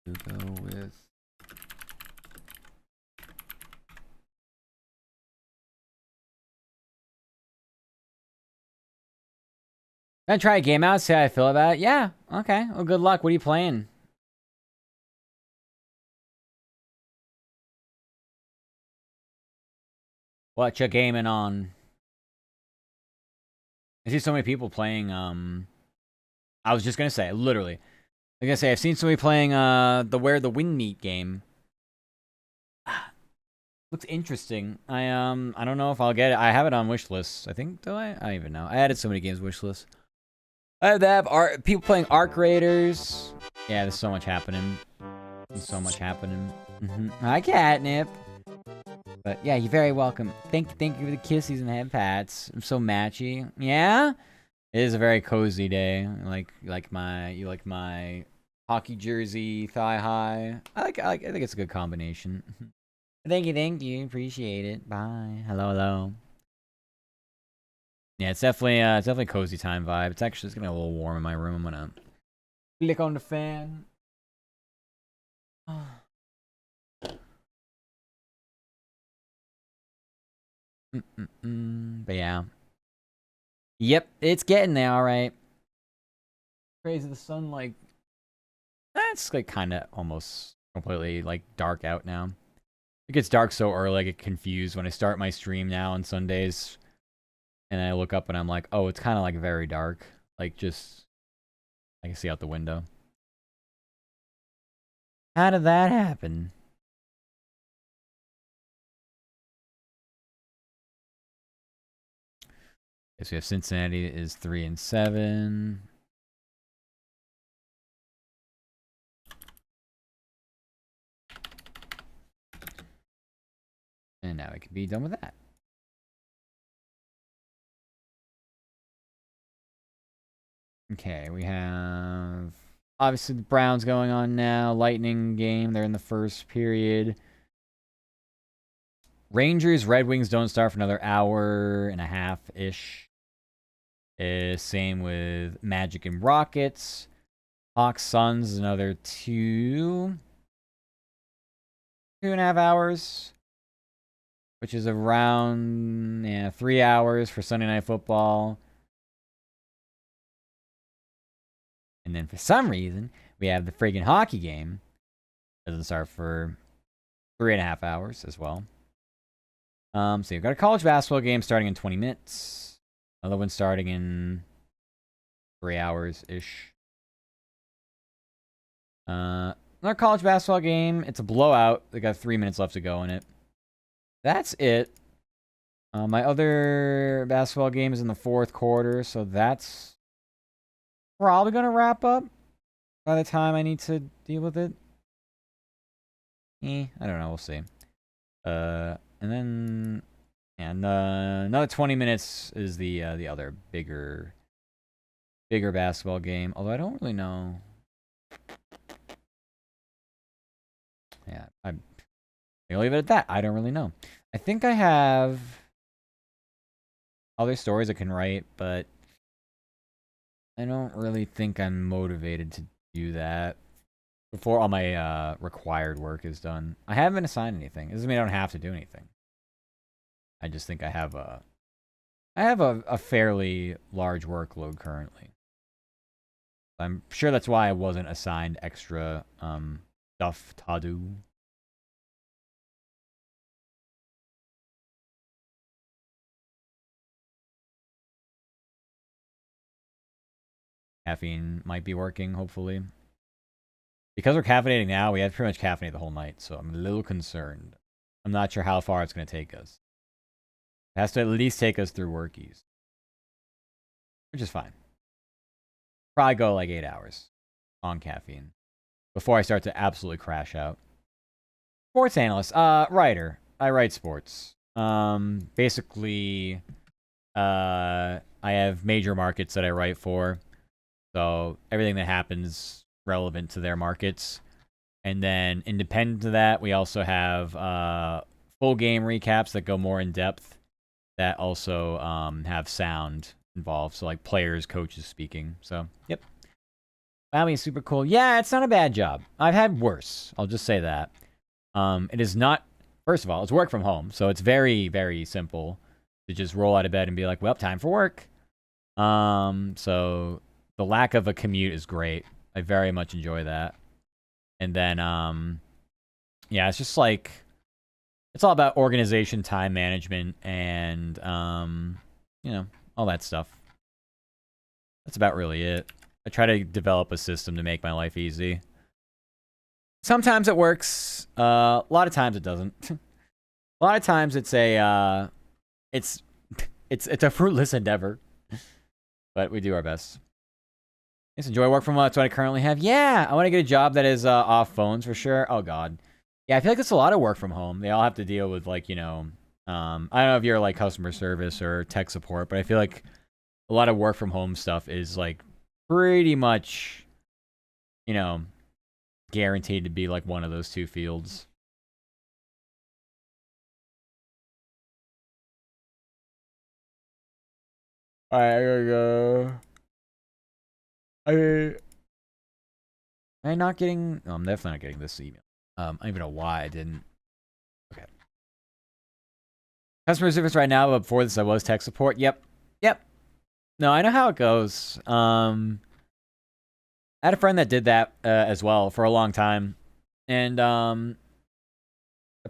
To go with Gonna try a game out, see how I feel about it. Yeah, okay. Well, good luck. What are you playing? What you gaming on? I see so many people playing, I was just gonna say, literally. I was gonna say, I've seen somebody playing, the Where the Wind Meet game. Looks interesting. I don't know if I'll get it. I have it on wish lists. I think, do I? I don't even know. I added so many games wish lists. I have that. People playing Arc Raiders. Yeah, there's so much happening. There's so much happening. Hi, Catnip. But yeah, you're very welcome. Thank you for the kissies and head pats. I'm so matchy. Yeah, it is a very cozy day. You like my hockey jersey, thigh high. I think it's a good combination. Thank you. Appreciate it. Bye. Hello. Yeah, it's definitely cozy time vibe. It's getting a little warm in my room. I'm gonna click on the fan. But yeah. Yep, it's getting there, alright. Crazy, the sun, like... It's, like, kinda almost completely, like, dark out now. It gets dark so early, I get confused when I start my stream now on Sundays. And I look up and I'm like, oh, it's kinda, like, very dark. Like, just... I can see out the window. How did that happen? Okay, so we have Cincinnati is 3-7. And now we can be done with that. Okay, we have obviously the Browns going on now. Lightning game. They're in the first period. Rangers, Red Wings don't start for another hour and a half-ish. Same with Magic and Rockets. Hawks Suns is another 2.5 hours, which is around 3 hours for Sunday Night Football. And then for some reason, we have the friggin' hockey game. Doesn't start for 3.5 hours as well. So you've got a college basketball game starting in 20 minutes. Another one starting in 3 hours-ish. Another college basketball game. It's a blowout. They got 3 minutes left to go in it. That's it. My other basketball game is in the fourth quarter, so that's probably going to wrap up by the time I need to deal with it. I don't know. We'll see. And then another 20 minutes is the other bigger basketball game. Although I don't really know. Yeah, I'll leave it at that. I don't really know. I think I have other stories I can write, but I don't really think I'm motivated to do that before all my required work is done. I haven't been assigned anything. It doesn't mean I don't have to do anything. I just think I have a fairly large workload currently. I'm sure that's why I wasn't assigned extra stuff to do. Caffeine might be working, hopefully. Because we're caffeinating now, we have pretty much caffeinated the whole night, so I'm a little concerned. I'm not sure how far it's going to take us. It has to at least take us through Workies. Which is fine. Probably go like 8 hours on caffeine before I start to absolutely crash out. Sports analyst, writer. I write sports. Basically, I have major markets that I write for. So everything that happens relevant to their markets. And then independent of that, we also have full game recaps that go more in depth that also have sound involved. So like players, coaches speaking. So, yep. Miami is super cool. Yeah, it's not a bad job. I've had worse. I'll just say that. It is not, first of all, it's work from home. So it's very, very simple to just roll out of bed and be like, well, time for work. So the lack of a commute is great. I very much enjoy that. And then, yeah, it's just like, it's all about organization, time management, and, all that stuff. That's about really it. I try to develop a system to make my life easy. Sometimes it works. A lot of times it doesn't. A lot of times it's a, it's a fruitless endeavor. But we do our best. Just enjoy work from home. That's what I currently have. Yeah, I want to get a job that is off phones for sure. Oh God. Yeah, I feel like it's a lot of work from home. They all have to deal with like, I don't know if you're like customer service or tech support, but I feel like a lot of work from home stuff is like pretty much, guaranteed to be like one of those two fields. Alright, I gotta go. Am I not getting? No, I'm definitely not getting this email. I don't even know why I didn't. Okay. Customer service right now, but before this I was tech support. Yep. No, I know how it goes. I had a friend that did that as well for a long time, and the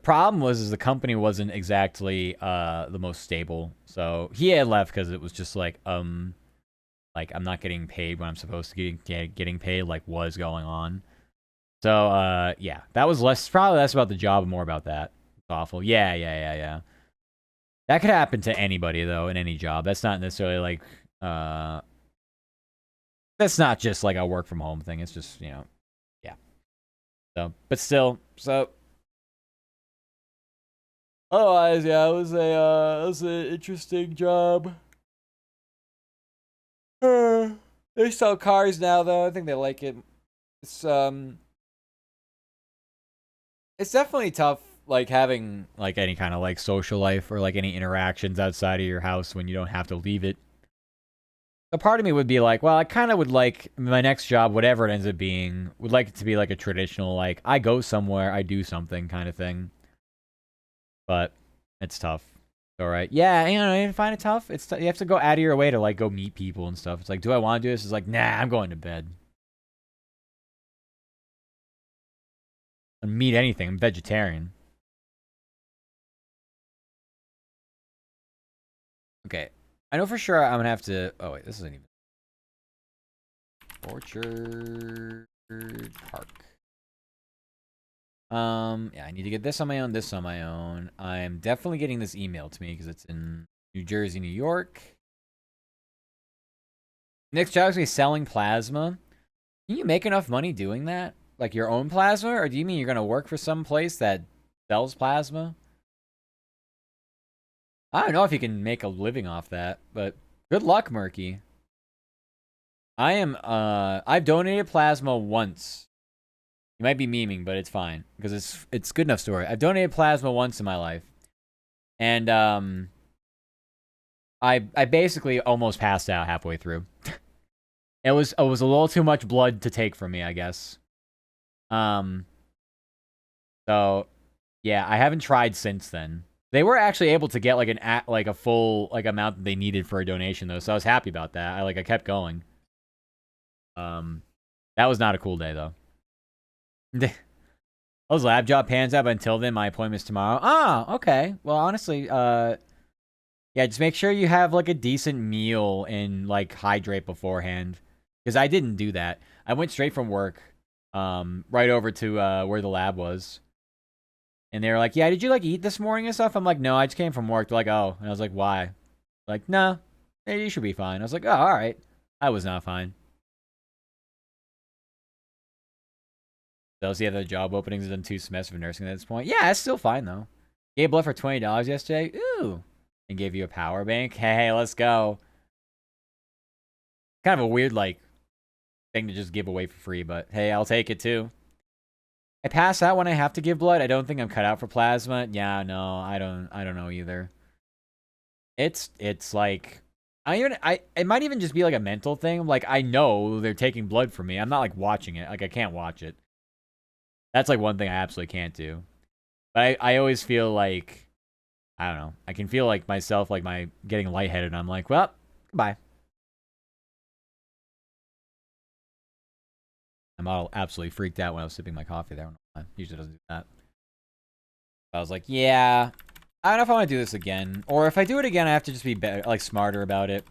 problem was the company wasn't exactly the most stable. So he had left because it was just like I'm not getting paid when I'm supposed to getting paid. Like, what is going on? So yeah, that was probably less about the job and more about that. It's awful. Yeah. That could happen to anybody though in any job. That's not necessarily like that's not just like a work from home thing. It's just yeah. So, but still, so. Otherwise, yeah, it was an interesting job. They sell cars now, though. I think they like it. It's definitely tough, like having like any kind of like social life or like any interactions outside of your house when you don't have to leave it. a part of me would be like, well, I kind of would like my next job, whatever it ends up being, would like it to be like a traditional, like, I go somewhere, I do something kind of thing. But it's tough. All right. Yeah, you find it tough. You have to go out of your way to like go meet people and stuff. It's like, do I want to do this? It's like, nah, I'm going to bed. I don't meet anything. I'm vegetarian. Okay. I know for sure I'm gonna have to. Oh wait, this isn't even Orchard Park. Yeah, I need to get this on my own, this on my own. I'm definitely getting this email to me because it's in New Jersey, New York. Next job is gonna be selling plasma. Can you make enough money doing that? Like your own plasma? Or do you mean you're gonna work for some place that sells plasma? I don't know if you can make a living off that, but good luck, Murky. I've donated plasma once. You might be memeing, but it's fine because it's good enough story. I've donated plasma once in my life, and I basically almost passed out halfway through. It was a little too much blood to take from me, I guess. So yeah, I haven't tried since then. They were actually able to get like a full like amount that they needed for a donation though, so I was happy about that. I kept going. That was not a cool day though. Those lab job pans out, but until then, my appointment's tomorrow. Ah, okay. Well, honestly, yeah, just make sure you have like a decent meal and like hydrate beforehand. Because I didn't do that. I went straight from work, right over to where the lab was. And they were like, yeah, did you like eat this morning and stuff? I'm like, no, I just came from work. They're like, oh. And I was like, why? Like, no, you should be fine. I was like, oh, all right. I was not fine. Those the other job openings have done 2 semesters of nursing at this point. Yeah, it's still fine though. Gave blood for $20 yesterday. Ooh. And gave you a power bank. Hey, let's go. Kind of a weird like thing to just give away for free, but hey, I'll take it too. I pass out when I have to give blood. I don't think I'm cut out for plasma. Yeah, no, I don't know either. It's like it might even just be like a mental thing. Like I know they're taking blood from me. I'm not like watching it. Like I can't watch it. That's like one thing I absolutely can't do. But I always feel like I don't know. I can feel like myself like my getting lightheaded and I'm like, well, goodbye. I'm all absolutely freaked out when I was sipping my coffee there. Usually doesn't do that. I was like, yeah, I don't know if I want to do this again. Or if I do it again, I have to just be better, like smarter about it.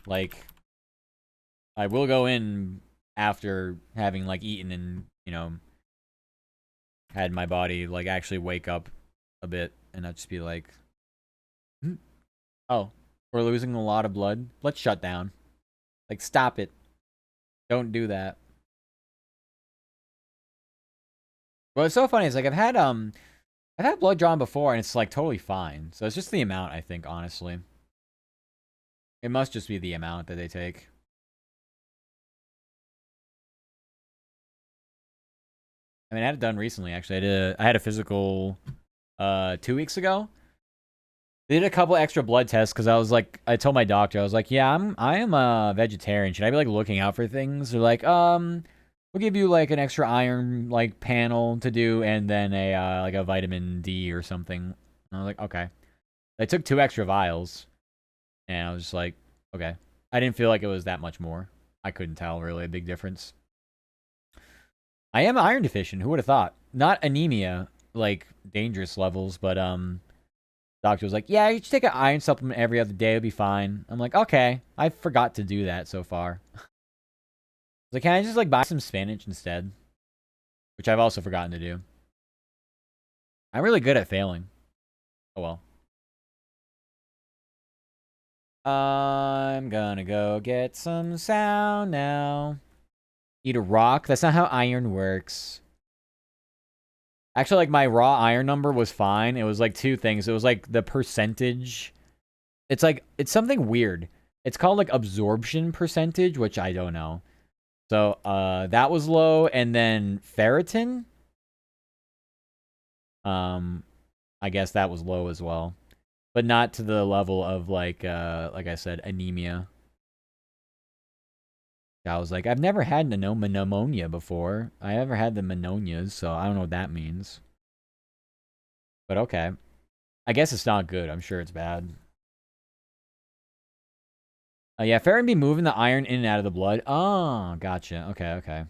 Like, I will go in after having like eaten and, had my body like actually wake up a bit and not just be like, oh, we're losing a lot of blood. Let's shut down. Like, stop it. Don't do that. What's so funny is like I've had blood drawn before and it's like totally fine. So it's just the amount, I think, honestly. It must just be the amount that they take. I mean, I had it done recently actually. I had a physical 2 weeks ago. They did a couple extra blood tests because I told my doctor, I was like, yeah, I am a vegetarian. Should I be like looking out for things? They're like, we'll give you like an extra iron like panel to do and then a like a vitamin D or something. And I was like, okay. They took 2 extra vials and I was just like, okay. I didn't feel like it was that much more. I couldn't tell really a big difference. I am iron deficient. Who would have thought? Not anemia, like dangerous levels, but doctor was like, yeah, you should take an iron supplement every other day. It'll be fine. I'm like, okay. I forgot to do that so far. Like, can I just like buy some spinach instead? Which I've also forgotten to do. I'm really good at failing. Oh well. I'm gonna go get some sound now. Eat a rock? That's not how iron works. Actually, like, my raw iron number was fine. It was, like, 2 things. It was, like, the percentage. It's, like, it's something weird. It's called, like, absorption percentage, which I don't know. So, that was low. And then ferritin. I guess that was low as well. But not to the level of, like I said, anemia. I was like, I've never had pneumonia before. I ever had the pneumonias, so I don't know what that means. But okay. I guess it's not good. I'm sure it's bad. Yeah, ferrin be moving the iron in and out of the blood. Oh, gotcha. Okay, okay.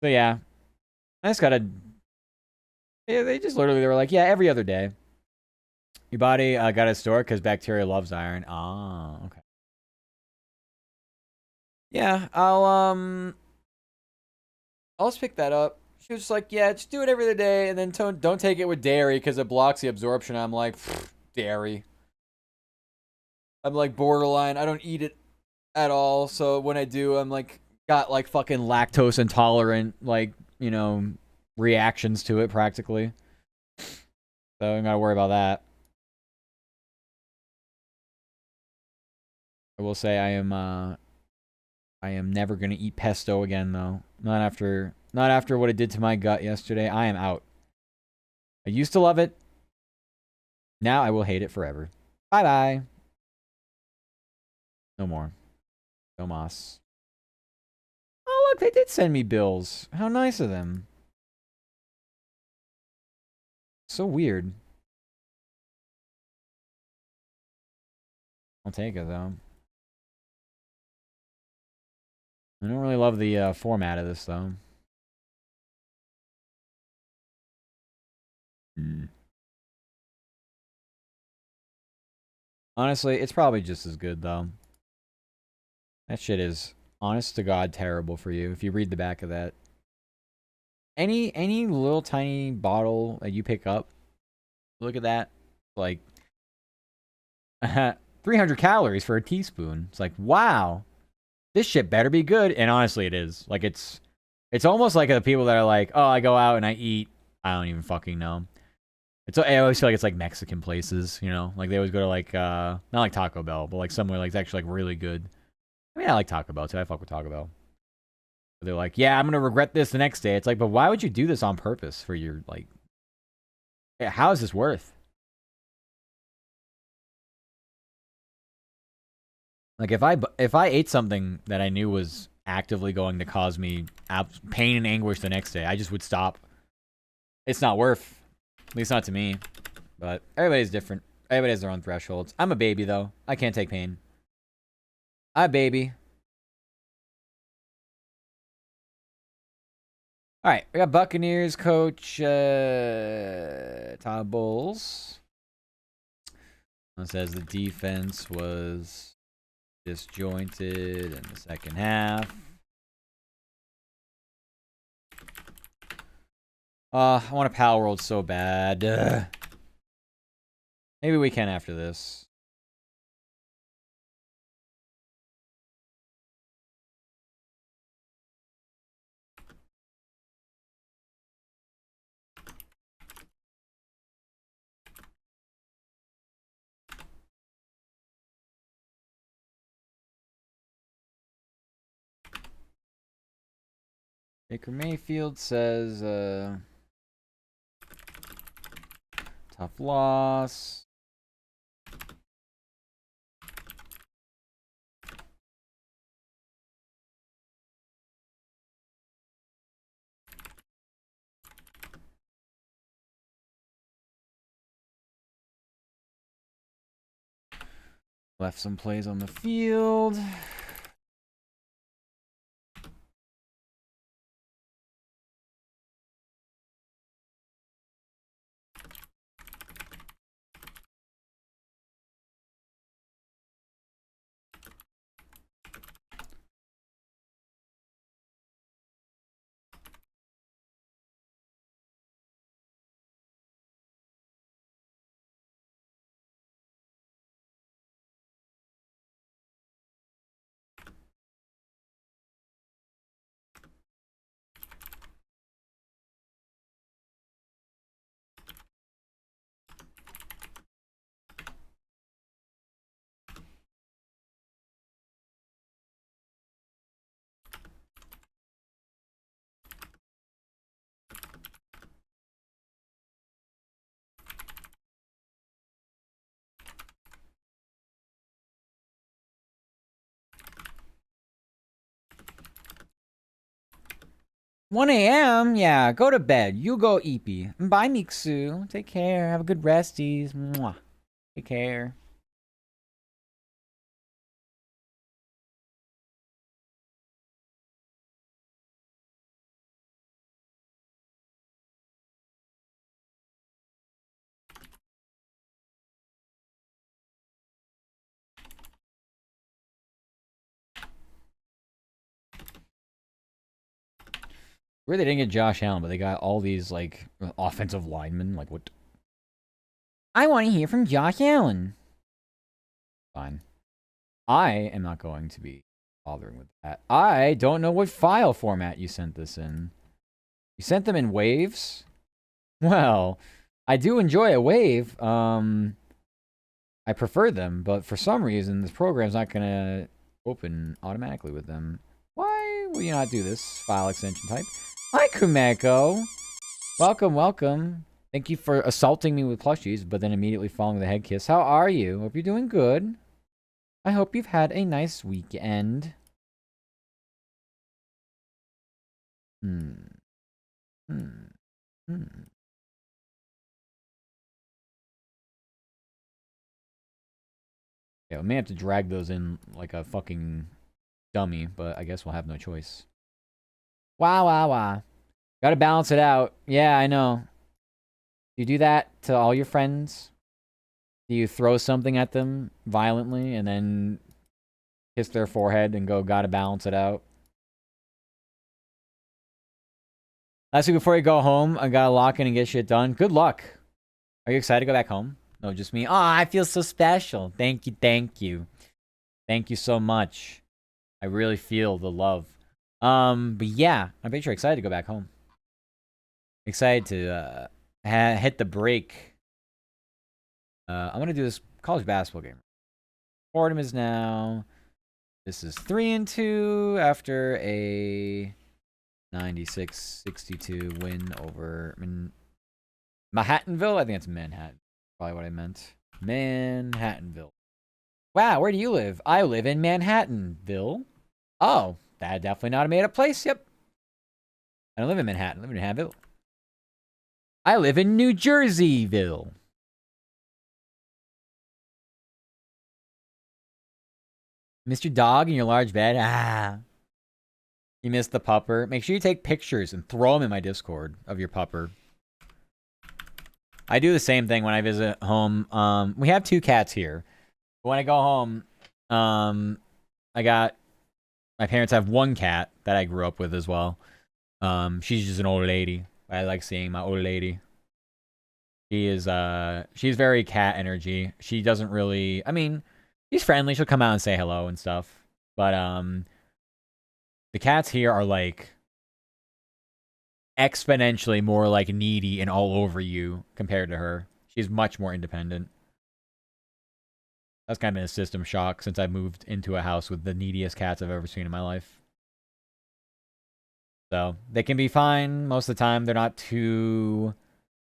So yeah, I just gotta. Yeah, they just literally they were like, yeah, every other day. Your body got to store because bacteria loves iron. Ah, okay. Yeah, I'll just pick that up. She was just like, yeah, just do it every other day, and then don't take it with dairy because it blocks the absorption. I'm like, dairy. I'm like borderline. I don't eat it at all. So when I do, I'm like got like fucking lactose intolerant, like, you know, reactions to it practically. So I don't gotta worry about that. I will say I am never gonna eat pesto again though. Not after what it did to my gut yesterday. I am out. I used to love it. Now I will hate it forever. Bye bye. No more. No mas. Oh look, they did send me bills. How nice of them. So weird. I'll take it though. I don't really love the format of this though. Honestly, it's probably just as good though. That shit is honest to God terrible for you if you read the back of that. Any little tiny bottle that you pick up, look at that. Like 300 calories for a teaspoon. It's like, wow. This shit better be good. And honestly it is. Like it's almost like the people that are like, "Oh, I go out and I eat." I don't even fucking know. I always feel like it's like Mexican places, you know? Like they always go to like not like Taco Bell, but like somewhere like it's actually like really good. I mean, I like Taco Bell too. I fuck with Taco Bell. But they're like, "Yeah, I'm going to regret this the next day." It's like, "But why would you do this on purpose for your like yeah, how is this worth?" Like if I ate something that I knew was actively going to cause me pain and anguish the next day, I just would stop. It's not worth. At least not to me. But everybody's different. Everybody has their own thresholds. I'm a baby though. I can't take pain. I'm a baby. All right, we got Buccaneers coach Todd Bowles. It says the defense was disjointed in the second half. I want a Palworld so bad. Maybe we can after this. Baker Mayfield says, tough loss. Left some plays on the field. 1 a.m.? Yeah, go to bed. You go eepy. Bye, Miksu. Take care. Have a good resties. Mwah. Take care. Where they didn't get Josh Allen, but they got all these, like, offensive linemen. Like, what? I want to hear from Josh Allen. Fine. I am not going to be bothering with that. I don't know what file format you sent this in. You sent them in waves? Well, I do enjoy a wave. I prefer them, but for some reason, this program's not going to open automatically with them. Why will you not do this? File extension type. Hi, Kumeko. Welcome, welcome. Thank you for assaulting me with plushies, but then immediately following the head kiss. How are you? Hope you're doing good. I hope you've had a nice weekend. Hmm. Yeah, we may have to drag those in like a fucking dummy, but I guess we'll have no choice. Wow, wow, wow. Gotta balance it out. Yeah, I know. Do you do that to all your friends? Do you throw something at them violently and then kiss their forehead and go, gotta balance it out? Last week before you go home, I gotta lock in and get shit done. Good luck. Are you excited to go back home? No, just me. Oh, I feel so special. Thank you, thank you. Thank you so much. I really feel the love. But yeah, I'm pretty sure excited to go back home. Excited to hit the break. I'm gonna do this college basketball game. Fordham is now. This is 3-2 after a 96-62 win over Manhattanville. I think it's Manhattan. Probably what I meant. Manhattanville. Wow, where do you live? I live in Manhattanville. Oh, that definitely not a made-up place. Yep. I don't live in Manhattan. I live in Manhattanville. I live in New Jerseyville. Missed your dog in your large bed? Ah. You missed the pupper. Make sure you take pictures and throw them in my Discord of your pupper. I do the same thing when I visit home. We have 2 cats here. But when I go home, my parents have 1 cat that I grew up with as well. She's just an old lady. I like seeing my old lady. She's very cat energy. She doesn't really, I mean, she's friendly. She'll come out and say hello and stuff. But the cats here are like exponentially more like needy and all over you compared to her. She's much more independent. That's kind of been a system shock since I moved into a house with the neediest cats I've ever seen in my life. So they can be fine most of the time. They're not too,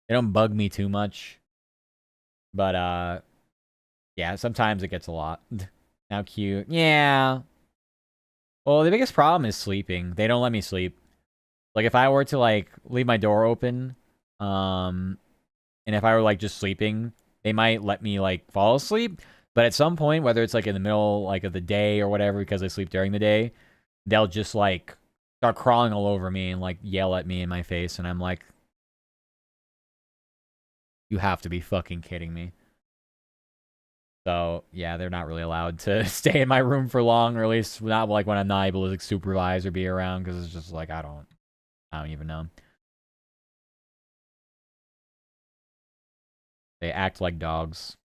they don't bug me too much. But yeah, sometimes it gets a lot. How cute. Yeah. Well, the biggest problem is sleeping. They don't let me sleep. Like if I were to like leave my door open, and if I were like just sleeping, they might let me like fall asleep. But at some point, whether it's like in the middle like of the day or whatever, because I sleep during the day, they'll just like start crawling all over me and like yell at me in my face, and I'm like, you have to be fucking kidding me. So yeah, they're not really allowed to stay in my room for long, or at least not like when I'm not able to like, supervise or be around, because it's just like I don't even know. They act like dogs.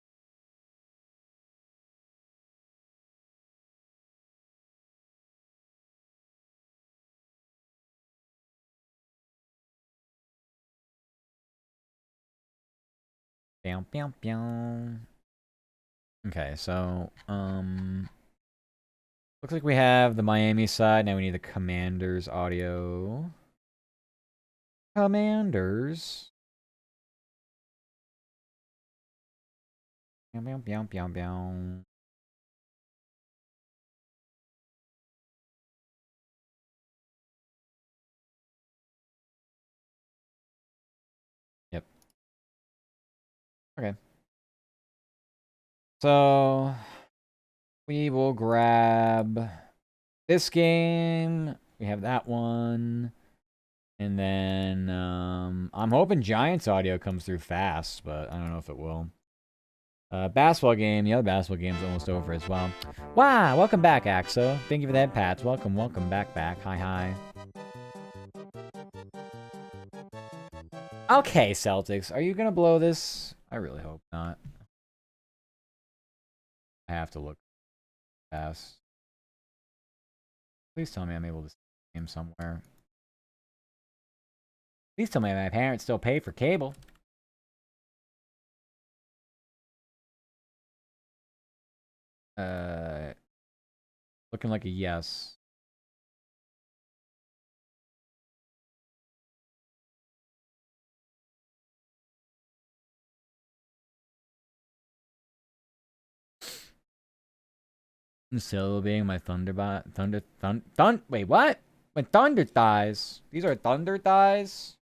Bow, bow, bow. Okay, so looks like we have the Miami side. Now we need the Commanders audio. Commanders. Bow, bow, bow, bow, bow. Okay. So we will grab this game. We have that one. And then I'm hoping Giants audio comes through fast, but I don't know if it will. Basketball game. The other basketball game's almost over as well. Wow, welcome back, Axo. Thank you for that, Pats. Welcome back. Hi. Okay, Celtics. Are you going to blow this? I really hope not. I have to look fast. Please tell me I'm able to see the game somewhere. Please tell me my parents still pay for cable. Looking like a yes. Solo being my wait, what? When thunder thighs. These are thunder thighs?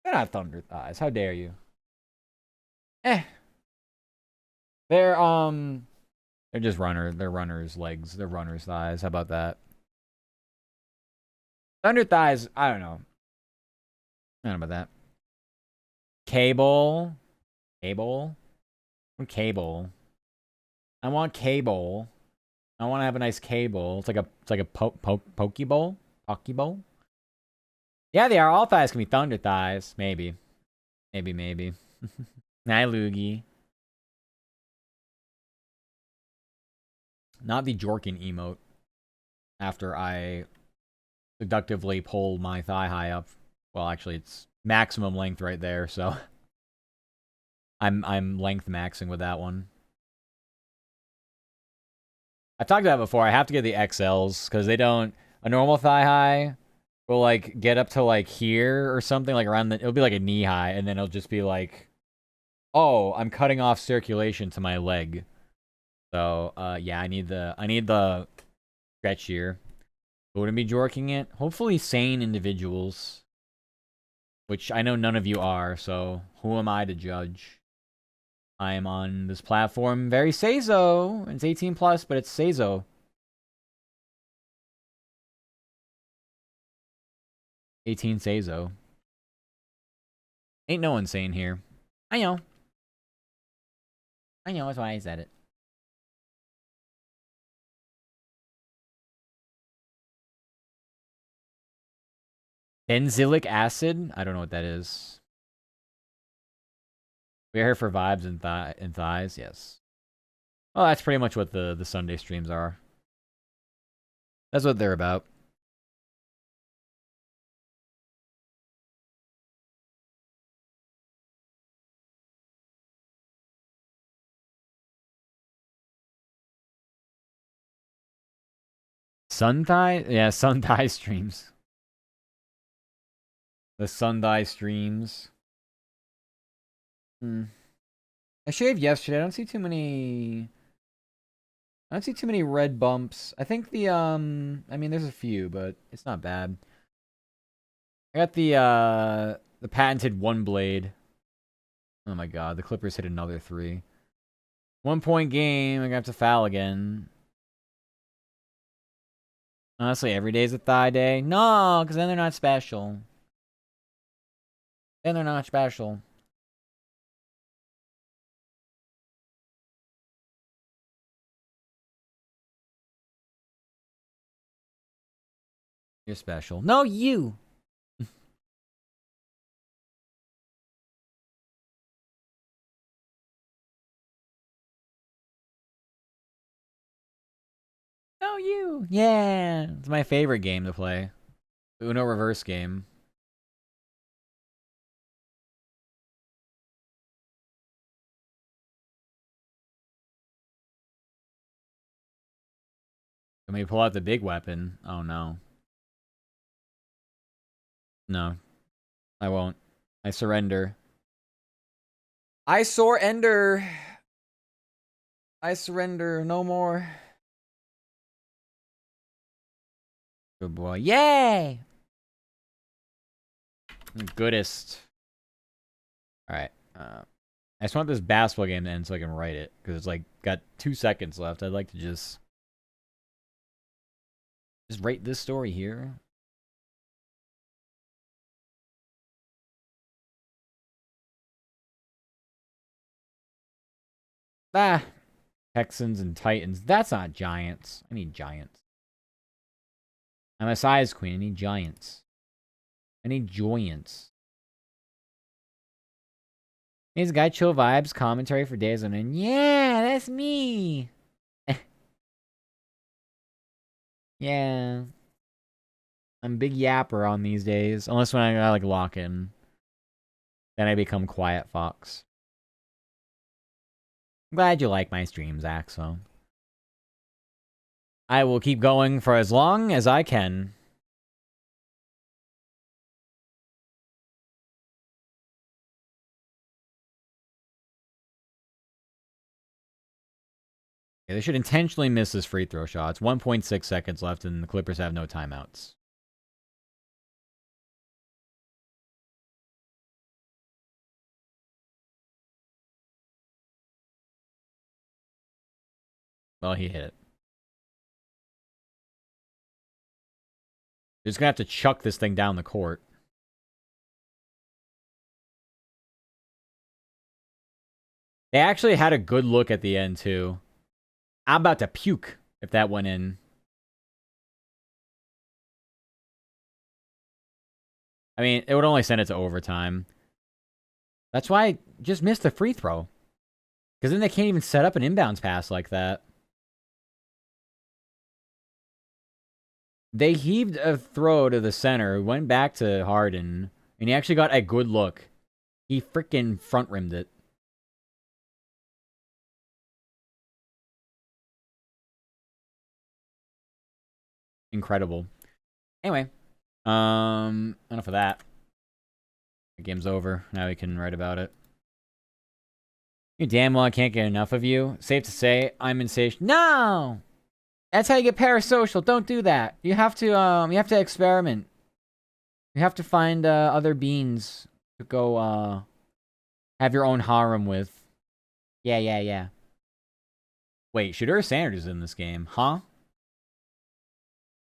They're not thunder thighs. How dare you? They're just they're runners legs. They're runners thighs. How about that? Thunder thighs, I don't know. I don't know about that. Cable. Cable? Cable. I want cable. I want to have a nice cable. It's like a pokeball? Pokeball? Yeah, they are. All thighs can be thunder thighs. Maybe. Maybe. Night Loogie. Not the Jorkin emote. After I seductively pull my thigh high up. Well, actually, it's maximum length right there, so I'm length maxing with that one. I've talked about it before. I have to get the XLs because they don't. A normal thigh high will like get up to like here or something, like around the. It'll be like a knee high, and then it'll just be like, oh, I'm cutting off circulation to my leg. So yeah, I need the stretchier. Wouldn't be jorking it. Hopefully sane individuals. Which I know none of you are, so who am I to judge? I am on this platform very Seizo. It's 18 plus, but it's Seizo. 18 Seizo. Ain't no one sane here. I know. That's why I said it. Benzylic acid? I don't know what that is. We're here for vibes and thighs, yes. Well, that's pretty much what the Sunday streams are. That's what they're about. Sun thigh? Yeah, sun thigh streams. The sun thigh streams. I shaved yesterday. I don't see too many red bumps. I think the I mean there's a few, but it's not bad. I got the patented one blade. Oh my god, the Clippers hit another 3. 1 point game, I'm gonna have to foul again. Honestly, every day's a thigh day. No, because then they're not special. Then they're not special. You're special. No, you! No, you! Yeah! It's my favorite game to play. Uno reverse game. Let me pull out the big weapon. Oh no. No. I won't. I surrender. I surrender. I surrender. No more. Good boy. Yay! Goodest. Alright. I just want this basketball game to end so I can write it. Because it's like, got 2 seconds left. I'd like to just write this story here. Ah. Texans and Titans. That's not Giants. I need Giants. I'm a size queen. I need Giants. I need Joyants. He's got chill vibes, commentary for days on end. Yeah, that's me. Yeah. I'm big yapper on these days. Unless when I like lock in. Then I become quiet fox. I'm glad you like my streams, Axo. I will keep going for as long as I can. Yeah, they should intentionally miss this free throw shot. It's 1.6 seconds left, and the Clippers have no timeouts. Well, he hit it. They're just going to have to chuck this thing down the court. They actually had a good look at the end, too. I'm about to puke if that went in. I mean, it would only send it to overtime. That's why I just missed the free throw. Because then they can't even set up an inbounds pass like that. They heaved a throw to the center, went back to Harden, and he actually got a good look. He freaking front rimmed it. Incredible. Anyway, enough of that. The game's over. Now we can write about it. You damn well I can't get enough of you. Safe to say, I'm insatiable. No! That's how you get parasocial. Don't do that. You have to experiment. You have to find other beings to go have your own harem with. Yeah. Wait, Shedeur Sanders is in this game, huh?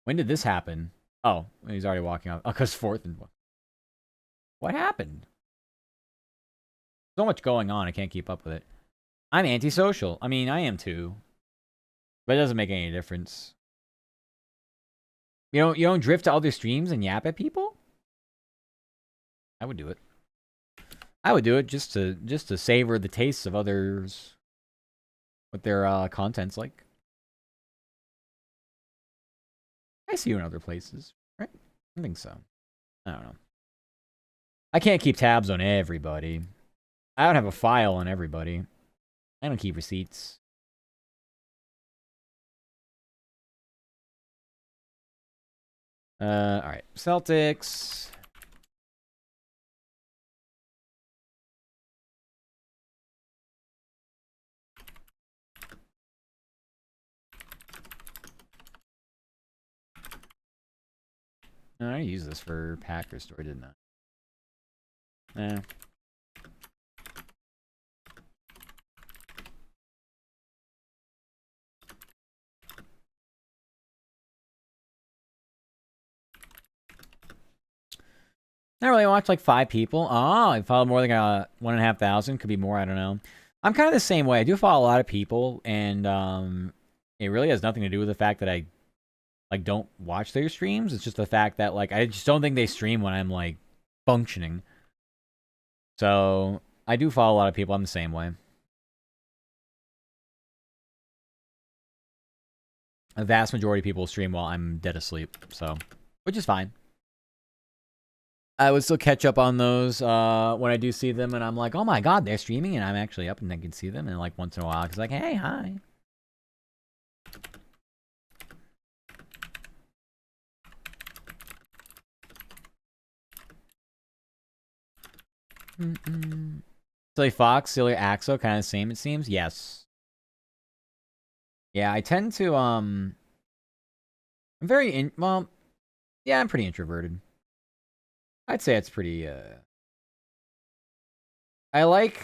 When did this happen? Oh, he's already walking off. Oh, because 4th and 1. What happened? So much going on, I can't keep up with it. I'm antisocial. I mean, I am too. But it doesn't make any difference. You don't drift to other streams and yap at people? I would do it. I would do it just to savor the tastes of others, what their content's like. I see you in other places, right? I think so. I don't know. I can't keep tabs on everybody. I don't have a file on everybody. I don't keep receipts. Alright. Celtics. I used this for Packers story, didn't I? Eh. I really watched like 5 people. Oh, I followed more than 1,500. Could be more. I don't know. I'm kind of the same way. I do follow a lot of people, and it really has nothing to do with the fact that I like don't watch their streams. It's just the fact that like I just don't think they stream when I'm like functioning. So I do follow a lot of people. I'm the same way. A vast majority of people stream while I'm dead asleep, so which is fine. I would still catch up on those when I do see them, and I'm like, oh my god, they're streaming, and I'm actually up and I can see them, and like once in a while, it's like, hey, hi. Silly Fox, Silly Axo, kind of same, it seems. Yes. Yeah, I tend to, I'm very, well, yeah, I'm pretty introverted. I'd say it's pretty, I like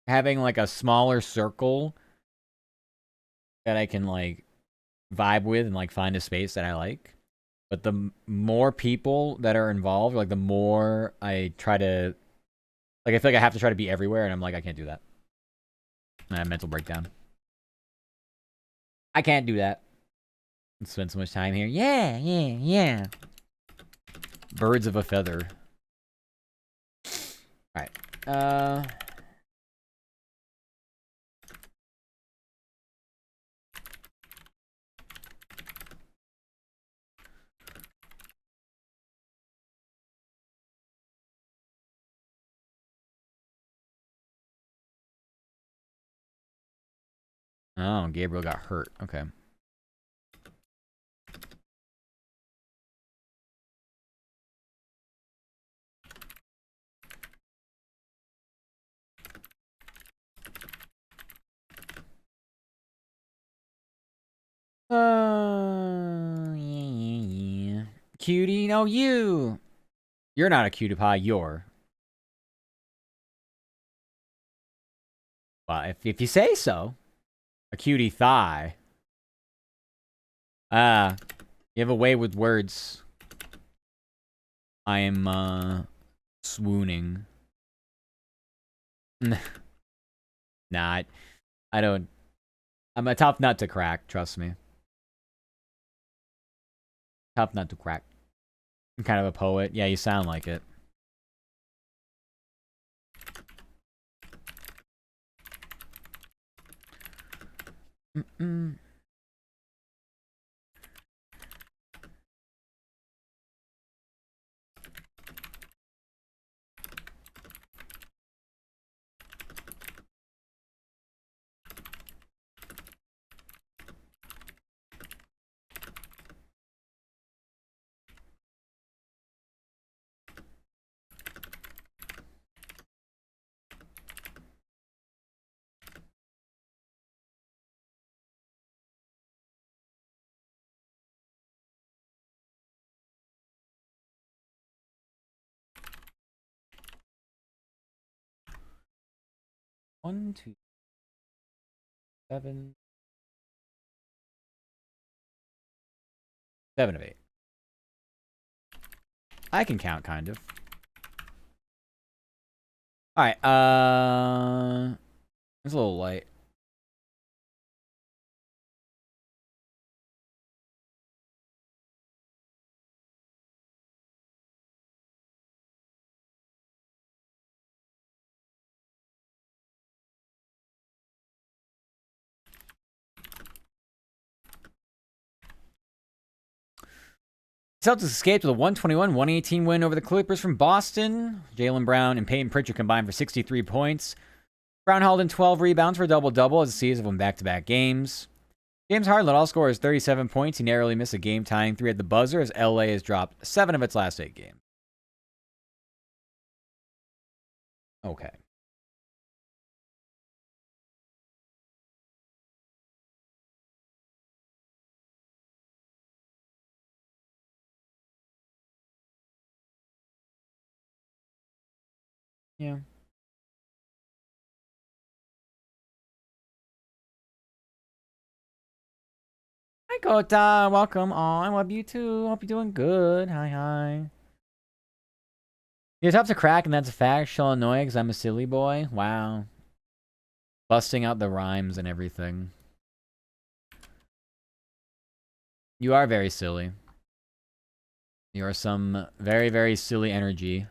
having, like, a smaller circle that I can, like, vibe with and, like, find a space that I like. But the more people that are involved, like, the more I try to... Like, I feel like I have to try to be everywhere, and I'm like, I can't do that. I have mental breakdown. I can't do that. Spend so much time here. Yeah. Birds of a feather. Alright. Oh, Gabriel got hurt. Okay. Yeah. Cutie, no, you! You're not a cutie pie, you're. Well, if you say so. A cutie thigh. Ah, you have a way with words. I am, swooning. Nah, I don't... I'm a tough nut to crack, trust me. Tough nut to crack. I'm kind of a poet. Yeah, you sound like it. Mm-mm. One, two, 7. 7 of 8. I can count, kind of. Alright, it's a little light. Celtics escaped with a 121-118 win over the Clippers from Boston. Jaylen Brown and Peyton Pritchard combined for 63 points. Brown hauled in 12 rebounds for a double-double as the Seas have won back-to-back games. James Harden led all scorers 37 points. He narrowly missed a game-tying 3 at the buzzer as LA has dropped 7 of its last 8 games. Okay. Yeah. Hi, Kota. Welcome. Aw, I love you too. Hope you're doing good. Hi. You're tough to crack, and that's a fact. She'll annoy because I'm a silly boy. Wow. Busting out the rhymes and everything. You are very silly. You are some very, very silly energy.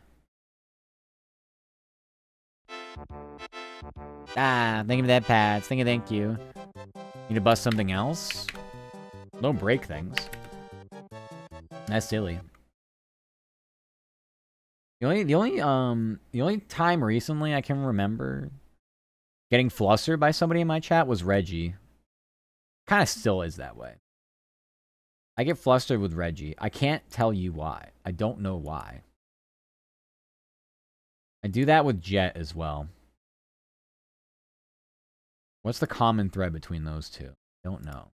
Thank you for that, Pats. Thank you. Need to bust something else? Don't break things. That's silly. The only time recently I can remember getting flustered by somebody in my chat was Reggie. Kind of still is that way. I get flustered with Reggie. I can't tell you why. I don't know why. I do that with Jet as well. What's the common thread between those two? I don't know.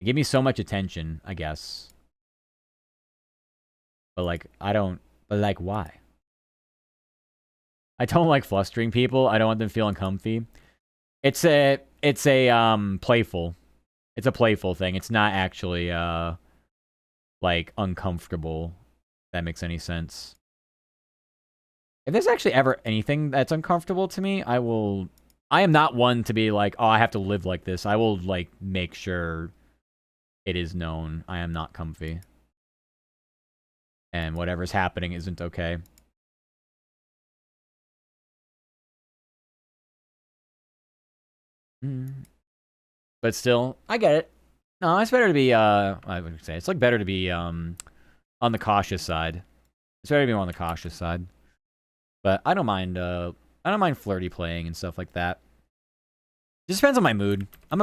They give me so much attention, I guess. But like, I don't. But like, why? I don't like flustering people. I don't want them feeling comfy. It's a playful. It's a playful thing. It's not actually like uncomfortable. If that makes any sense. If there's actually ever anything that's uncomfortable to me, I will. I am not one to be like, oh, I have to live like this. I will like make sure it is known I am not comfy, and whatever's happening isn't okay. But still, I get it. No, it's better to be. I would say it's like better to be on the cautious side. It's better to be more on the cautious side. But I don't mind. I don't mind flirty playing and stuff like that. Just depends on my mood. I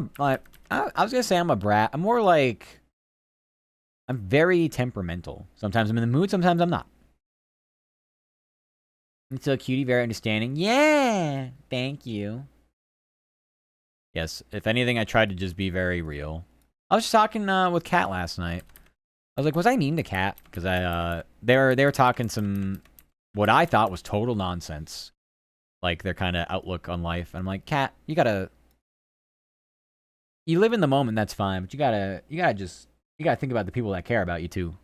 was gonna say I'm a brat. I'm more like I'm very temperamental. Sometimes I'm in the mood. Sometimes I'm not. I'm still a cutie, very understanding. Yeah, thank you. Yes, if anything, I tried to just be very real. I was just talking with Kat last night. I was like, was I mean to Kat? Because they were talking some what I thought was total nonsense, like their kind of outlook on life. And I'm like, Kat, you live in the moment, that's fine, but you gotta think about the people that care about you too.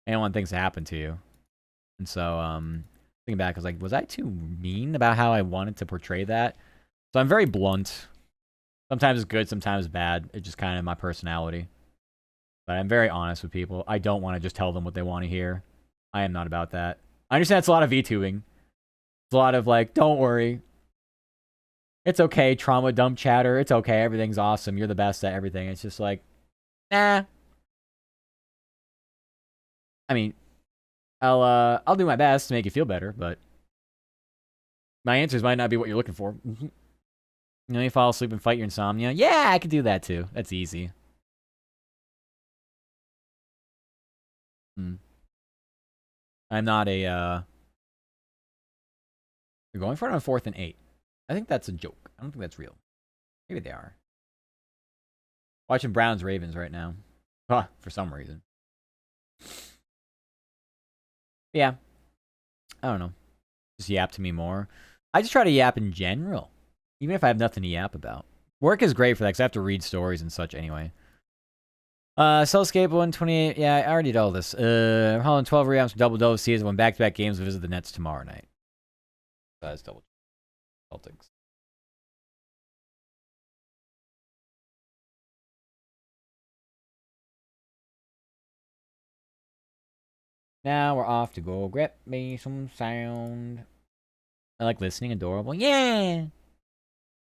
And don't want things to happen to you. And so, thinking back, I was like, was I too mean about how I wanted to portray that? So I'm very blunt. Sometimes it's good, sometimes bad. It's just kind of my personality. But I'm very honest with people. I don't want to just tell them what they want to hear. I am not about that. I understand it's a lot of VTubing. It's a lot of like, don't worry. It's okay, trauma dump chatter. It's okay, everything's awesome. You're the best at everything. It's just like, nah. I mean, I'll do my best to make you feel better, but my answers might not be what you're looking for. You know, you fall asleep and fight your insomnia. Yeah, I could do that too. That's easy. I'm not a, You're going for it on 4th and 8. I think that's a joke. I don't think that's real. Maybe they are. Watching Browns Ravens right now. Huh, for some reason. Yeah. I don't know. Just yap to me more. I just try to yap in general. Even if I have nothing to yap about. Work is great for that because I have to read stories and such anyway. Cellscape 128. Yeah, I already did all this. Holland 12 rebounds for double double season. Won back-to-back games to visit the Nets tomorrow night. That's double Celtics. Now we're off to go grab me some sound. I like listening. Adorable. Yeah.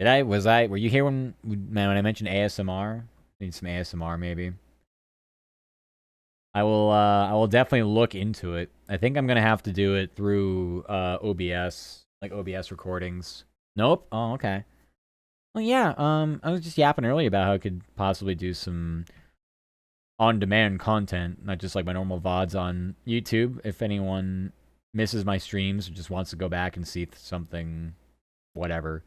Were you here when I mentioned ASMR? Need some ASMR maybe. I will definitely look into it. I think I'm gonna have to do it through OBS, like OBS recordings. Nope. Oh, okay. Well, yeah. I was just yapping earlier about how I could possibly do some on-demand content, not just like my normal VODs on YouTube. If anyone misses my streams or just wants to go back and see something, whatever,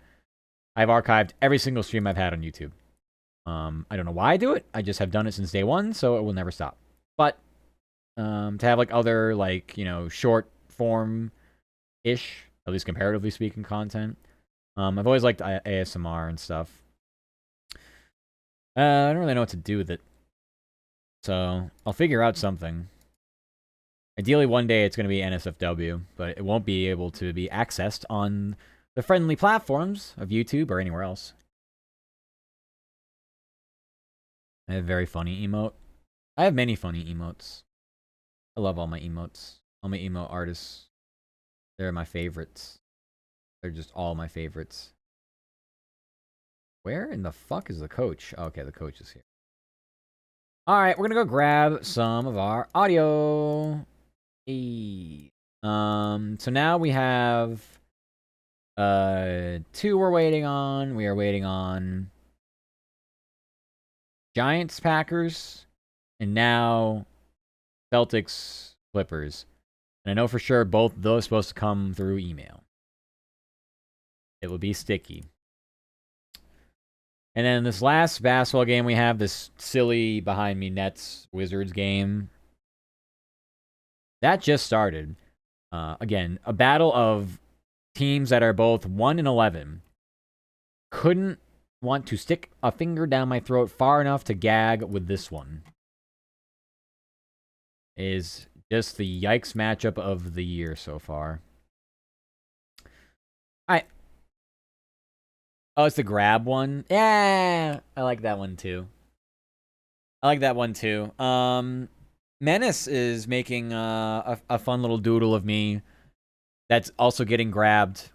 I've archived every single stream I've had on YouTube. I don't know why I do it. I just have done it since day one, so it will never stop. But to have like other like short form ish, at least comparatively speaking, content. I've always liked ASMR and stuff. I don't really know what to do with it. So I'll figure out something. Ideally, one day it's going to be NSFW, but it won't be able to be accessed on the friendly platforms of YouTube or anywhere else. I have a very funny emote. I have many funny emotes. I love all my emotes. All my emote artists. They're my favorites. They're just all my favorites. Where in the fuck is the coach? Oh, okay, the coach is here. Alright, we're gonna go grab some of our audio. Hey. So now we have 2 we're waiting on. We are waiting on Giants, Packers, and now Celtics, Clippers. And I know for sure both of those are supposed to come through email. It will be sticky. And then this last basketball game we have, this silly behind me Nets Wizards game. That just started. Again, a battle of teams that are both 1 and 11. Couldn't want to stick a finger down my throat far enough to gag with this one. Is just the yikes matchup of the year so far. Oh, it's the grab one. Yeah, I like that one too. Menace is making a fun little doodle of me that's also getting grabbed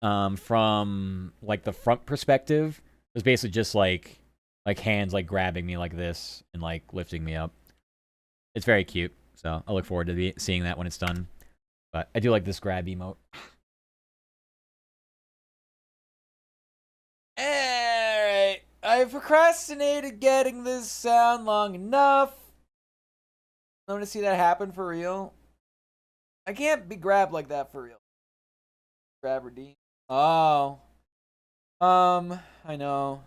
from like the front perspective. It's basically just like hands like grabbing me like this and like lifting me up. It's very cute. So I look forward to seeing that when it's done. But I do like this grab emote. Alright. I've procrastinated getting this sound long enough. I want to see that happen for real. I can't be grabbed like that for real. Grab redeem. Oh. I know.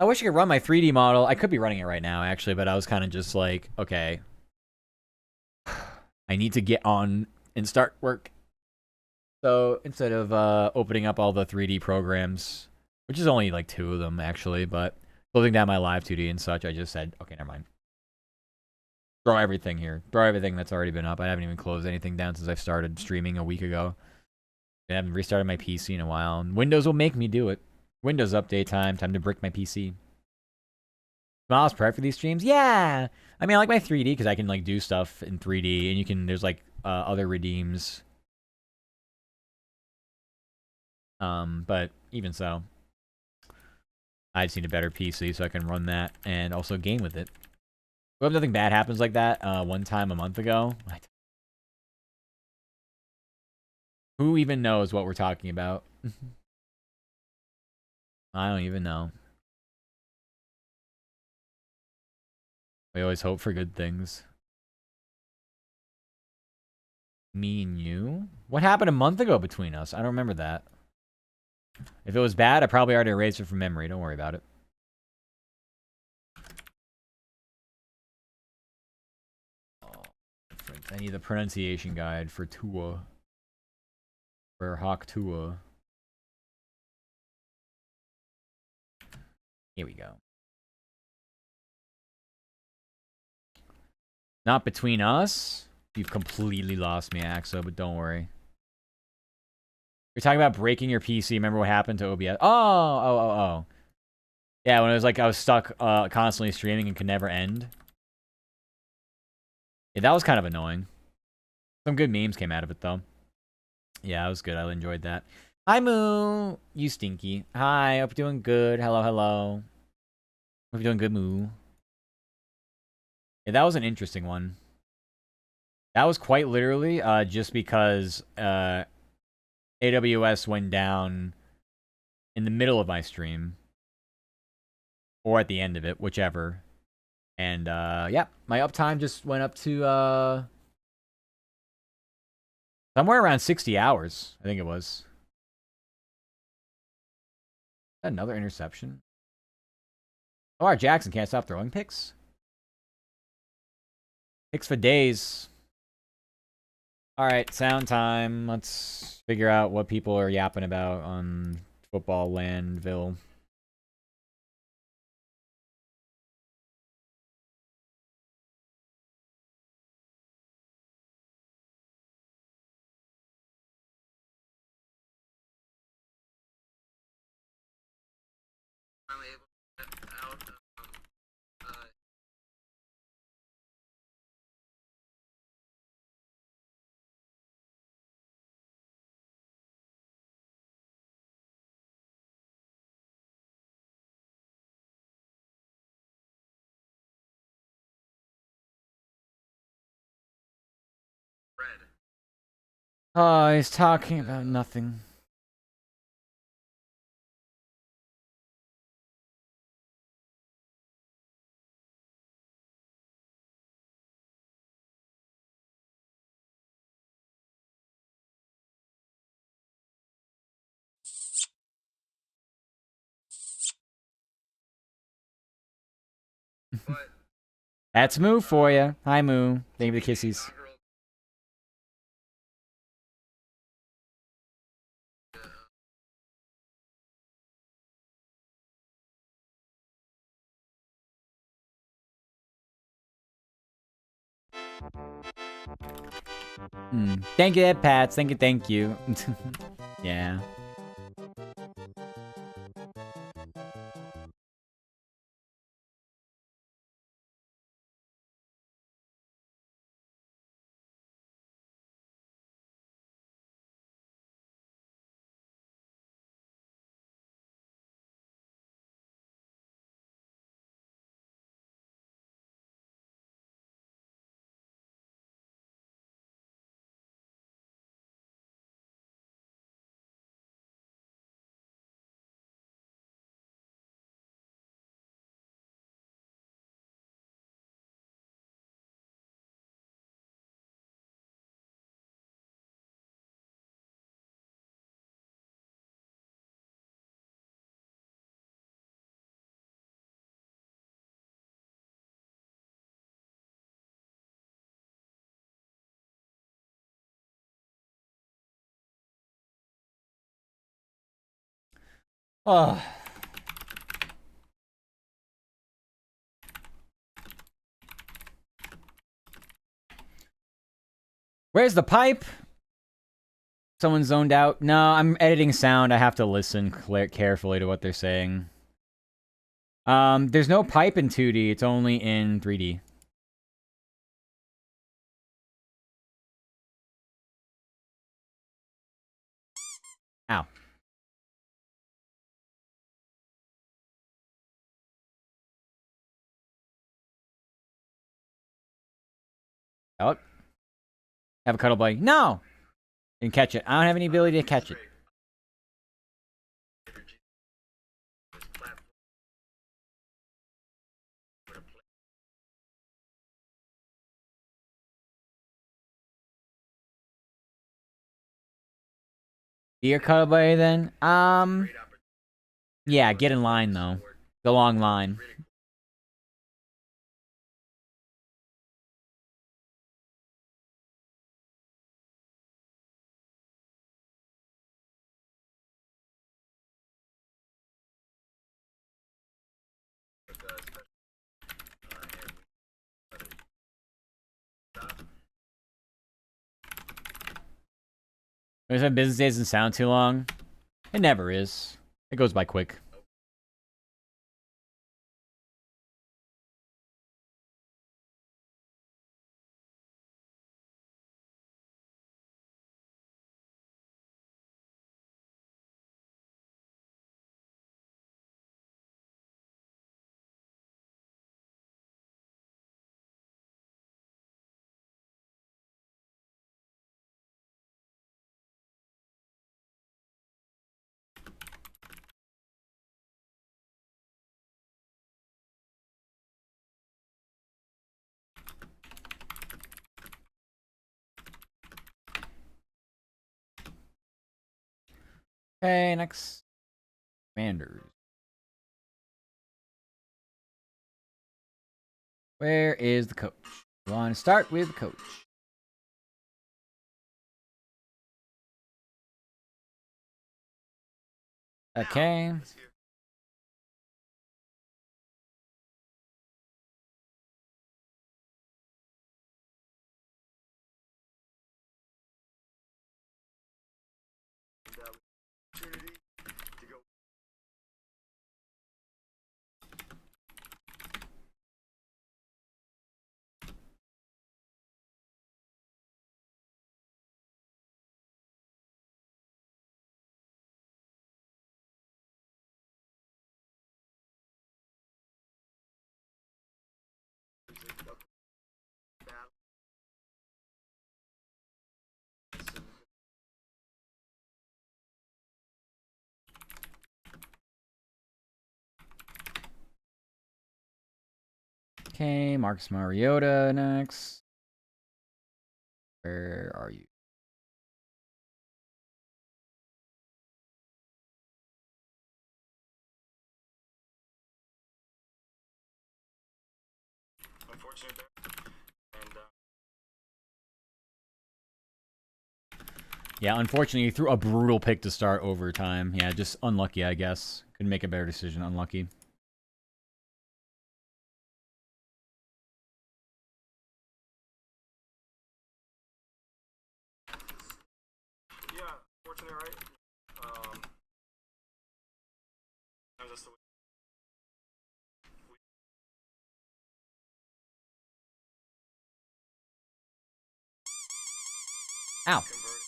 I wish I could run my 3D model. I could be running it right now, actually, but I was kind of just like, okay. I need to get on and start work. So instead of opening up all the 3D programs, which is only like 2 of them, actually, but closing down my live 2D and such, I just said, okay, never mind. Throw everything here. Throw everything that's already been up. I haven't even closed anything down since I started streaming a week ago. I haven't restarted my PC in a while. And Windows will make me do it. Windows update time. Time to brick my PC. Smiles prep for these streams? Yeah! I mean, I like my 3D because I can like do stuff in 3D. And you can, there's like other redeems. But even so. I just need a better PC so I can run that and also game with it. I hope nothing bad happens like that one time a month ago. Who even knows what we're talking about? I don't even know. We always hope for good things. Me and you? What happened a month ago between us? I don't remember that. If it was bad, I probably already erased it from memory. Don't worry about it. Oh, I need the pronunciation guide for Tua. For Hawk Tua. Here we go. Not between us? You've completely lost me, Axo, but don't worry. You're talking about breaking your PC. Remember what happened to OBS? Oh. Yeah, when it was like I was stuck constantly streaming and could never end. Yeah, that was kind of annoying. Some good memes came out of it, though. Yeah, it was good. I enjoyed that. Hi, Moo. You stinky. Hi, hope you're doing good. Hello. Hope you're doing good, Moo. Yeah, that was an interesting one. That was quite literally just because AWS went down in the middle of my stream. Or at the end of it, whichever. And yeah, my uptime just went up to somewhere around 60 hours, I think it was. Another interception. Lamar Jackson can't stop throwing picks. Picks for days. All right, sound time. Let's figure out what people are yapping about on Football Landville. Oh, he's talking about nothing. That's Moo for you. Hi, Moo. Thank you for the kissies. Thank you, Pats. Thank you. Yeah. Oh. Where's the pipe? Someone zoned out. No, I'm editing sound. I have to listen carefully to what they're saying. There's no pipe in 2D. It's only in 3D. Ow. Oh. Have a cuddle buddy. No! Didn't catch it. I don't have any ability to catch it. Be your cuddle buddy then? Yeah, get in line though. The long line. There's some business days doesn't sound too long. It never is. It goes by quick. Okay, next. Commanders. Where is the coach? We want to start with the coach. Okay. Okay, Marcus Mariota next. Where are you? Unfortunate there. And Yeah, unfortunately, he threw a brutal pick to start overtime. Yeah, just unlucky, I guess. Couldn't make a better decision. Unlucky. unfortunate, right? That's the way. Ow. Converted.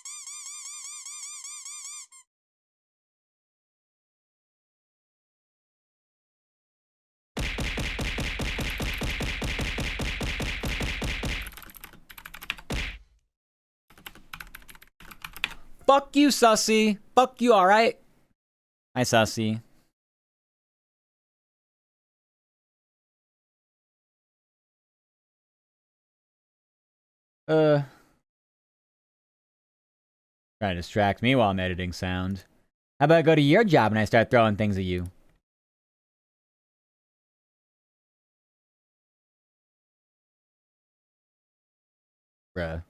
Fuck you, Sussy. Fuck you, alright? Hi, Sussy. Trying to distract me while I'm editing sound. How about I go to your job and I start throwing things at you? Bruh.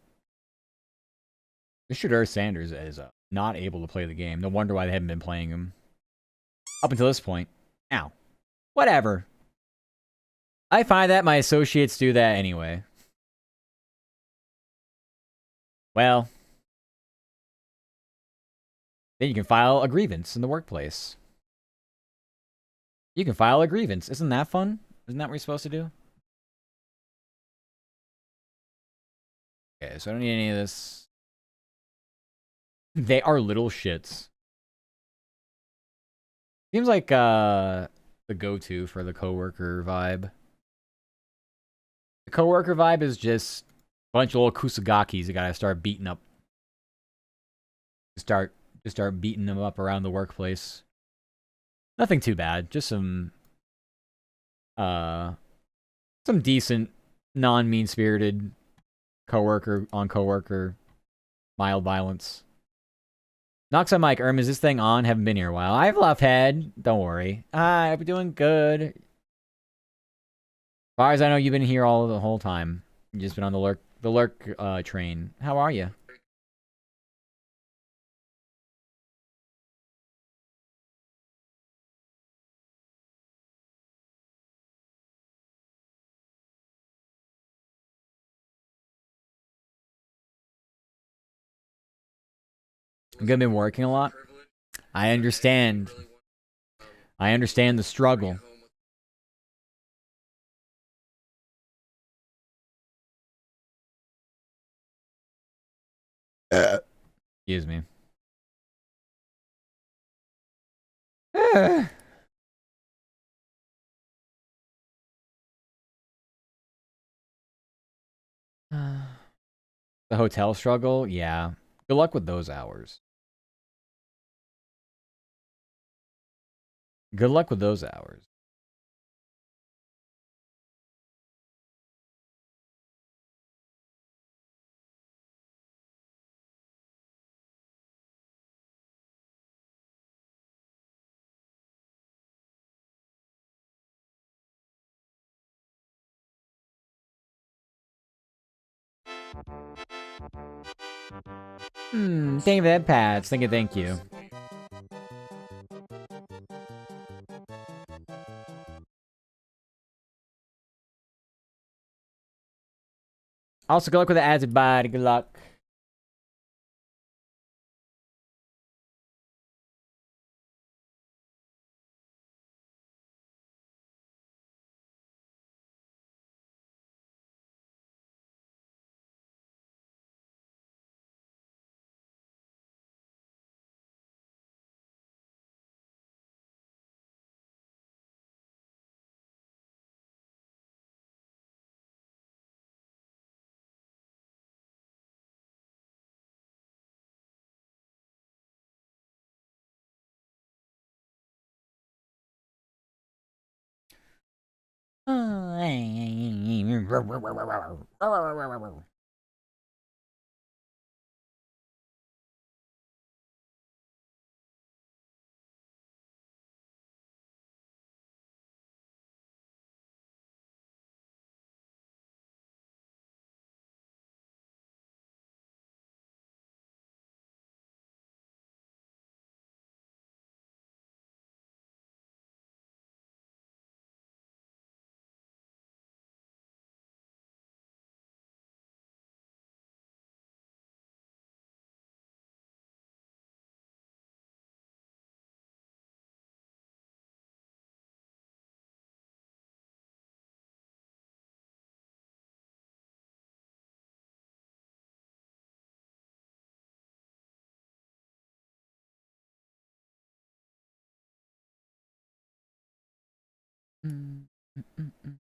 This Shadur Sanders is not able to play the game. No wonder why they haven't been playing him. Up until this point. Ow. Whatever. I find that my associates do that anyway. Well. Then you can file a grievance in the workplace. You can file a grievance. Isn't that fun? Isn't that what you're supposed to do? Okay, so I don't need any of this. They are little shits. Seems like the go-to for the coworker vibe. The coworker vibe is just a bunch of little kusagakis you gotta start beating up. Start beating them up around the workplace. Nothing too bad. Just some decent, non-mean-spirited coworker on coworker mild violence. Knocks on mic. Is this thing on? Haven't been here a while. I have left head. Don't worry. I've been doing good. As far as I know, you've been here all the whole time. You've just been on the lurk train. How are you? I'm gonna be working a lot. I understand. I understand the struggle. Excuse me. The hotel struggle? Yeah. Good luck with those hours. Good luck with those hours. Thank you for that, Pats. Thank you. Also, good luck with the ads, everybody. Good luck. Mm, mm, mm, mm.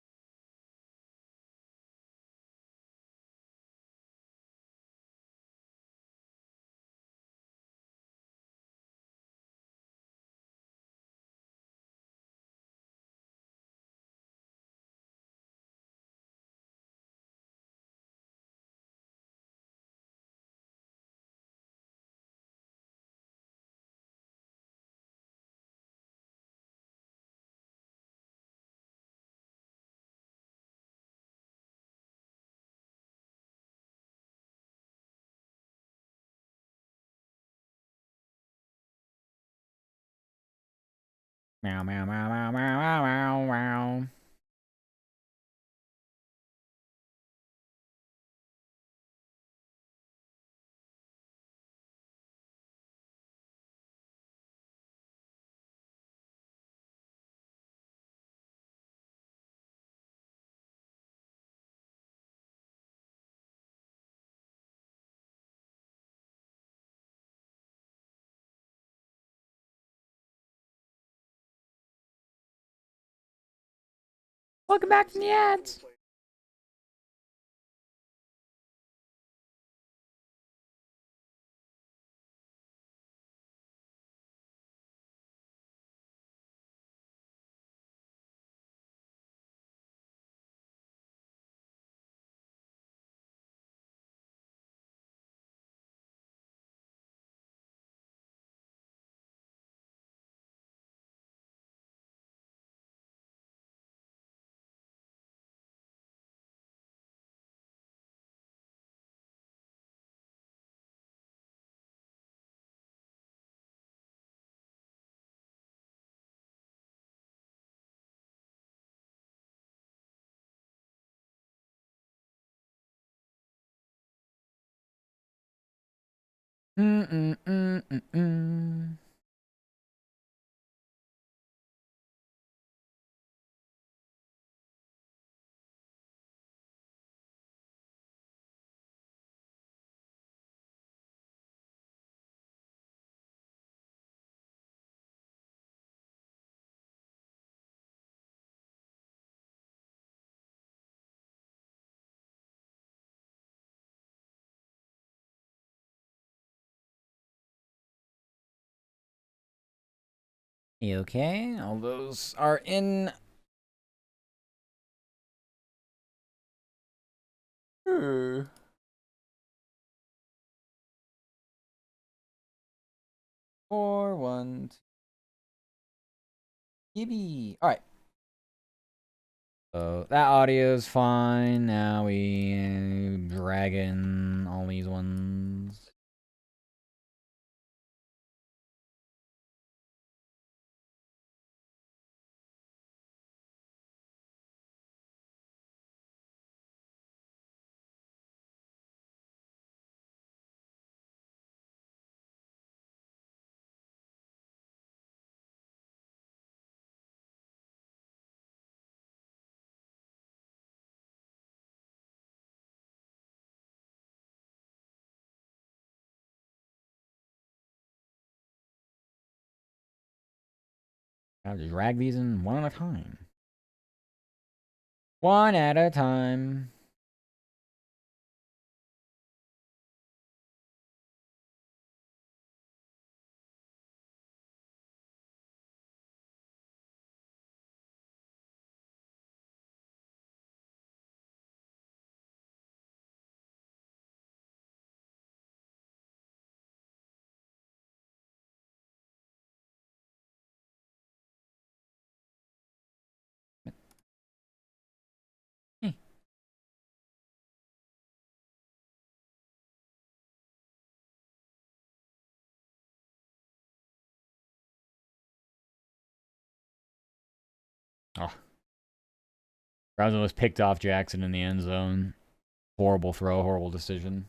Meow, meow, meow, meow, meow, meow, meow, meow. Welcome back from the ads. 嗯。Okay, all those are in. Uh, 4, 1, 2. Yippee. All right. So that audio is fine. Now we drag in all these ones. I'll just drag these in one at a time. One at a time. Eh. Oh. Browns almost picked off Jackson in the end zone. Horrible throw, horrible decision.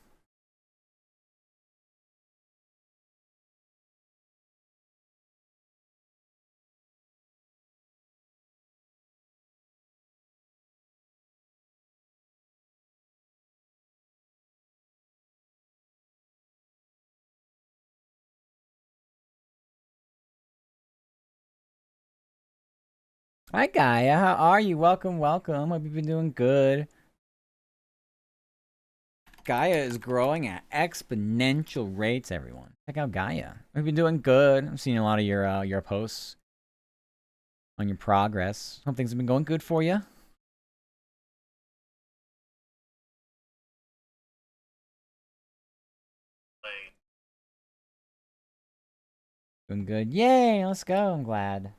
Hi, Gaia. How are you? Welcome, welcome. Hope you've been doing good. Gaia is growing at exponential rates, everyone. Check out Gaia. We've been doing good. I'm seeing a lot of your posts on your progress. Hope things have been going good for you. Like, Doing good. Yay, let's go. I'm glad.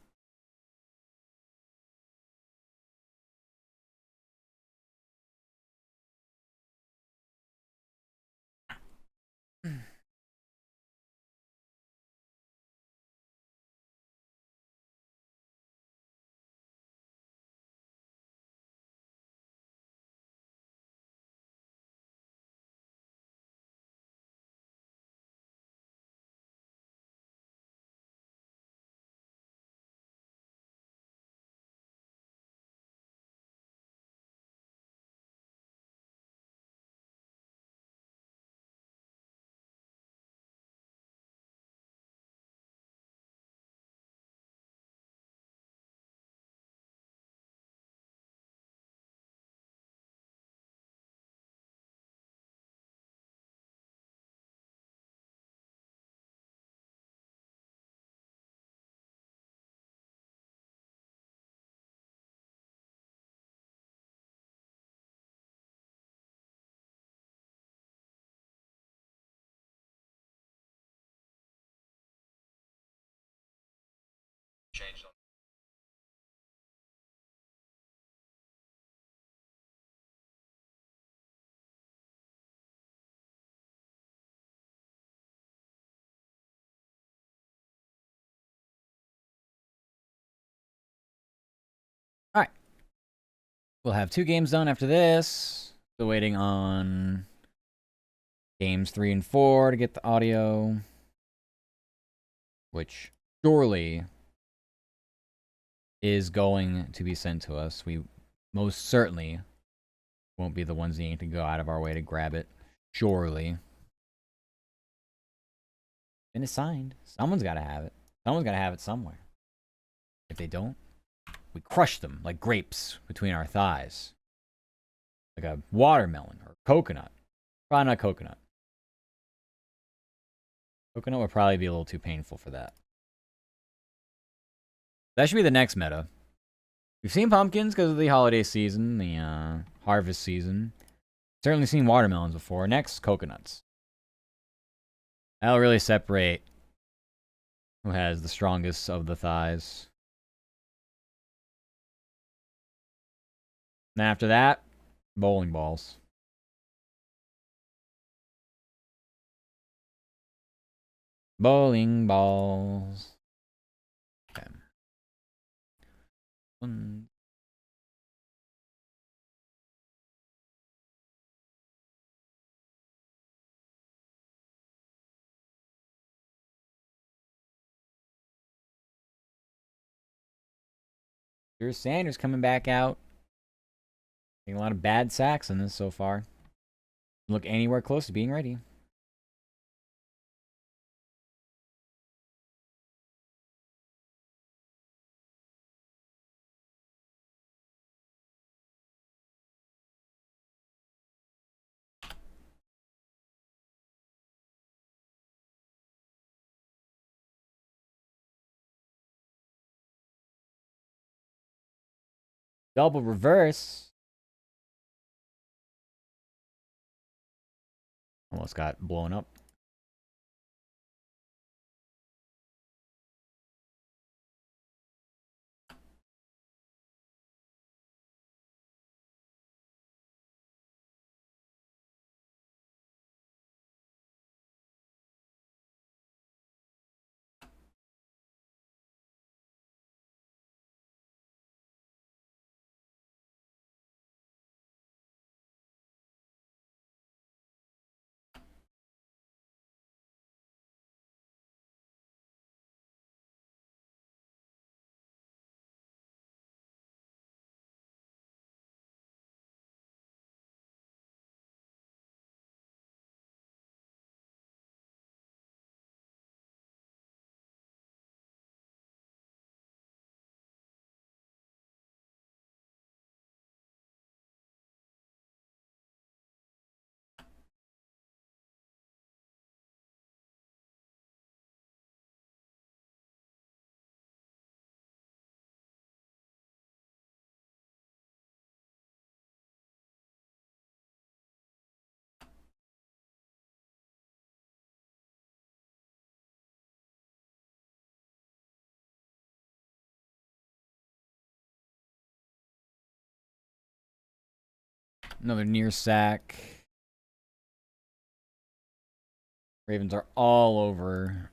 changed on. All right. We'll have 2 games done after this. Still waiting on games 3 and 4 to get the audio, which surely is going to be sent to us. We most certainly won't be the ones needing to go out of our way to grab it. Surely. And it's signed. Someone's got to have it. Someone's got to have it somewhere. If they don't, we crush them like grapes between our thighs. Like a watermelon or coconut. Probably not coconut. Coconut would probably be a little too painful for that. That should be the next meta. We've seen pumpkins because of the holiday season, the harvest season. Certainly seen watermelons before. Next, coconuts. That'll really separate who has the strongest of the thighs. And after that, bowling balls. Bowling balls. Okay. Here's Sanders coming back out. Taking a lot of bad sacks in this so far. Look anywhere close to being ready. Double reverse. Almost got blown up. Another near sack. Ravens are all over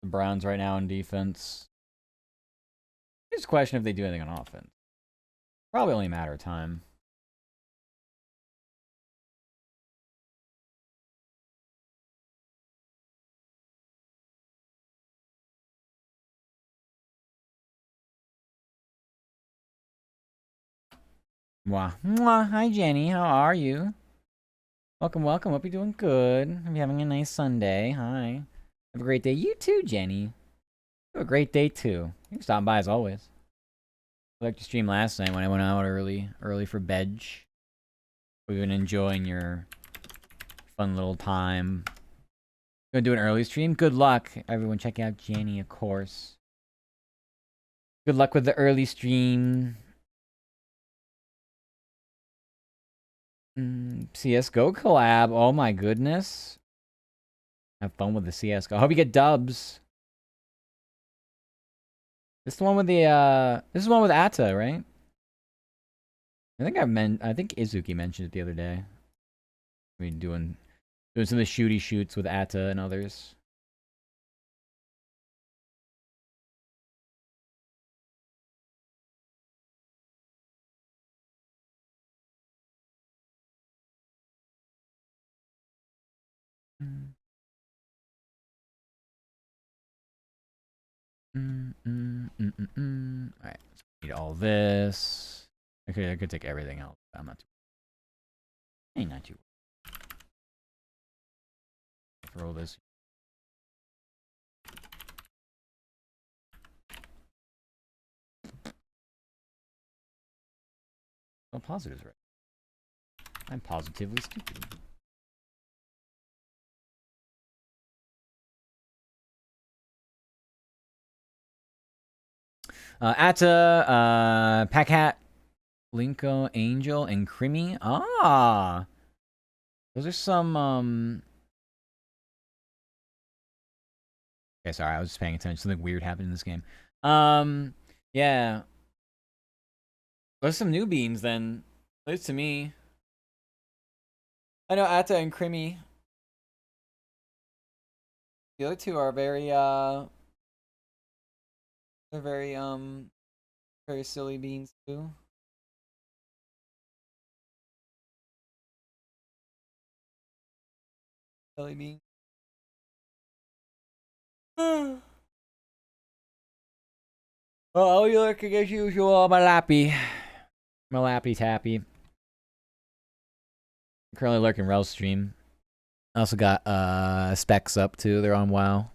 the Browns right now in defense. Just question if they do anything on offense. Probably only a matter of time. Mwah. Mwah. Hi, Jenny. How are you? Welcome, welcome. Hope you're doing good. Hope you're having a nice Sunday. Hi. Have a great day. You too, Jenny. Have a great day, too. You can stop by as always. I liked your stream last night when I went out early for bed. We've been enjoying your fun little time. Gonna do an early stream? Good luck. Everyone check out Jenny, of course. Good luck with the early stream. CSGO collab. Oh my goodness. Have fun with the CSGO. I hope you get dubs. This is the one with the this is the one with Atta, right? I think Izuki mentioned it the other day. I mean doing some of the shooty shoots with Atta and others. Alright. Need all this. Okay, I could take everything else. I'm not too. Ain't not too. Throw this. Oh, positives, right? I'm positively stupid. Atta, Packhat, Linko, Angel, and Crimmy. Ah! Those are some, Okay, sorry, I was just paying attention. Something weird happened in this game. Yeah. Those are some new beans, then. At least to me. I know Atta and Crimmy. The other two are very, they're very silly beans, too. Silly beans. Oh, you lurking as usual, my lappy. My lappy tappy. Currently lurking Rel's stream. I also got Specs up too. They're on WoW.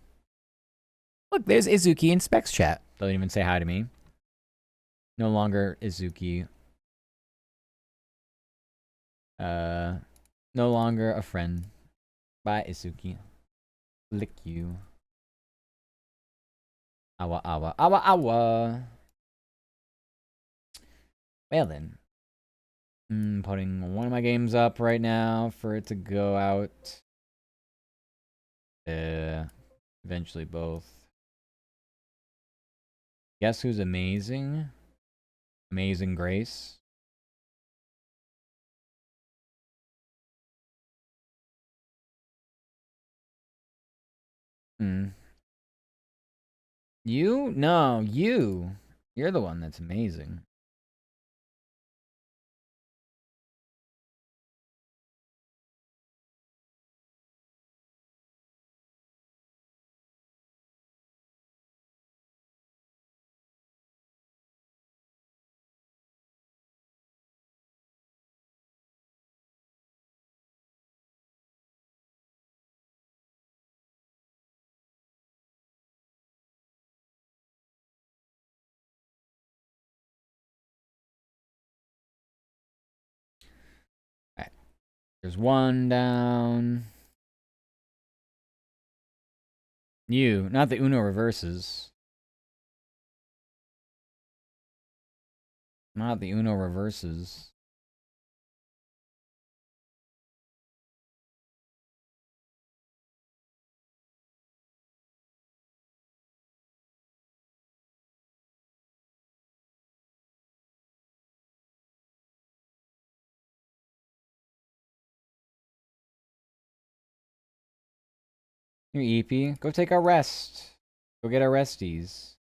Look, there's Izuki in Specs chat. Don't even say hi to me. No longer Izuki. No longer a friend. Bye, Izuki. Lick you. Awa, awa, awa, awa. Well then. Putting one of my games up right now for it to go out. Eventually both. Guess who's amazing? Amazing Grace. You? No, you. You're the one that's amazing. Alright. There's one down. You, not the Uno reverses. Not the Uno reverses. Here, EP. Go take a rest. Go get our resties.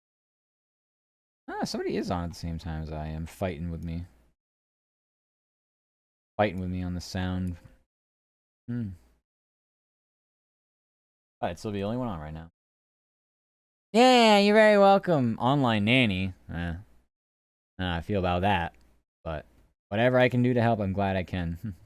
Ah, somebody is on at the same time as I am, fighting with me. Fighting with me on the sound. I'd still be the only one on right now. Yeah, you're very welcome. Online nanny. I feel about that. But whatever I can do to help, I'm glad I can.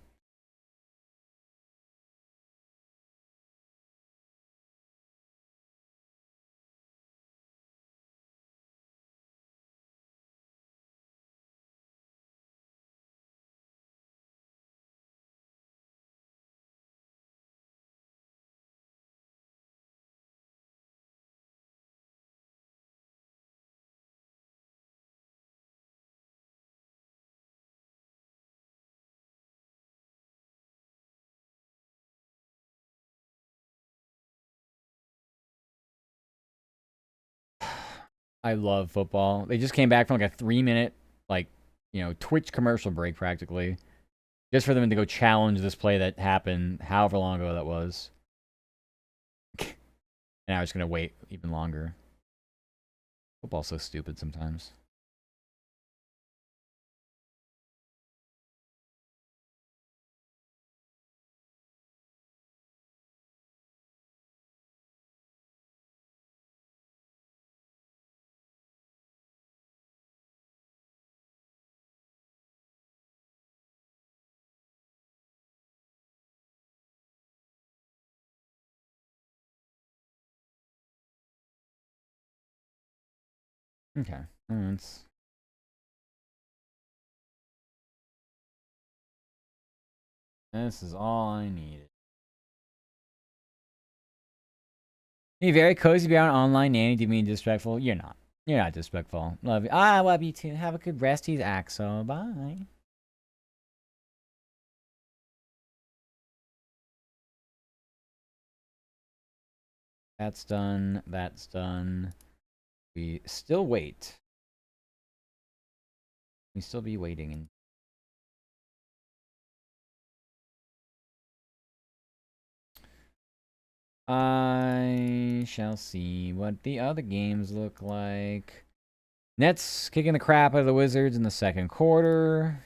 I love football. They just came back from like a 3-minute, like, Twitch commercial break practically. Just for them to go challenge this play that happened however long ago that was. And I was going to wait even longer. Football's so stupid sometimes. Okay. This is all I needed. You're very cozy about an online nanny. Do you mean disrespectful? You're not. You're not disrespectful. Love you. I love you too. Have a good rest. He's Axel. Bye. That's done. That's done. We still wait. We still be waiting. I shall see what the other games look like. Nets kicking the crap out of the Wizards in the second quarter.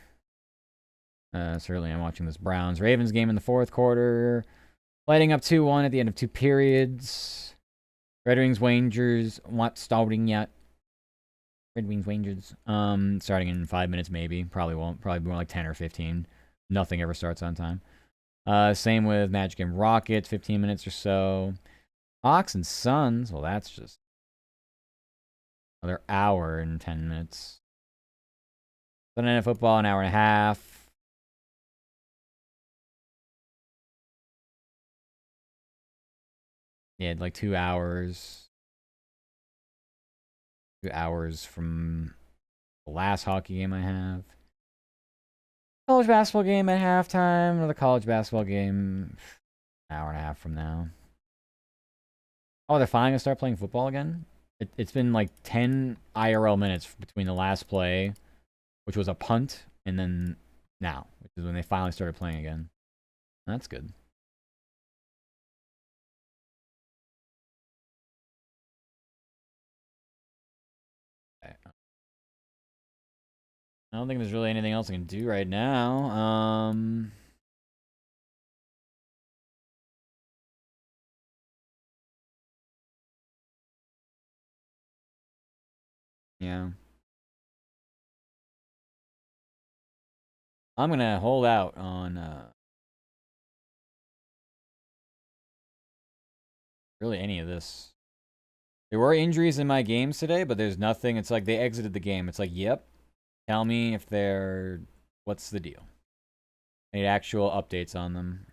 Certainly I'm watching this Browns-Ravens game in the fourth quarter. Lighting up 2-1 at the end of 2 periods. Red Wings Rangers not starting yet. Red Wings Rangers. Starting in 5 minutes maybe. Probably won't. Probably more like 10 or 15. Nothing ever starts on time. Same with Magic and Rockets, 15 minutes or so. Hawks and Suns, well, that's just another hour and 10 minutes. Sunday Night Football, an hour and a half. Yeah, like 2 hours. 2 hours from the last hockey game I have. College basketball game at halftime. Another college basketball game an hour and a half from now. Oh, they're finally gonna start playing football again? It's been like 10 IRL minutes between the last play, which was a punt, and then now, which is when they finally started playing again. That's good. Okay. I don't think there's really anything else I can do right now. Yeah. I'm gonna hold out on really any of this. There were injuries in my games today, but there's nothing. It's like they exited the game. It's like, yep. Tell me if they're. What's the deal? I need actual updates on them.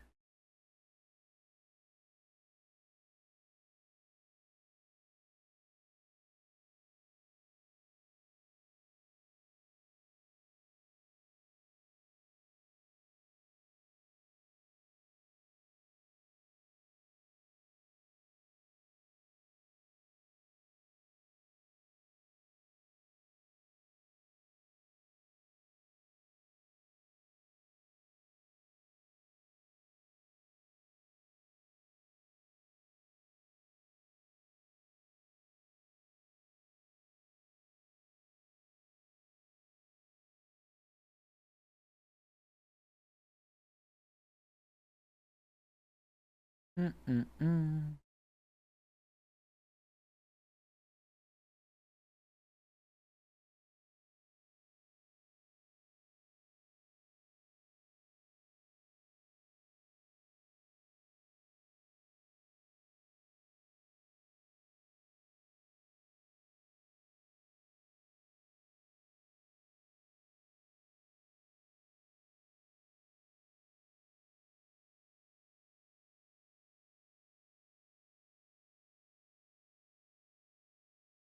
Mm-mm-mm.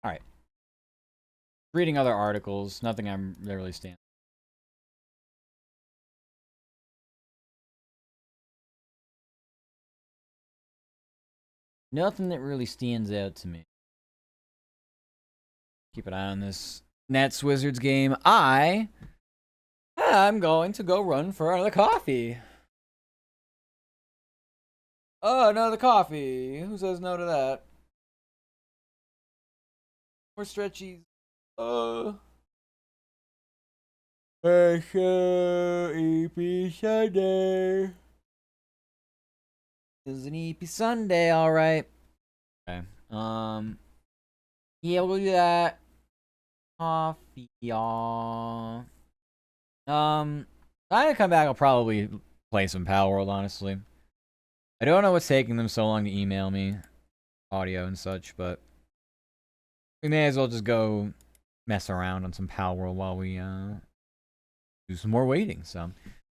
All right. Reading other articles. Nothing I'm really standing. Nothing that really stands out to me. Keep an eye on this Nets Wizards game. I'm going to go run for another coffee. Oh, another coffee. Who says no to that? More stretchies. EP Sunday. It's an EP Sunday, alright. Okay. Yeah, we'll do that. Coffee, y'all. I'm gonna come back. I'll probably play some Palworld, honestly. I don't know what's taking them so long to email me, audio and such, but we may as well just go mess around on some Palworld while we do some more waiting. So,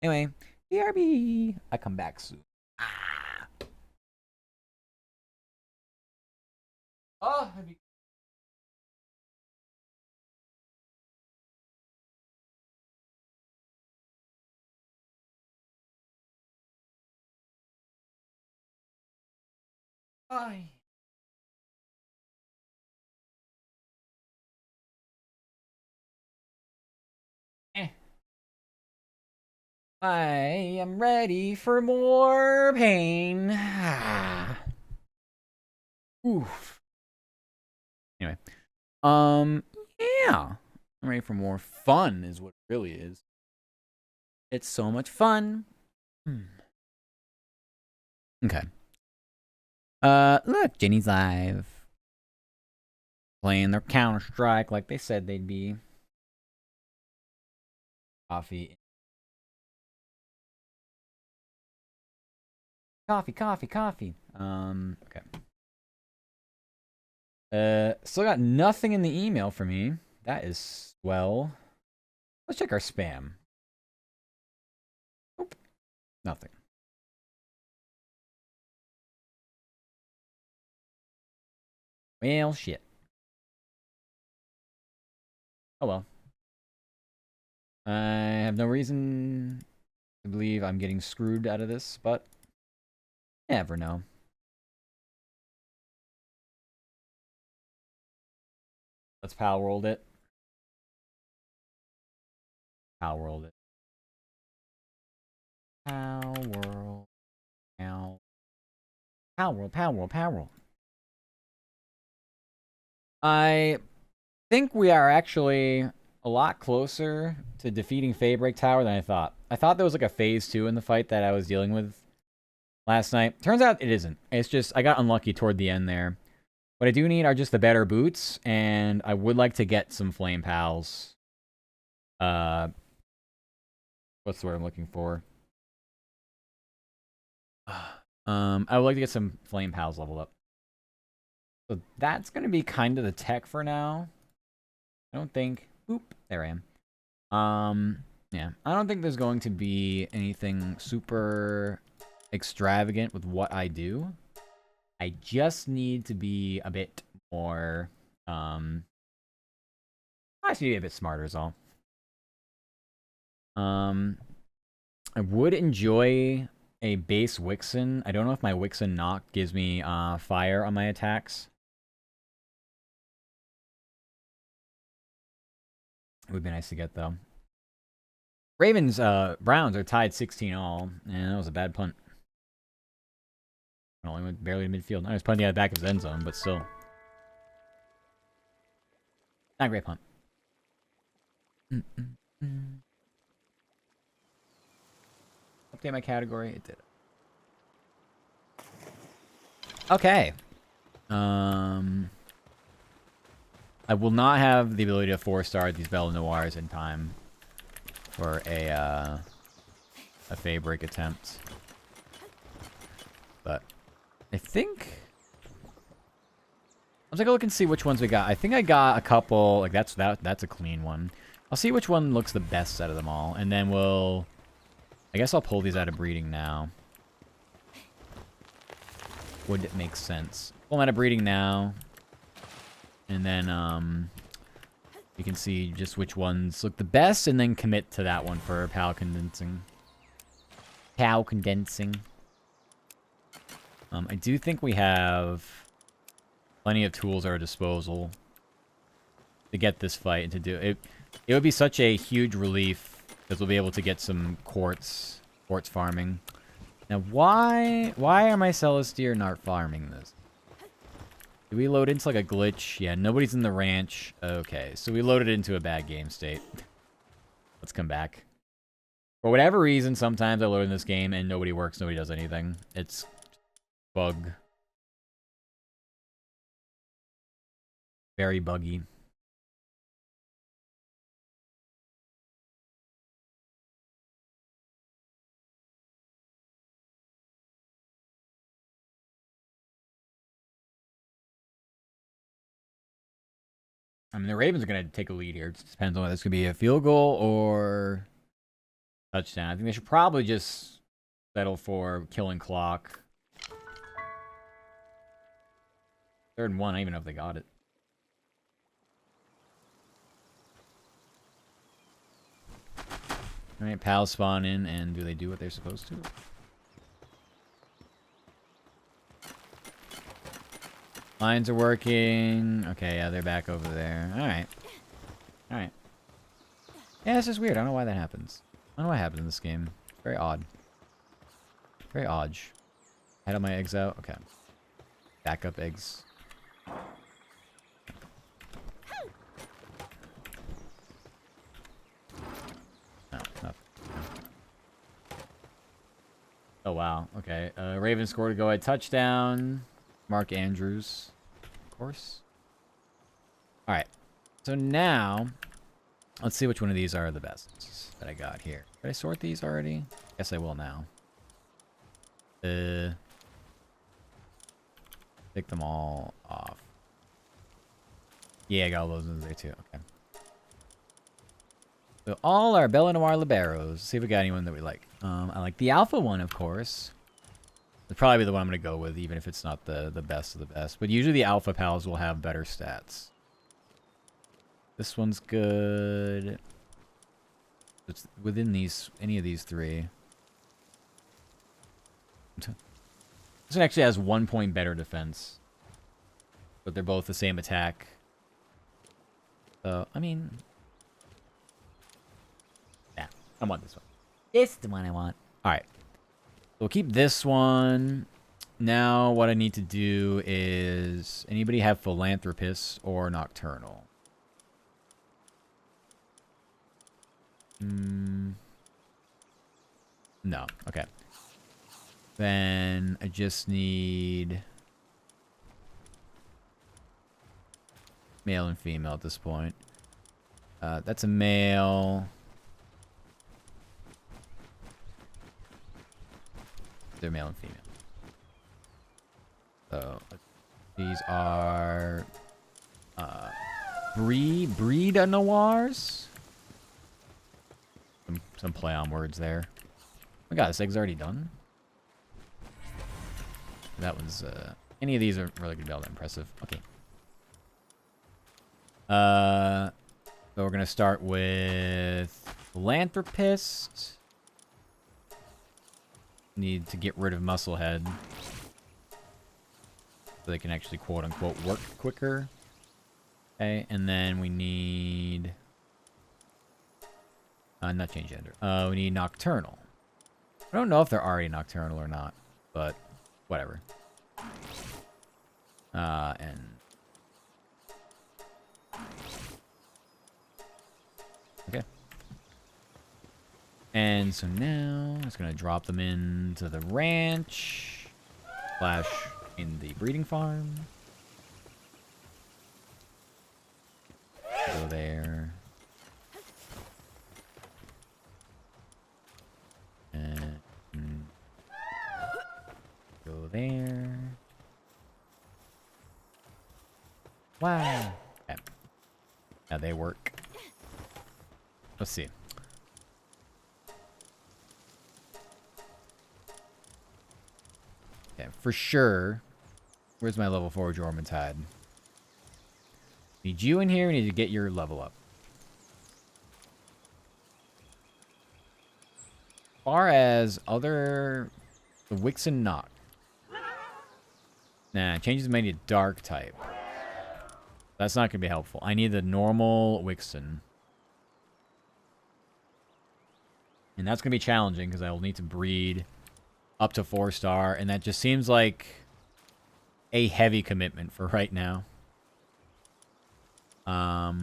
anyway, BRB. I come back soon. Ah. Oh, Bye. Eh. I am ready for more pain. Oof. Anyway, yeah, I'm ready for more fun. Is what it really is. It's so much fun. Okay. Look, Jenny's live, playing their Counter Strike like they said they'd be. Coffee. Coffee. Okay. Still got nothing in the email for me. That is swell. Let's check our spam. Nope. Nothing. Well, shit. Oh well. I have no reason to believe I'm getting screwed out of this, but never know. Let's Palworld it. Palworld it. Palworld. Palworld. I think we are actually a lot closer to defeating Faybreak Tower than I thought. I thought there was like a phase 2 in the fight that I was dealing with last night. Turns out it isn't. It's just I got unlucky toward the end there. What I do need are just the better boots, and I would like to get some Flame Pals. What's the word I'm looking for? I would like to get some Flame Pals leveled up. So that's gonna be kind of the tech for now. I don't think. Oop, there I am. Yeah, I don't think there's going to be anything super extravagant with what I do. I just need to be a bit more. I just need to be a bit smarter, is all. I would enjoy a base Wixen. I don't know if my Wixen knock gives me fire on my attacks. It would be nice to get, though. Ravens, Browns are tied 16-all. And that was a bad punt. I only went barely to midfield. I was punting out the back of his end zone, but still. Not a great punt. Update my category. It did. Okay. I will not have the ability to 4-star these Belle Noirs in time for a Fey break attempt. But I think I'll take a look and see which ones we got. I think I got a couple. Like that's a clean one. I'll see which one looks the best out of them all, and then I guess I'll pull these out of breeding now. Would it make sense? Pull them out of breeding now, and then you can see just which ones look the best, and then commit to that one for PAL condensing. PAL condensing. I do think we have plenty of tools at our disposal to get this fight and to do it. It would be such a huge relief because we'll be able to get some quartz farming. Now, why are my Celestier not farming this? Do we load into like a glitch? Yeah, nobody's in the ranch. Okay, so we loaded into a bad game state. Let's come back. For whatever reason, sometimes I load in this game and nobody works, nobody does anything. It's bug. Very buggy. I mean, the Ravens are going to take a lead here. It just depends on whether this could be a field goal or touchdown. I think they should probably just settle for killing clock. 3rd and 1. I don't even know if they got it. Alright, pals spawn in, and do they do what they're supposed to? Lines are working. Okay, yeah, they're back over there. Alright. Alright. Yeah, it's just weird. I don't know why that happens. I don't know what happened in this game. Very odd. Very odd. Head of my eggs out. Okay. Backup eggs. No, nothing. Oh, wow. Okay. Raven scored a go-ahead touchdown. Mark Andrews, of course. Alright. So now, let's see which one of these are the best that I got here. Did I sort these already? Guess I will now. Take them all off. Yeah, I got all those in there too. Okay. So all our Belle Noir Liberos. See if we got anyone that we like. I like the Alpha one, of course. It'll probably be the one I'm going to go with, even if it's not the best of the best. But usually the Alpha Pals will have better stats. This one's good. It's within any of these three. This one actually has 1 point better defense. But they're both the same attack. So, I mean... yeah, I want this one. This is the one I want. Alright. We'll keep this one. Now what I need to do is... anybody have Philanthropist or Nocturnal? No. Okay. Then I just need... male and female at this point. That's a male... they're male and female. So these are breed noirs. Some play on words there. Oh my god, this egg's already done. That was any of these are really gonna be all that impressive. Okay. So we're gonna start with Philanthropist. Need to get rid of Musclehead so they can actually quote-unquote work quicker. Okay, and then we need... not change gender. We need Nocturnal. I don't know if they're already Nocturnal or not, but whatever. And... okay. And so now, I'm just going to drop them into the ranch. Slash in the breeding farm. Go there. And go there. Wow. Okay. Now they work. Let's see. Okay, for sure. Where's my level 4 Jormuntide? Need you in here. We need to get your level up. As far as other... The Wixen Knock. Nah, changes made to dark type. That's not going to be helpful. I need the normal Wixen. And that's going to be challenging because I will need to breed up to 4-star. And that just seems like a heavy commitment for right now. I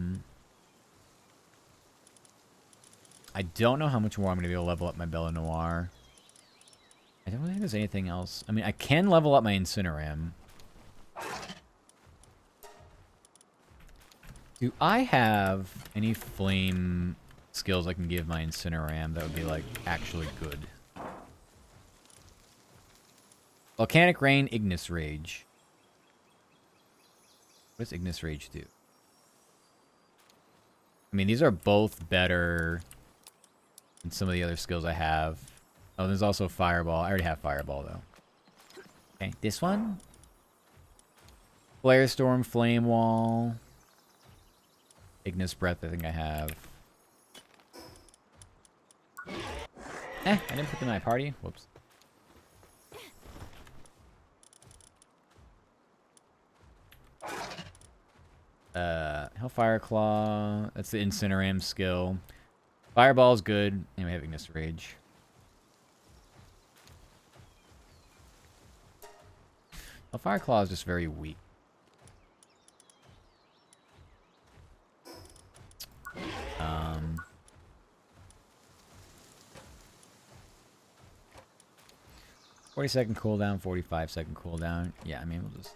don't know how much more I'm going to be able to level up my Bella Noir. I don't think there's anything else. I mean, I can level up my Incineram. Do I have any flame skills I can give my Incineram that would be, like, actually good? Volcanic Rain, Ignis Rage. What does Ignis Rage do? I mean, these are both better than some of the other skills I have. Oh, there's also Fireball. I already have Fireball, though. Okay, this one? Flare Storm, Flame Wall. Ignis Breath, I think I have. I didn't put them in my party. Whoops. Hellfire Claw. That's the Incineram skill. Fireball's good. And we have Ignis Rage. Hellfire Claw is just very weak. 40-second cooldown, 45-second cooldown. Yeah, I mean, we'll just...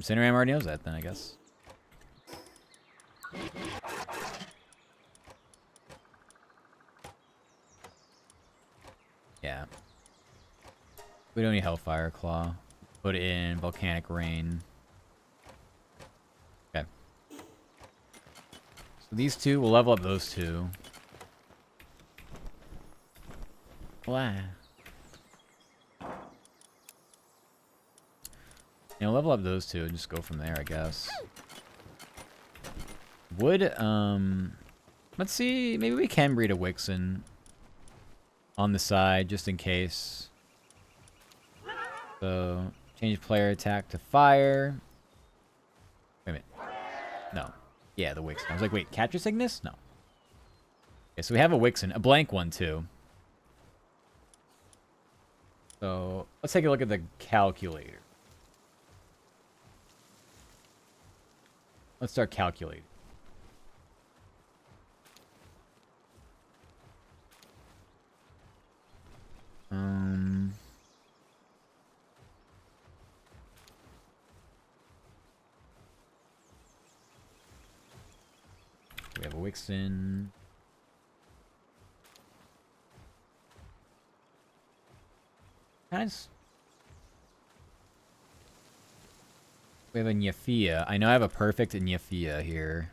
Incineram already knows that, then, I guess. Yeah. We don't need Hellfire Claw. Put in Volcanic Rain. Okay. So these two, we'll level up those two. Wow. You know, level up those two and just go from there, I guess. Would, let's see, maybe we can breed a Wixen on the side, just in case. So, change player attack to fire. Wait a minute. No. Yeah, the Wixen. I was like, wait, Catcher Cygnus? No. Okay, so we have a Wixen, a blank one, too. So, let's take a look at the calculator. Let's start calculating. We have a Wixen. Guys. We have a Nyafia. I know I have a perfect Nyafia here.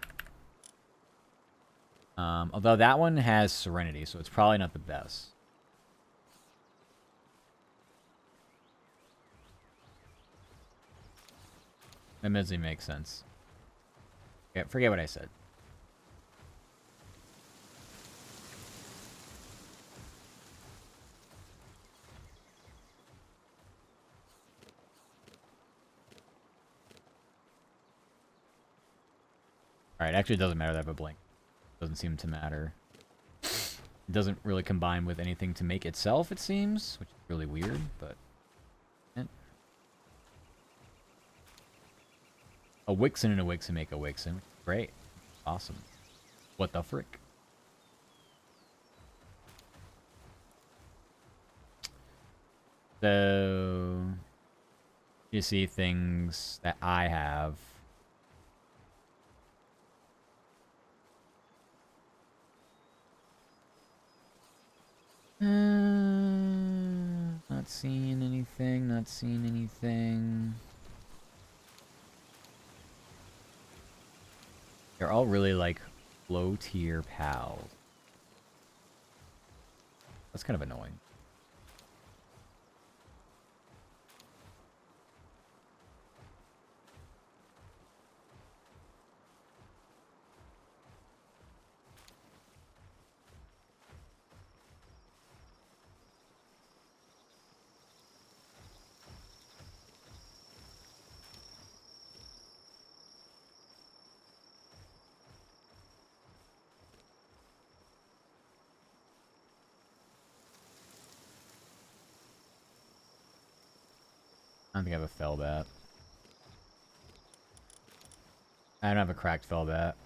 Although that one has Serenity, so it's probably not the best. That doesn't make sense. Okay, forget what I said. Alright, actually it doesn't matter that I have a blink. Doesn't seem to matter. It doesn't really combine with anything to make itself, it seems, which is really weird, but... A Wixen and a Wixen make a Wixen. Great. Awesome. What the frick? So you see things that I have. Not seeing anything, not seeing anything. They're all really like low tier pals. That's kind of annoying. I don't think I have a fell bat. I don't have a cracked fell bat.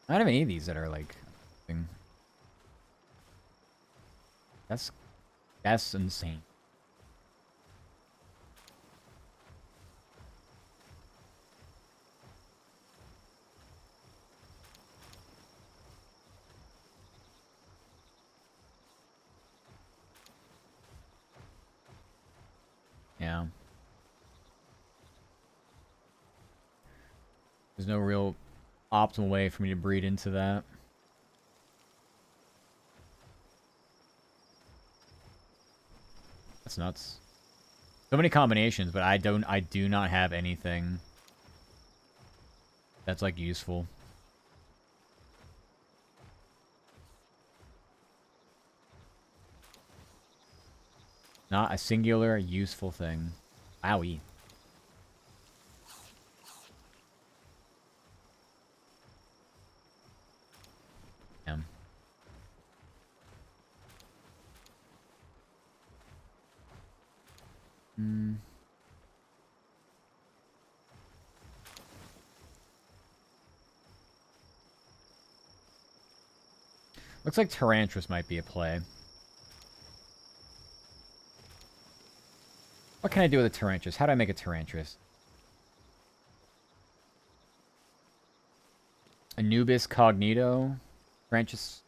I don't have any of these that are like... That's insane. Yeah. There's no real optimal way for me to breed into that. That's nuts. So many combinations, but I do not have anything that's like useful. Not a singular useful thing. Owie. Damn. Hmm. Looks like Tarantrus might be a play. What can I do with a Tarantrus? How do I make a Tarantrus? Anubis Cognito. Tarantrus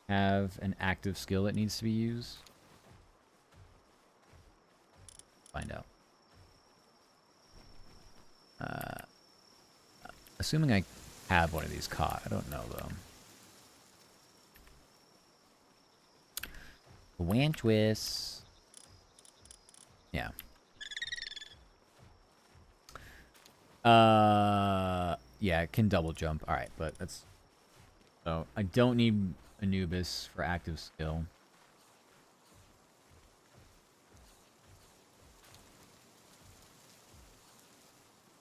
have an active skill that needs to be used. Find out. Assuming I have one of these caught. I don't know, though. Wantwis. Yeah. Yeah, it can double jump. Alright, but that's... So, I don't need Anubis for active skill.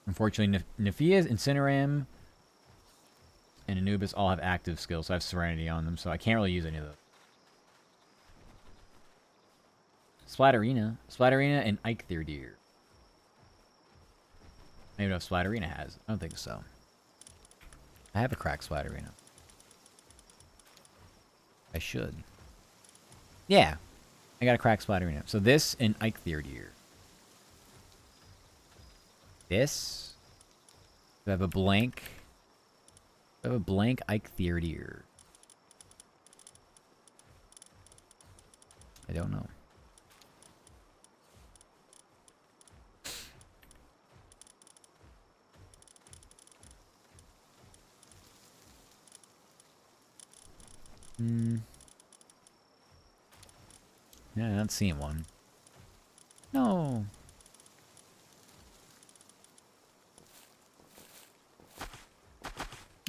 Unfortunately, Nephia's, Incineram, and Anubis all have active skills, so I have Serenity on them, so I can't really use any of those. Splatterina. Splatterina and Eikthyr. I don't even know if Splatterina has. I don't think so. I have a cracked Splatterina. I should. Yeah. I got a cracked Splatterina. So this and Eikthyr. This. I have a blank. I have a blank Eikthyr. I don't know. Yeah, I'm not seeing one. No.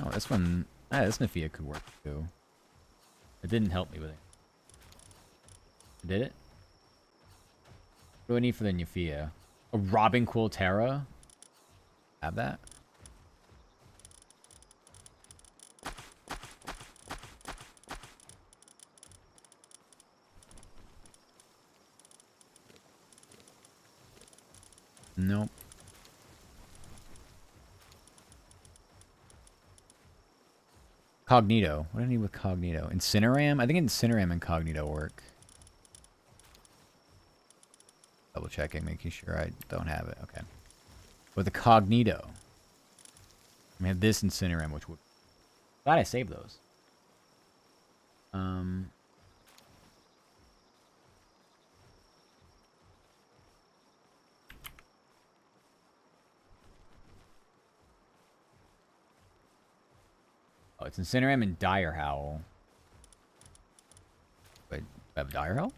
Oh, this one... Ah, this Nephia could work, too. It didn't help me with it. Did it? What do I need for the Nephia? A Robin Quilterra? Have that? Nope. Cognito. What do I need with Cognito? Incineram? I think Incineram and Cognito work. Double checking, making sure I don't have it. Okay. With a Cognito. I have this Incineram, which would... Glad I saved those. Oh, it's Incineram and Dire Howl. Wait, I have Dire Howl?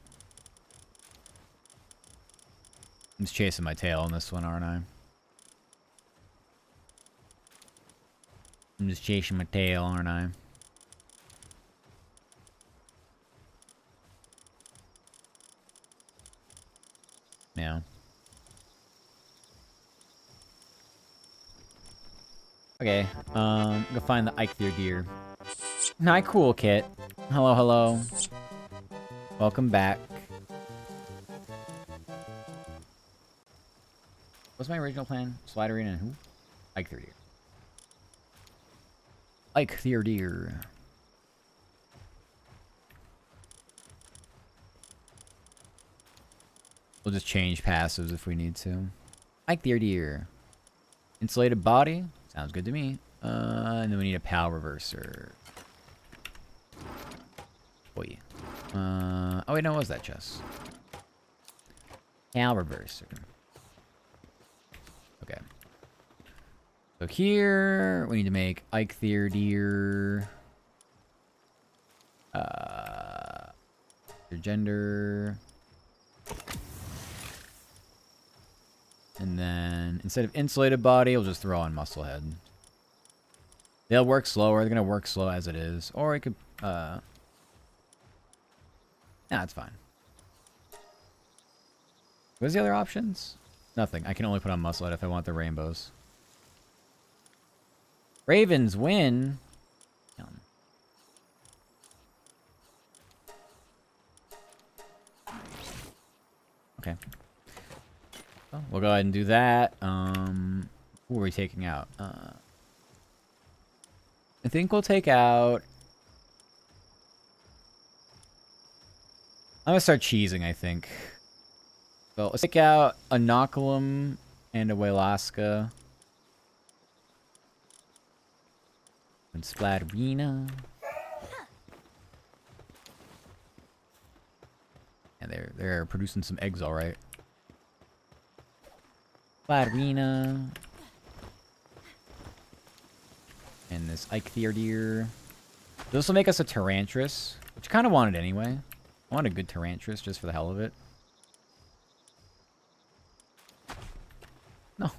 I'm just chasing my tail on this one, aren't I? I'm just chasing my tail, aren't I? Yeah. Okay, go find the Eikthyr deer. Hi, cool kit. Hello, hello. Welcome back. What's my original plan? Slide arena and who? Eikthyr deer. Eikthyr deer. We'll just change passives if we need to. Eikthyr deer. Insulated body. Sounds good to me. And then we need a PAL reverser. Boy. Oh wait, no, what was that chest? PAL reverser. Okay. So here we need to make Eikthyr deer. Their gender. And then, instead of insulated body, we'll just throw on muscle head. They'll work slower. They're going to work slow as it is. Or I could, nah, it's fine. What's the other options? Nothing. I can only put on muscle head if I want the rainbows. Ravens win. Okay. Well, we'll go ahead and do that. Who are we taking out? I think we'll take out... I'm gonna start cheesing, I think. So let's take out a Inoculum and a Waylaska. And Splatterina. And they're producing some eggs, all right. Splatterina. And this Eikthyr deer. This will make us a Tyrantrus, which I kind of wanted anyway. I want a good Tyrantrus just for the hell of it. No.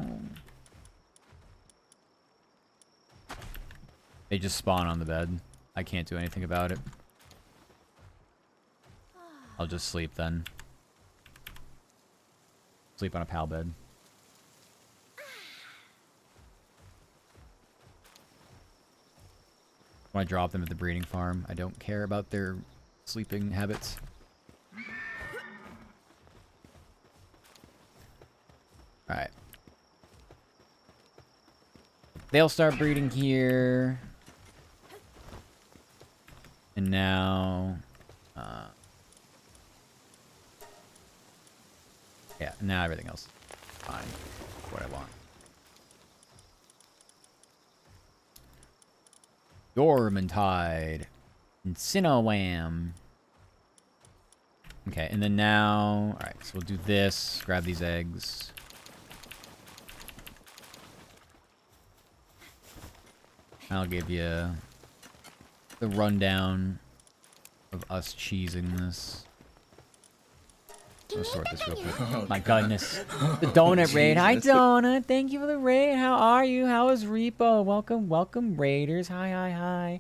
They just spawn on the bed. I can't do anything about it. I'll just sleep then. Sleep on a PAL bed. Want to drop them at the breeding farm. I don't care about their sleeping habits. Alright. They'll start breeding here. And now... yeah, now everything else is fine. What I want. Dormantide. Incineram. Okay, and then now... Alright, so we'll do this. Grab these eggs. I'll give you the rundown of us cheesing this. Let's sort this real quick. Oh my goodness. The donut raid. Hi, Donut. Thank you for the raid. How are you? How is Repo? Welcome, welcome, Raiders. Hi, hi, hi.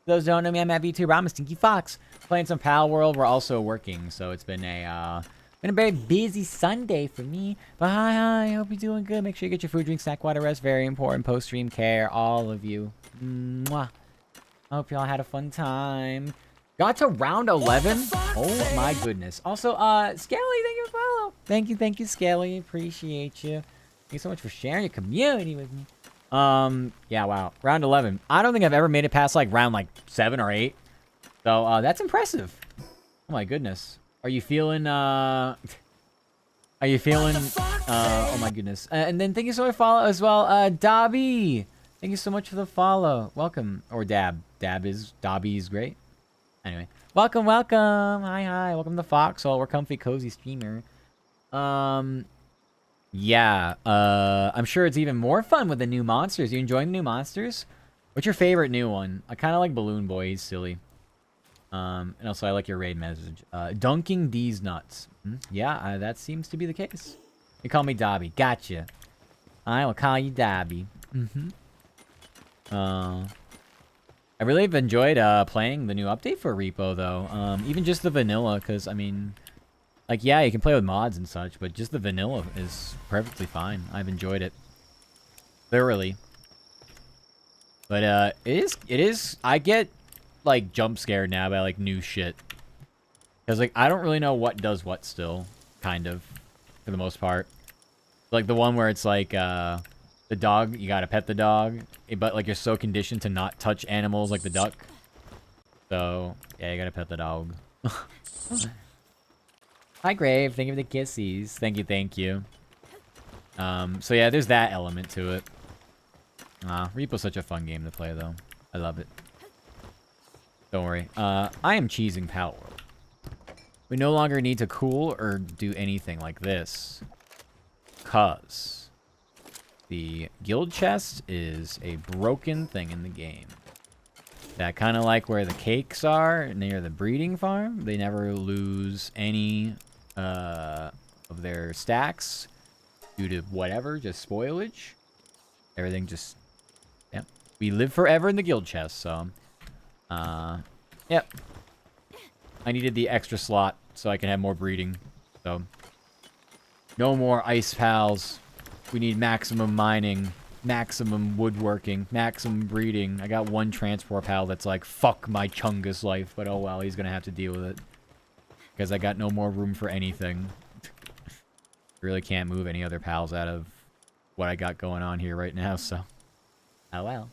For those who don't know me, I'm at VTuber. I'm a Stinky Fox. Playing some Palworld. We're also working, so it's been a very busy Sunday for me. But hi, hi. Hope you're doing good. Make sure you get your food, drink, snack, water, rest. Very important. Post-stream care. All of you. Mwah. Hope y'all had a fun time. Got to round 11. Oh my goodness. Also, Skelly, thank you for follow. Thank you, Skelly. Appreciate you. Thank you so much for sharing your community with me. Yeah, wow. Round 11. I don't think I've ever made it past like round like 7 or 8. So, that's impressive. Oh my goodness. Are you feeling, How you feeling? Oh my goodness. And then thank you so much for follow as well. Dobby. Thank you so much for the follow. Welcome. Or Dab. Dobby is great. Anyway. Welcome. Hi. Welcome to Foxhole. We're comfy, cozy streamer. Yeah. I'm sure it's even more fun with the new monsters. You enjoying the new monsters? What's your favorite new one? I kind of like Balloon Boy. He's silly. And also I like your raid message. Dunking these nuts. Yeah, that seems to be the case. You call me Dobby. Gotcha. I will call you Dobby. I really have enjoyed playing the new update for Repo though. Even just the vanilla, because I mean, like, yeah, you can play with mods and such, but just the vanilla is perfectly fine. I've enjoyed it thoroughly. But it is. I get like jump scared now by like new shit, because like I don't really know what does what still, kind of, for the most part. Like the one where it's like the dog, you gotta pet the dog, but like you're so conditioned to not touch animals like the duck. So yeah, you gotta pet the dog. Hi Grave, thank you for the kissies. Thank you. So yeah, there's that element to it. Repo's such a fun game to play though. I love it. Don't worry. I am cheesing Palworld. We no longer need to cool or do anything like this, cause the guild chest is a broken thing in the game. That kind of like where the cakes are near the breeding farm. They never lose any of their stacks due to whatever, just spoilage. Everything just, yeah. We live forever in the guild chest, so, yep. I needed the extra slot so I can have more breeding, so. No more ice pals. We need maximum mining, maximum woodworking, maximum breeding. I got one transport pal that's like, fuck my Chungus life, but oh well, he's gonna have to deal with it. Because I got no more room for anything. Really can't move any other pals out of what I got going on here right now, so. Oh well.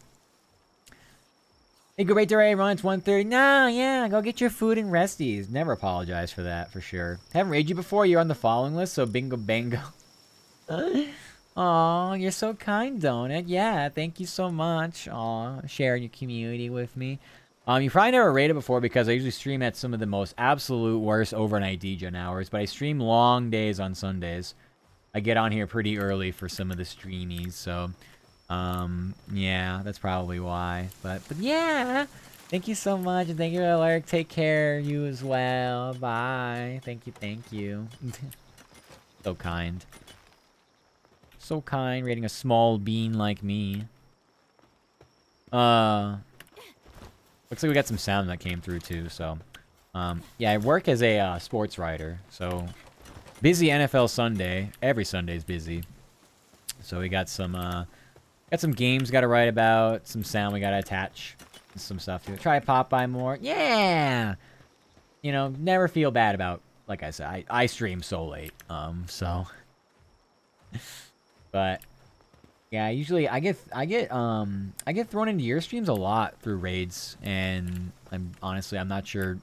Hey, go right to Ray, Ron, it's 1:30. No, yeah, go get your food and resties. Never apologize for that, for sure. Haven't raided you before, you're on the following list, so bingo bango. Aw, you're so kind, Donut. Yeah, thank you so much. Aw, sharing your community with me. You probably never raided before because I usually stream at some of the most absolute worst overnight degen hours, but I stream long days on Sundays. I get on here pretty early for some of the streamies, so yeah, that's probably why. But yeah, thank you so much, and thank you, Alaric. Take care, you as well. Bye. Thank you. So kind. So kind, rating a small bean like me. Looks like we got some sound that came through too, so. Yeah, I work as a sports writer, so busy NFL Sunday. Every Sunday's busy. So we got some games got to write about, some sound we got to attach, some stuff to it. Try to pop by more. Yeah! You know, never feel bad about, like I said, I stream so late, so. But yeah, usually I get thrown into your streams a lot through raids, and I'm not sure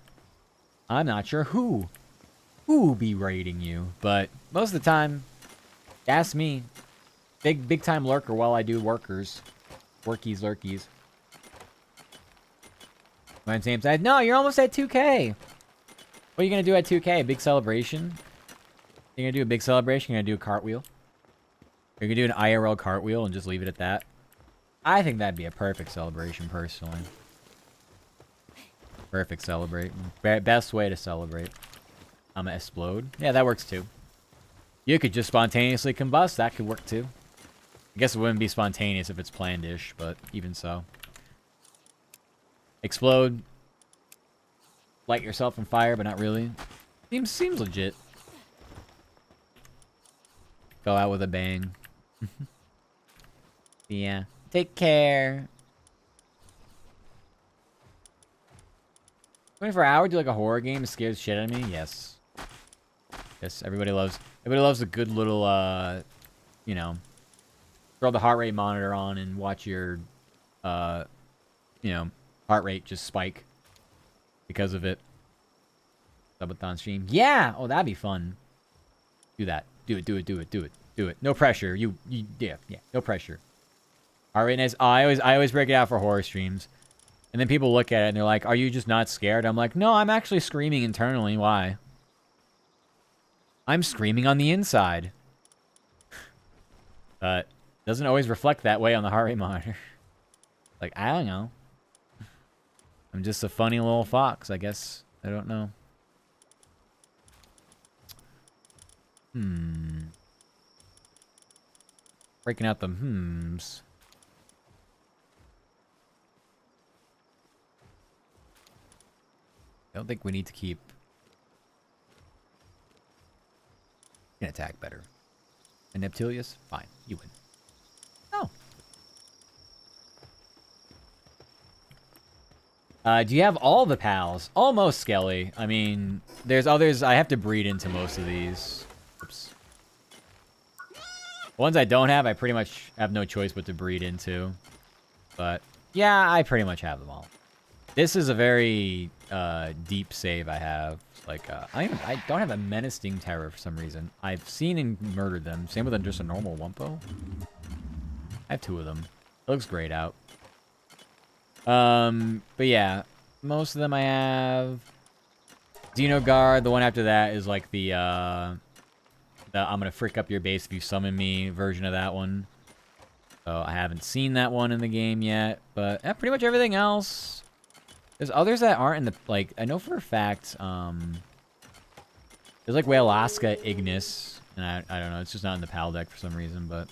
who be raiding you, but most of the time, ask me. Big time lurker while I do workies. Lurkies. My Sam said, no, you're almost at 2K. What are you gonna do at 2K? Big celebration? You're gonna do a big celebration? You're gonna do a cartwheel? You're gonna do an IRL cartwheel and just leave it at that? I think that'd be a perfect celebration, personally. Perfect celebrate. Best way to celebrate. I'm gonna explode. Yeah, that works too. You could just spontaneously combust. That could work too. I guess it wouldn't be spontaneous if it's planned-ish, but even so. Explode. Light yourself on fire, but not really. Seems legit. Go out with a bang. Yeah. Take care. 24-hour, do like a horror game, it scares shit out of me? Yes. Yes, everybody loves a good little, you know, throw the heart rate monitor on and watch your, you know, heart rate just spike because of it. Subathon stream. Yeah! Oh, that'd be fun. Do that. Do it. Do it. Do it. Do it. Do it. No pressure. Yeah. No pressure. Heart rate nice. I always break it out for horror streams. And then people look at it and they're like, are you just not scared? I'm like, no, I'm actually screaming internally. Why? I'm screaming on the inside. But doesn't always reflect that way on the heart rate monitor. Like, I don't know. I'm just a funny little fox, I guess. I don't know. Breaking out the hmms. I don't think we need to keep... Can attack better. And Neptilius? Fine. You win. Oh. Do you have all the pals? Almost, Skelly. I mean, there's others. I have to breed into most of these. Oops. The ones I don't have, I pretty much have no choice but to breed into. But, yeah, I pretty much have them all. This is a very deep save I have. Like, I don't have a menacing terror for some reason. I've seen and murdered them. Same with just a normal Wumpo. I have 2 of them. It looks great out. But yeah, most of them I have. Xenoguard, the one after that is like the I'm gonna frick up your base if you summon me version of that one. So I haven't seen that one in the game yet, but pretty much everything else. There's others that aren't in the, like, I know for a fact, there's like Whaleaska Ignis, and I don't know, it's just not in the PAL deck for some reason, but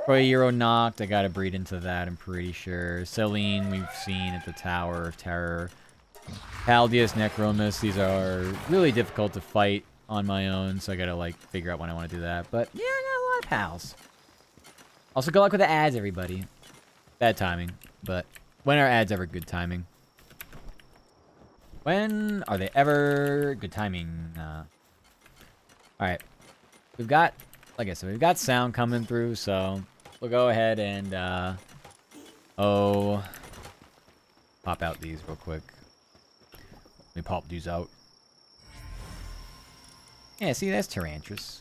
Euro Noct, I gotta breed into that, I'm pretty sure. Celine, we've seen at the Tower of Terror. Paldius, Necromus, these are really difficult to fight on my own, so I gotta, like, figure out when I want to do that. But, yeah, I got a lot of pals. Also, good luck with the ads, everybody. Bad timing, but when are ads ever good timing? When are they ever good timing? Alright. We've got, like I said, we've got sound coming through, so we'll go ahead and, pop out these real quick. Let me pop these out. Yeah, see, that's Tyrantrum.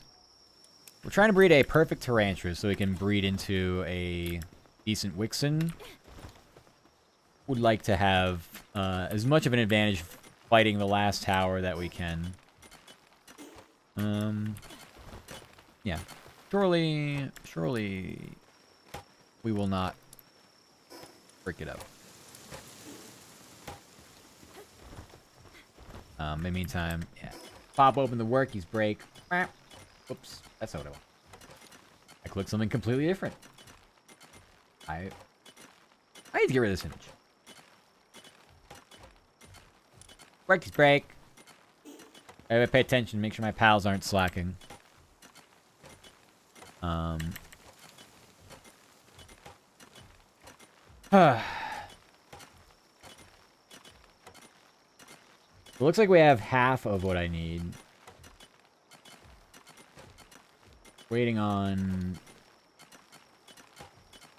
We're trying to breed a perfect Tyrantrum so we can breed into a decent Wixen. Would like to have as much of an advantage fighting the last tower that we can. Yeah. Surely we will not frick it up. In the meantime, yeah. Pop open the workies break. Oops, that's not what I want. I clicked something completely different. I need to get rid of this image. Workies break. I gotta pay attention, make sure my pals aren't slacking. It looks like we have half of what I need. Waiting on...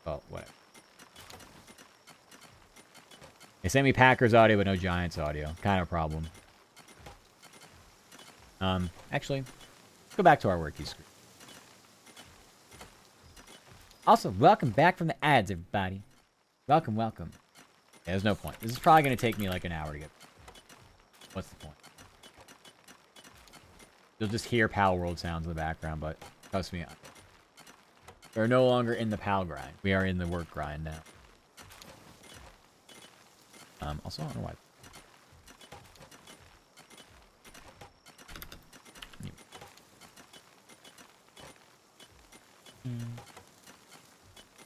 Well, what? They sent me Packers audio, but no Giants audio. Kind of a problem. Actually, let's go back to our workies screen. Also, welcome back from the ads, everybody. Welcome, welcome. Yeah, there's no point. This is probably going to take me like an hour to get... What's the point? You'll just hear Palworld sounds in the background, but trust me, we're no longer in the Pal grind. We are in the work grind now. Also, I don't know why.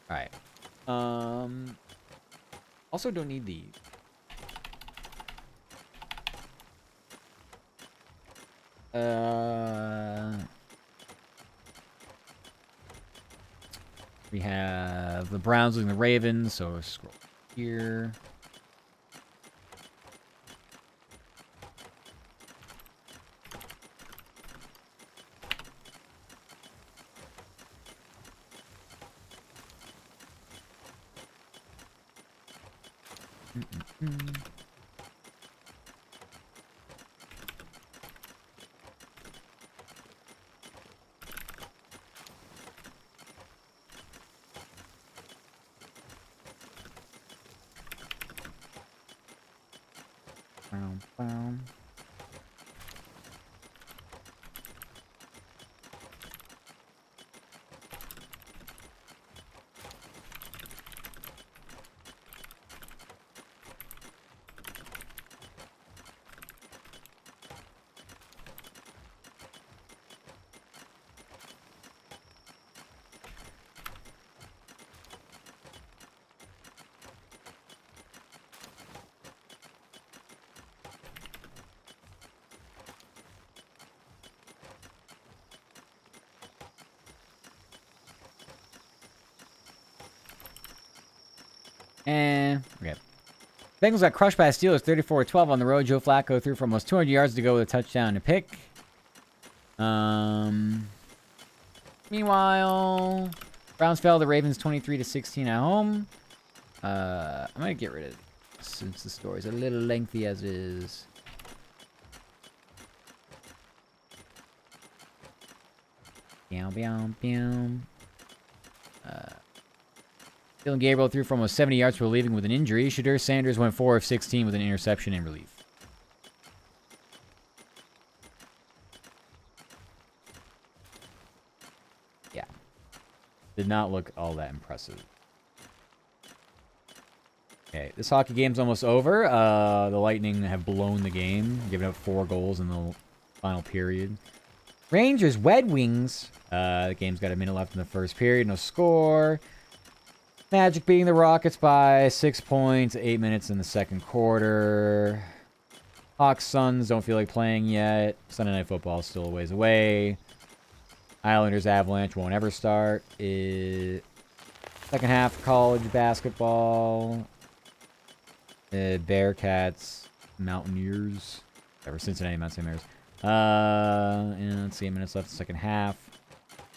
Alright. Also don't need the... We have the Browns losing the Ravens, so scroll here. Bow, bow. And okay. Bengals got crushed by the Steelers 34-12 on the road. Joe Flacco threw for almost 200 yards to go with a touchdown and a pick. Meanwhile, Browns fell to the Ravens 23-16 at home. I'm gonna get rid of this since the story's a little lengthy as is. Bow, bow, bow. Dylan Gabriel threw for almost 70 yards for leaving with an injury. Shadur Sanders went 4 of 16 with an interception in relief. Yeah. Did not look all that impressive. Okay, this hockey game's almost over. The Lightning have blown the game, giving up 4 goals in the final period. Rangers, Red Wings. The game's got a minute left in the first period. No score. Magic beating the Rockets by 6 points. 8 minutes in the second quarter. Hawks, Suns don't feel like playing yet. Sunday Night Football is still a ways away. Islanders, Avalanche won't ever start. Second half college basketball. Bearcats, Mountaineers. Whatever, Cincinnati Mountaineers. And let's see, 8 minutes left in the second half.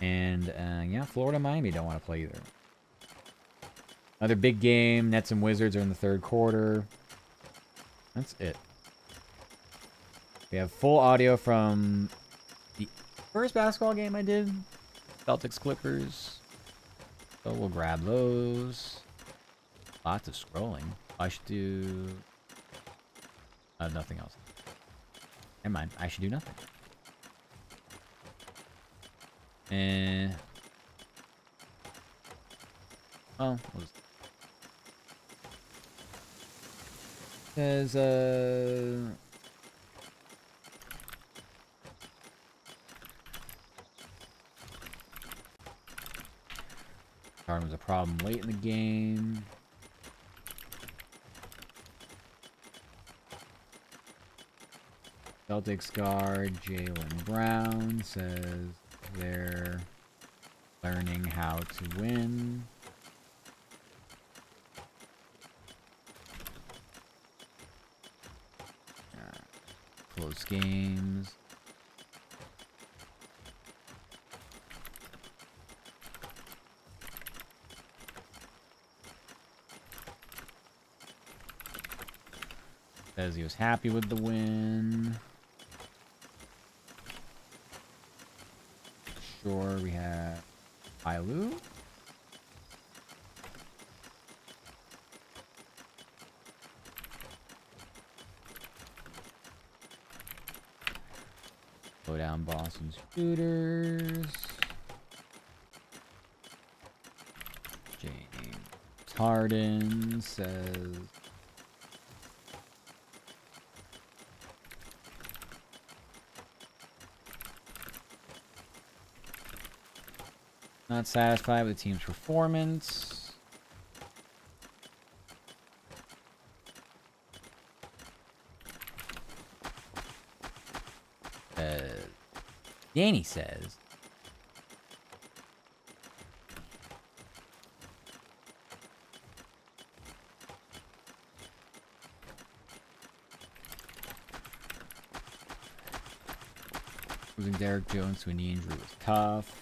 And yeah, Florida, Miami don't want to play either. Another big game. Nets and Wizards are in the third quarter. That's it. We have full audio from the first basketball game I did. Celtics Clippers. So we'll grab those. Lots of scrolling. I should do... nothing else. Never mind. I should do nothing. And... oh, we'll just... says, Harden was a problem late in the game. Celtics guard Jaylen Brown says they're learning how to win. Close games. Says he was happy with the win. Sure, we have Ilu. Slow down Boston Shooters. James Harden says... not satisfied with the team's performance. Danny says. Losing Derek Jones to a knee injury was tough.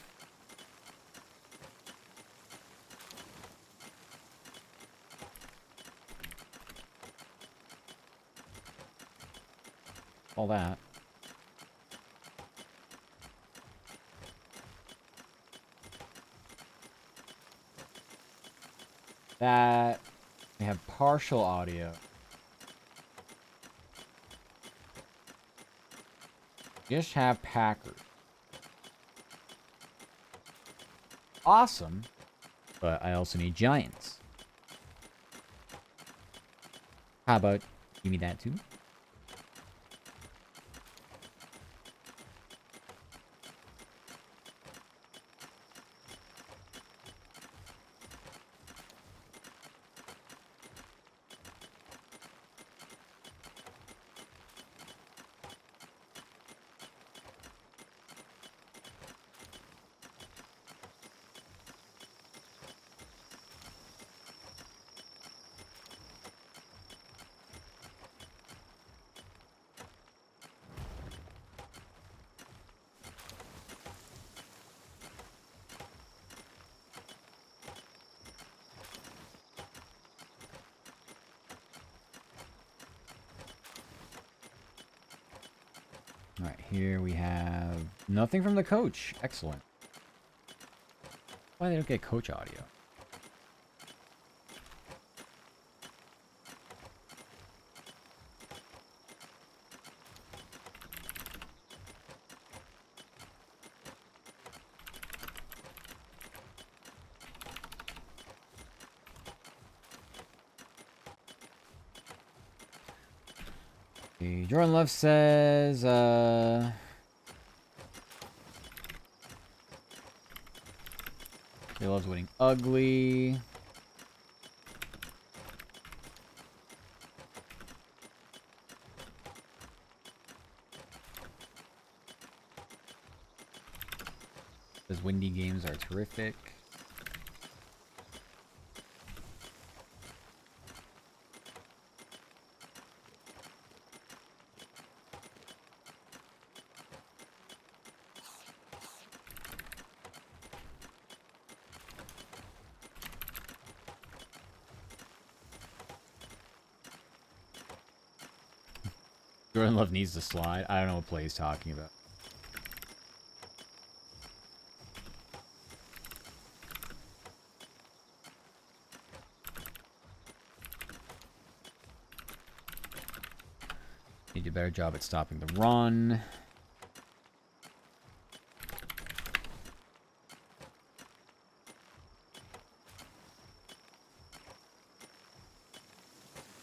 All that. That we have partial audio. Just have Packers. Awesome. But I also need Giants. How about give me that too? Alright, here we have nothing from the coach. Excellent. Why they don't get coach audio? Okay, Jordan Love says, he loves winning ugly. Says windy games are terrific. Jordan Love needs to slide. I don't know what play he's talking about. Need to do a better job at stopping the run.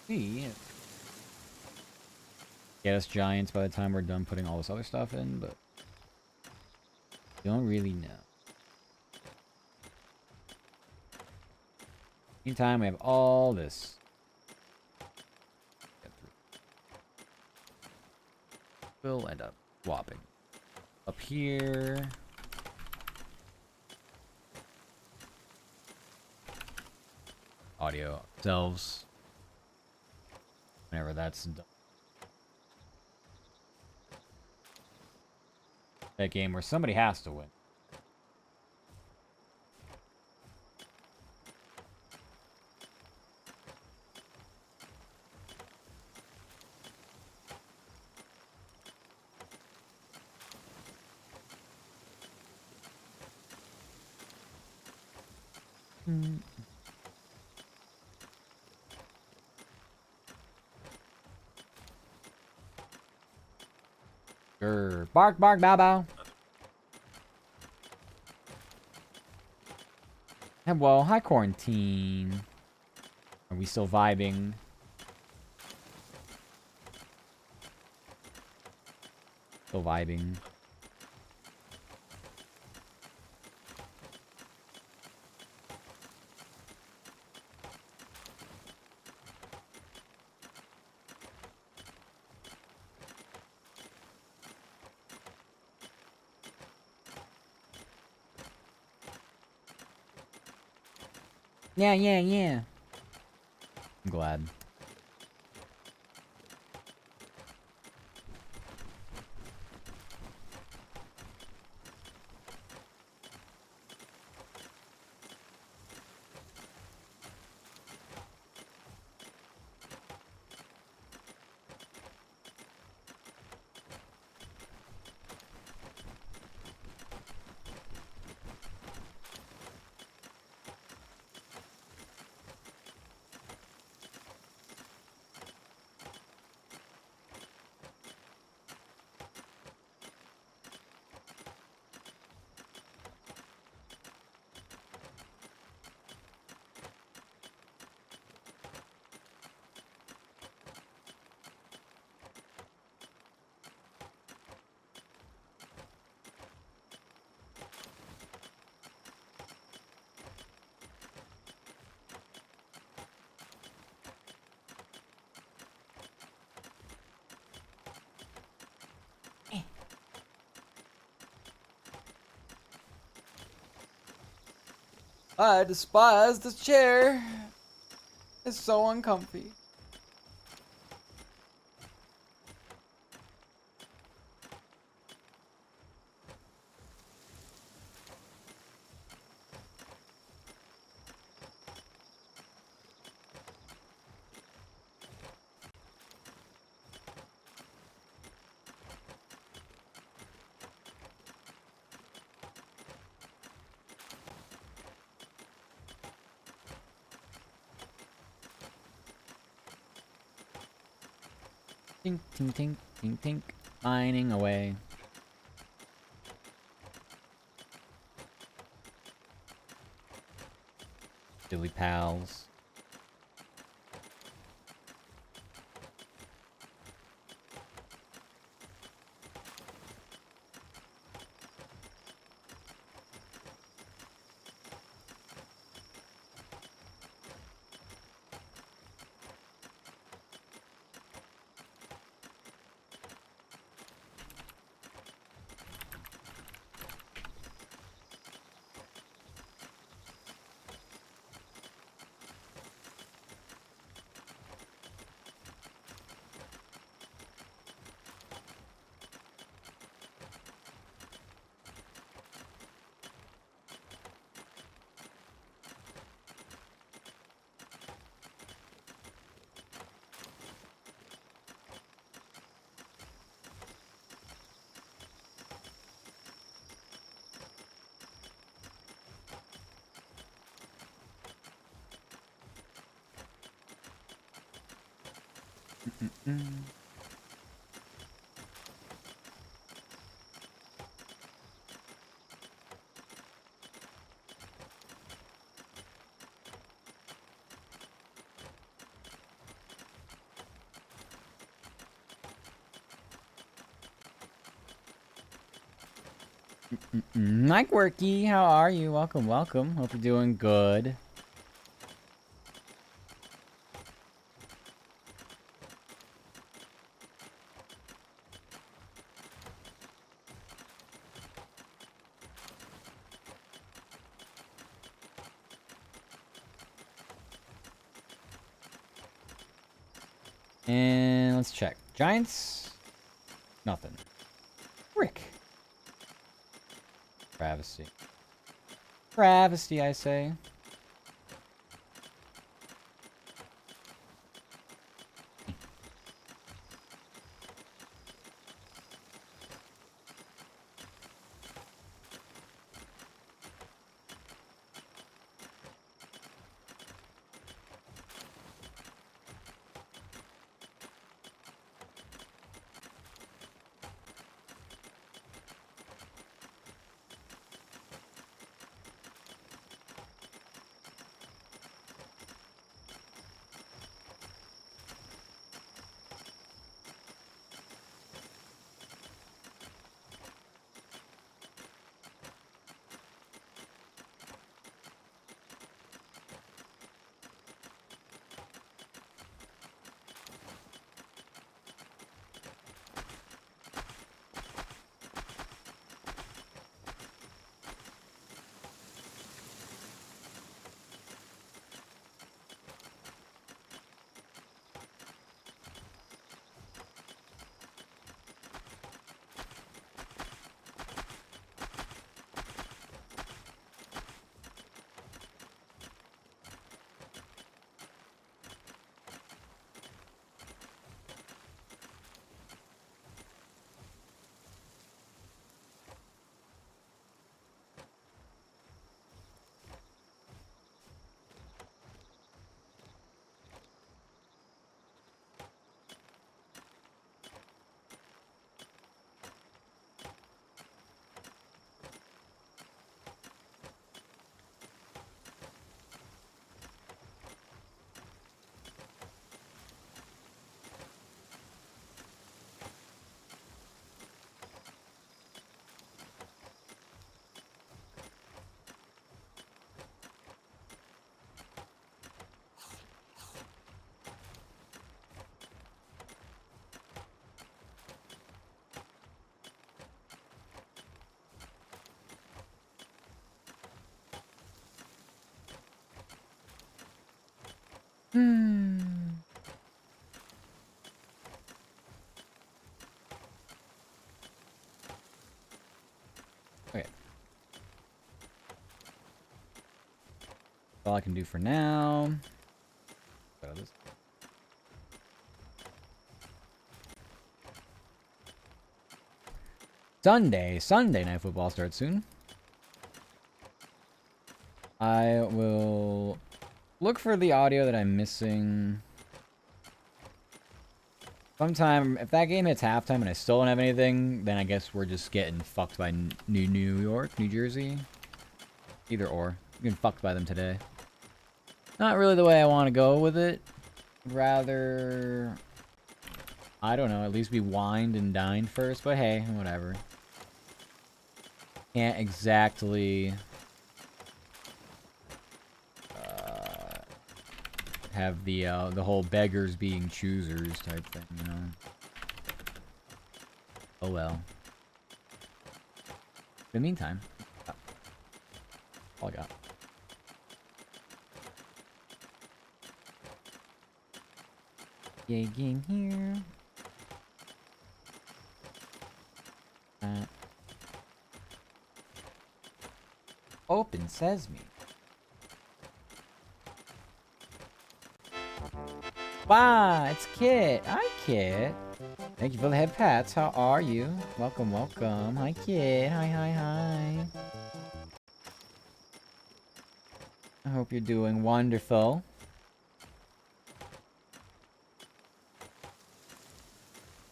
See. Get us Giants by the time we're done putting all this other stuff in, but you don't really know. Meantime, we have all this. We'll end up swapping. Up here. Audio themselves. Whenever that's done. That game where somebody has to win. Grr. Bark, bark, bow, bow. Well, hi, quarantine. Are we still vibing? Still vibing. Yeah, yeah, yeah. I'm glad. I despise this chair. It's so uncomfy. Tink, tink, tink, tink, tink. Mining away. Silly pals. Mike Worky, how are you? Welcome, welcome. Hope you're doing good. And let's check. Giants? Nothing. Rick. Travesty. Travesty, I say. Hmm. Okay. That's all I can do for now. What else? Sunday night football starts soon. I will look for the audio that I'm missing. Sometime, if that game hits halftime and I still don't have anything, then I guess we're just getting fucked by New York, New Jersey. Either or. We're getting fucked by them today. Not really the way I want to go with it. Rather, I don't know, at least we wined and dined first, but hey, whatever. Can't exactly have the whole beggars being choosers type thing, you know. Oh well. In the meantime, all I got. Yay, game here. Open sesame. Wow, it's Kit. Hi, Kit. Thank you for the head pats. How are you? Welcome, welcome. Hi, Kit. Hi, hi, hi. I hope you're doing wonderful.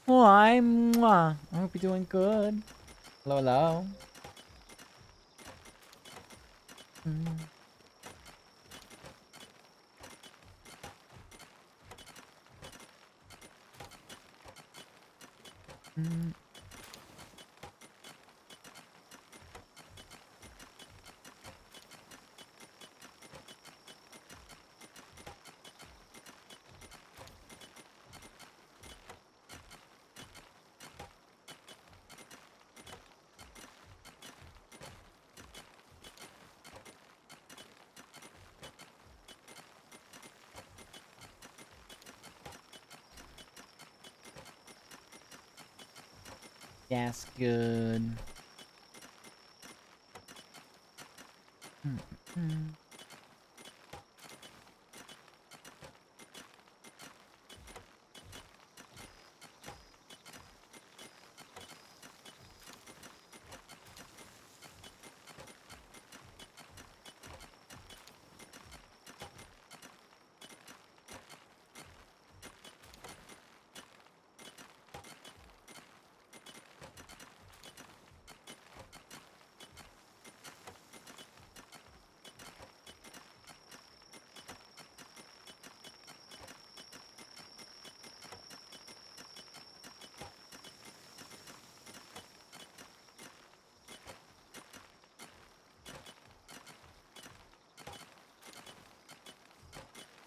Hi, mwah. I hope you're doing good. Hello, hello. That's good.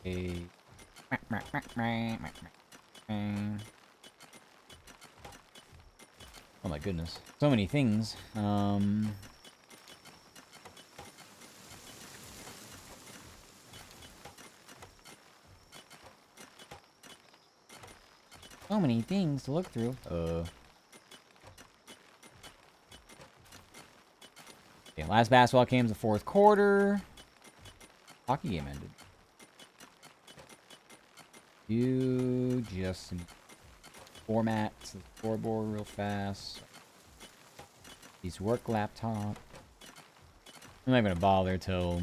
A oh my goodness. So many things. So many things to look through. Okay, last basketball game's the fourth quarter. Hockey game ended. You just format the scoreboard real fast. His work laptop. I'm not gonna bother till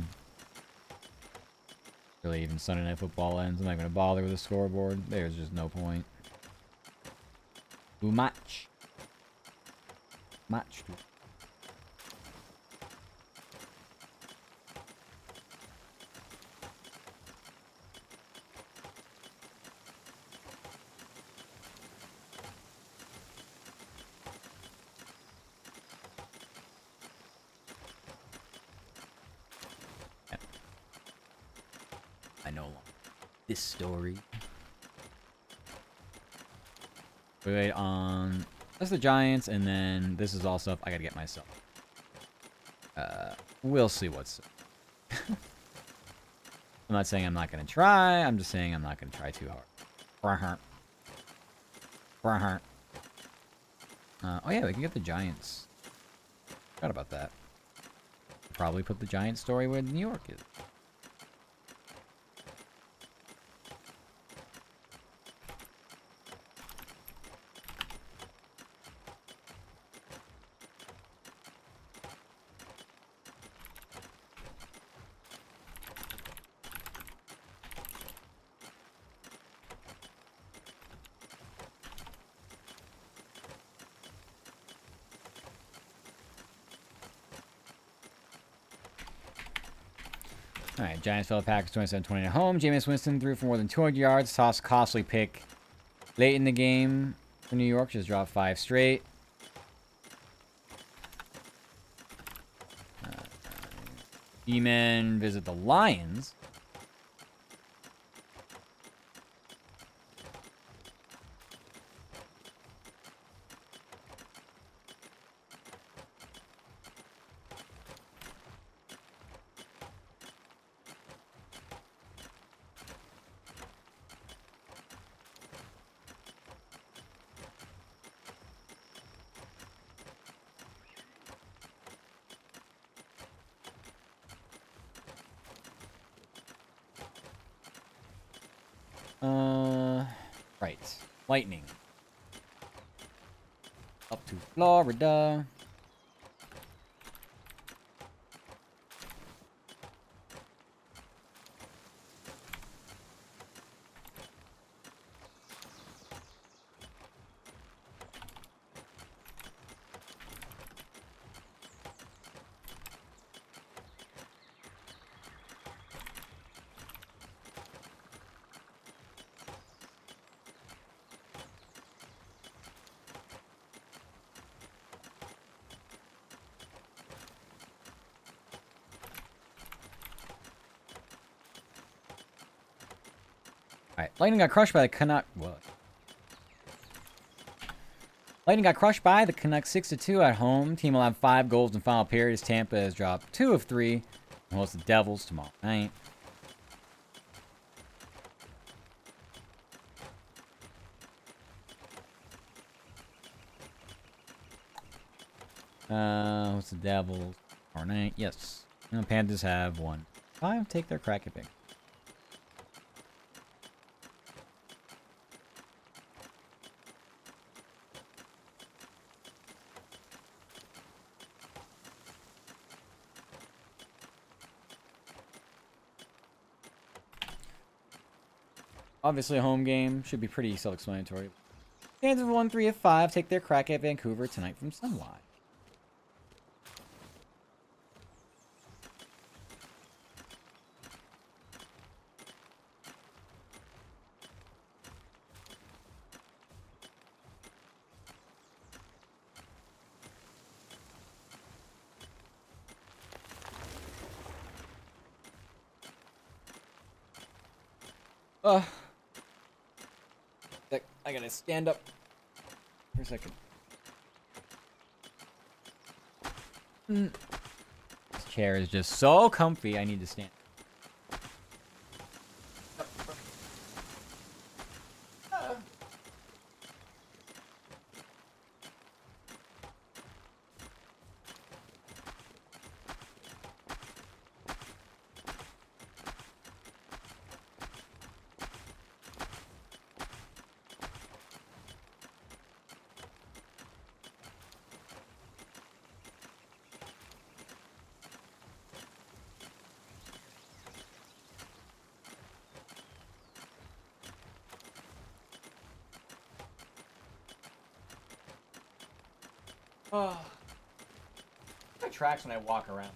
really even Sunday Night Football ends. I'm not gonna bother with the scoreboard. There's just no point. Too much. Much. I know this story. Wait on. That's the Giants, and then this is all stuff I gotta get myself. We'll see what's. I'm not saying I'm not going to try. I'm just saying I'm not going to try too hard. Oh yeah, we can get the Giants. Forgot about that. Probably put the Giants story where New York is. Alright, Giants fell to Packers 27-20 at home. Jameis Winston threw for more than 200 yards. Tossed a costly pick late in the game for New York. Just dropped 5 straight. D-men visit the Lions. Right. Lightning. Up to Florida. Alright, Lightning got crushed by the Canucks. What? Lightning got crushed by the Canucks 6-2 at home. Team will have 5 goals in the final period as Tampa has dropped 2 of 3 and hosts the Devils tomorrow night. What's the Devils tomorrow night? Yes. And the Panthers have 1. 5 take their crack at pick. Obviously, a home game should be pretty self-explanatory. Kansas won 3 of 5. Take their crack at Vancouver tonight from Sunwide. I gotta stand up for a second. This chair is just so comfy, I need to stand. Oh. My tracks when I walk around.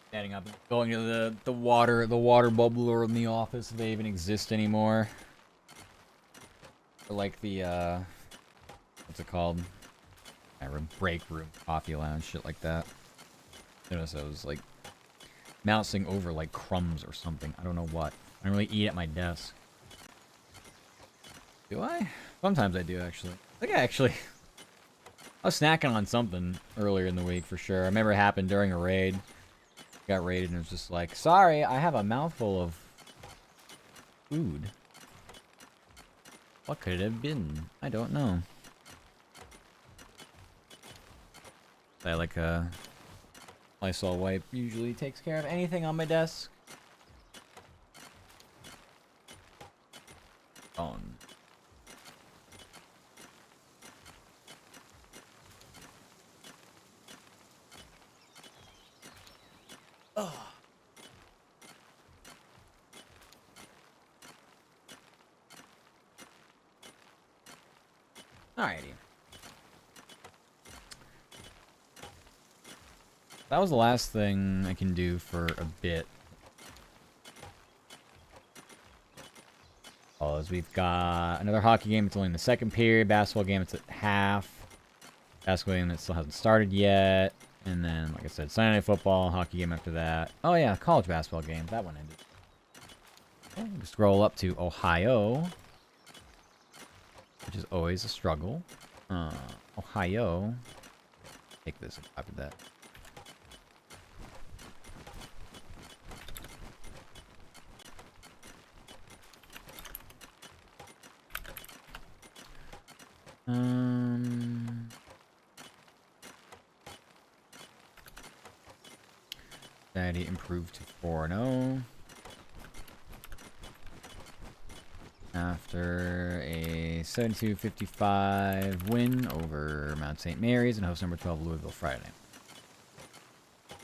Standing up, going to the water bubbler in the office if they even exist anymore. Or like the, what's it called? Break room, coffee lounge, shit like that. Notice I was like mousing over like crumbs or something. I don't know what. I don't really eat at my desk. Do I? Sometimes I do, actually. I think I was snacking on something earlier in the week for sure. I remember it happened during a raid. Got raided and it was just like, sorry, I have a mouthful of food. What could it have been? I don't know. I like a Lysol wipe usually takes care of anything on my desk. On. Alrighty. That was the last thing I can do for a bit. As we've got another hockey game. It's only in the second period. Basketball game, it's at half. Basketball game that still hasn't started yet. And then, like I said, Sunday Night Football, hockey game after that. Oh yeah, college basketball game. That one ended. Okay, we scroll up to Ohio, which is always a struggle. Ohio. Take this and copy that. Daddy improved to 4-0. After a 72-55 win over Mount St. Mary's and host number 12 Louisville Friday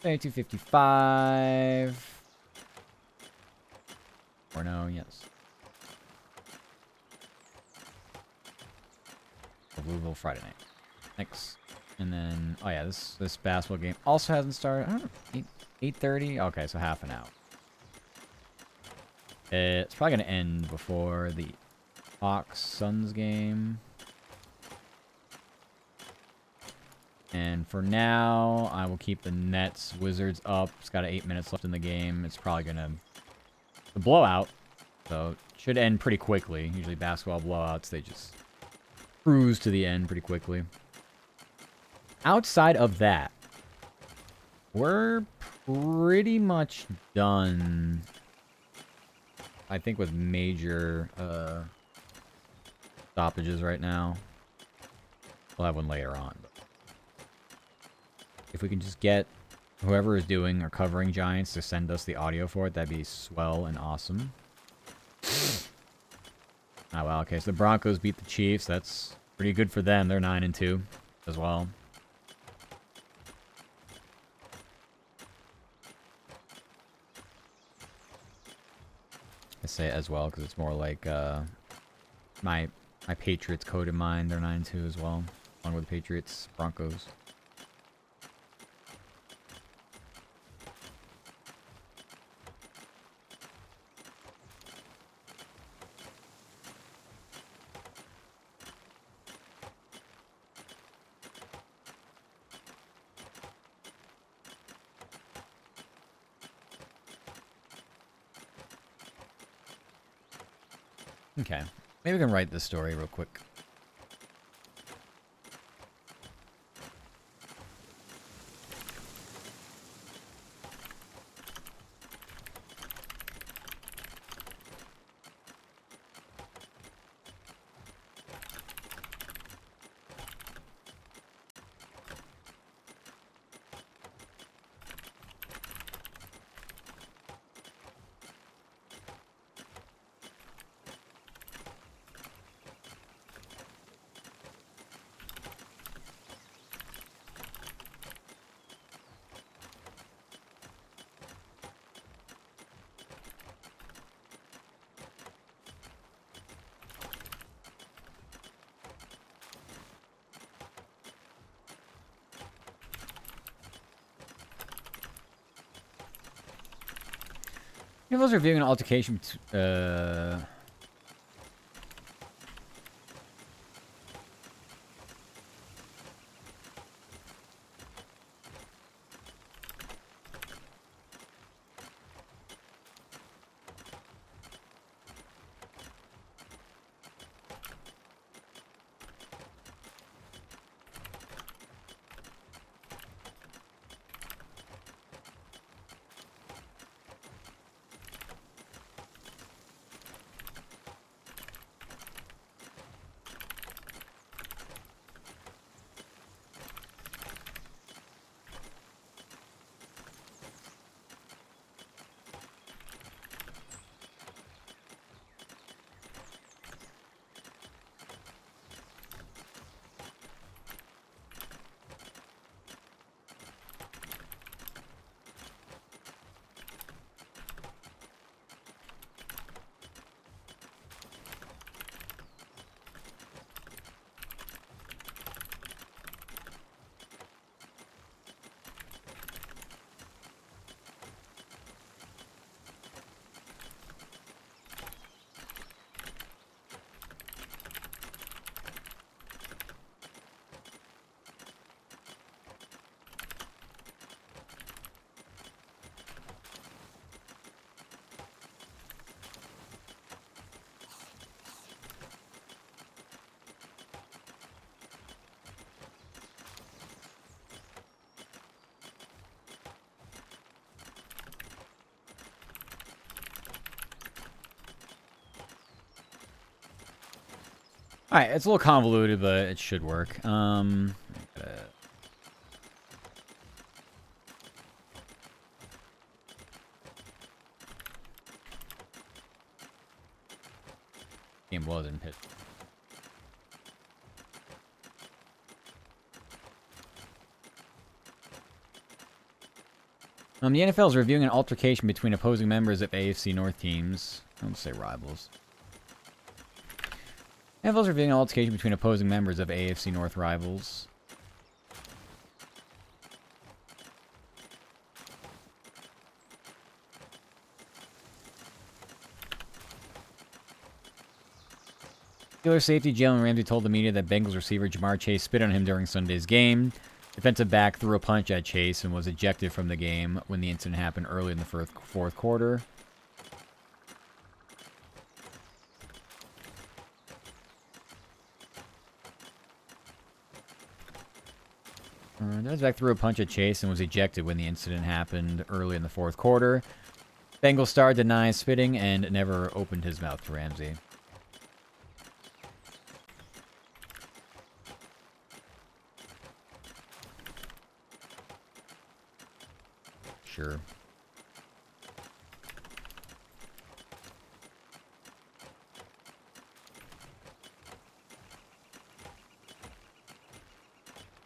night. 72-55. 4-0, yes. Louisville Friday night. Next. And then, oh yeah, this basketball game also hasn't started. I don't know, 8:30? Okay, so half an hour. It's probably going to end before the Hawks-Suns game. And for now, I will keep the Nets-Wizards up. It's got 8 minutes left in the game. It's probably going to... The blowout, so it should end pretty quickly. Usually basketball blowouts, they just cruise to the end pretty quickly. Outside of that, we're pretty much done, I think, with major stoppages right now. We'll have one later on. But if we can just get whoever is doing or covering Giants to send us the audio for it, that'd be swell and awesome. Oh, well, okay, so the Broncos beat the Chiefs. That's pretty good for them. They're 9-2 as well. I say it as well because it's more like my Patriots code in mind. They're 9-2 as well, along with the Patriots, Broncos. Okay, maybe we can write this story real quick. If I was reviewing an altercation Alright, it's a little convoluted, but it should work. Game wasn't pitched. The NFL is reviewing an altercation between opposing members of AFC North teams. I'll say rivals. NFL is reviewing an altercation between opposing members of AFC North rivals. Steelers safety Jalen Ramsey told the media that Bengals receiver Jamar Chase spit on him during Sunday's game. Defensive back threw a punch at Chase and was ejected from the game when the incident happened early in the fourth quarter. Defensive back threw a punch at Chase and was ejected when the incident happened early in the fourth quarter. Bengals star denies spitting and never opened his mouth to Ramsey. Sure.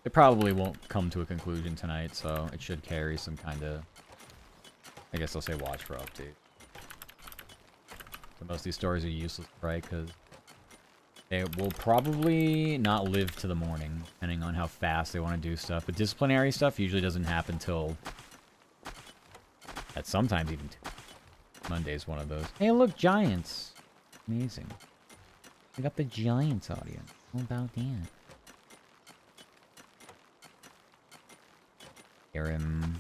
It probably won't come to a conclusion tonight, so it should carry some kind of... I guess I'll say watch for update. But most of these stories are useless, right? Because they will probably not live to the morning, depending on how fast they want to do stuff. But disciplinary stuff usually doesn't happen till... At sometimes even Monday's one of those. Hey, look, Giants. Amazing. We got the Giants audience. How about that? Aaron.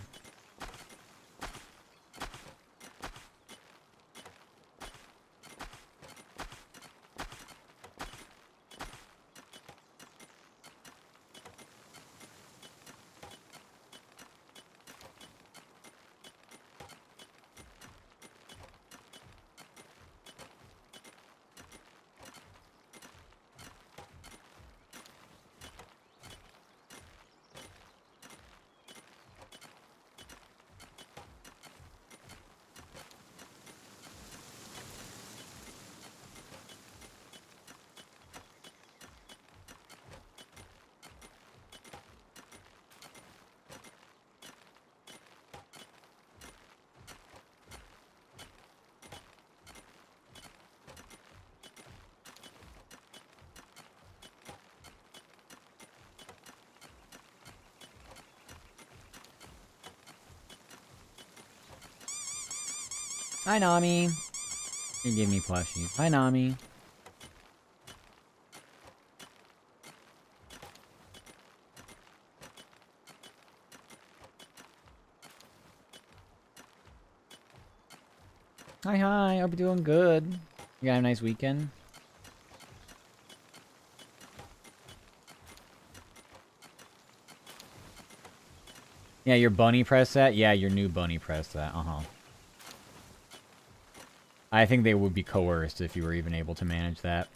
Hi, Nami. You gave me plushies. Hi, Nami. Hi, hi. Hope you're doing good. You got a nice weekend? Yeah, your bunny press that? Yeah, your new bunny press that. Uh-huh. I think they would be coerced if you were even able to manage that.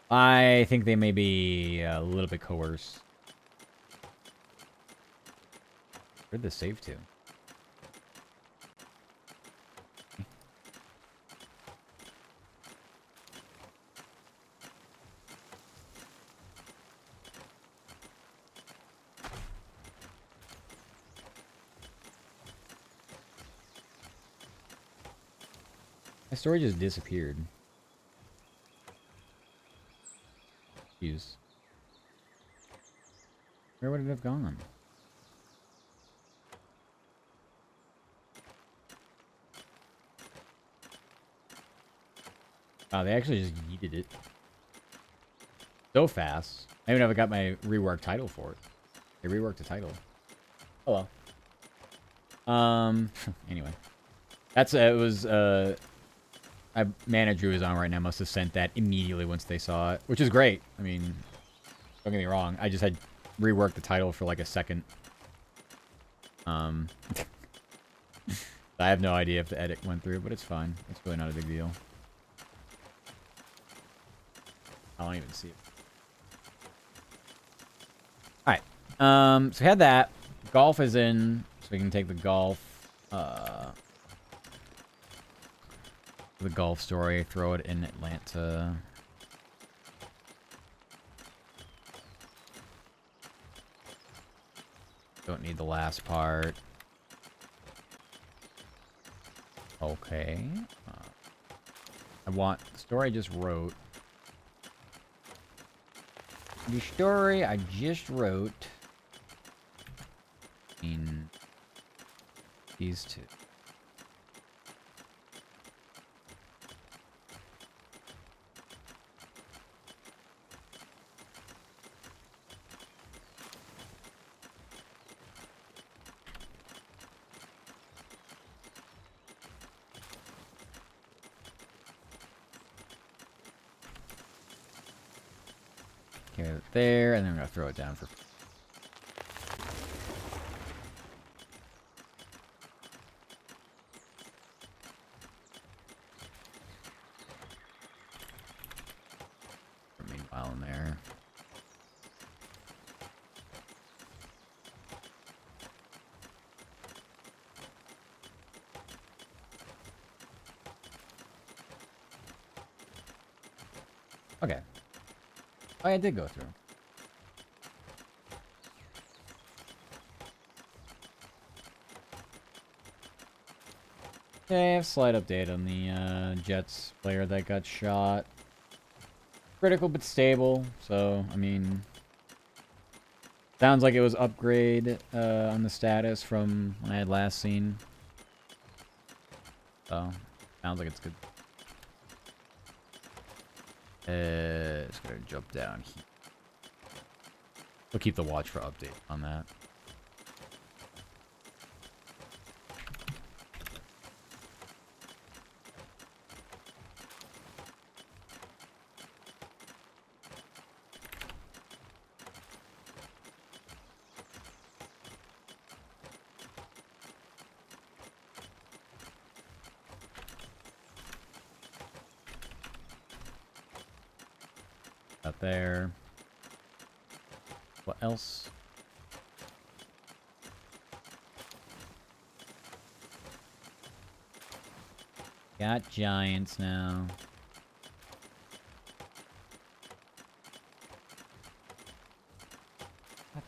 I think they may be a little bit coerced. Where'd the save to? My story just disappeared. Jeez. Where would it have gone? Oh, they actually just yeeted it. So fast. I even haven't got my reworked title for it. They reworked the title. Oh well. Anyway. That's, it was, I manager who is on right now must have sent that immediately once they saw it, which is great. I mean, don't get me wrong. I just had reworked the title for like a second. I have no idea if the edit went through, but it's fine. It's really not a big deal. I don't even see it. Alright. So we had that. Golf is in, so we can take the golf story, throw it in Atlanta. Don't need the last part. Okay. I want the story I just wrote. The story I just wrote in these two. Carry it there, and then I'm gonna throw it down for. Meanwhile, in there. Okay. Oh, I did go through. Okay, slight update on the Jets player that got shot. Critical but stable, so, I mean... Sounds like it was upgrade on the status from when I had last seen. So, sounds like it's good. Just gonna jump down here. We'll keep the watch for update on that. Out there. What else? Got giants now.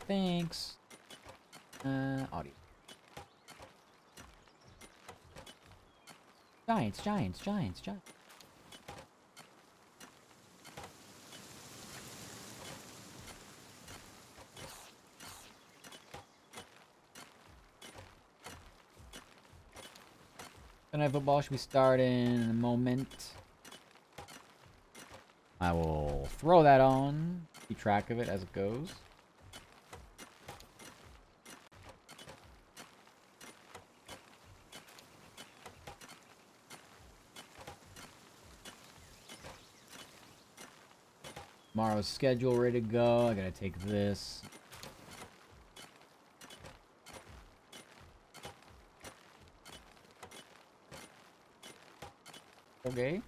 Thanks. Audio. Giants. Sunday football should be starting in a moment. I will throw that on. Keep track of it as it goes. Tomorrow's schedule ready to go. I gotta take this. Okay.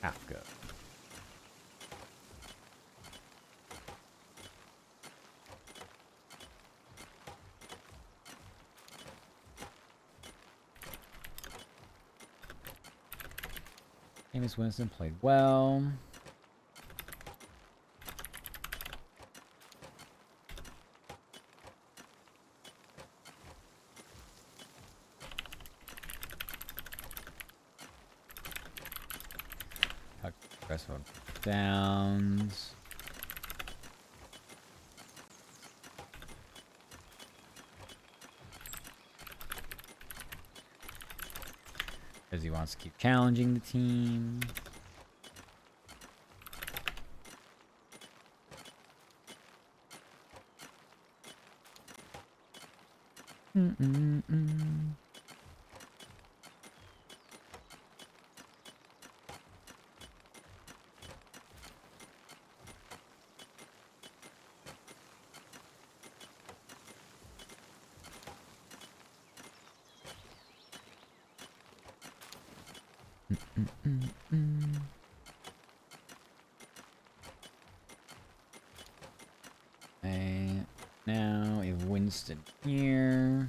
Africa. Jameis Winston played well. Rest of downs. Because he wants to keep challenging the team. And now we have Winston here.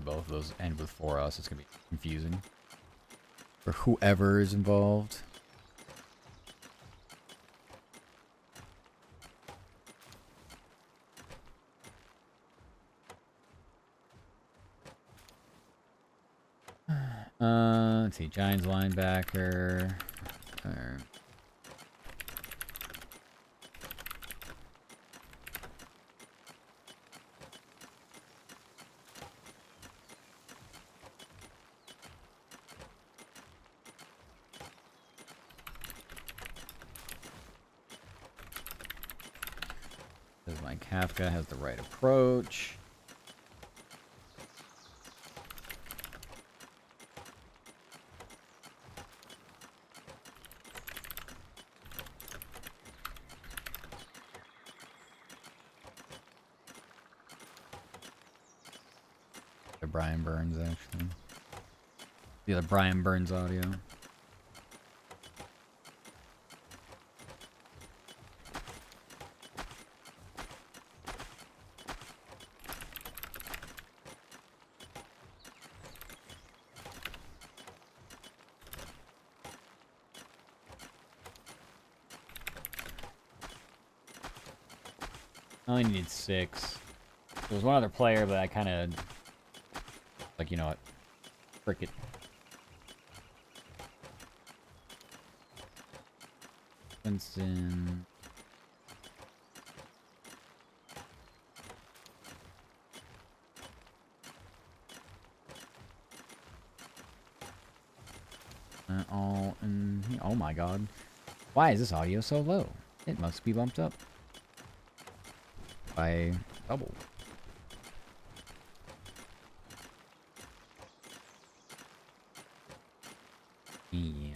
Both of those end with 4 us. It's gonna be confusing for whoever is involved. Let's see, Giants linebacker. My Kafka has the right approach. The Brian Burns, actually. The other Brian Burns audio. I only needed 6. There was one other player, but I kind of... Like, you know what? Frick it. Winston... oh my god. Why is this audio so low? It must be bumped up by double. Yeah.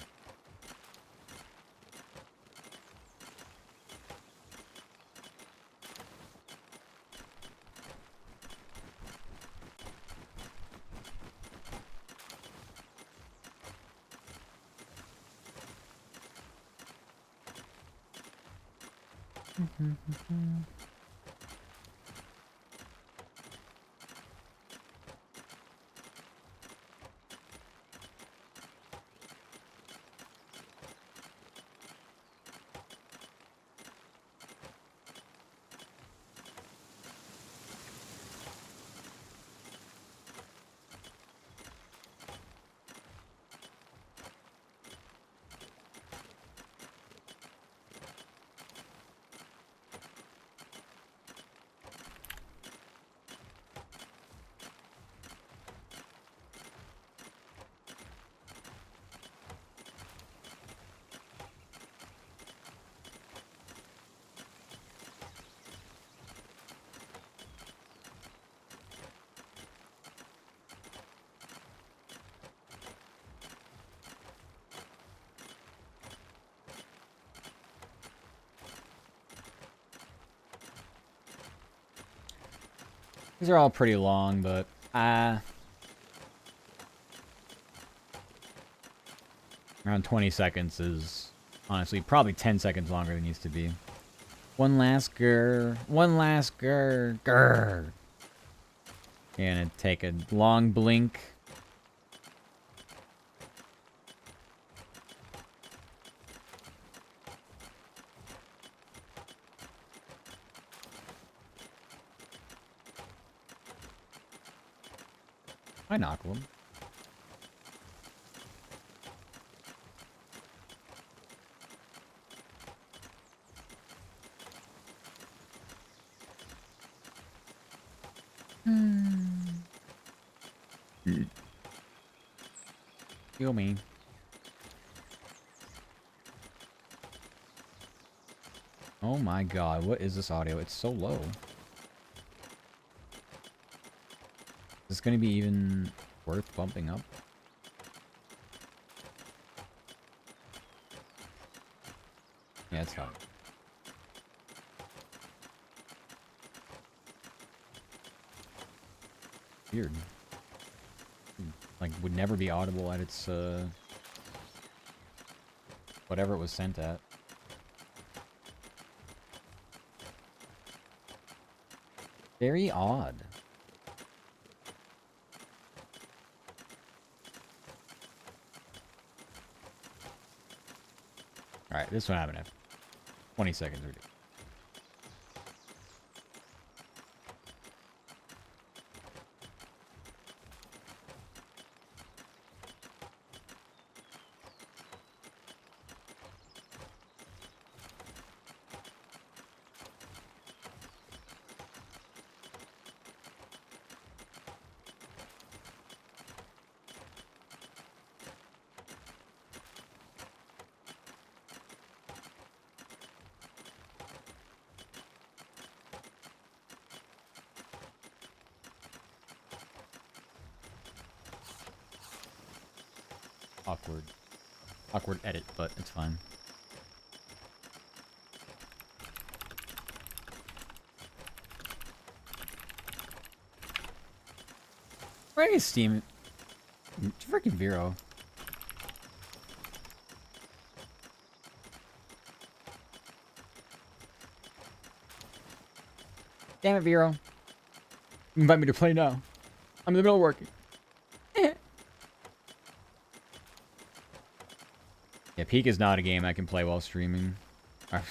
These are all pretty long, but around 20 seconds is honestly probably 10 seconds longer than it used to be. One last grr. Grr. And take a long blink. I knock them. Kill me. Oh my god, what is this audio? It's so low. Is this gonna be even worth bumping up. Yeah, it's fine. Weird. Like, would never be audible at its, whatever it was sent at. Very odd. Alright, this one happened after 20 seconds or two. Awkward. Awkward edit, but it's fine. Where is Steam? Freaking Vero. Damn it, Vero. Invite me to play now. I'm in the middle of working. Yeah, Peak is not a game I can play while streaming. I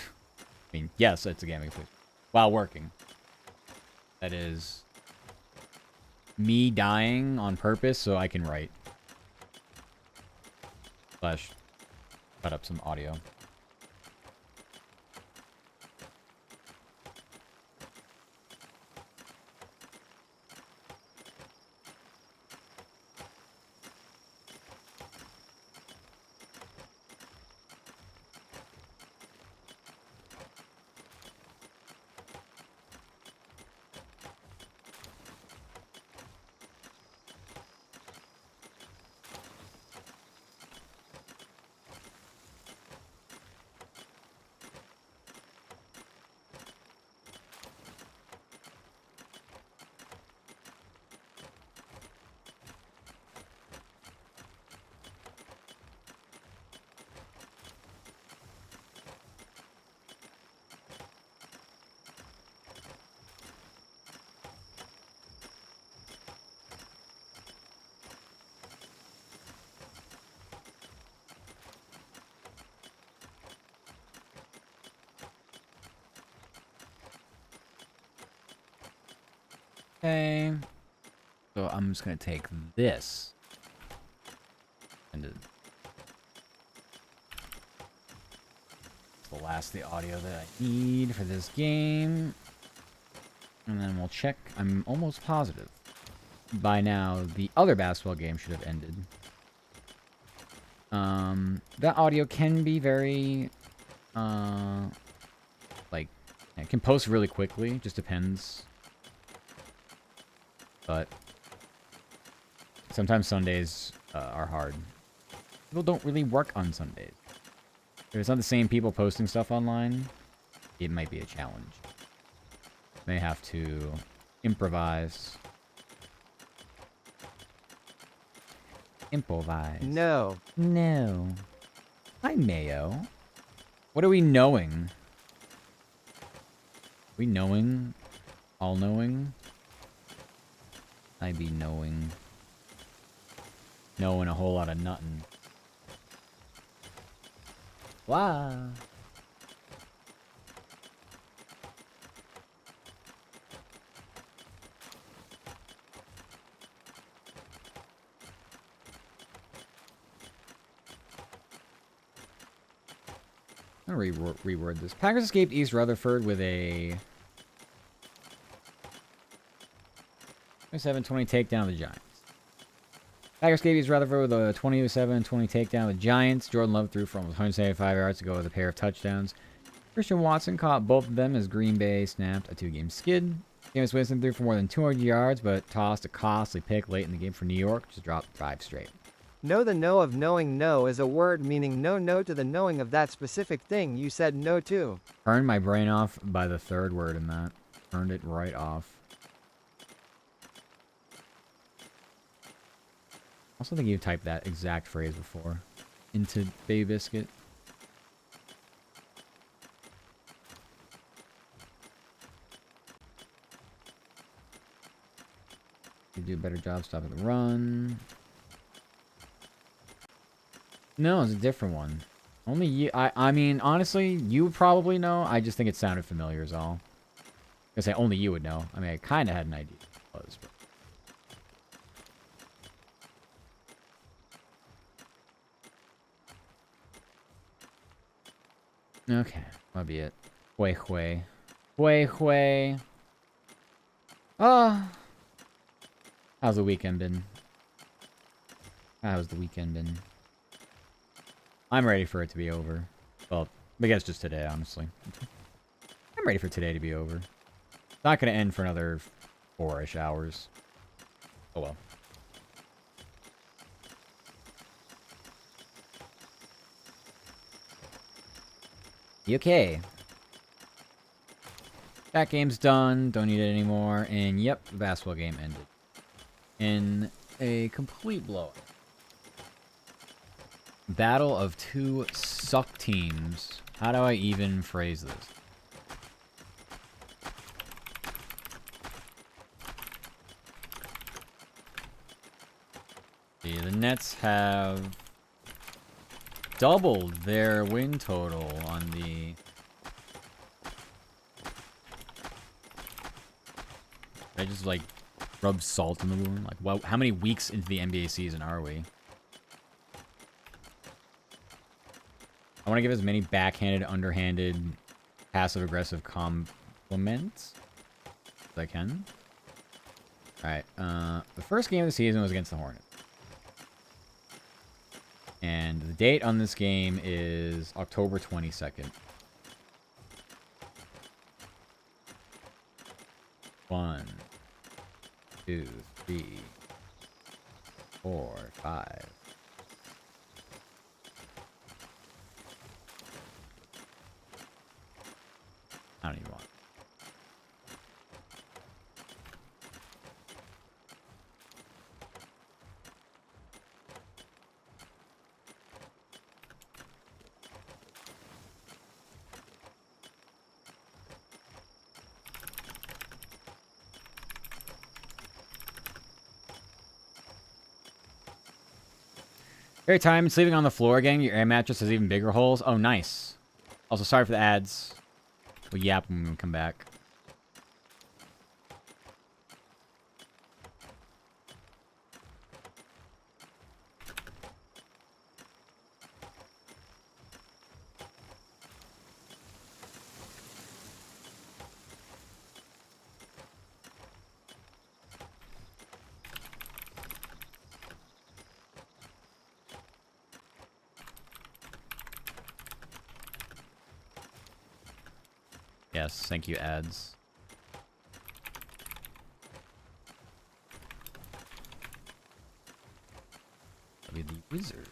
mean, yes, it's a game I can play while working. That is me dying on purpose so I can write. Slash, cut up some audio. Okay. So I'm just gonna take this and the last the audio that I need for this game. And then we'll check. I'm almost positive by now the other basketball game should have ended. That audio can be very like it can post really quickly, just depends. But sometimes Sundays are hard. People don't really work on Sundays. If it's not the same people posting stuff online, it might be a challenge. May have to improvise. Improvise. No. No. Hi, Mayo. What are we knowing? We knowing? All knowing? I be knowing. Knowing a whole lot of nothing. Wow. I'm gonna reword this. Packers escaped East Rutherford with a 27-20 takedown of the Giants. Packers escaped East Rutherford with a 27-20 takedown of the Giants. Jordan Love threw from 175 yards to go with a pair of touchdowns. Christian Watson caught both of them as Green Bay snapped a 2-game skid. Jameis Winston threw for more than 200 yards, but tossed a costly pick late in the game for New York. Just dropped 5 straight. Know the know of knowing no is a word meaning no to the knowing of that specific thing you said no to. Turned my brain off by the third word in that. Turned it right off. I also think you typed that exact phrase before. Into Baby Biscuit. You do a better job stopping the run. No, it's a different one. Only you. I mean, honestly, you would probably know. I just think it sounded familiar is all. I say only you would know. I mean, I kind of had an idea what it was, but... Okay, that'll be it. Hui Hui. Hui Hui. Ah. How's the weekend been? How's the weekend been? I'm ready for it to be over. Well, I guess just today, honestly. I'm ready for today to be over. It's not going to end for another 4-ish hours. Oh well. Okay. That game's done. Don't need it anymore. And yep, the basketball game ended. In a complete blowout. Battle of two suck teams. How do I even phrase this? See, the Nets have doubled their win total on the... I just like rub salt in the wound. Like, well, how many weeks into the NBA season are we? I want to give as many backhanded, underhanded, passive-aggressive compliments as I can. Alright, the first game of the season was against the Hornets. And the date on this game is October 22nd. 1, 2, 3, 4, 5. I don't even want it. Every time sleeping on the floor again, your air mattress has even bigger holes. Oh, nice. Also, sorry for the ads. We'll yap when we come back. Yes, thank you, ads. I'll be the wizard.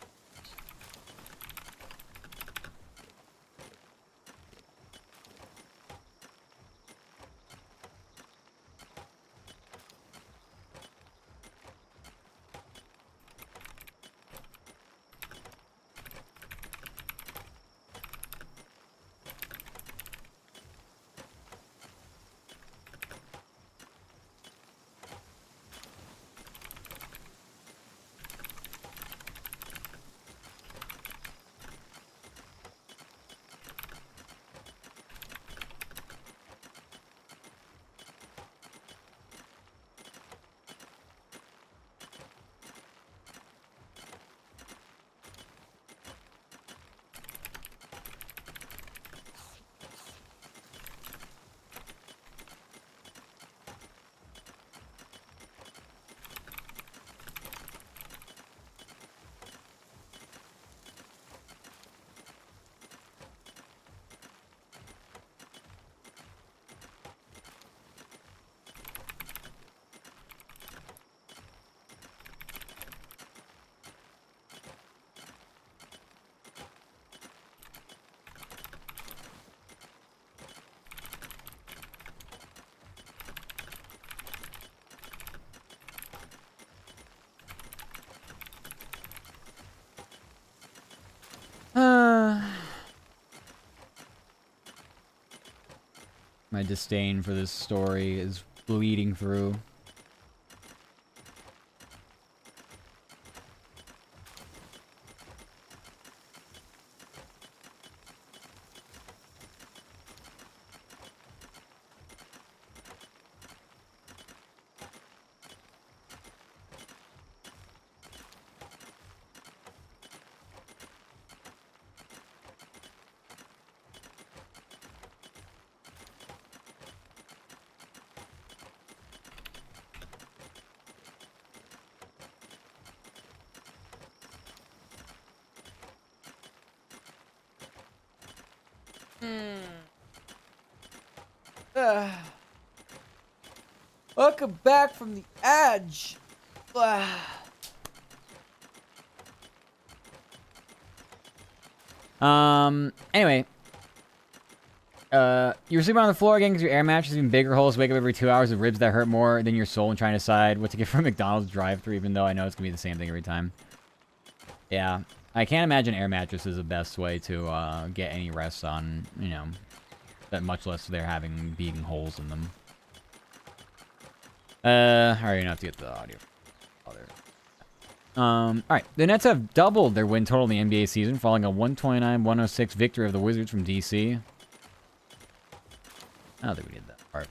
My disdain for this story is bleeding through. Welcome back from the edge. Anyway. You're sleeping on the floor again because your air mattress is even bigger holes. Wake up every 2 hours with ribs that hurt more than your soul and trying to decide what to get from McDonald's drive-thru, even though I know it's going to be the same thing every time. Yeah. I can't imagine air mattress is the best way to get any rest on, you know, that much less they're having beating holes in them. Alright, you don't have to get the audio. Alright. The Nets have doubled their win total in the NBA season, following a 129-106 victory of the Wizards from DC. I don't think we did that part.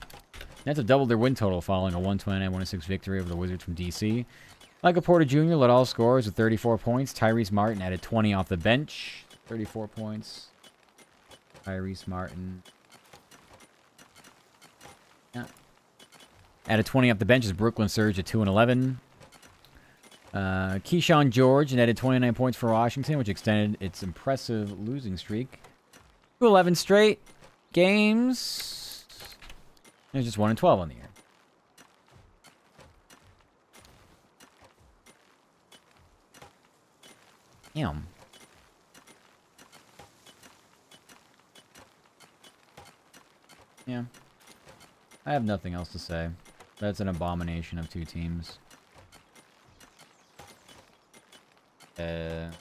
Nets have doubled their win total following a 129-106 victory over the Wizards from DC. Michael Porter Jr. led all scorers with 34 points. Tyrese Martin added 20 off the bench. 34 points. Tyrese Martin. Yeah. Added 20 off the bench as Brooklyn surged at 2-11. Keyshawn George added 29 points for Washington, which extended its impressive losing streak to 11 straight games. There's just 1-12 on the year. Damn. Yeah. I have nothing else to say. That's an abomination of two teams. Can't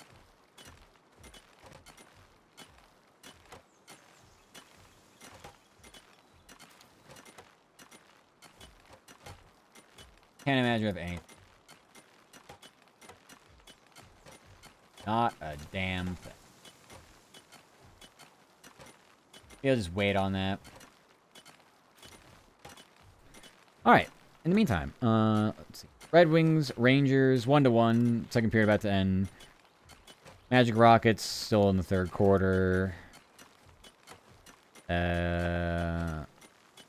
imagine if anything. Not a damn thing. You'll just wait on that. Alright. In the meantime, let's see. Red Wings, Rangers, 1-1. Second period about to end. Magic Rockets still in the third quarter.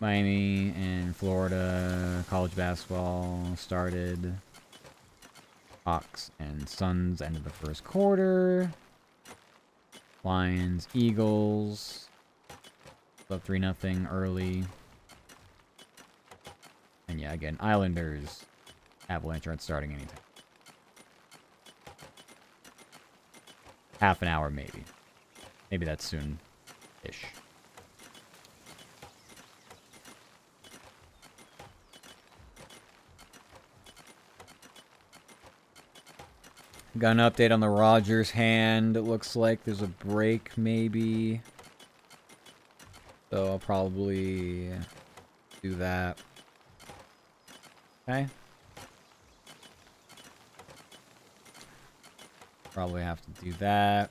Miami and Florida college basketball started. Hawks and Suns ended the first quarter. Lions, Eagles. Up 3-0 early. And yeah, again, Islanders, Avalanche aren't starting anytime. Half an hour, maybe. Maybe that's soon-ish. Got an update on the Rogers hand. It looks like there's a break, maybe. So I'll probably do that. Okay. Probably have to do that.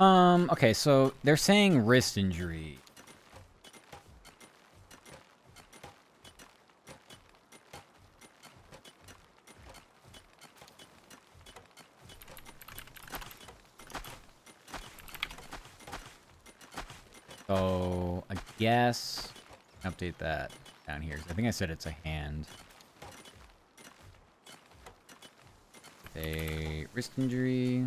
Okay, so they're saying wrist injury. So, I guess update that down here. 'Cause I think I said it's a hand. A wrist injury.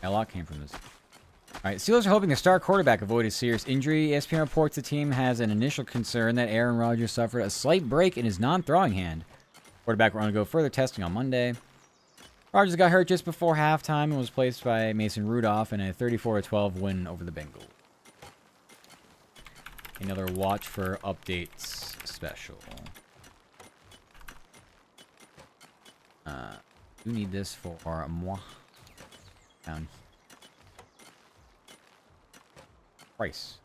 A lot came from this. All right, Steelers are hoping the star quarterback avoided serious injury. ESPN reports the team has an initial concern that Aaron Rodgers suffered a slight break in his non-throwing hand. Quarterback will undergo further testing on Monday. Rodgers got hurt just before halftime and was placed by Mason Rudolph in a 34-12 win over the Bengals. Another watch for updates special. You need this for moi. Down here. Price.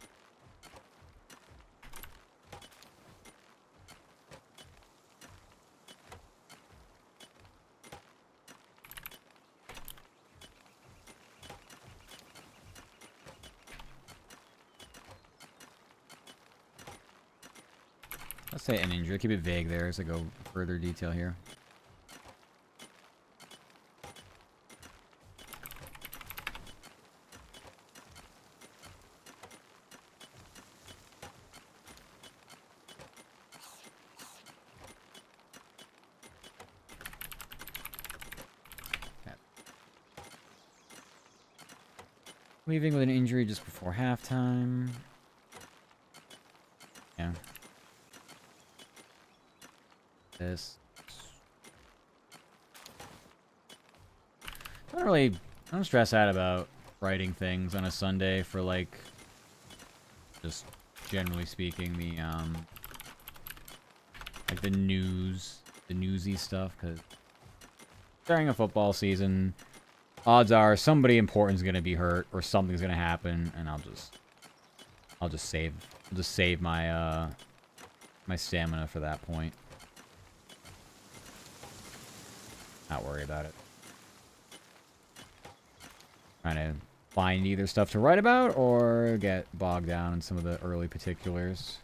Let's say an injury. Keep it vague there as I go further detail here. Leaving with an injury just before halftime. Yeah. This. I don't stress out about writing things on a Sunday for, like, just generally speaking, like the newsy stuff, because during a football season, odds are somebody important is going to be hurt or something's going to happen, and I'll just save my my stamina for that point. Not worry about it. Trying to find either stuff to write about or get bogged down in some of the early particulars.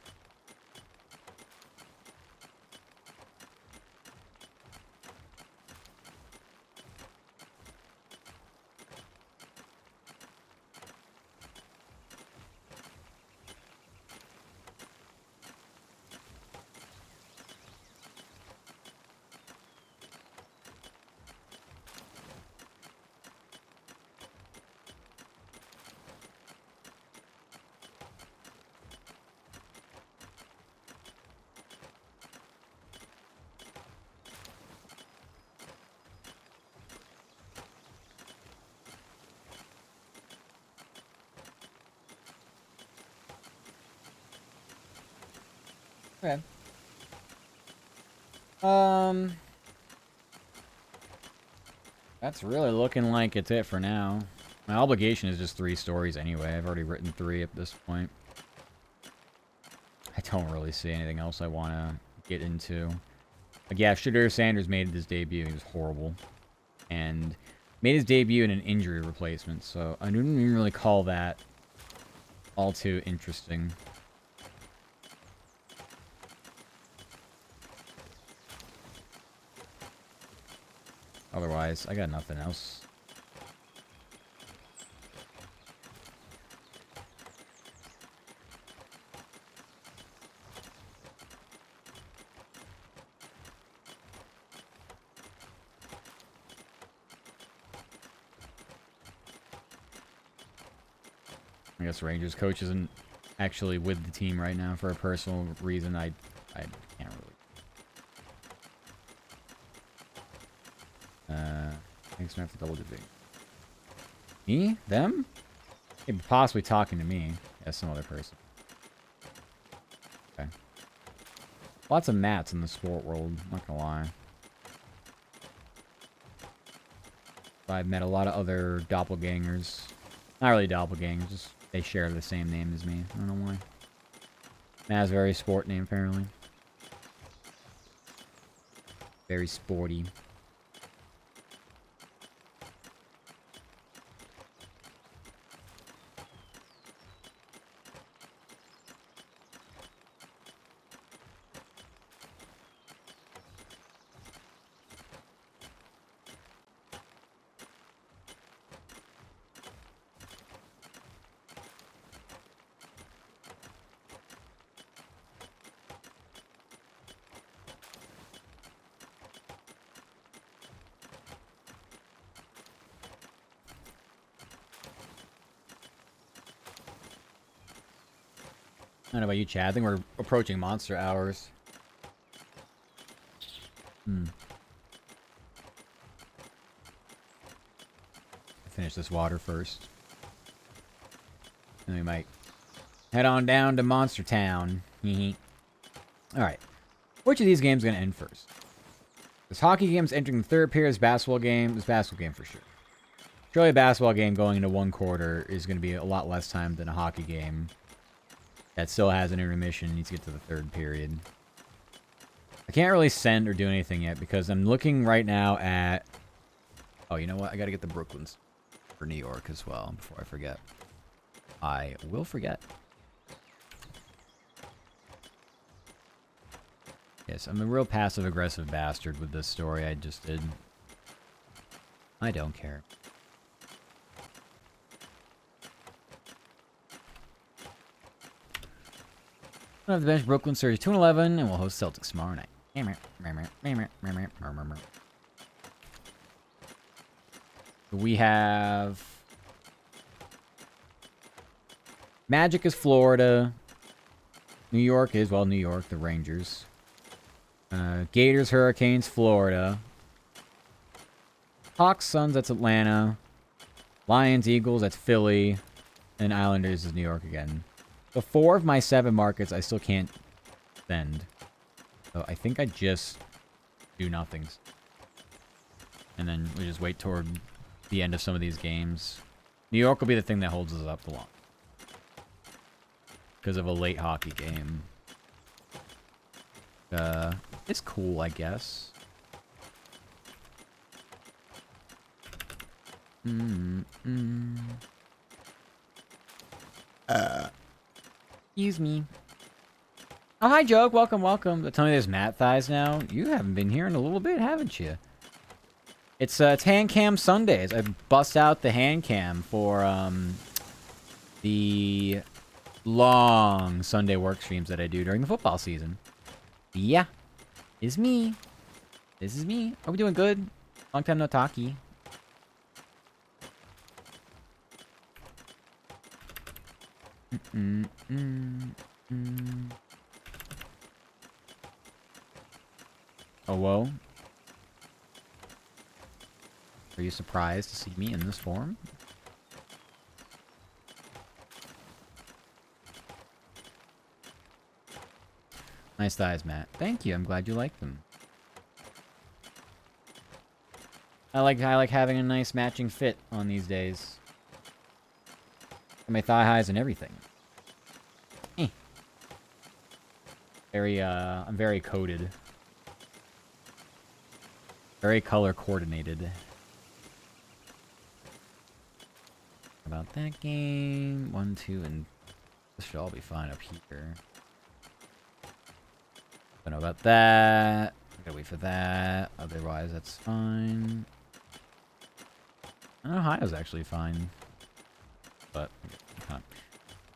Okay. That's really looking like it's it for now. My obligation is just 3 stories anyway. I've already written 3 at this point. I don't really see anything else I want to get into. Like, yeah, Shadur Sanders made his debut. He was horrible. And made his debut in an injury replacement, so I didn't even really call that all too interesting. Otherwise, I got nothing else. I guess Rangers coach isn't actually with the team right now for a personal reason. I can't really. Thanks for double dipping. Me? Them? Hey, possibly talking to me as some other person. Okay. Lots of mats in the sport world, not gonna lie. I've met a lot of other doppelgangers. Not really doppelgangers, just they share the same name as me. I don't know why. Matt has a very sport name, apparently. Very sporty. I don't know about you, Chad. I think we're approaching monster hours. Finish this water first. And we might head on down to Monster Town. Alright. Which of these games is going to end first? This hockey game's entering the third period. This basketball game. This basketball game for sure. Surely a basketball game going into one quarter is going to be a lot less time than a hockey game that still has an intermission and needs to get to the third period. I can't really send or do anything yet because I'm looking right now at... Oh, you know what? I got to get the Brooklyns for New York as well before I forget. I will forget. Yes, I'm a real passive-aggressive bastard with this story I just did. I don't care. We'll have the bench Brooklyn Surge 2-11, and we'll host Celtics tomorrow night. We have... Magic is Florida. New York is, well, New York, the Rangers. Gators, Hurricanes, Florida. Hawks, Suns, that's Atlanta. Lions, Eagles, that's Philly. And Islanders is New York again. So 4 of my 7 markets I still can't send. So I think I just do nothings. And then we just wait toward the end of some of these games. New York will be the thing that holds us up the long. Because of a late hockey game. It's cool, I guess. Excuse me. Oh, hi, Joke. Welcome, welcome. Tell me there's Matt Thighs now. You haven't been here in a little bit, haven't you? It's hand cam Sundays. I bust out the hand cam for the long Sunday work streams that I do during the football season. Yeah, it's me. This is me. Are we doing good? Long time no talkie. Oh, whoa. Are you surprised to see me in this form? Nice thighs, Matt. Thank you. I'm glad you like them. I like having a nice matching fit on these days. My thigh highs and everything. I'm very coded. Very color coordinated. About that game. 1, 2, and this should all be fine up here. Don't know about that. Gotta wait for that. Otherwise, that's fine. Ohio's actually fine. But I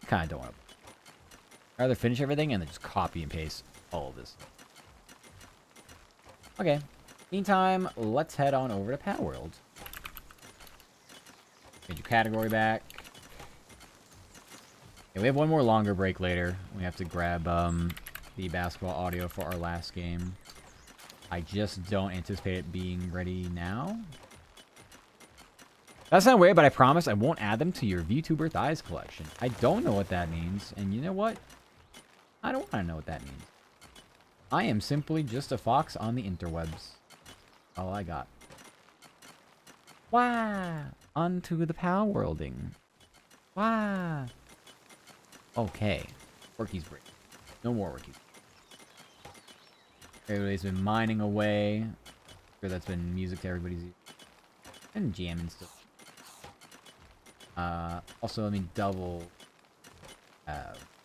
kind of don't want to. I'd rather finish everything and then just copy and paste all of this. Okay. Meantime, let's head on over to Palworld. Get your category back. Yeah, we have one more longer break later. We have to grab the basketball audio for our last game. I just don't anticipate it being ready now. That's not weird, but I promise I won't add them to your VTuber Thighs collection. I don't know what that means, and you know what? I don't want to know what that means. I am simply just a fox on the interwebs. All I got. Wow! Onto the Palworlding. Wow! Okay. Workies break. No more workies. Everybody's been mining away. I'm sure that's been music to everybody's ears. And jamming still. Also, let me double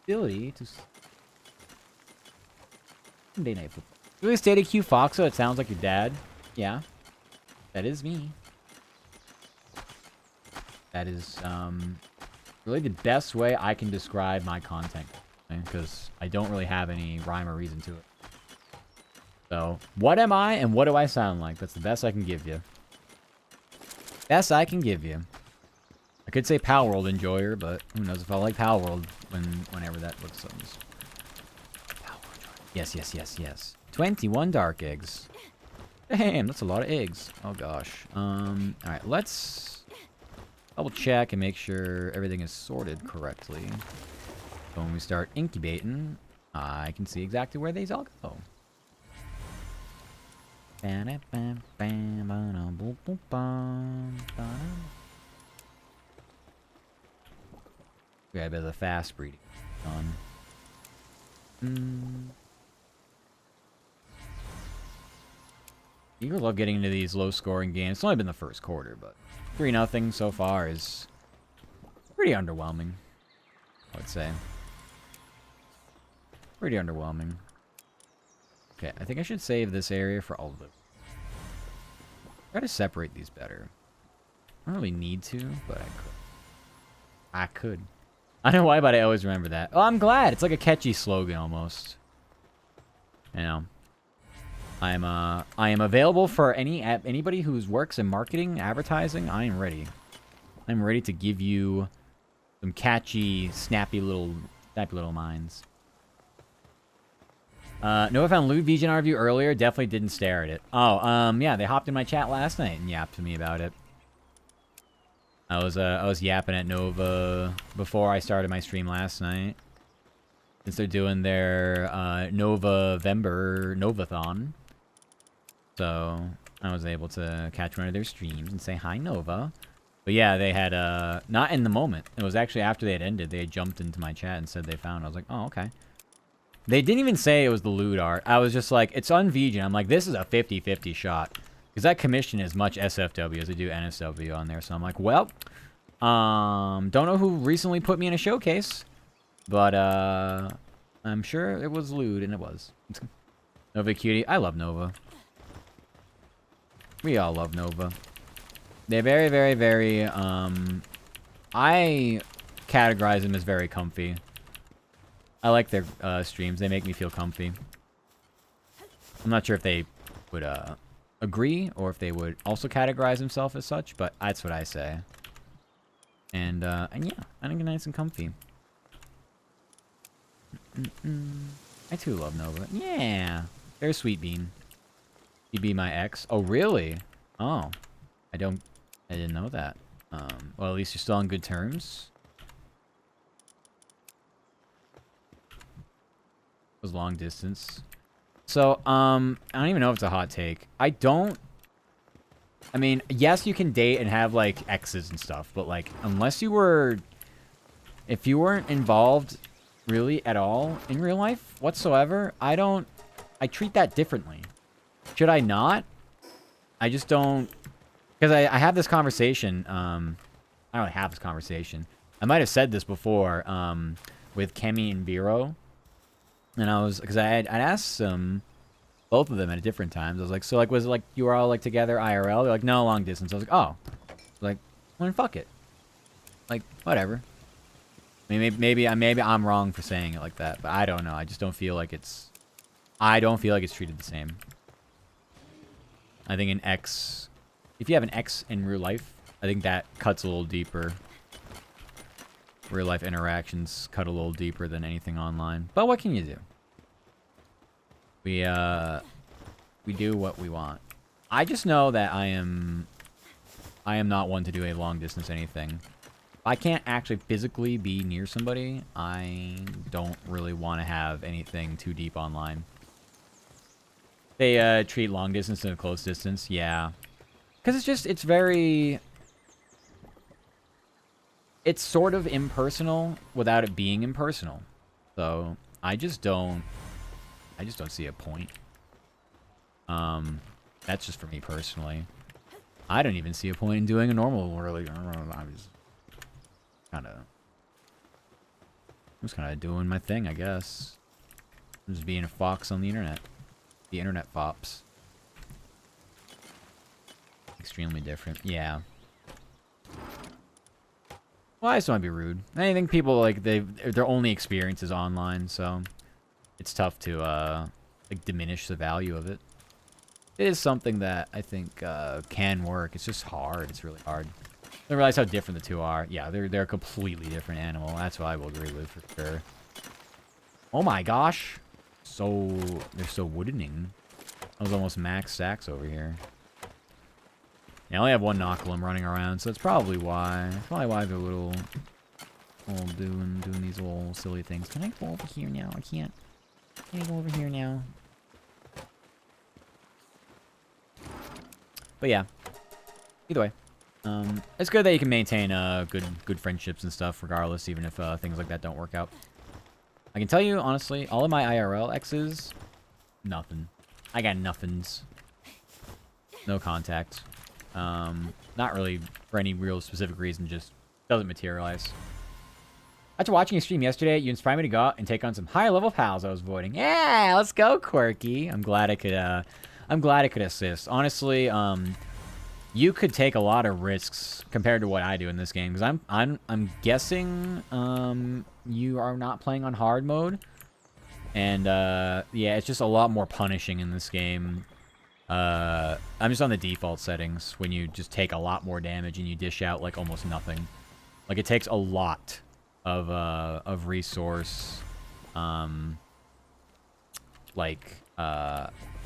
ability to Sunday Night Football. Really stated Q Foxo, it sounds like your dad. Yeah. That is me. That is really the best way I can describe my content. Because I don't really have any rhyme or reason to it. So, what am I and what do I sound like? That's the best I can give you. Best I can give you. I could say Palworld enjoyer, but who knows if I like Palworld whenever that looks up. Yes, yes, yes, yes. 21 dark eggs. Damn, that's a lot of eggs. Oh gosh. Alright, let's double check and make sure everything is sorted correctly. So when we start incubating, I can see exactly where these all go. We have a bit of the fast breeding on. You love getting into these low-scoring games. It's only been the first quarter, but 3-0 so far is pretty underwhelming, I would say. Pretty underwhelming. Okay, I think I should save this area for all of them. Try to separate these better. I don't really need to, but I could. I could. I don't know why, but I always remember that. Oh, I'm glad. It's like a catchy slogan almost. You know. I am available for anybody who works in marketing, advertising. I am ready. I'm ready to give you some catchy, snappy little minds. Nova found Lewd Vision review earlier. Definitely didn't stare at it. Oh, yeah, they hopped in my chat last night and yapped to me about it. I was yapping at Nova before I started my stream last night. Since they're doing their Novathon. So I was able to catch one of their streams and say hi, Nova. But yeah, they had not in the moment. It was actually after they had ended. They had jumped into my chat and said they found it. I was like, oh, okay. They didn't even say it was the lewd art. I was just like, it's on Vegan. I'm like, this is a 50-50 shot. Because I commission as much SFW as I do NSW on there. So I'm like, well, don't know who recently put me in a showcase. But I'm sure it was lewd, and it was. Nova Cutie. I love Nova. We all love Nova. They're very, very, very, I categorize them as very comfy. I like their streams. They make me feel comfy. I'm not sure if they would agree or if they would also categorize themselves as such, but that's what I say. And yeah, I think they're nice and comfy. I too love Nova. Yeah, they're a sweet bean. You'd be my ex. Oh, really? Oh, I didn't know that. Well, at least you're still on good terms. It was long distance. So, I don't even know if it's a hot take. I mean, yes, you can date and have, like, exes and stuff, but, like, unless you were... If you weren't involved really at all in real life whatsoever, I treat that differently. Should I not? I just don't... Because I have this conversation, I don't really have this conversation. I might have said this before, with Kemi and Vero. And I was... Because I'd asked them, both of them at different times. I was like, so, like, was it like you were all, like, together IRL? They're like, no, long distance. I was like, oh. Like, well, then fuck it. Like, whatever. I mean, maybe I'm wrong for saying it like that, but I don't know. I just don't feel like it's... I don't feel like it's treated the same. I think an ex... If you have an ex in real life, I think that cuts a little deeper. Real life interactions cut a little deeper than anything online. But what can you do? We do what we want. I just know that I am not one to do a long distance anything. If I can't actually physically be near somebody, I don't really want to have anything too deep online. They treat long distance and close distance, yeah. Because it's very... It's sort of impersonal without it being impersonal. So, I just don't see a point. That's just for me personally. I don't even see a point in doing a normal, really. I'm just kind of doing my thing, I guess. I'm just being a fox on the internet. The internet fops. Extremely different. Yeah. Well, I just don't want to be rude. I think people, like, their only experience is online, so it's tough to, like, diminish the value of it. It is something that I think can work. It's just hard. It's really hard. I realize how different the two are. Yeah, they're a completely different animal. That's what I will agree with for sure. Oh my gosh. They're so woodening. I was almost max stacks over here. Yeah, I only have one Knocklum running around, so that's probably why. That's probably why they're little doing these little silly things. Can I go over here now? I can't. Can I go over here now? But yeah. Either way. It's good that you can maintain good friendships and stuff regardless, even if things like that don't work out. I can tell you, honestly, all of my IRL exes, nothing. I got nothings. No contact. Not really for any real specific reason, just doesn't materialize. After watching a stream yesterday, you inspired me to go out and take on some higher-level pals I was avoiding. Yeah, let's go, Quirky. I'm glad I could assist. Honestly, you could take a lot of risks compared to what I do in this game, because I'm guessing you are not playing on hard mode, and yeah, it's just a lot more punishing in this game. I'm just on the default settings when you just take a lot more damage and you dish out like almost nothing. Like it takes a lot of resource,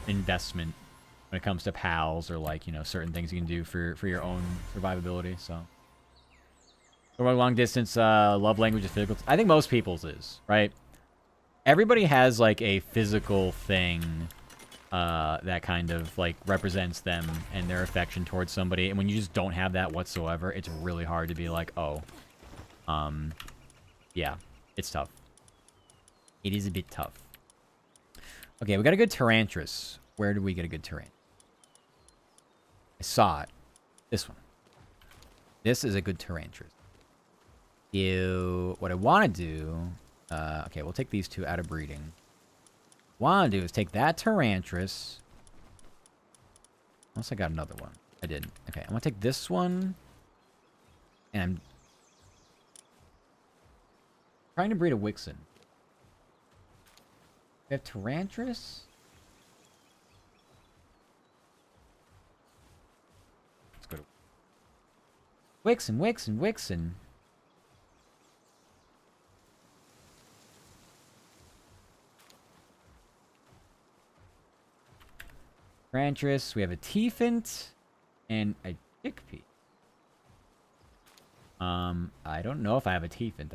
investment when it comes to pals or like, you know, certain things you can do for your own survivability. So long distance love language is physical. I think most people's is, right? Everybody has like a physical thing that kind of like represents them and their affection towards somebody, and when you just don't have that whatsoever, it's really hard to be like, oh, yeah, it's tough. It is a bit tough. Okay, we got a good Tyrantris. Where did we get a good Tyrant? I saw it. This one. This is a good Tyrantris. What I want to do... okay, we'll take these two out of breeding. What I want to do is take that Tyrantris. Unless I got another one. I didn't. Okay, I'm going to take this one. And I'm trying to breed a Wixen. We have Tyrantris? Let's go to Wixen. Tyrantris, we have a Teefant and a Chickpea. I don't know if I have a Teefant.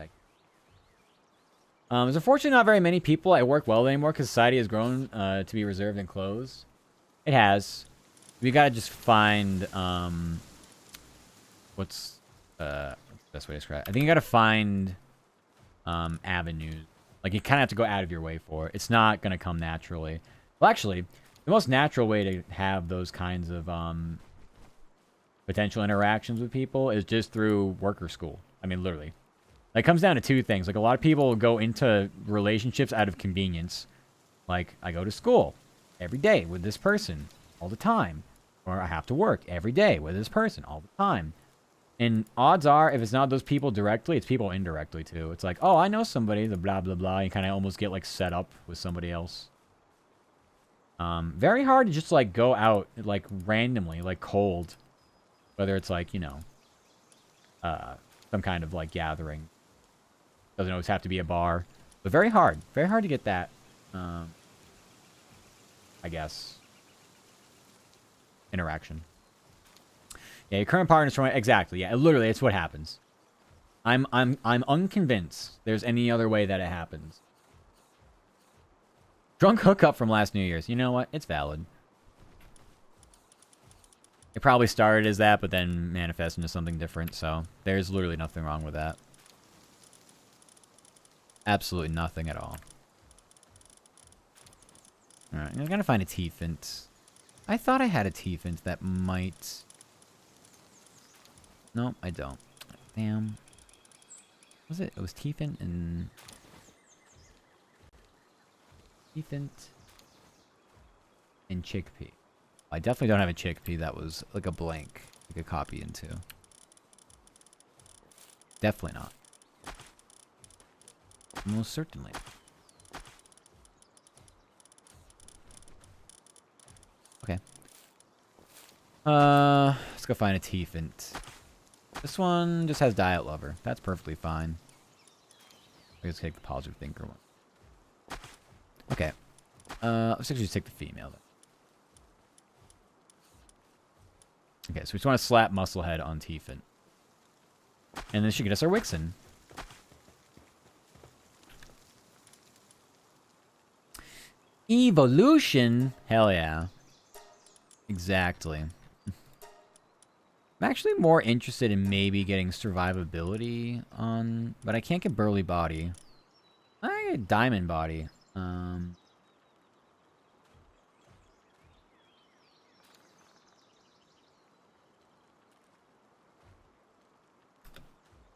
There's unfortunately not very many people at Work Well anymore because society has grown to be reserved and closed. It has. We gotta just find, what's the best way to describe it? I think you gotta find, avenues. Like, you kind of have to go out of your way for it. It's not gonna come naturally. Well, actually, the most natural way to have those kinds of, potential interactions with people is just through worker school. I mean, literally. It comes down to two things. Like, a lot of people go into relationships out of convenience. Like, I go to school every day with this person all the time. Or I have to work every day with this person all the time. And odds are, if it's not those people directly, it's people indirectly, too. It's like, oh, I know somebody, the blah, blah, blah. You kind of almost get, like, set up with somebody else. Very hard to just, like, go out, like, randomly, like, cold. Whether it's, like, you know, some kind of, like, gathering. Doesn't always have to be a bar. But very hard. Very hard to get that, I guess, interaction. Yeah, your current partner's from... Exactly, yeah. Literally, it's what happens. I'm unconvinced there's any other way that it happens. Drunk hookup from last New Year's. You know what? It's valid. It probably started as that, but then manifested into something different, so there's literally nothing wrong with that. Absolutely nothing at all. Alright, I'm gonna find a Teefant. I thought I had a Teefant that might... No, I don't. Damn. Was it? It was Teefant and... Teefant and Chickpea. I definitely don't have a Chickpea that was like a blank I could copy into. Definitely not. Most certainly. Okay. Let's go find a Teefant. This one just has Diet Lover. That's perfectly fine. Let's take the Positive Thinker one. Okay. Let's actually just take the female then. Okay, so we just want to slap Musclehead on Tiefin. And then she get us our Wixen. Evolution? Hell yeah. Exactly. I'm actually more interested in maybe getting survivability on... But I can't get Burly Body. I get Diamond Body.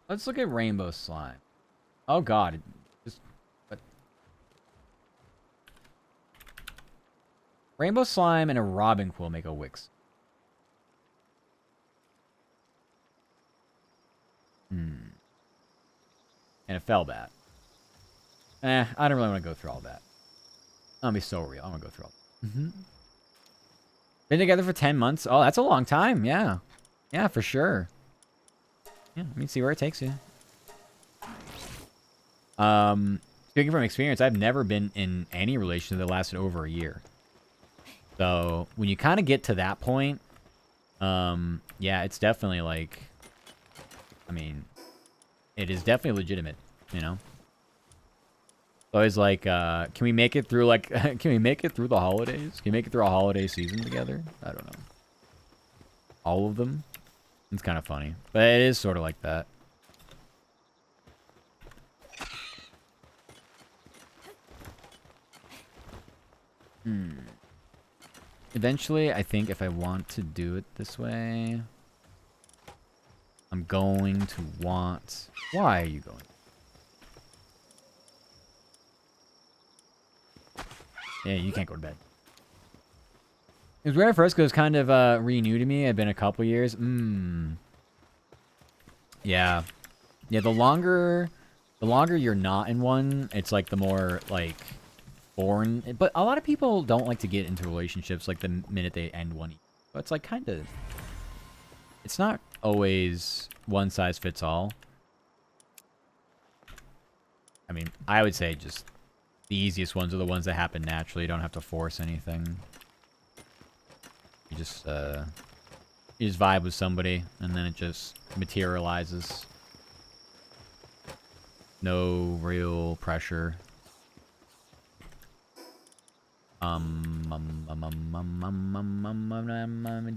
Let's look at Rainbow Slime. Oh god. What? Rainbow Slime and a Robin Quill make a Wix. And a Fellbat. I don't really want to go through all that. I'm gonna be so real. I'm gonna go through all that. Been together for 10 months? Oh, that's a long time. Yeah. Yeah, for sure. Yeah, let me see where it takes you. Speaking from experience, I've never been in any relationship that lasted over a year. So, when you kind of get to that point, yeah, it's definitely like... I mean, it is definitely legitimate, you know? Always like, can we make it through, like, can we make it through the holidays? Can we make it through a holiday season together? I don't know. All of them? It's kind of funny. But it is sort of like that. Eventually, I think if I want to do it this way... I'm going to want... Why are you going? Yeah, you can't go to bed. It was weird at first because it was kind of re-new to me. It had been a couple years. Yeah. Yeah, the longer you're not in one, it's like the more, like, boring. But a lot of people don't like to get into relationships, like, the minute they end one. But it's, like, kind of... It's not always one size fits all. I mean, I would say just the easiest ones are the ones that happen naturally. You don't have to force anything. You just vibe with somebody, and then it just materializes. No real pressure. I'm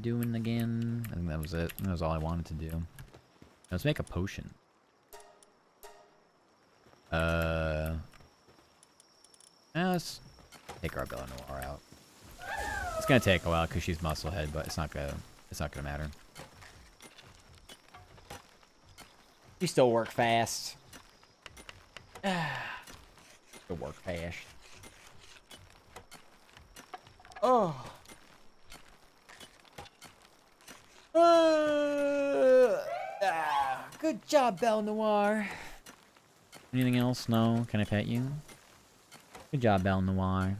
doing again. I think that was it. That was all I wanted to do. Let's make a potion. Let's take our Bella Noir out. It's gonna take a while because she's Musclehead, but it's not gonna matter. She still work fast. Still work fast. Oh. Good job, Belle Noir. Anything else? No? Can I pet you? Good job, Belle Noir.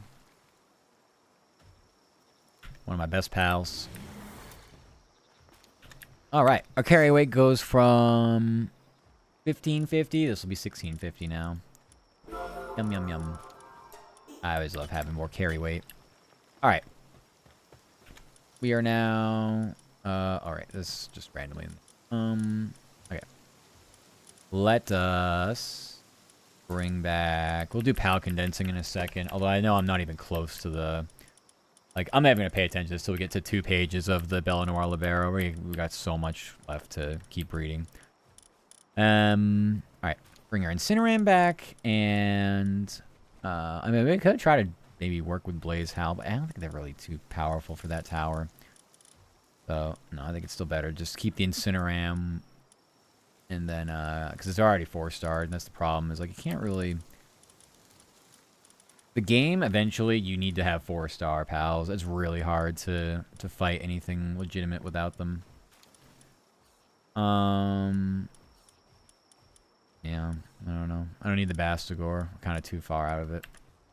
One of my best pals. Alright, our carry weight goes from 1550. This will be 1650 now. Yum, yum, yum. I always love having more carry weight. Alright. We are now... alright, this is just randomly... okay. Let us... bring back... We'll do PAL condensing in a second. Although I know I'm not even close to the... Like, I'm not even going to pay attention to this until we get to 2 pages of the Bella Noir Libero. We got so much left to keep reading. Alright. Bring our Incineram back, and... I mean, we could try to maybe work with Blaze Howl, but I don't think they're really too powerful for that tower. So, no, I think it's still better. Just keep the Incineram, and then, because it's already 4-starred, and that's the problem, is, like, you can't really... The game, eventually, you need to have 4-star pals. It's really hard to fight anything legitimate without them. Yeah, I don't know. I don't need the Bastigor. I'm kind of too far out of it.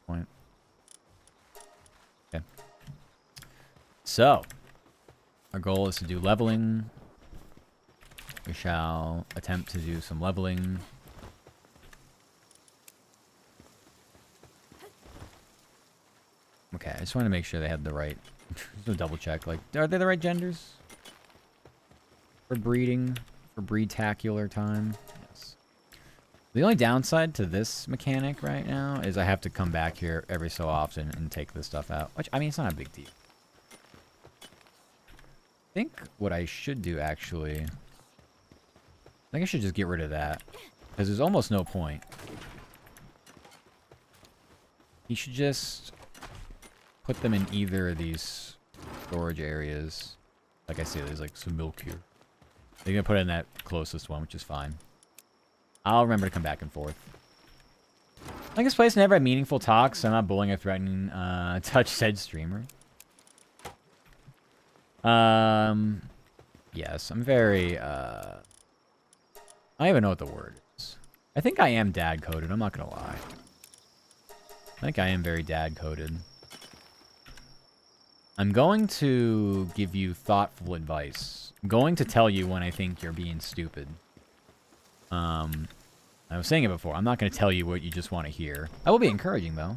Point. Okay. So, our goal is to do leveling. We shall attempt to do some leveling. Okay, I just want to make sure they had the right... Just double check, like, are they the right genders? For breeding? For breed-tacular time? Yes. The only downside to this mechanic right now is I have to come back here every so often and take this stuff out. Which, I mean, it's not a big deal. I think what I should do, actually... I think I should just get rid of that. Because there's almost no point. You should just... put them in either of these storage areas. Like I say, there's like some milk here. They're gonna put it in that closest one, which is fine. I'll remember to come back and forth. I think this place never had meaningful talks, so I'm not bullying or threatening touch said streamer. Yes, I'm very I don't even know what the word is. I think I am dad coded, I'm not gonna lie. I think I am very dad coded. I'm going to give you thoughtful advice. I'm going to tell you when I think you're being stupid. I was saying it before. I'm not going to tell you what you just want to hear. I will be encouraging, though.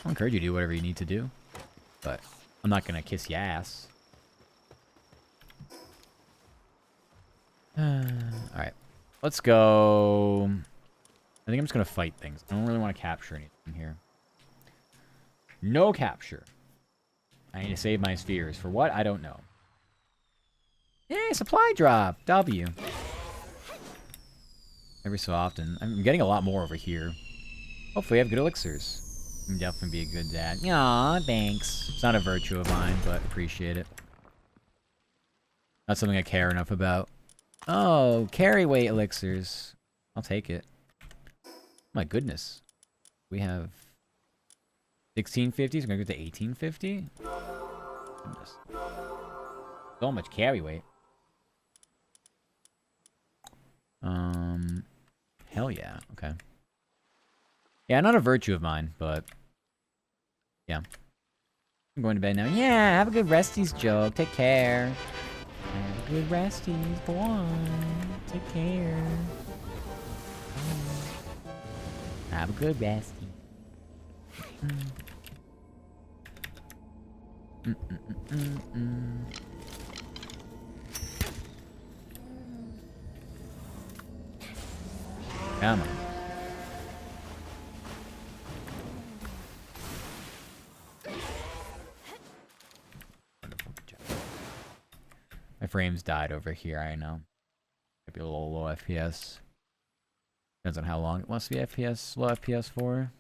I'll encourage you to do whatever you need to do. But I'm not going to kiss your ass. Alright. Let's go... I think I'm just going to fight things. I don't really want to capture anything here. No capture. I need to save my spheres. For what? I don't know. Yay, supply drop! W. Every so often. I'm getting a lot more over here. Hopefully I have good elixirs. I'm definitely be a good dad. Aw, thanks. It's not a virtue of mine, but appreciate it. Not something I care enough about. Oh, carry weight elixirs. I'll take it. My goodness. We have 1650s. We're gonna go to 1850. Goodness. So much carry weight. Hell yeah. Okay. Yeah, not a virtue of mine, but yeah. I'm going to bed now. Yeah, have a good resties, joke. Take care. Have a good resties, boy. Take care. Have a good restie. Come on. Wonderful. Good job. My frames died over here, I know. Might be a little low FPS. Depends on how long it wants to be FPS, low FPS for.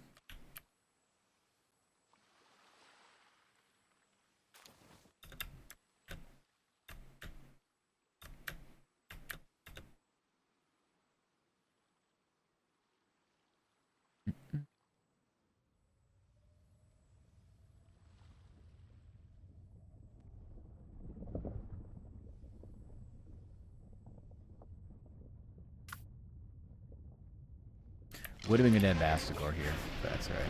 Would have been good to have Bastigor here, but that's alright.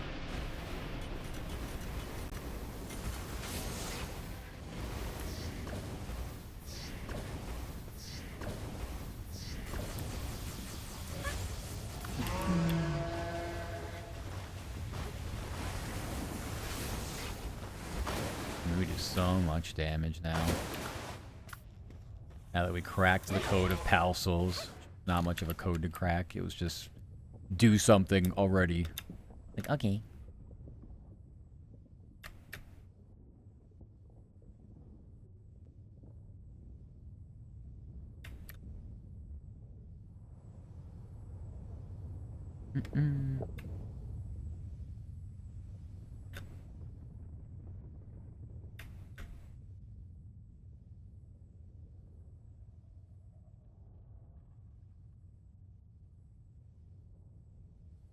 We do so much damage now. Now that we cracked the code of Pal Souls. Not much of a code to crack, it was just do something already. Like, okay.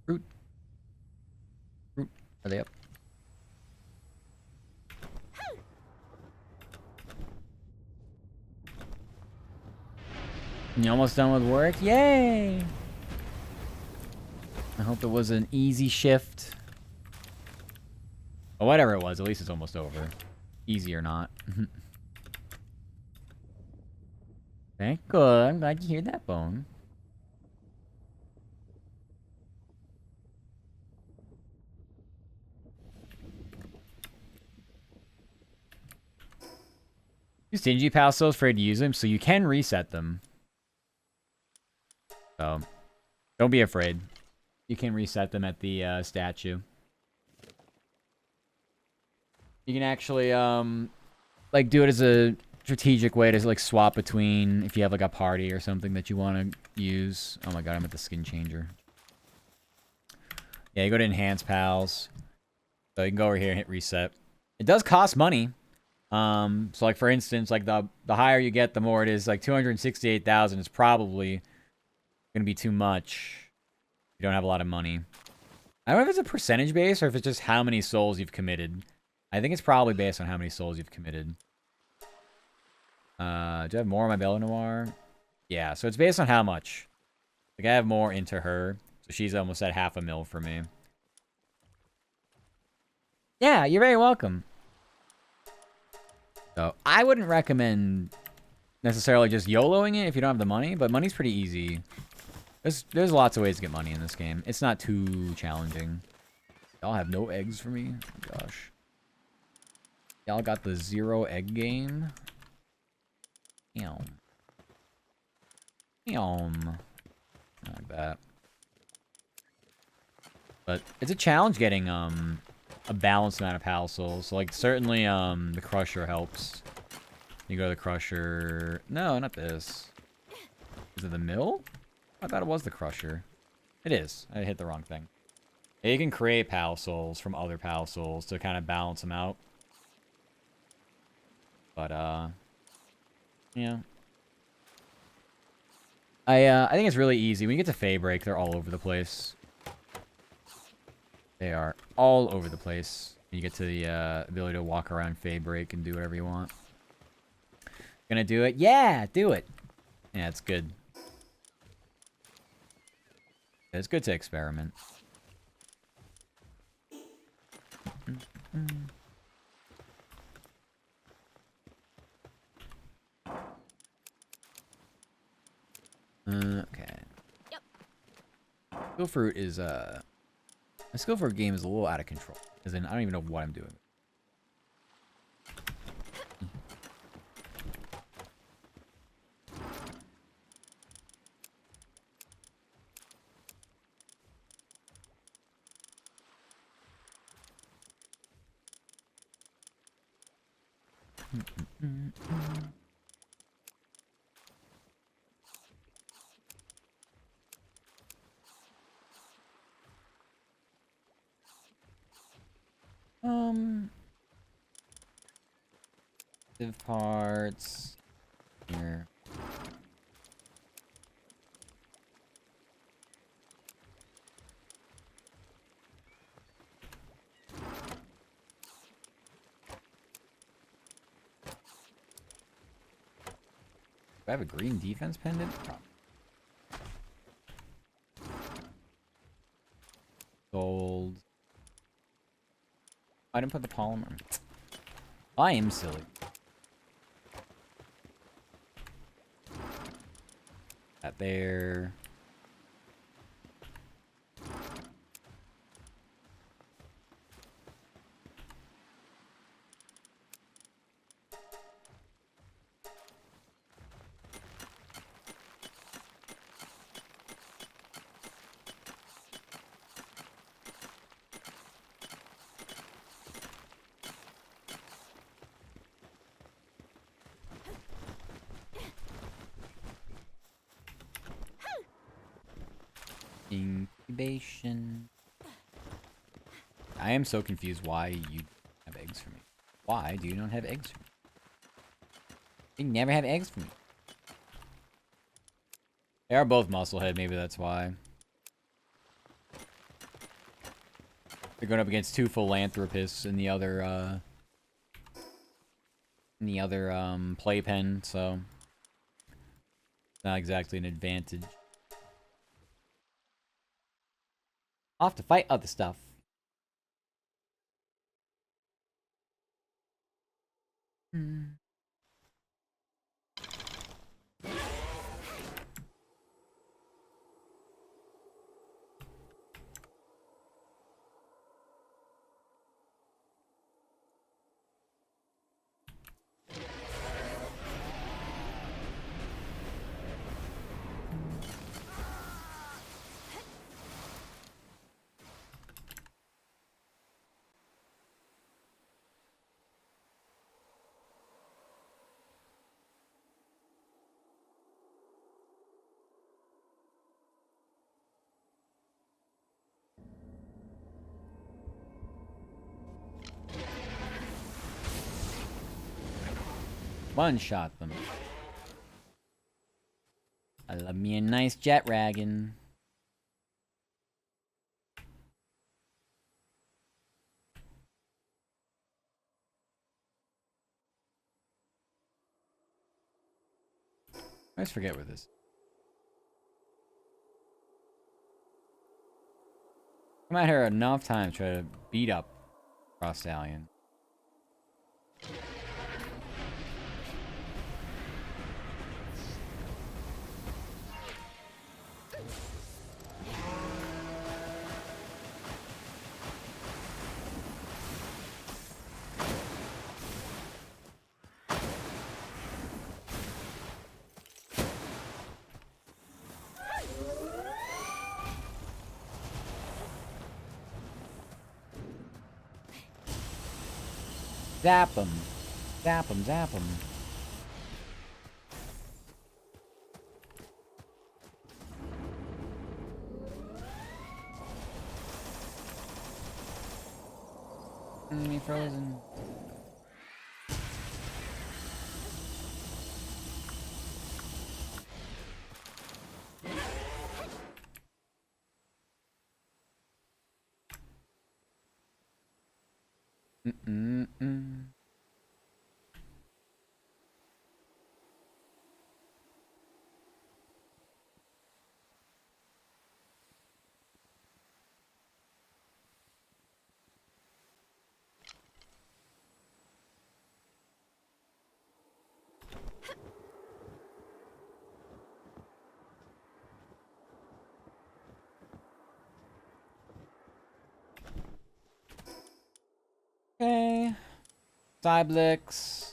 Fruit. Fruit. Are they up? You almost done with work? Yay! I hope it was an easy shift. Or whatever it was, at least it's almost over. Easy or not. Okay, good. I'm glad you hear that, Bone. Stingy pal still afraid to use them, so you can reset them. So, don't be afraid. You can reset them at the statue. You can actually, like, do it as a strategic way to, like, swap between if you have, like, a party or something that you want to use. Oh my god, I'm at the skin changer. Yeah, you go to Enhance Pals. So you can go over here and hit reset. It does cost money. So, like, for instance, like, the higher you get, the more it is. Like, 268,000 is probably going to be too much. You don't have a lot of money. I don't know if it's a percentage base or if it's just how many souls you've committed. I think it's probably based on how many souls you've committed. Do I have more on my Belle Noire? Yeah, so it's based on how much. Like, I have more into her. So she's almost at 500,000 for me. Yeah, you're very welcome. So, I wouldn't recommend necessarily just YOLOing it if you don't have the money, but money's pretty easy. There's lots of ways to get money in this game. It's not too challenging. Y'all have no eggs for me? Oh, gosh. Y'all got the 0 egg game? Yum. Yum. Not like that. But it's a challenge getting a balanced amount of PAL souls. So, like, certainly the Crusher helps. You go to the Crusher. No, not this. Is it the mill? I thought it was the Crusher. It is. I hit the wrong thing. Yeah, you can create PAL souls from other PAL souls to kind of balance them out. But, yeah. I think it's really easy. When you get to Fey Break, they're all over the place. They are all over the place. You get to the ability to walk around Fey Break and do whatever you want. Gonna do it? Yeah, do it. Yeah, it's good. It's good to experiment. Okay. Yep. Skill Fruit is my Skill Fruit game is a little out of control. As in, I don't even know what I'm doing. Div parts here. Do I have a green defense pendant? Gold. I didn't put the polymer. I am silly. That there. Incubation. I am so confused why you have eggs for me. Why do you not have eggs for me? You never have eggs for me. They are both musclehead, maybe that's why. They're going up against two philanthropists in the other playpen, so not exactly an advantage. Off to fight other stuff. One-shot them. I love me a nice jet wagon. I always forget where this. Come out here enough times to try to beat up Cross Stallion. Zap him. Zap him, zap him. He frozen. Mm-mm-mm. Okay. Cyblix.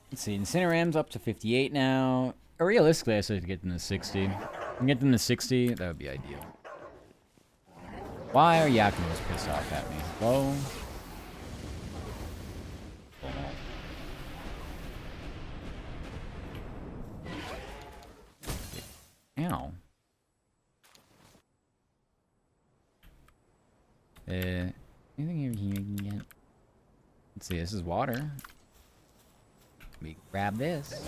Let's see, Incineram's up to 58 now. Realistically, I said to get them to 60. If I can get them to 60, that would be ideal. Why are Yakinos pissed off at me? Whoa. Ow. Anything over here you can get? Let's see, this is water. We grab this.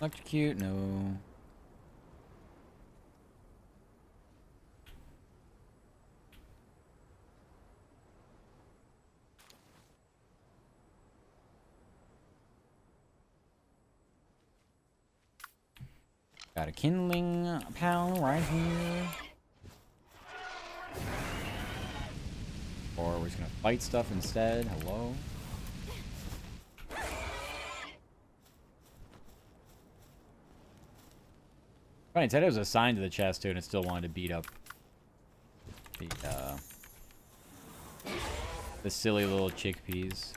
Electrocute, no. Got a kindling pal right here. Or we're just gonna fight stuff instead. Hello. Funny, it said it was assigned to the chest too, and it still wanted to beat up the silly little chickpeas.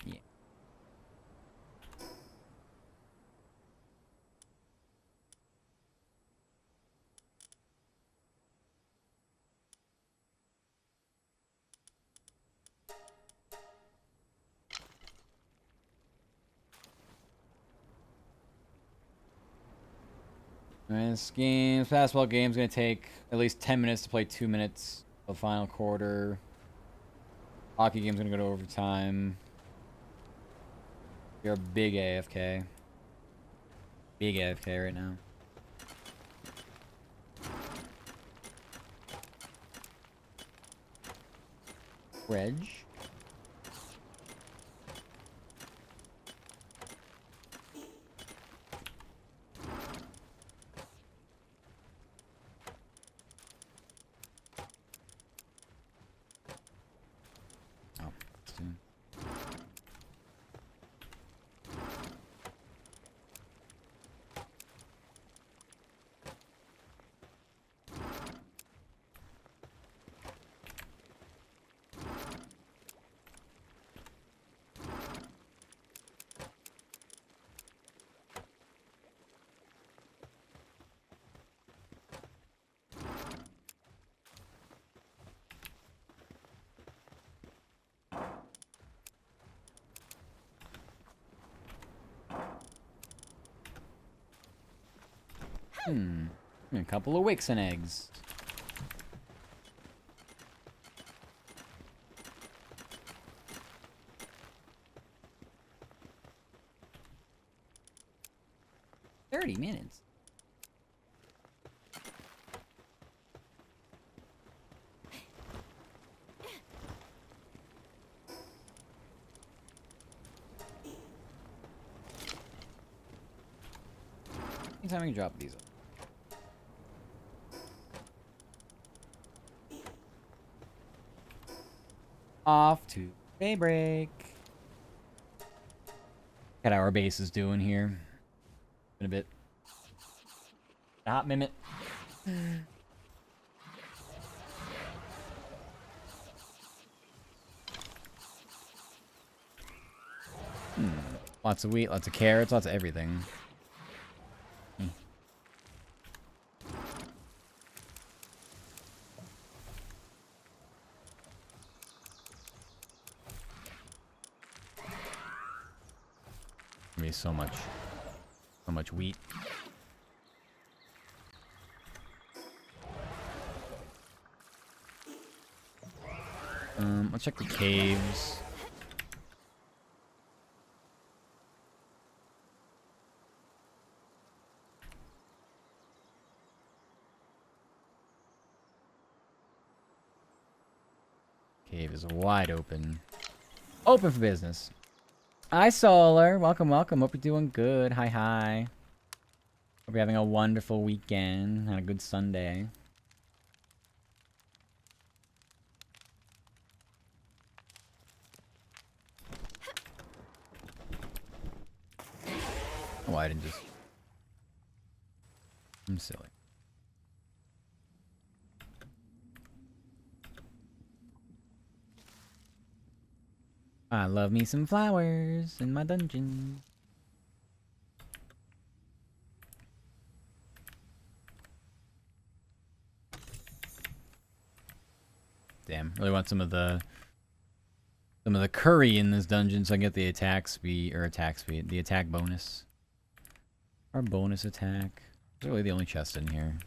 Yeah. This basketball game's gonna take at least 10 minutes to play 2 minutes of the final quarter. Hockey game's gonna go to overtime. You're a big AFK. Big AFK right now. Reg. Oh, soon. A couple of wicks and eggs. $30. Anytime I can drop these up. Off to daybreak. Look at how our base is doing here. Been a bit. A hot minute. Lots of wheat, lots of carrots, lots of everything. Be so much wheat. Let's check the caves. Cave is wide open. Open for business. Hi, Solar. Welcome, welcome. Hope you're doing good. Hi, hi. Hope you're having a wonderful weekend and a good Sunday. Oh, I didn't just... I'm silly. I love me some flowers in my dungeon. Damn, really want some of the curry in this dungeon so I can get the attack speed the attack bonus. Our bonus attack. It's really the only chest in here.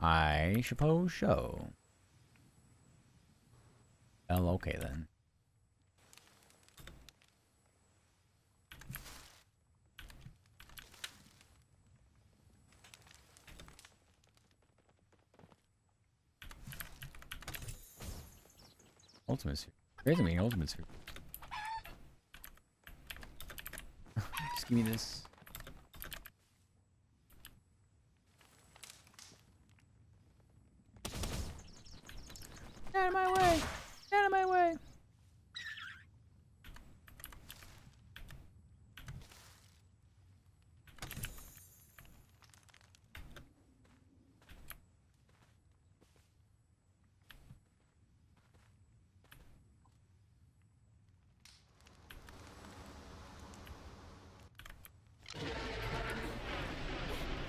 I suppose so. Well, okay then. Ultimate sphere. There's a mean ultimate sphere. Just give me this. Get out of my way! Get out of my way!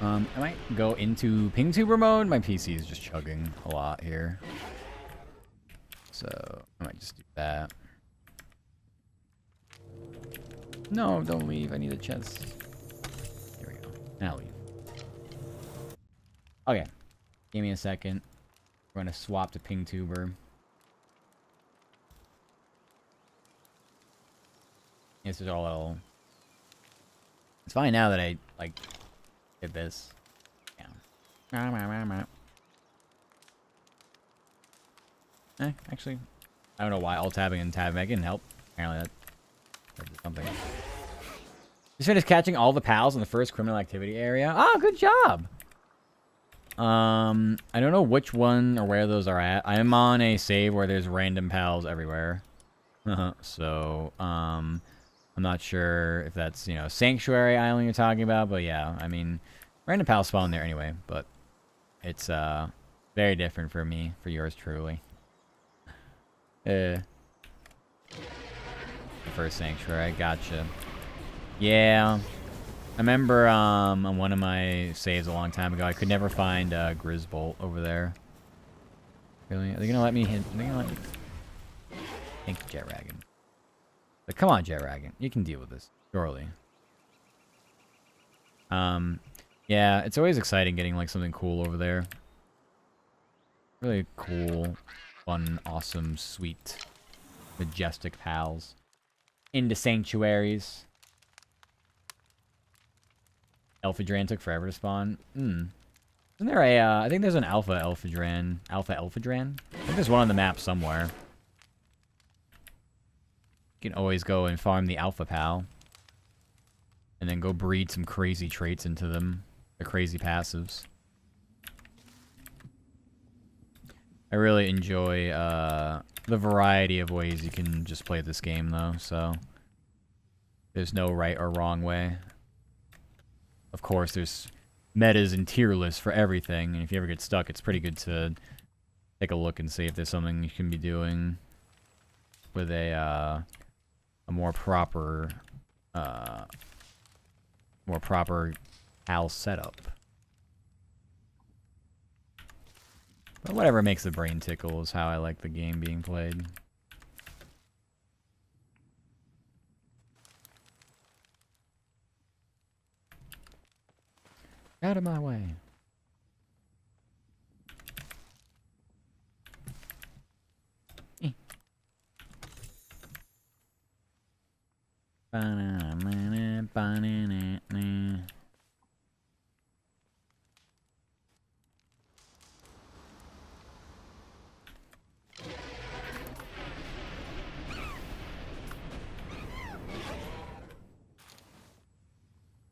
I might go into ping tuber mode. My PC is just chugging a lot here. So, I might just do that. No, don't leave. I need a chest. Here we go. Now leave. Okay. Give me a second. We're going to swap to ping tuber. Guess it's all a little... It's fine now that I, like, did this. Yeah. Actually, I don't know why alt-tabbing and tabbing didn't help. Apparently that did something. Just finished catching all the pals in the first criminal activity area. Oh, good job! I don't know which one or where those are at. I am on a save where there's random pals everywhere. So, I'm not sure if that's, you know, Sanctuary Island you're talking about, but yeah, I mean, random pals spawn there anyway, but it's, very different for me, for yours truly. The first Sanctuary, gotcha. Yeah. I remember, on one of my saves a long time ago, I could never find, Grisbolt over there. Really? Are they gonna let me hit? Are they gonna let me... Thank you, Jetragon. But come on, Jetragon. You can deal with this. Surely. Yeah, it's always exciting getting, like, something cool over there. Really cool, fun, awesome, sweet, majestic pals. Into sanctuaries. Elphadran took forever to spawn. Isn't there a, I think there's an Alpha Elphadran. Alpha Elphadran? I think there's one on the map somewhere. You can always go and farm the Alpha Pal. And then go breed some crazy traits into them. The crazy passives. I really enjoy, the variety of ways you can just play this game, though, so... There's no right or wrong way. Of course, there's metas and tier lists for everything, and if you ever get stuck, it's pretty good to take a look and see if there's something you can be doing with a more proper PAL setup. But whatever makes the brain tickle is how I like the game being played. Out of my way.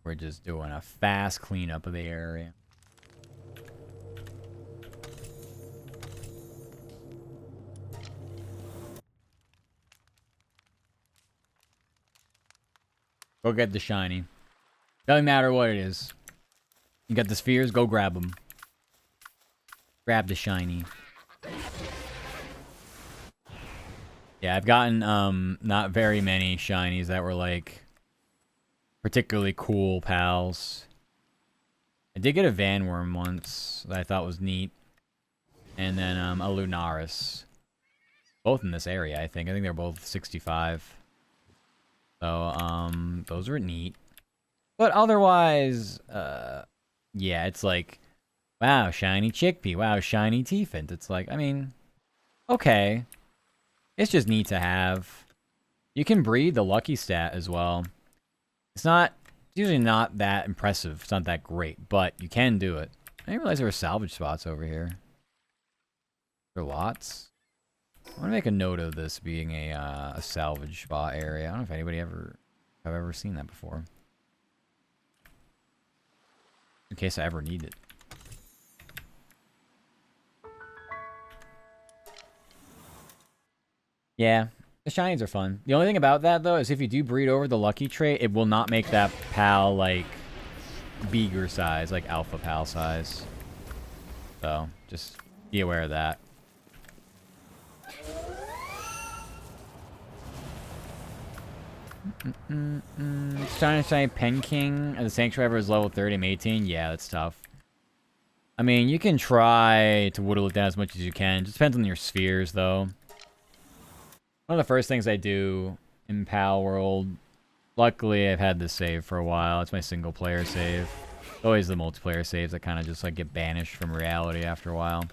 We're just doing a fast cleanup of the area. Go get the shiny. Doesn't matter what it is. You got the spheres, go grab them. Grab the shiny. Yeah, I've gotten not very many shinies that were like particularly cool pals. I did get a Vanworm once that I thought was neat. And then a Lunaris. Both in this area, I think. I think they're both 65. So, those were neat. But otherwise, yeah, it's like, wow, shiny Chickpea. Wow, shiny Teefant. It's like, I mean, okay. It's just neat to have. You can breed the lucky stat as well. It's usually not that impressive. It's not that great, but you can do it. I didn't realize there were salvage spots over here. There are lots. I want to make a note of this being a salvage spot area. I don't know if anybody I've ever seen that before. In case I ever need it. Yeah, the shinies are fun. The only thing about that, though, is if you do breed over the lucky trait, it will not make that pal, like, bigger size, like alpha pal size. So, just be aware of that. It's trying to say Pen King and the Sanctuary is level 30 and 18. Yeah, that's tough. I mean, you can try to whittle it down as much as you can. It just depends on your spheres, though. One of the first things I do in Palworld, luckily I've had this save for a while. It's my single player save. Always the multiplayer saves that kind of just like get banished from reality after a while.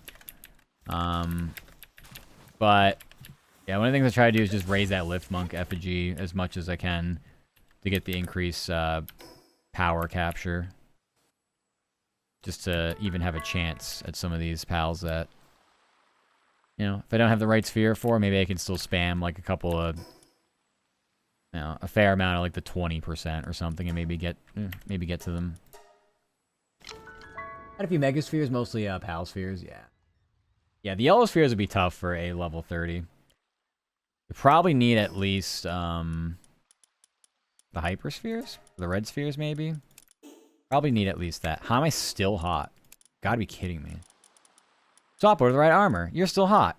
But yeah, one of the things I try to do is just raise that Lift Monk effigy as much as I can. to get the increased power capture. Just to even have a chance at some of these pals that, you know, if I don't have the right sphere for, maybe I can still spam like a couple of, you know, a fair amount of like the 20% or something, and maybe get to them. Had a few mega spheres, mostly pal spheres, yeah. Yeah, the yellow spheres would be tough for a level 30. You probably need at least the hyper spheres, the red spheres maybe. Probably need at least that. How am I still hot? Gotta be kidding me. Swap over the right armor. You're still hot.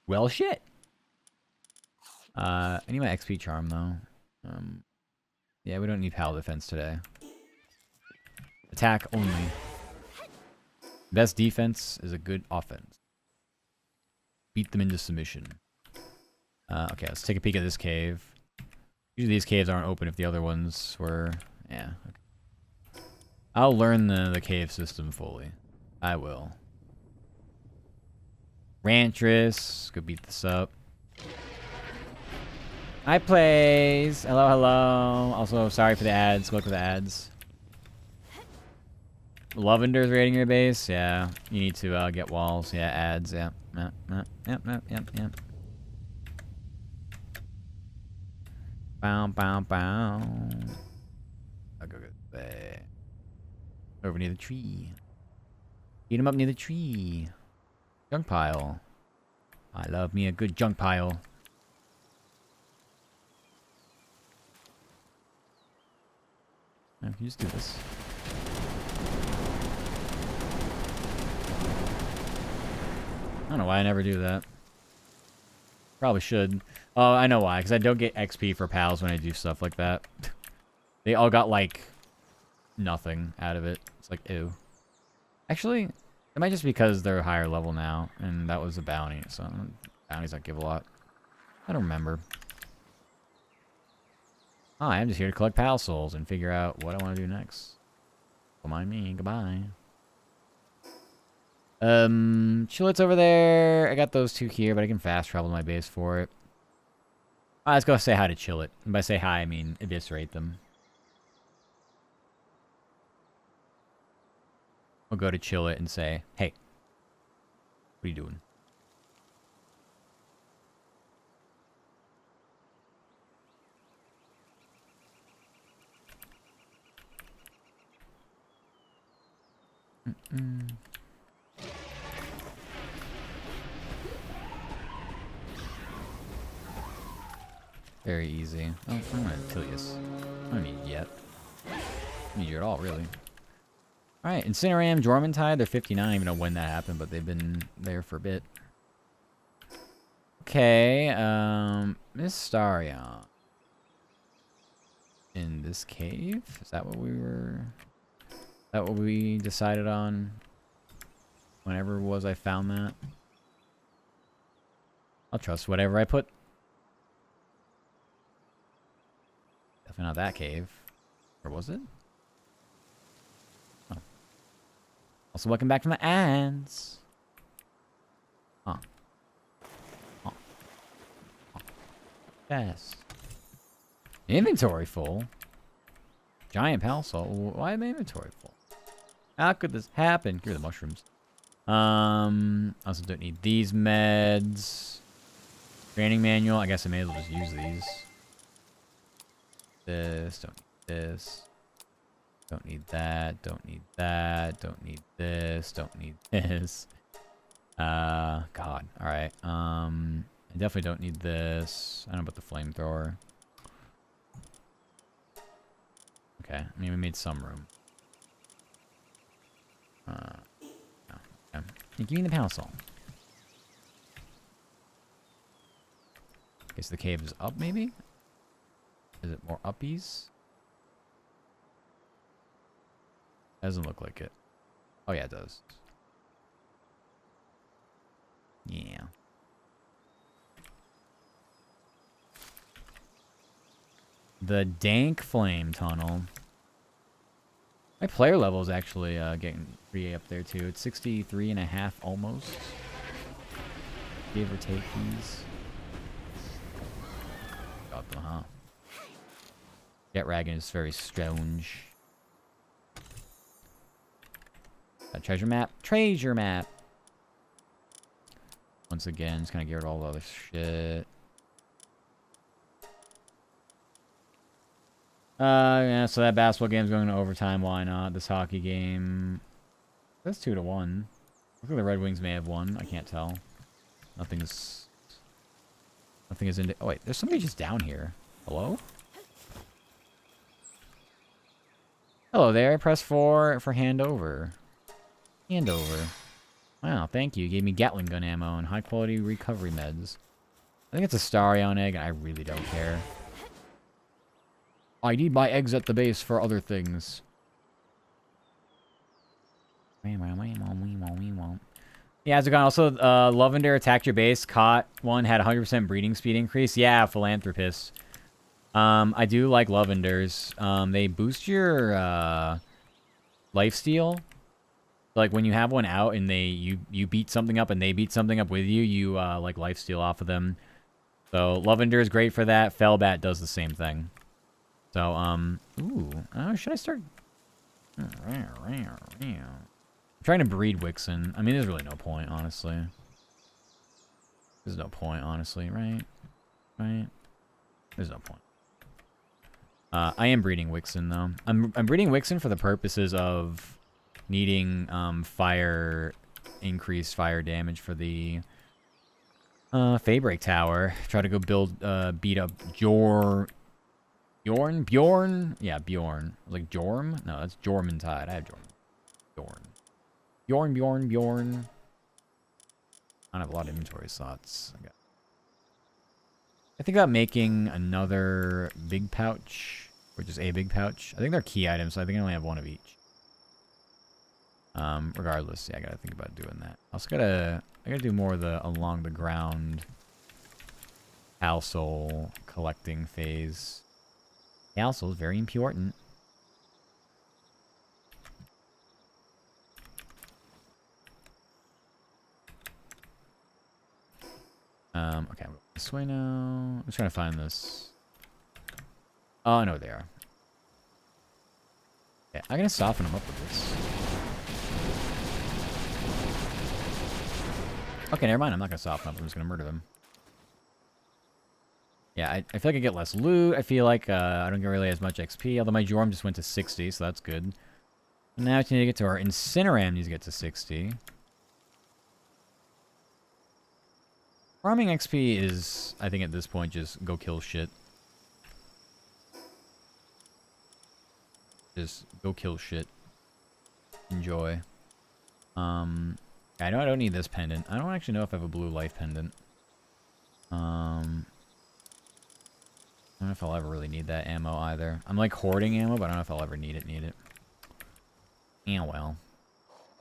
Well, shit. I need my XP charm though. Yeah, we don't need pal defense today. Attack only. Best defense is a good offense. Beat them into submission. Okay, let's take a peek at this cave. Usually these caves aren't open if the other ones were... Yeah. Okay. I'll learn the cave system fully. I will. Rantress. Go beat this up. Hi, plays. Hello, hello. Also, sorry for the ads. Good luck with the ads. Lavender's raiding your base. Yeah, you need to get walls. Yeah, ads. Yeah. Yep. Bow, bow, bow. I'll go get there. Over near the tree. Eat him up near the tree. Junk pile. I love me a good junk pile. I can just do this. I don't know why I never do that. Probably should. Oh, I know why. Because I don't get XP for pals when I do stuff like that. They all got, like, nothing out of it. It's like, ew. Actually, it might just be because they're higher level now. And that was a bounty. So, bounties don't give a lot. I don't remember. Hi, I'm just here to collect pal souls and figure out what I want to do next. Don't mind me. Goodbye. Chillet's over there. I got those two here, but I can fast travel to my base for it. Let's go say hi to Chillet. And by say hi, I mean eviscerate them. We'll go to Chillet and say, hey, what are you doing? Very easy. Oh, I'm gonna Tilius. I don't need you yet. I don't need you at all, really. Alright, Incineram, Jormuntide, they're 59. I don't even know when that happened, but they've been there for a bit. Okay, Mystarion. In this cave? Is that what we were... Is that what we decided on? Whenever it was I found that? I'll trust whatever I put. Definitely not that cave. Or was it? Oh. Also, welcome back from the ads. Huh. Huh. Huh. Yes. Inventory full. Giant pal soul. Why am I inventory full? How could this happen? Give me the mushrooms. Also don't need these meds. Training manual. I guess I may as well just use these. This. Don't need this. Don't need that. Don't need that. Don't need this. Don't need this. God. Alright. I definitely don't need this. I don't know about the flamethrower. Okay. I mean, we made some room. No. Okay. Give me the parasol. Guess the cave is up, maybe? Is it more uppies? Doesn't look like it. Oh, yeah, it does. Yeah. The dank flame tunnel. My player level is actually getting pretty up there too. It's 63.5 almost. Give or take these. Got them, huh? Jet Dragon is very strange. Treasure map. Treasure map. Once again, just kind of get rid of all the other shit. Yeah, so that basketball game's going to overtime. Why not? This hockey game... That's 2-1. Looks like the Red Wings may have won. I can't tell. Nothing is in... Oh, wait. There's somebody just down here. Hello? Hello there. Press 4 for hand over. Hand over. Wow, thank you. You gave me Gatling gun ammo and high-quality recovery meds. I think it's a Starion egg, and I really don't care. I need my eggs at the base for other things. Yeah, Zagon, also, Lavender attacked your base, caught one, had 100% breeding speed increase. Yeah, Philanthropist. I do like Lavenders. They boost your, lifesteal. Like, when you have one out and you beat something up and they beat something up with you, you, like, lifesteal off of them. So, Lavender is great for that. Fellbat does the same thing. So, should I start... I'm trying to breed Wixen. I mean, there's really no point, honestly. There's no point, honestly, right? Right? There's no point. I am breeding Wixen, though. I'm breeding Wixen for the purposes of needing, increased fire damage for the, Faybreak Tower. Try to go build, beat up Bjorn? Yeah, Bjorn. Like Jorm? No, that's Jormantide. I have Bjorn. I don't have a lot of inventory slots. I think about making another big pouch, or just a big pouch. I think they're key items, so I think I only have one of each. Regardless, yeah, I gotta think about doing that. I gotta do more of the along the ground Halsol collecting phase. Halsol is very important. Okay, I'm going this way now. I'm just trying to find this. Oh, no, they are. Yeah, I'm gonna soften them up with this. Okay, never mind. I'm not gonna soften up. I'm just gonna murder them. Yeah, I feel like I get less loot. I feel like I don't get really as much XP. Although my Jorm just went to 60, so that's good. And now we need to get to our Incineram needs to get to 60. Farming XP is, I think at this point, just go kill shit. Just go kill shit. Enjoy. I know I don't need this pendant. I don't actually know if I have a blue life pendant. I don't know if I'll ever really need that ammo either. I'm like hoarding ammo, but I don't know if I'll ever need it. Yeah, well.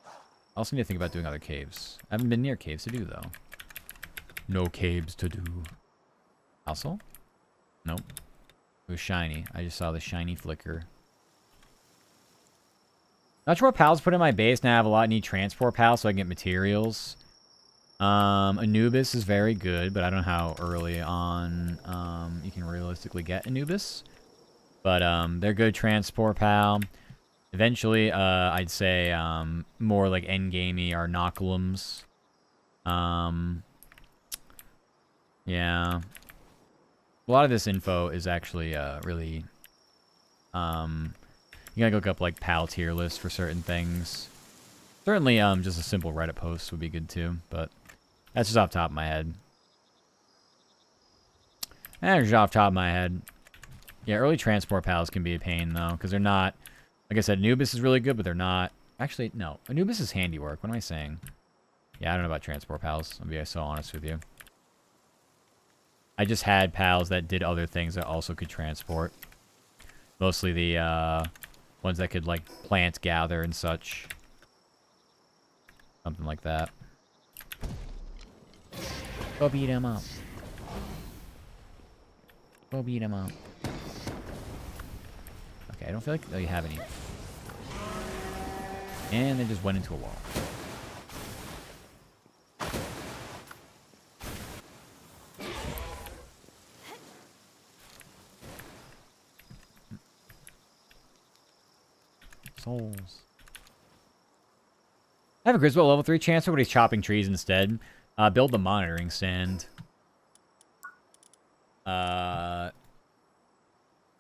I also need to think about doing other caves. I haven't been near caves to do, though. No caves to do. Also? Nope. It was shiny. I just saw the shiny flicker. Not sure what pals put in my base. Now I have a lot. I need transport pals so I can get materials. Anubis is very good, but I don't know how early on you can realistically get Anubis. But they're good transport pal. Eventually, I'd say more like endgamey are Noculums. Yeah. A lot of this info is actually really... you gotta look up like pal tier lists for certain things. Certainly, just a simple Reddit post would be good too, but that's just off the top of my head. And just off the top of my head. Yeah, early transport pals can be a pain though, because they're not... Like I said, Anubis is really good, but they're not... Actually, no. Anubis is handiwork. What am I saying? Yeah, I don't know about transport pals. I'll be so honest with you. I just had pals that did other things that also could transport. Mostly the ones that could, like, plant, gather, and such. Something like that. Go beat him up. Go beat him up. Okay, I don't feel like they have any. And they just went into a wall. Souls. I have a Griswold level 3 chance, but he's chopping trees instead. Build the monitoring stand. You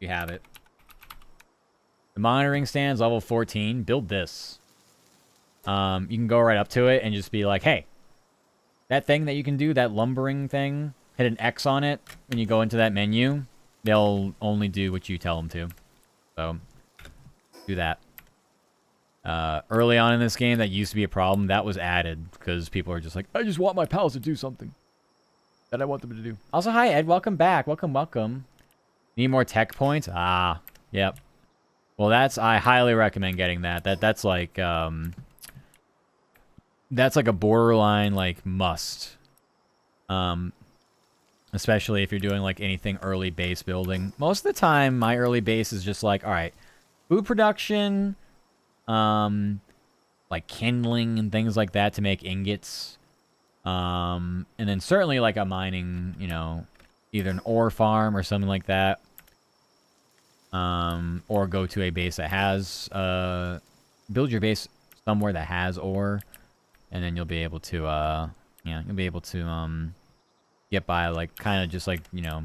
have it. The monitoring stand's level 14. Build this. You can go right up to it and just be like, hey, that thing that you can do, that lumbering thing, hit an X on it when you go into that menu. They'll only do what you tell them to. So, do that. Early on in this game, that used to be a problem. That was added because people are just like, I just want my pals to do something that I want them to do. Also, hi, Ed. Welcome back. Welcome, welcome. Need more tech points? Ah, yep. Well, I highly recommend getting that. That's like a borderline, like, must. Especially if you're doing, like, anything early base building. Most of the time, my early base is just like, alright, food production, like kindling and things like that to make ingots. And then certainly, like, a mining, you know, either an ore farm or something like that. Or go to a base that has, build your base somewhere that has ore. And then you'll be able to, you'll be able to, get by, like, kind of just, like, you know,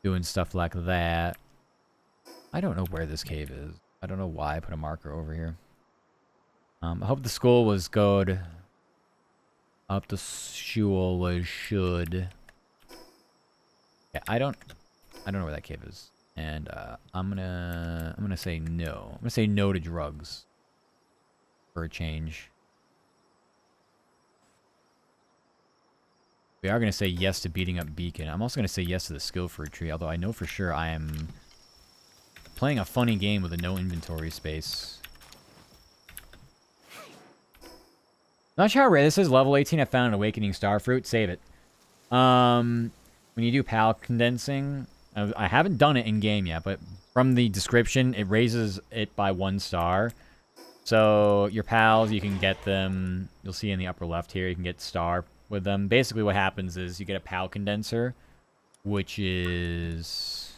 doing stuff like that. I don't know where this cave is. I don't know why I put a marker over here. I hope the school was good. I hope the school was should. Yeah, I don't know where that cave is. And, I'm gonna say no. I'm gonna say no to drugs. For a change. We are going to say yes to beating up Beacon. I'm also going to say yes to the skill fruit tree, although I know for sure I am playing a funny game with a no inventory space. Not sure how rare this is. Level 18, I found an awakening starfruit. Save it. When you do PAL condensing, I haven't done it in game yet, but from the description, it raises it by 1 star. So your pals, you can get them. You'll see in the upper left here, you can get star with them. Basically what happens is you get a PAL condenser, which is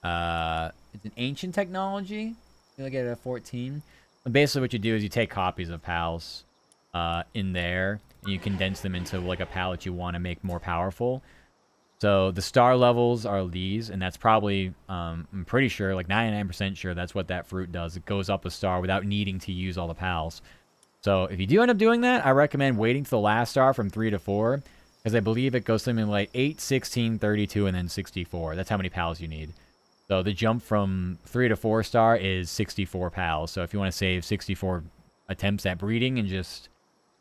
it's an ancient technology. You'll get it at 14. But basically what you do is you take copies of PALs in there and you condense them into like a PAL that you want to make more powerful. So the star levels are these, and that's probably I'm pretty sure, like 99% sure that's what that fruit does. It goes up a star without needing to use all the PALs. So if you do end up doing that, I recommend waiting to the last star from 3 to 4, because I believe it goes something like 8, 16, 32, and then 64. That's how many pals you need. So the jump from 3 to 4 star is 64 pals. So if you want to save 64 attempts at breeding and just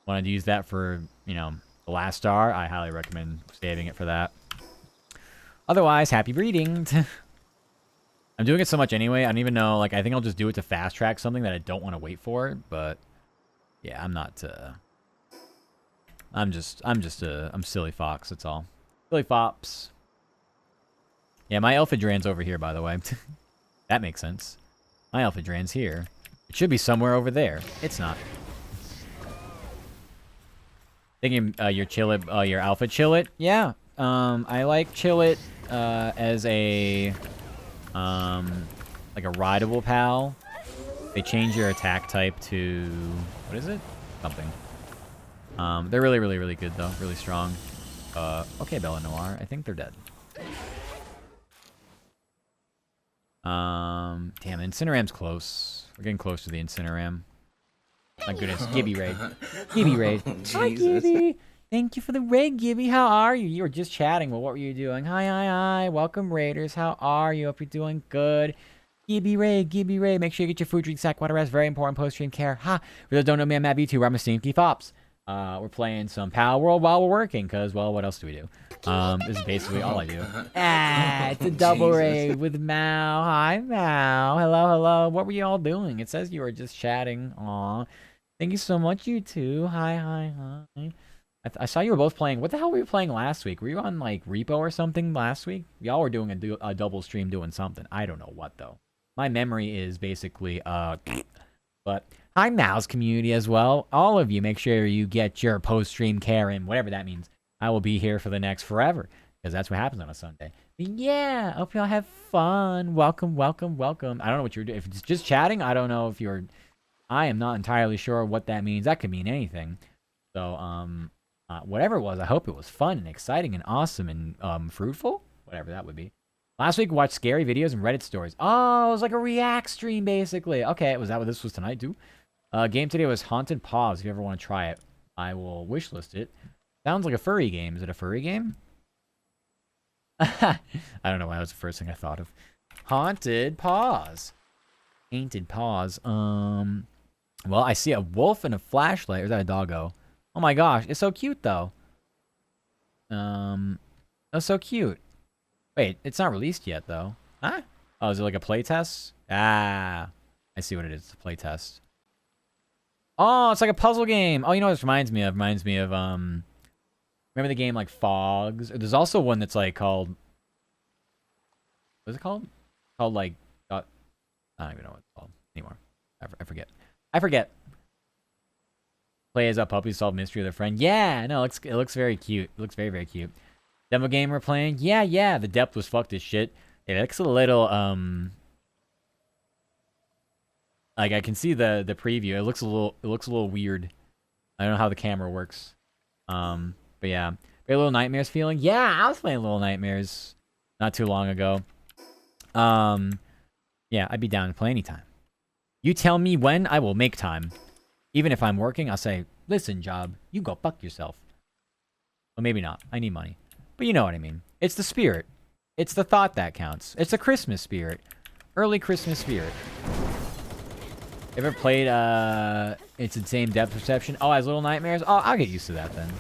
want to use that for, you know, the last star, I highly recommend saving it for that. Otherwise, happy breeding. I'm doing it so much anyway, I don't even know, like, I think I'll just do it to fast track something that I don't want to wait for, but yeah, I'm not, I'm silly fox, that's all. Silly fops. Yeah, my Elphidran's over here, by the way. That makes sense. My Elphidran's here. It should be somewhere over there. It's not. Thinking, your Chillet, your Alpha Chillet? Yeah. I like Chillet, as a, like a rideable pal. They change your attack type to... What is it? Something. They're really, really, really good, though. Really strong. Okay, Bella Noir. I think they're dead. Damn, Incineram's close. We're getting close to the Incineram. My goodness. Gibby Raid. Gibby Raid. Hi, Gibby! Thank you for the raid, Gibby. How are you? You were just chatting. Well, what were you doing? Hi, hi, hi. Welcome, Raiders. How are you? Hope you're doing good. Gibby Raid, Gibby Raid. Make sure you get your food, drink, sack, water, rest. Very important post-stream care. Ha! For those who don't know me, I'm Matt B2. I'm a Steamkey Fops. We're playing some Palworld while we're working, because, well, what else do we do? This is basically all I do. It's a double raid with Mao. Hi, Mao. Hello, hello. What were you all doing? It says you were just chatting. Aw. Thank you so much, you two. Hi, hi, hi. I saw you were both playing. What the hell were you playing last week? Were you on, like, Repo or something last week? Y'all were doing a double stream doing something. I don't know what, though. My memory is basically, but hi, Mao's community as well. All of you, make sure you get your post-stream care in, whatever that means. I will be here for the next forever. because that's what happens on a Sunday. But yeah, hope y'all have fun. Welcome, welcome, welcome. I don't know what you're doing. If it's just chatting, I don't know if you're. I am not entirely sure what that means. That could mean anything. So, whatever it was, I hope it was fun and exciting and awesome and fruitful. Whatever that would be. Last week, we watched scary videos and Reddit stories. Oh, it was like a react stream, basically. Okay, was that what this was tonight, too? Game today was Haunted Paws. If you ever want to try it, I will wishlist it. Sounds like a furry game. Is it a furry game? I don't know why that was the first thing I thought of. Haunted Paws. Painted Paws. Well, I see a wolf and a flashlight. Or is that a doggo? Oh my gosh, it's so cute though. That's so cute. Wait, it's not released yet though. Huh? Oh, is it like a playtest? Ah, I see what it is. It's a playtest. Oh, it's like a puzzle game. Oh, you know what this reminds me of? Reminds me of remember the game like Fogs? There's also one that's like called. What's it called? Called like. I don't even know what it's called anymore. I forget. I forget. Play as a puppy, solve mystery with a friend. Yeah, no, it looks very cute. It looks very, very cute. Demo game we're playing. Yeah. The depth was fucked as shit. It looks a little like I can see the preview. It looks a little weird. I don't know how the camera works. But yeah. Very Little Nightmares feeling. Yeah, I was playing Little Nightmares not too long ago. Yeah, I'd be down to play anytime. You tell me when, I will make time. Even if I'm working, I'll say, listen, job, you go fuck yourself. Well, maybe not. I need money. But you know what I mean. It's the spirit. It's the thought that counts. It's the Christmas spirit. Early Christmas spirit. Ever played, It's the same depth perception? Oh, as Little Nightmares? Oh, I'll get used to that then.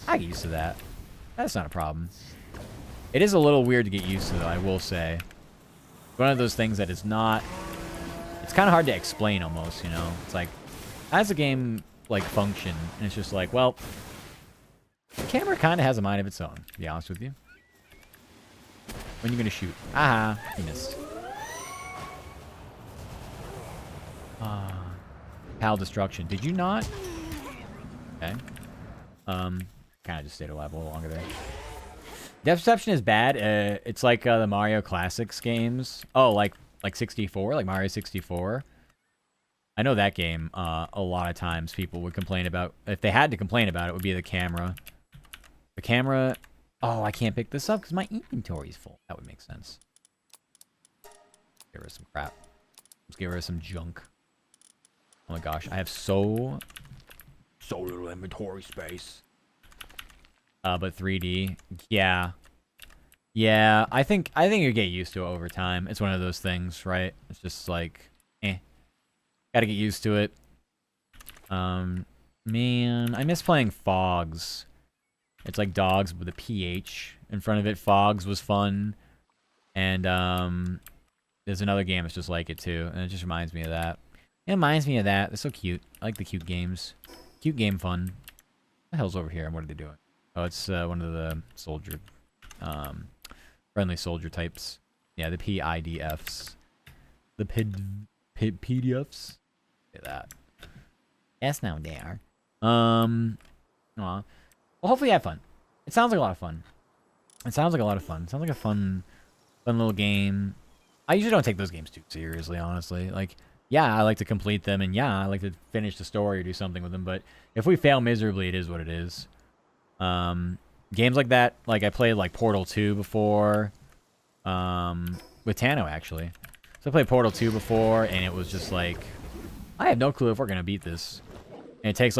I get used to that. That's not a problem. It is a little weird to get used to, though, I will say. One of those things that is not... It's kind of hard to explain, almost, you know? It's like, how does the game, like, function? And it's just like, well... The camera kind of has a mind of its own, to be honest with you. When are you going to shoot? Aha! You missed. Pal Destruction. Did you not? Okay. Kind of just stayed alive a little longer there. Depth perception is bad. It's like the Mario Classics games. Oh, like 64, like Mario 64. I know that game. A lot of times people would complain about. If they had to complain about it, would be the camera. The camera. Oh, I can't pick this up because my inventory is full. That would make sense. Get rid of some crap. Let's get rid of some junk. Oh my gosh, I have so little inventory space. But 3D, yeah. I think you get used to it over time. It's one of those things, right? It's just like, gotta get used to it. Man, I miss playing Fogs. It's like dogs with a PH in front of it. Fogs was fun, and there's another game that's just like it too, and it just reminds me of that. It reminds me of that. They're so cute. I like the cute games. Cute game fun. What the hell's over here? And what are they doing? Oh, it's one of the soldier, friendly soldier types. Yeah, the PIDFs. The PDFs. Look at that. Yes, now they are. Aw. Well, hopefully you have fun. It sounds like a lot of fun. It sounds like a lot of fun. It sounds like a fun little game. I usually don't take those games too seriously, honestly. Like, yeah, I like to complete them, and yeah, I like to finish the story or do something with them, but if we fail miserably, it is what it is. Games like that, like I played like Portal 2 before, with Tano actually. So I played Portal 2 before, and it was just like, I have no clue if we're gonna beat this. And it takes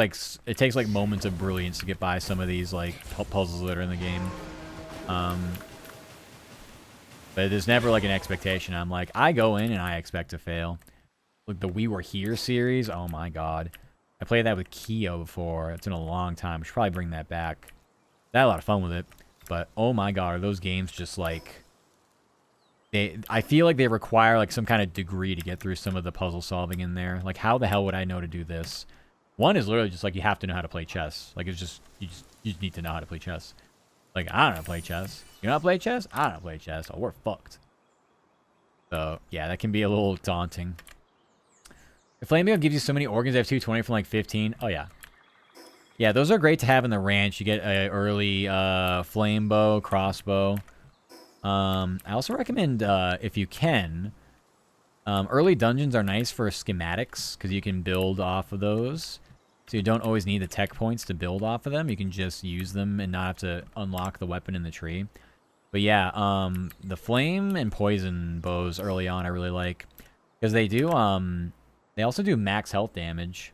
like moments of brilliance to get by some of these like puzzles that are in the game. But there's never like an expectation. I'm like, I go in and I expect to fail. Like the We Were Here series, oh my god. I played that with Kyo before. It's been a long time. I should probably bring that back. I had a lot of fun with it. But oh my god, are those games just like... I feel like they require like some kind of degree to get through some of the puzzle solving in there. Like how the hell would I know to do this? One is literally just like you have to know how to play chess. Like it's just you just need to know how to play chess. Like I don't know how to play chess. You know how to play chess? I don't know how to play chess. Oh, we're fucked. So yeah, that can be a little daunting. If Flameo gives you so many organs, I have 220 from like 15. Oh yeah. Yeah, those are great to have in the ranch. You get a early flame bow, crossbow. I also recommend, if you can, early dungeons are nice for schematics because you can build off of those. So you don't always need the tech points to build off of them. You can just use them and not have to unlock the weapon in the tree. But yeah, the flame and poison bows early on I really like because they do, they also do max health damage.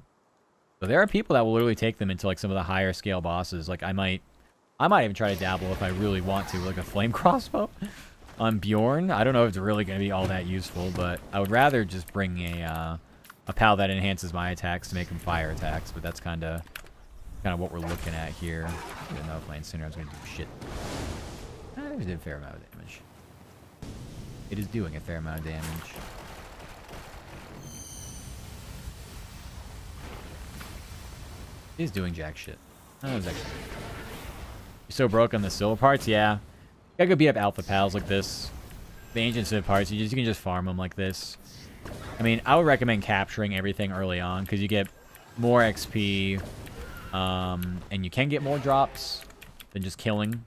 So there are people that will literally take them into like some of the higher scale bosses. Like I might even try to dabble if I really want to, like a flame crossbow on Bjorn. I don't know if it's really going to be all that useful, but I would rather just bring a pal that enhances my attacks to make them fire attacks. But that's kind of what we're looking at here. I didn't know if my Incineroar was going to do shit. It did a fair amount of damage. It is doing a fair amount of damage. It is doing jack shit. That was actually... You're so broke on the silver parts? Yeah. You gotta go beat up alpha pals like this. The ancient civ parts, you can just farm them like this. I mean, I would recommend capturing everything early on because you get more XP, and you can get more drops than just killing.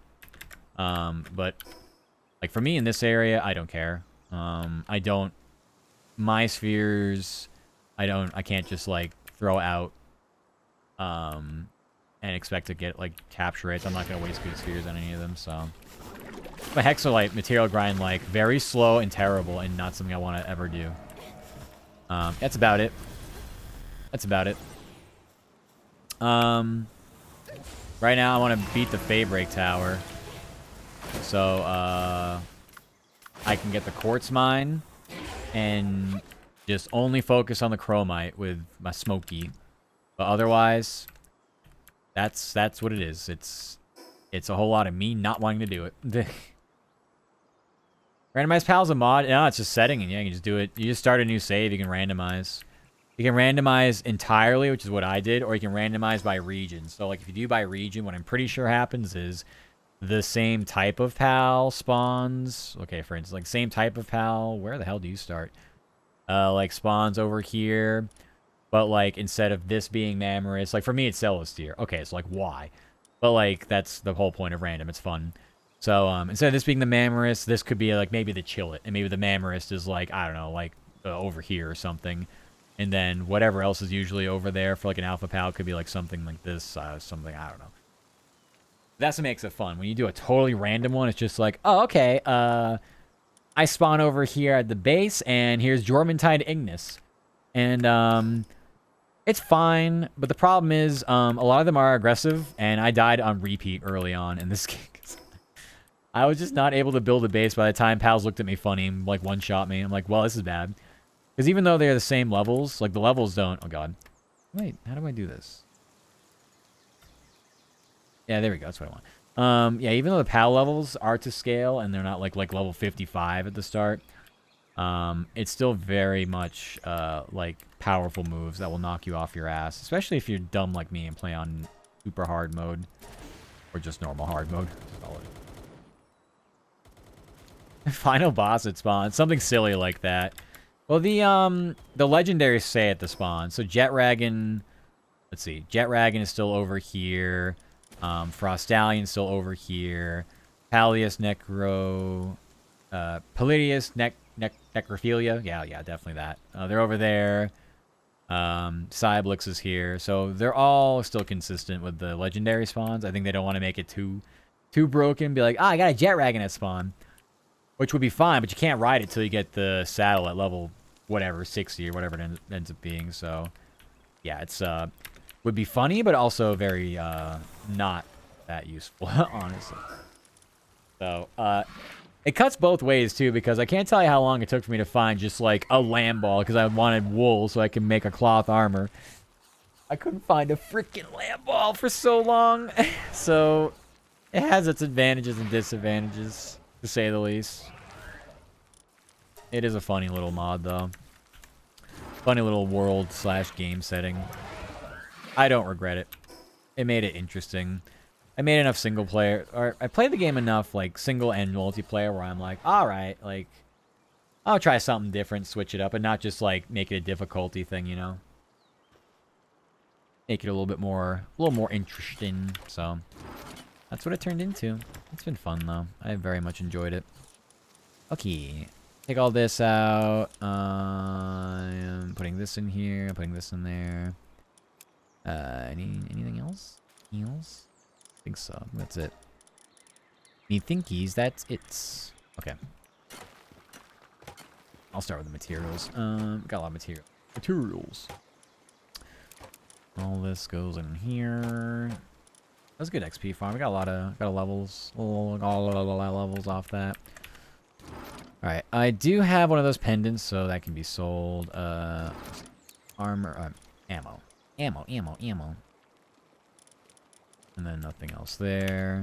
But like for me in this area, I don't care. My spheres, I can't just like throw out, and expect to get like capture rates. I'm not gonna waste good spheres on any of them, so. My Hexolite material grind, like, very slow and terrible and not something I want to ever do. That's about it. That's about it. Right now I want to beat the Faybreak Tower. So, I can get the Quartz Mine and just only focus on the Chromite with my Smoky. But otherwise, that's what it is. It's a whole lot of me not wanting to do it. Randomize pal's a mod? No, it's just setting, and yeah, you can just do it. You just start a new save, you can randomize. You can randomize entirely, which is what I did, or you can randomize by region. So, like, if you do by region, what I'm pretty sure happens is the same type of pal spawns. Okay, for instance, like, same type of pal. Where the hell do you start? Like, spawns over here. But, like, instead of this being Mammoris, like, for me, it's Celestier. Okay, so, like, why? But, like, that's the whole point of random. It's fun. So, instead of this being the Mammoris, this could be, like, maybe the Chillet. And maybe the Mammoris is, like, I don't know, like, over here or something. And then whatever else is usually over there for, like, an Alpha Pal could be, like, something like this. Something, I don't know. That's what makes it fun. When you do a totally random one, it's just like, oh, okay, I spawn over here at the base, and here's Jormuntide Ignis. And, it's fine, but the problem is, a lot of them are aggressive, and I died on repeat early on in this game. I was just not able to build a base by the time pals looked at me funny and, like, one-shot me. I'm like, well, this is bad. Because even though they're the same levels, like, the levels don't... Oh, God. Wait, how do I do this? Yeah, there we go. That's what I want. Yeah, even though the pal levels are to scale, and they're not, like level 55 at the start, it's still very much, like, powerful moves that will knock you off your ass. Especially if you're dumb like me and play on super hard mode. Or just normal hard mode. Call it. Final boss at spawn. Something silly like that. Well, the legendaries say at the spawn. So Jetragon... Let's see. Jetragon is still over here. Frostalion's still over here. Pallius, Necro... Palladius, Necrophilia. Yeah, definitely that. They're over there. Cyblix is here. So they're all still consistent with the legendary spawns. I think they don't want to make it too broken. Be like, I got a Jetragon at spawn. Which would be fine, but you can't ride it till you get the saddle at level, whatever, 60 or whatever it ends up being. So, yeah, it's would be funny, but also very not that useful, honestly. So, it cuts both ways, too, because I can't tell you how long it took for me to find just, like, a lamb ball, because I wanted wool so I can make a cloth armor. I couldn't find a freaking lamb ball for so long. So, it has its advantages and disadvantages, to say the least. It is a funny little mod, though. Funny little world/game setting. I don't regret it. It made it interesting. I made enough single player, or I played the game enough, like, single and multiplayer, where I'm like, alright, like, I'll try something different, switch it up, and not just, like, make it a difficulty thing, you know? make it a little more interesting. So that's what it turned into. It's been fun though. I very much enjoyed it. Okay, take all this out. I'm putting this in here. Putting this in there. Anything else? Heals? I think so. That's it. Me thinkies. That's it. Okay. I'll start with the materials. Got a lot of materials. All this goes in here. That's a good XP farm. We got a lot of levels. Got a lot of levels off that. All right, I do have one of those pendants, so that can be sold. Armor, ammo. And then nothing else there.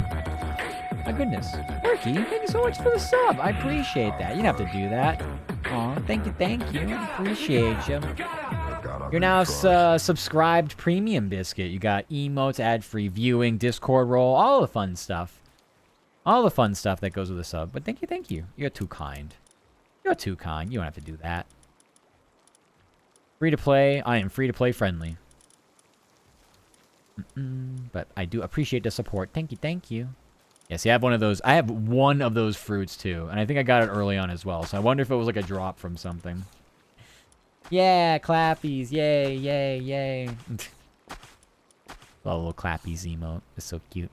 My goodness. Worky, thank you so much for the sub. I appreciate that. You don't have to do that. Aw, thank you. Appreciate you. You're now subscribed premium biscuit. You got emotes, ad-free viewing, Discord role, all the fun stuff. All the fun stuff that goes with a sub. But thank you. You're too kind. You don't have to do that. Free to play. I am free to play friendly. But I do appreciate the support. Thank you. Yeah, see, I have one of those. I have one of those fruits too, and I think I got it early on as well. So I wonder if it was like a drop from something. Yeah, clappies. Yay. A little clappies emote. It's so cute.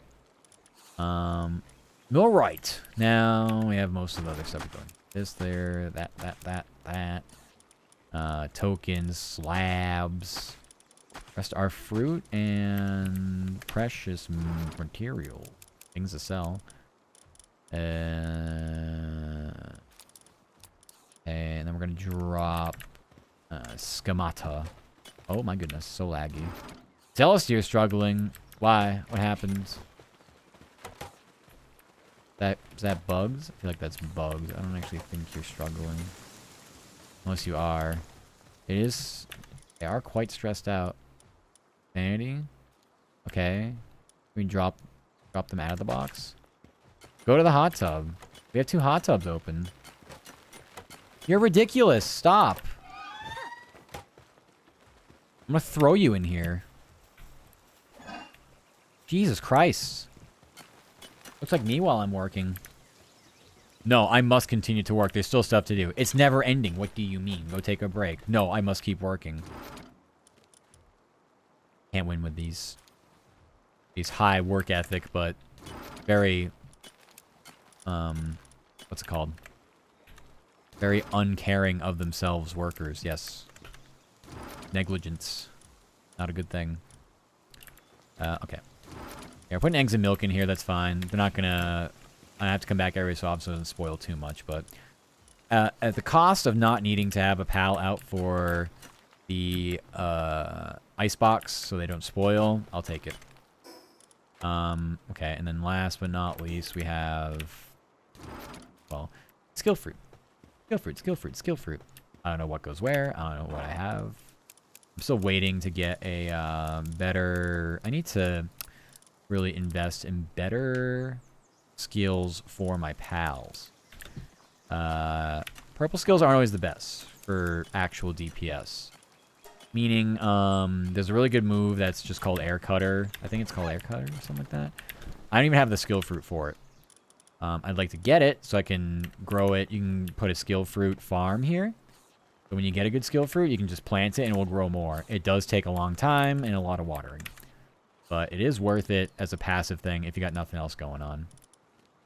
All right. Now we have most of the other stuff going. This, there, that. Tokens, slabs. Rest our fruit and precious material. Things to sell. And then we're going to drop schemata. Oh my goodness, so laggy. Tell us you're struggling. Why? What happened? Is that bugs? I feel like that's bugs. I don't actually think you're struggling. Unless you are. It is... They are quite stressed out. Sanity? Okay. We drop them out of the box. Go to the hot tub. We have 2 hot tubs open. You're ridiculous. Stop. I'm gonna throw you in here. Jesus Christ. Looks like me while I'm working. No, I must continue to work. There's still stuff to do. It's never ending. What do you mean? Go take a break. No, I must keep working. Can't win with these high work ethic, but very what's it called? Very uncaring of themselves workers. Yes. Negligence. Not a good thing. Okay. Yeah, we're putting eggs and milk in here. That's fine. They're not gonna... I have to come back every so often so it doesn't spoil too much, but... at the cost of not needing to have a pal out for the icebox so they don't spoil, I'll take it. Okay, and then last but not least, we have... Well, skill fruit. Skill fruit. I don't know what goes where. I don't know what I have. I'm still waiting to get a better... I need to really invest in better skills for my pals. Purple skills aren't always the best for actual DPS. Meaning, there's a really good move that's just called Air Cutter. I think it's called Air Cutter or something like that. I don't even have the skill fruit for it. I'd like to get it so I can grow it. You can put a skill fruit farm here. So when you get a good skill fruit, you can just plant it and it will grow more. It does take a long time and a lot of watering. But it is worth it as a passive thing if you got nothing else going on.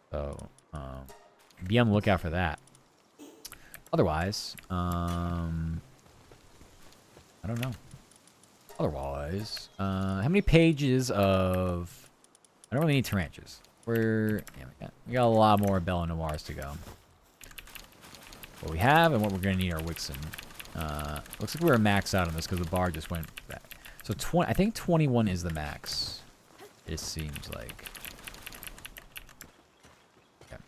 So, be on the lookout for that. Otherwise, I don't know. Otherwise, how many pages of... I don't really need tarantulas. Yeah, we got a lot more Bella Noirs to go. What we have and what we're going to need are Wixen. Looks like we were maxed out on this because the bar just went back. So I think 21 is the max. It seems like. Okay.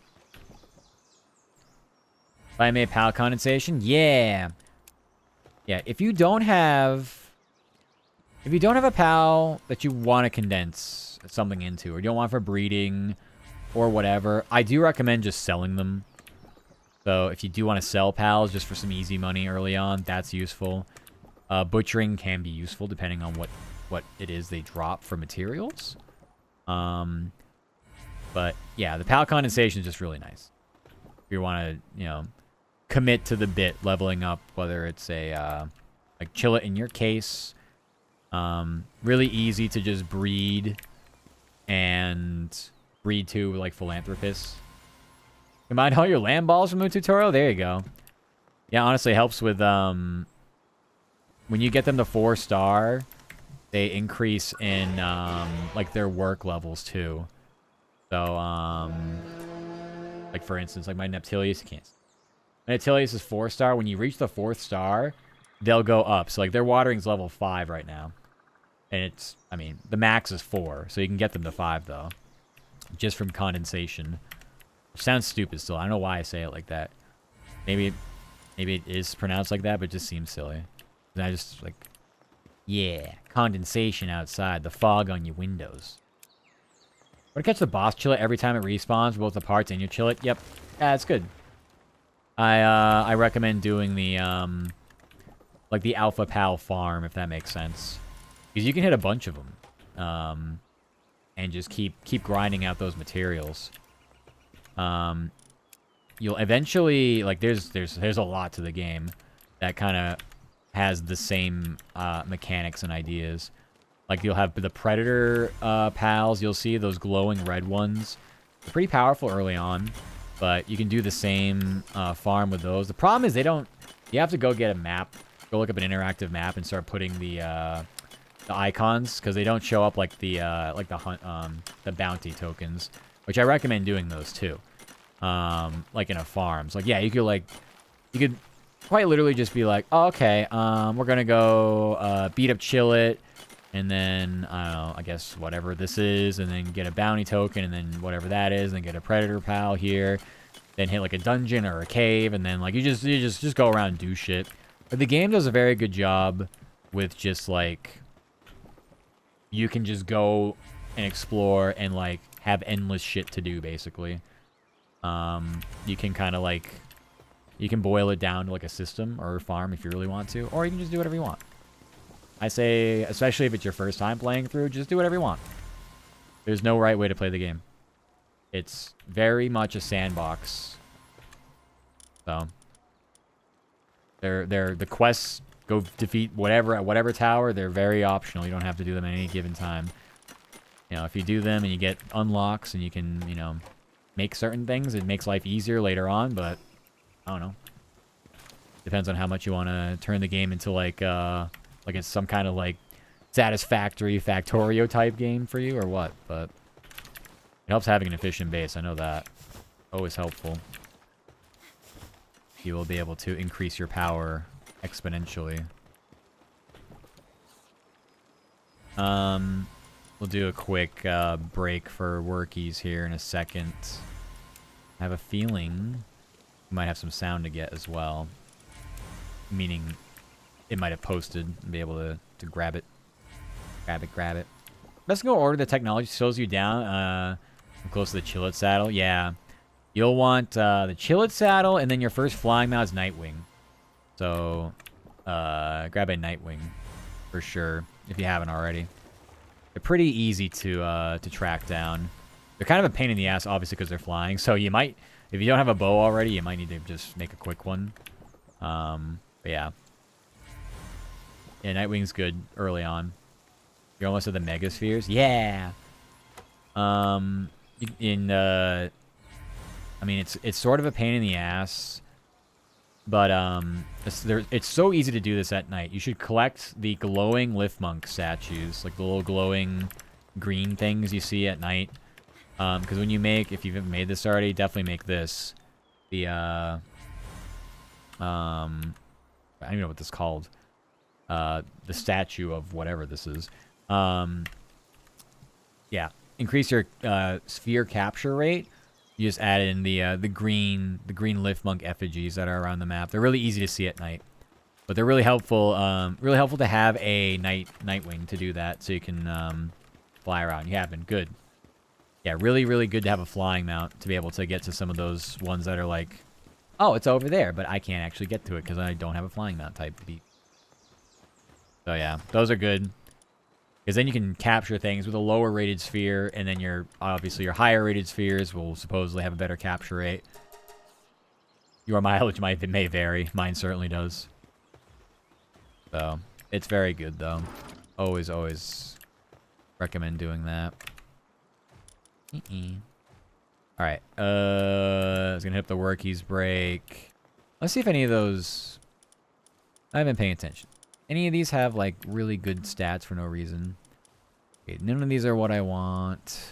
If I made pal condensation, yeah. Yeah, if you don't have a pal that you want to condense something into, or you don't want for breeding or whatever, I do recommend just selling them. So if you do want to sell pals just for some easy money early on, that's useful. Butchering can be useful depending on what what it is they drop for materials. But yeah, the PAL condensation is just really nice. If you want to, commit to the bit leveling up, whether it's a like chill it in your case. Really easy to just breed and breed to like philanthropists. Combine all your land balls from the tutorial. There you go. Yeah, honestly, it helps with when you get them to 4-star, they increase in like their work levels too. So like for instance, like my Neptilius, you can't. My Neptilius is 4-star. When you reach the 4th star, they'll go up. So like their watering's level 5 right now. And it's, I mean, the max is 4, so you can get them to 5 though. Just from condensation. Which sounds stupid still. I don't know why I say it like that. Maybe it is pronounced like that, but it just seems silly. And I just like, yeah, condensation outside, the fog on your windows. Want to catch the boss chillet every time it respawns, both the parts and your chillet? Yep. Yeah, it's good. I recommend doing the like the Alpha Pal farm, if that makes sense. Because you can hit a bunch of them. And just keep grinding out those materials. You'll eventually, like, there's a lot to the game that kind of has the same mechanics and ideas. Like, you'll have the Predator pals, you'll see those glowing red ones. They're pretty powerful early on, but you can do the same farm with those. The problem is you have to go get a map, go look up an interactive map and start putting the icons, because they don't show up like the bounty tokens, which I recommend doing those too. Like in a farm. So like, yeah, you could quite literally just be like, oh, okay, we're gonna go beat up Chillet, and then I don't know, I guess whatever this is, and then get a bounty token, and then whatever that is, and then get a predator pal here, then hit like a dungeon or a cave, and then like you just go around and do shit. But the game does a very good job with just like, you can just go and explore and like have endless shit to do basically. You can kind of like, you can boil it down to like a system or a farm if you really want to, or you can just do whatever you want. I say, especially if it's your first time playing through, just do whatever you want. There's no right way to play the game. It's very much a sandbox. So, the quests, go defeat whatever at whatever tower, they're very optional. You don't have to do them at any given time. You know, if you do them and you get unlocks and you can, make certain things, it makes life easier later on, but I don't know. Depends on how much you want to turn the game into like it's some kind of like satisfactory Factorio type game for you or what, but it helps having an efficient base. I know that. Always helpful. You will be able to increase your power exponentially. We'll do a quick break for workies here in a second. I have a feeling we might have some sound to get as well. Meaning it might have posted and be able to grab it. Grab it. Let's go order the technology slows you down. Close to the Chillet saddle. Yeah. You'll want the Chillet saddle, and then your first flying mount is Nightwing. So, grab a Nightwing for sure, if you haven't already. They're pretty easy to track down. They're kind of a pain in the ass, obviously, because they're flying. So you might, if you don't have a bow already, you might need to just make a quick one. But yeah. Yeah, Nightwing's good early on. You're almost at the Megaspheres. Yeah. I mean, it's sort of a pain in the ass, but it's so easy to do this at night. You should collect the glowing Lifmonk statues, like the little glowing green things you see at night. Because when you make, if you've made this already, definitely make this. The I don't even know what this is called. The statue of whatever this is. Yeah, increase your sphere capture rate. You just add in the green Lifmonk effigies that are around the map. They're really easy to see at night, but they're really helpful. Really helpful to have a Nightwing to do that, so you can fly around. You have been good. Yeah, really, really good to have a flying mount to be able to get to some of those ones that are like, oh, it's over there, but I can't actually get to it because I don't have a flying mount type beat. So yeah, those are good. Because then you can capture things with a lower rated sphere, and then obviously your higher rated spheres will supposedly have a better capture rate. Your mileage may vary. Mine certainly does. So, it's very good though. Always recommend doing that. Alright, I was gonna hit up the workies break. Let's see if any of those... I haven't been paying attention. Any of these have, like, really good stats for no reason. Okay, none of these are what I want.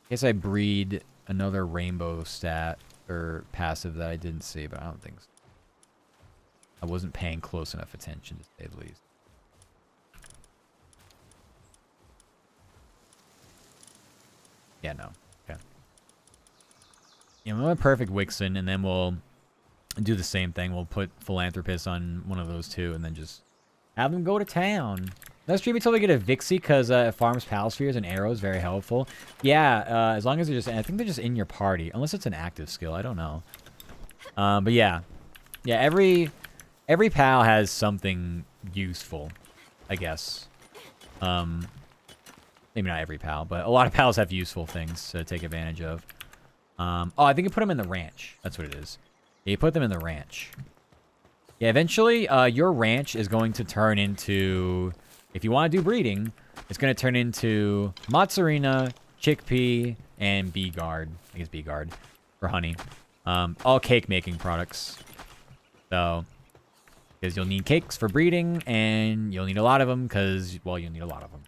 Guess I breed another rainbow stat, or passive that I didn't see, but I don't think so. I wasn't paying close enough attention, to say the least. Yeah, no. Okay. Yeah, we'll have perfect Wixen, and then we'll do the same thing. We'll put Philanthropist on one of those two, and then just have them go to town. Let's stream until we get a Vixie, because it farms Pal Spheres and arrows. Very helpful. Yeah, as long as they're just... I think they're just in your party. Unless it's an active skill. I don't know. But yeah. Yeah, every Pal has something useful, I guess. Maybe not every Pal, but a lot of Pals have useful things to take advantage of. Oh, I think you put them in the ranch. That's what it is. Yeah, you put them in the ranch. Yeah, eventually, your ranch is going to turn into... If you want to do breeding, it's going to turn into Mozzarina, Chickpea, and Bee Guard. I guess Bee Guard for honey. All cake-making products. So, because you'll need cakes for breeding, and you'll need a lot of them because, well, you'll need a lot of them.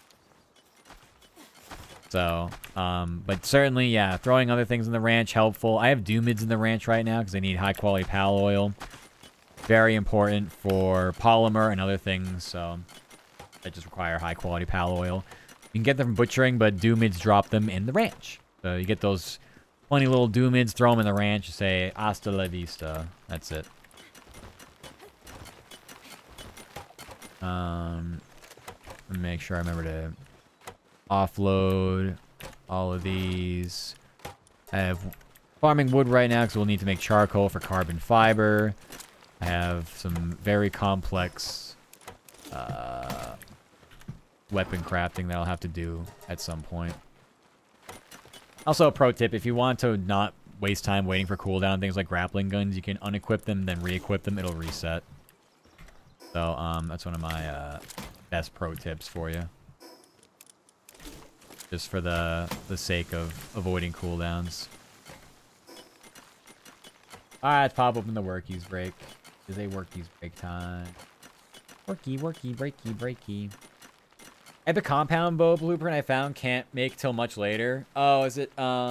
So, but certainly, yeah, throwing other things in the ranch, helpful. I have Doomids in the ranch right now because I need high-quality Pal oil. Very important for polymer and other things, so that just require high-quality Pal oil. You can get them from butchering, but Doomids drop them in the ranch. So you get those funny little Doomids, throw them in the ranch, and say, hasta la vista. That's it. Make sure I remember to offload all of these. I have farming wood right now because we'll need to make charcoal for carbon fiber. I have some very complex weapon crafting that I'll have to do at some point. Also, a pro tip, if you want to not waste time waiting for cooldown, things like grappling guns, you can unequip them, then re-equip them, it'll reset. So, that's one of my best pro tips for you. Just for the sake of avoiding cooldowns. Alright, let's pop open the workies break. Is a workies break time. Worky, breaky, breaky. Epic compound bow blueprint I found can't make till much later. Oh, is it, oh.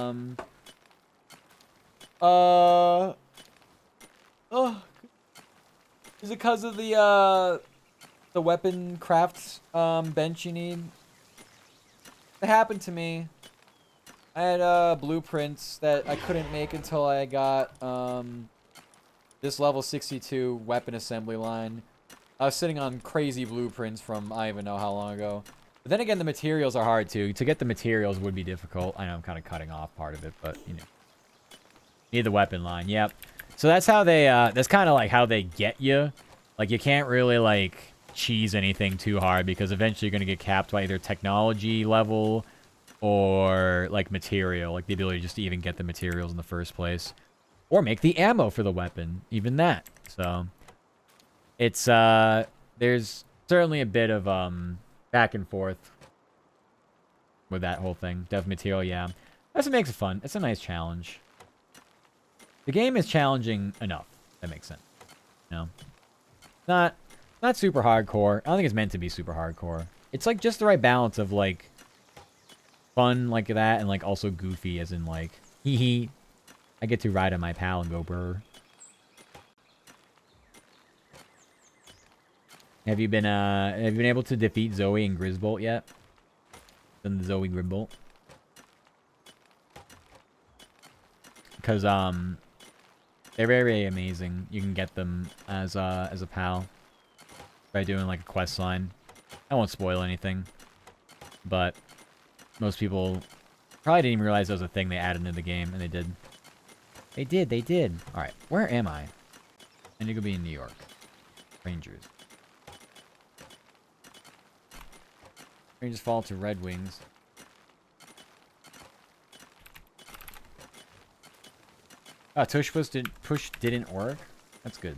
Is it because of the weapon craft, bench you need? It happened to me. I had, blueprints that I couldn't make until I got, this level 62 weapon assembly line. I was sitting on crazy blueprints from I don't even know how long ago. But then again, the materials are hard too. To get the materials would be difficult. I know I'm kind of cutting off part of it, but you know. Need the weapon line. Yep. So that's how they, that's kind of like how they get you. Like you can't really like cheese anything too hard because eventually you're going to get capped by either technology level or like material, like the ability just to even get the materials in the first place. Or make the ammo for the weapon. Even that. So it's, there's certainly a bit of, back and forth with that whole thing. Dev material, yeah. That's what makes it fun. It's a nice challenge. The game is challenging enough. That makes sense. You know? Not super hardcore. I don't think it's meant to be super hardcore. It's like just the right balance of like fun like that and like also goofy as in like hee hee. I get to ride on my pal and go brr. Have you been able to defeat Zoe and Grisbolt yet? Than the Zoe Grisbolt? Because they're very, very amazing. You can get them as a pal by doing like a quest line. I won't spoil anything, but most people probably didn't even realize that was a thing they added into the game, and they did. They did. All right, where am I? I need to be in New York. Rangers. Rangers fall to Red Wings. Push didn't work. That's good.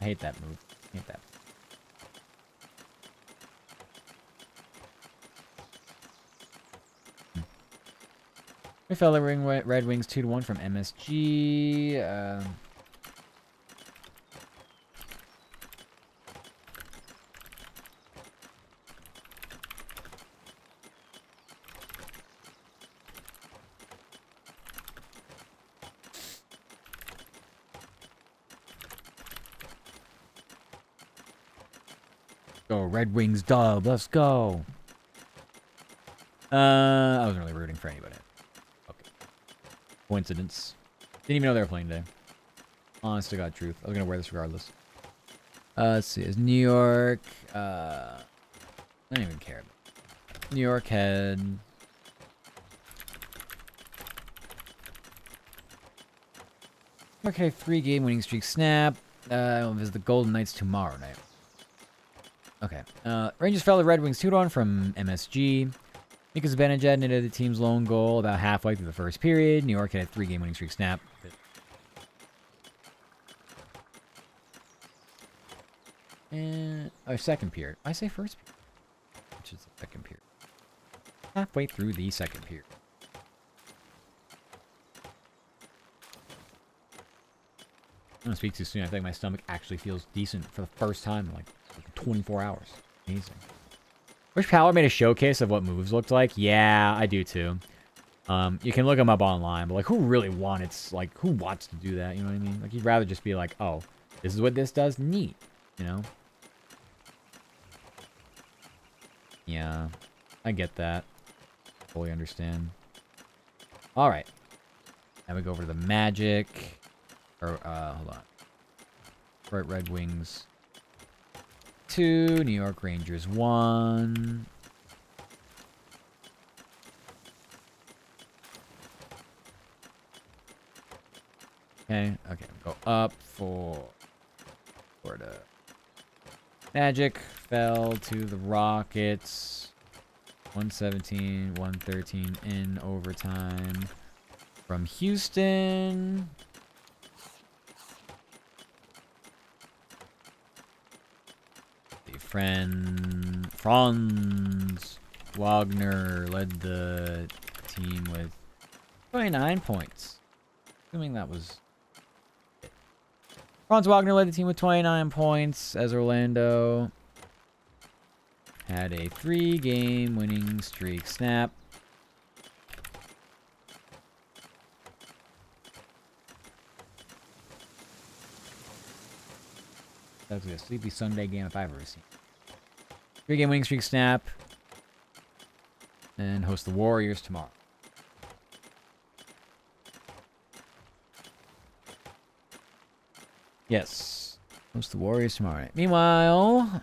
I hate that move. I hate that. We fell the Red Wings 2-1 from MSG. Go Red Wings dub. Let's go. I wasn't really rooting for anybody. Okay. Coincidence. Didn't even know they were playing today. Honest to God truth. I was gonna wear this regardless. Let's see. Is New York I don't even care. New York had New York had a 3-game winning streak snap. I'll visit the Golden Knights tomorrow night. Okay. Rangers fell the Red Wings 2-1 from MSG. Mika Zibanejad netted the team's lone goal about halfway through the first period. New York had a 3-game winning streak snap. And second period. I say first period. Which is the second period. Halfway through the second period. I'm gonna speak too soon. I think my stomach actually feels decent for the first time in like 24 hours. Amazing. Wish Palworld made a showcase of what moves looked like. Yeah, I do too. You can look them up online, but like, who really wants who wants to do that? You know what I mean? Like, you'd rather just be like, oh, this is what this does. Neat, you know? Yeah, I get that. Fully understand. All right, now we go over to the Magic. Or hold on. Red Wings 2, New York Rangers 1. Okay, go up for Florida. Magic fell to the Rockets. 117, 113 in overtime from Houston. Franz Wagner led the team with 29 points. Assuming that was it. Franz Wagner led the team with 29 points as Orlando had a 3-game winning streak snap. That was a sleepy Sunday game if I've ever seen. 3-game winning streak snap. And host the Warriors tomorrow. Yes. Host the Warriors tomorrow night. Meanwhile,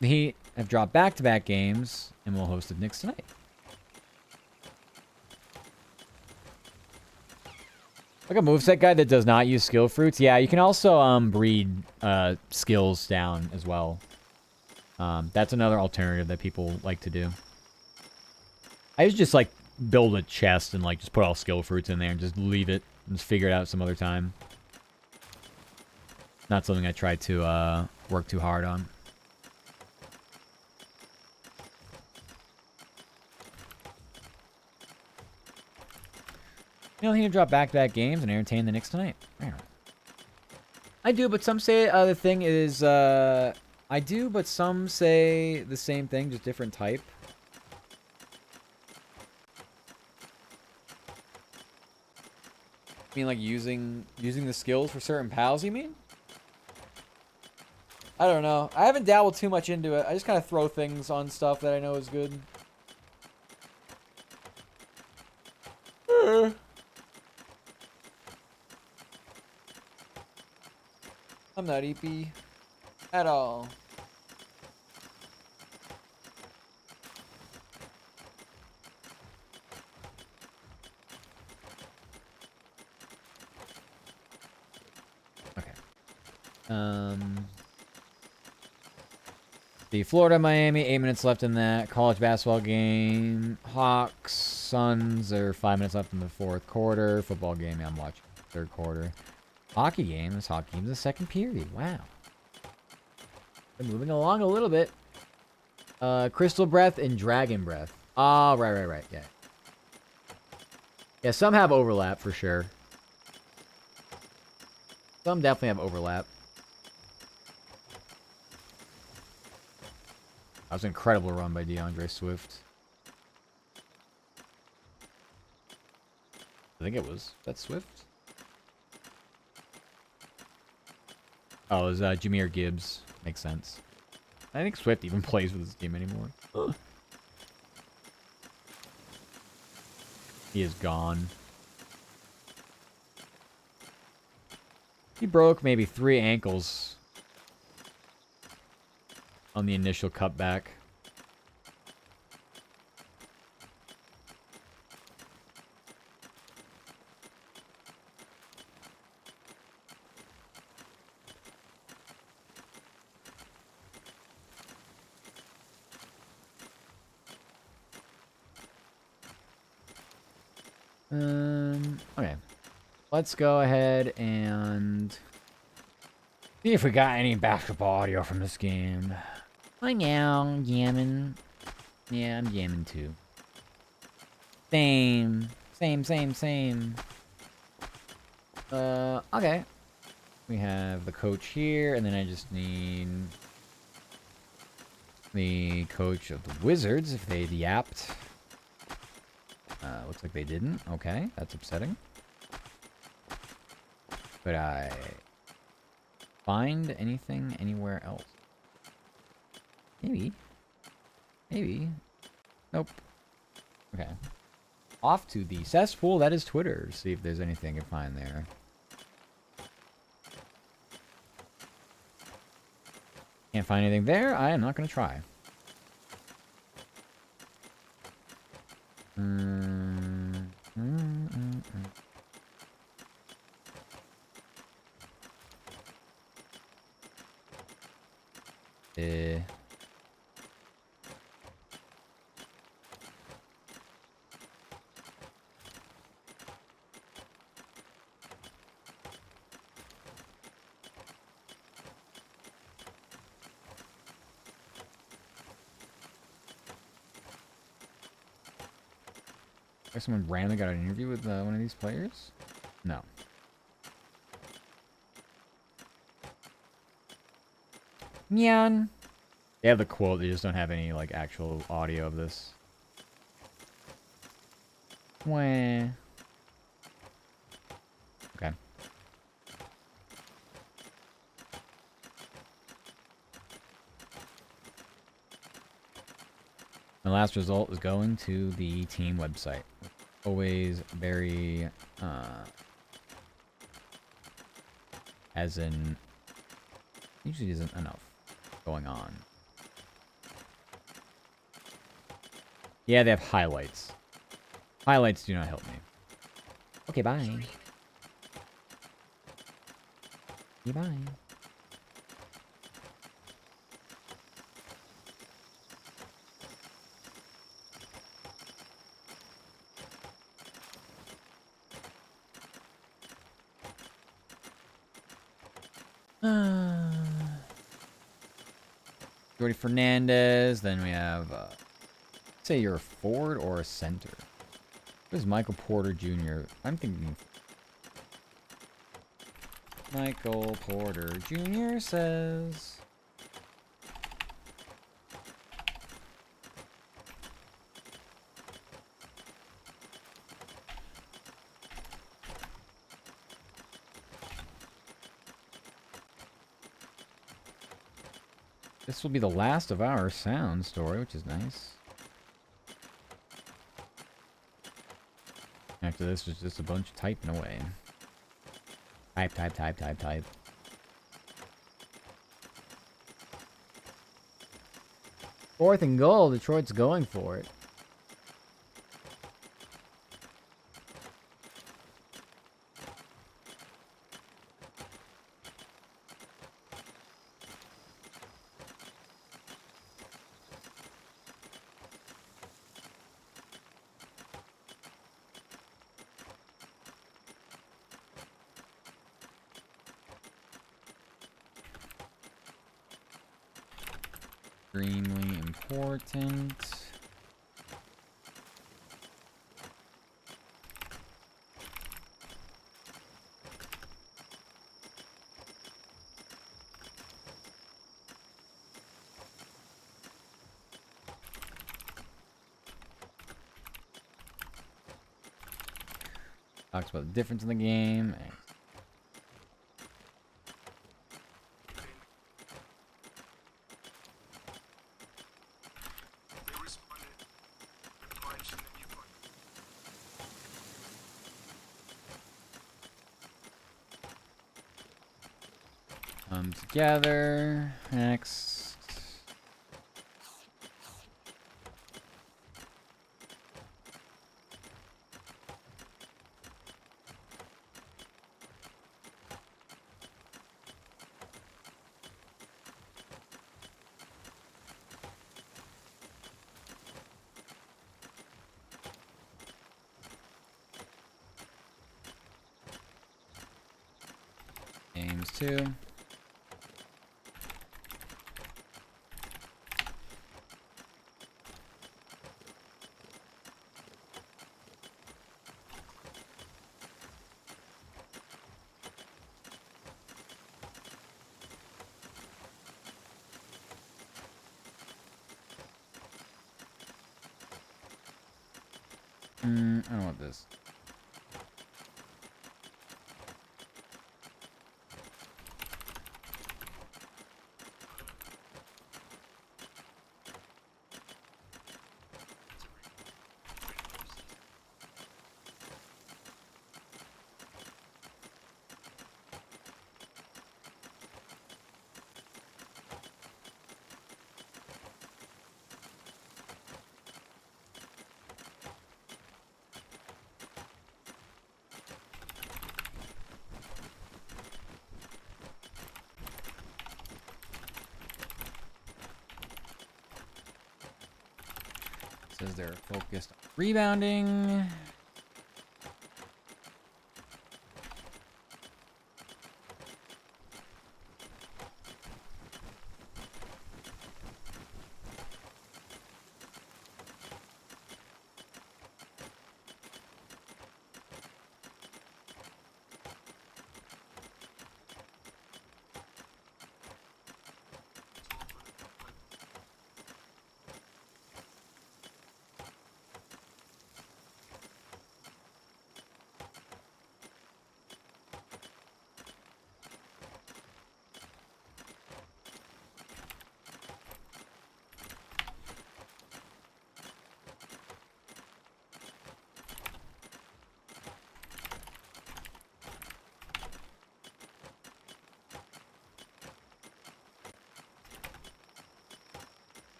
the Heat have dropped back-to-back games and will host the Knicks tonight. Like a moveset guide that does not use skill fruits. Yeah, you can also breed skills down as well. That's another alternative that people like to do. I used to just like build a chest and like just put all skill fruits in there and just leave it and just figure it out some other time. Not something I try to work too hard on. You know, he can drop back-to-back games and entertain the Knicks tonight. I do, but some say the thing is... I do, but some say the same thing, just different type. I mean, like, using the skills for certain pals, you mean? I don't know. I haven't dabbled too much into it. I just kind of throw things on stuff that I know is good. I'm not EP at all. Okay. The Florida, Miami, 8 minutes left in that college basketball game. Hawks, Suns, there are 5 minutes left in the fourth quarter. Football game, I'm watching third quarter. Hockey game, this hockey game is the second period. Wow. We're moving along a little bit. Crystal Breath and Dragon Breath. Oh, right. Yeah. Yeah, some have overlap for sure. Some definitely have overlap. That was an incredible run by DeAndre Swift. I think it was. That Swift? Oh, it was Jameer Gibbs. Makes sense. I think Swift even plays for this team anymore. He is gone. He broke maybe 3 ankles on the initial cutback. Okay. Let's go ahead and see if we got any basketball audio from this game. I know, jamming. Yeah, I'm jamming too. Same. Okay. We have the coach here, and then I just need the coach of the Wizards if they'd yapped. Looks like they didn't. Okay, that's upsetting. Could I find anything anywhere else? Maybe. Nope. Okay. Off to the cesspool that is Twitter. See if there's anything I can find there. Can't find anything there. I am not going to try. Someone randomly got an interview with one of these players? No. Nyan. They have the quote, they just don't have any like actual audio of this. Wah. Okay. The last result is going to the team website. Always very, as in, usually isn't enough going on. Yeah, they have highlights. Highlights do not help me. Okay, bye. Bye. Jordy Fernandez. Then we have, say you're a forward or a center. Where's Michael Porter Jr.? I'm thinking Michael Porter Jr. says. This will be the last of our sound story, which is nice. After this was just a bunch of typing away. Type. Fourth and goal, Detroit's going for it. extremely important. Talks about the difference in the game. They responded. Punch and then you punch. Together. Next. Games 2. I don't want this. Says they're focused on rebounding.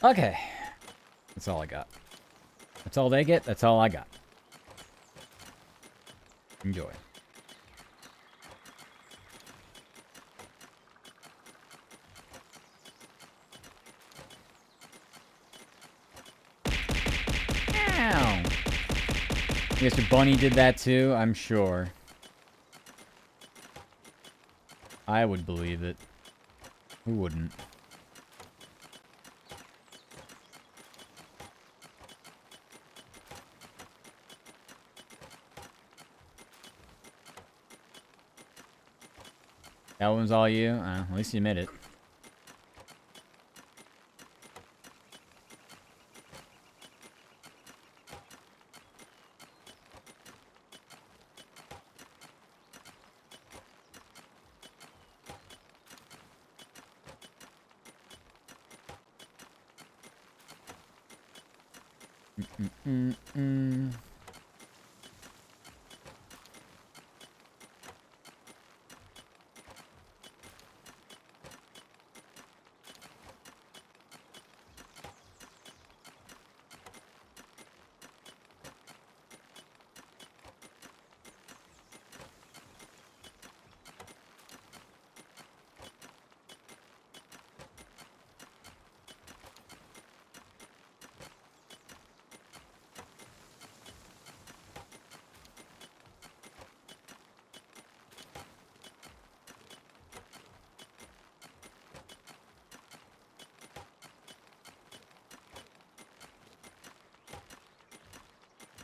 Okay. That's all I got. That's all they get. That's all I got. Enjoy. Ow! Mr. Bunny did that too, I'm sure. I would believe it. Who wouldn't? That one's all you? At least you admit it.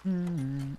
Mm-mm.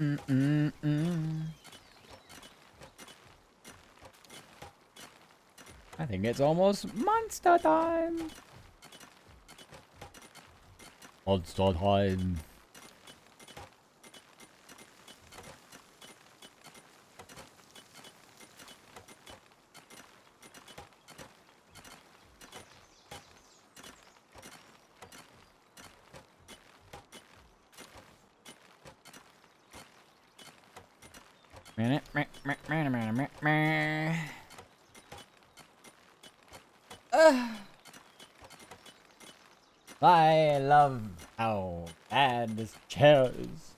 Mm-mm-mm. I think it's almost monster time. Monster time. I love how bad this chair is.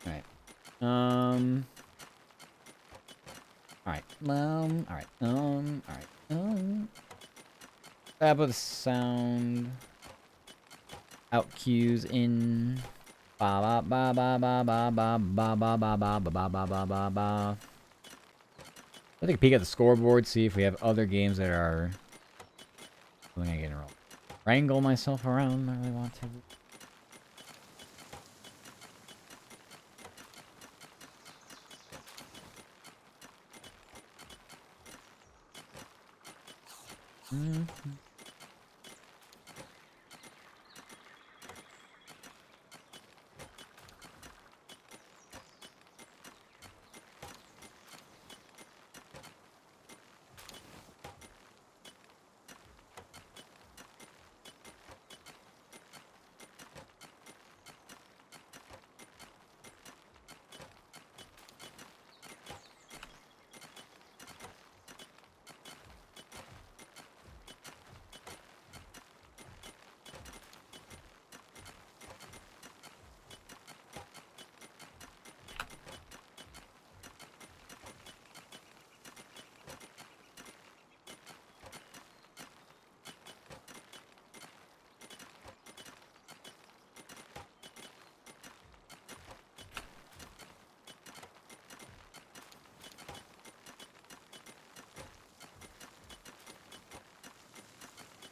Alright. Alright. Alright. Alright. Grab with sound. Out cues in. Ba ba ba ba ba ba ba ba ba ba ba ba ba ba ba ba. I'll take a peek at the scoreboard, see if we have other games that are. I think I can wrangle myself around. I really want to.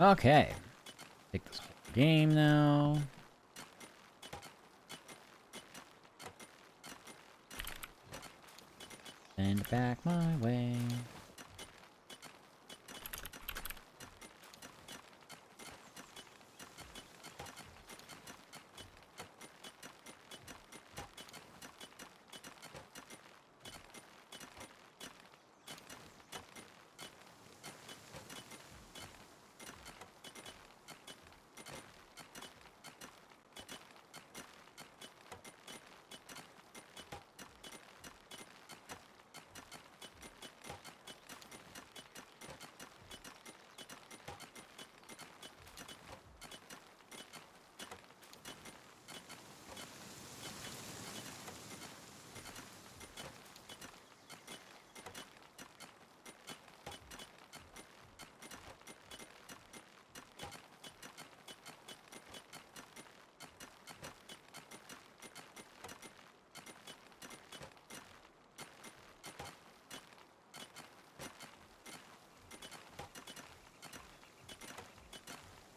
Okay. Take this whole game now. Send back my way.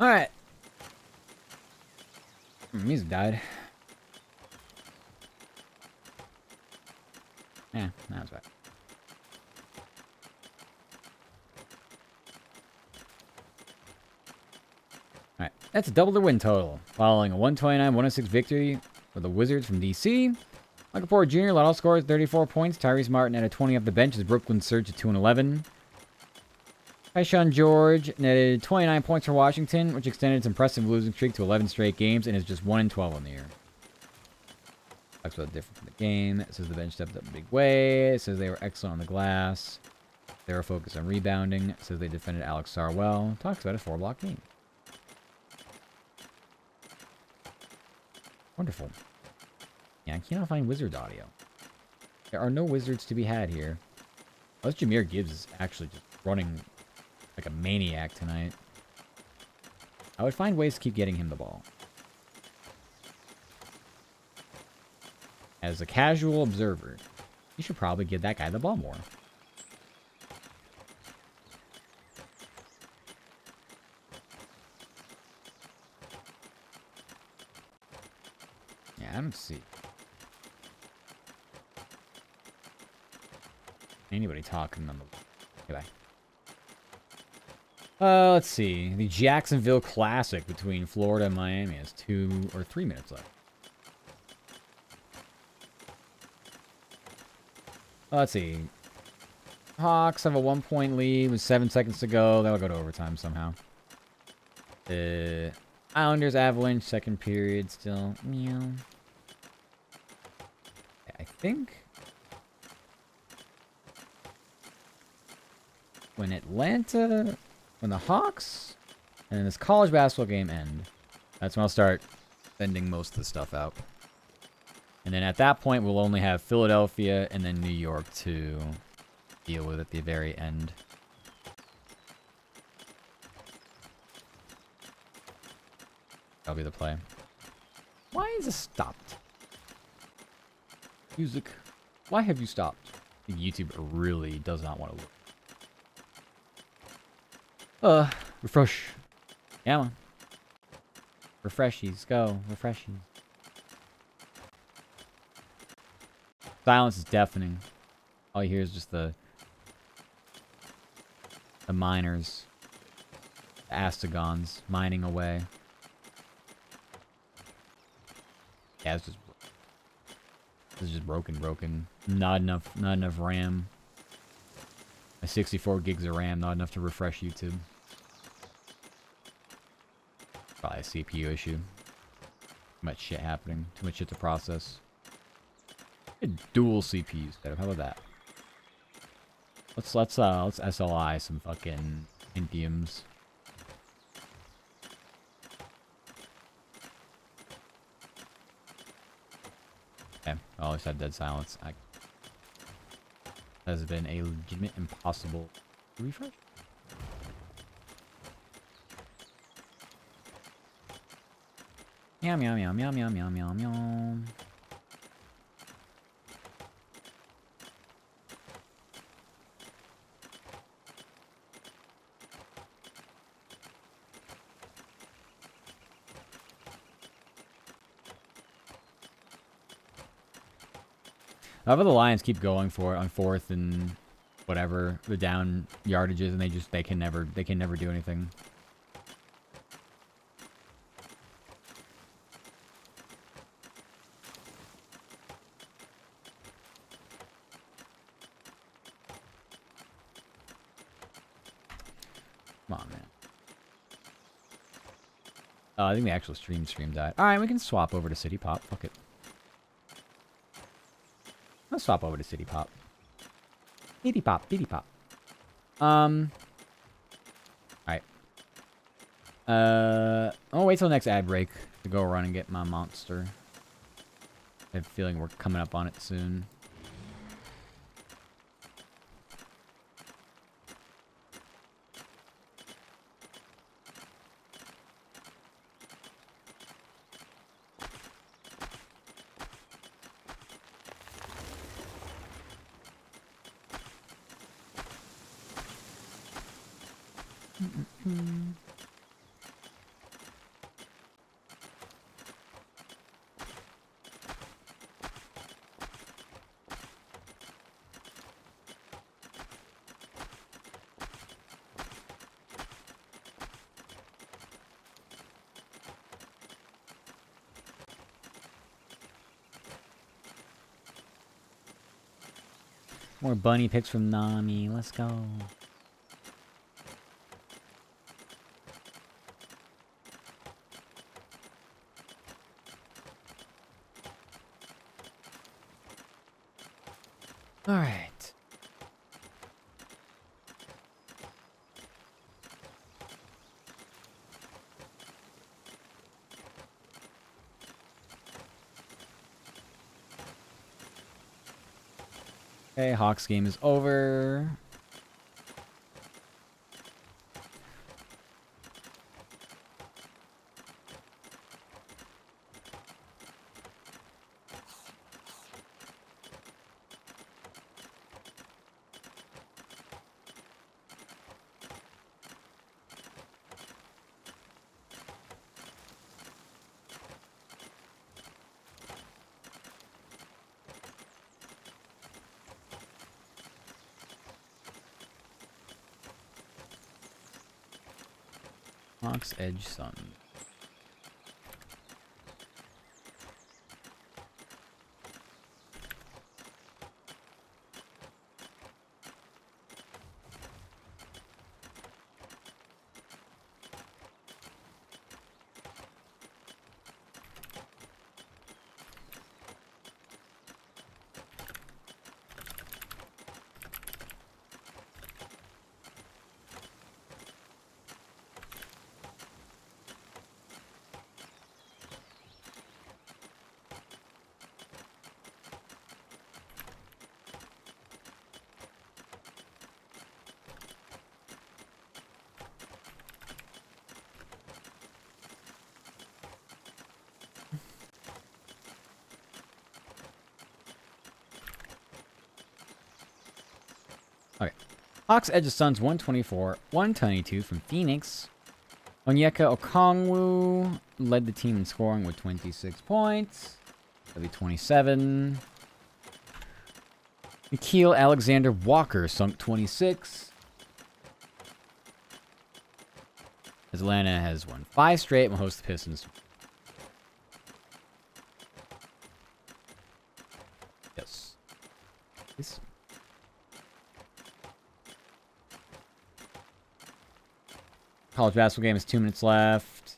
Alright. Music died. Yeah, that's right. Alright, that's double their win total. Following a 129-106 victory for the Wizards from DC. Michael Porter Jr. led all scorers, 34 points. Tyrese Martin netted 20 off the bench as Brooklyn surged to 2-11. Tyshawn George netted 29 points for Washington, which extended its impressive losing streak to 11 straight games and is just 1-12 on the year. Talks about the difference in the game. It says the bench stepped up a big way. It says they were excellent on the glass. They were focused on rebounding. It says they defended Alex Sarr well. Talks about a 4-block game. Wonderful. Yeah, I cannot find Wizards audio. There are no Wizards to be had here. Unless Jahmyr Gibbs is actually just running like a maniac tonight. I would find ways to keep getting him the ball. As a casual observer, you should probably give that guy the ball more. Yeah, I don't see anybody talking on the... Goodbye. Let's see. The Jacksonville Classic between Florida and Miami has 2 or 3 minutes left. Let's see. Hawks have a 1-point lead with 7 seconds to go. That'll go to overtime somehow. Islanders Avalanche, second period still. Meow. I think when the Hawks and this college basketball game end, that's when I'll start sending most of the stuff out. And then at that point, we'll only have Philadelphia and then New York to deal with at the very end. That'll be the play. Why is this stopped? Music. Why have you stopped? I think YouTube really does not want to look. Refresh. Yeah, man. Refreshies. Go. Refreshies. Silence is deafening. All you hear is just the miners. The Astegons mining away. Yeah, this is just broken. Not enough RAM. My 64 gigs of RAM, not enough to refresh YouTube. Probably a CPU issue. Too much shit happening. Too much shit to process. Dual CPUs. How about that? Let's SLI some fucking Pentiums. Okay, I always had dead silence. Has been a legitimate impossible refresh. Meow meow meow meow meow meow meow meow. However, the Lions keep going for it on 4th and whatever the down yardages, and they can never do anything. Come on, man. Oh, I think the actual stream died. All right, we can swap over to City Pop. Fuck it. Let's swap over to City Pop. City Pop, City Pop. Alright. I'll wait till the next ad break to go run and get my monster. I have a feeling we're coming up on it soon. More bunny pics from Nami. Let's go. All right. Okay, Hawks game is over. Hawks Edge Sun. Okay. Hawks Edge of Suns 124, 122 from Phoenix. Onyeka Okongwu led the team in scoring with 26 points. That'll be 27. Nikhil Alexander Walker sunk 26. Atlanta has won 5 straight and will host the Pistons. Yes. This. College basketball game is 2 minutes left.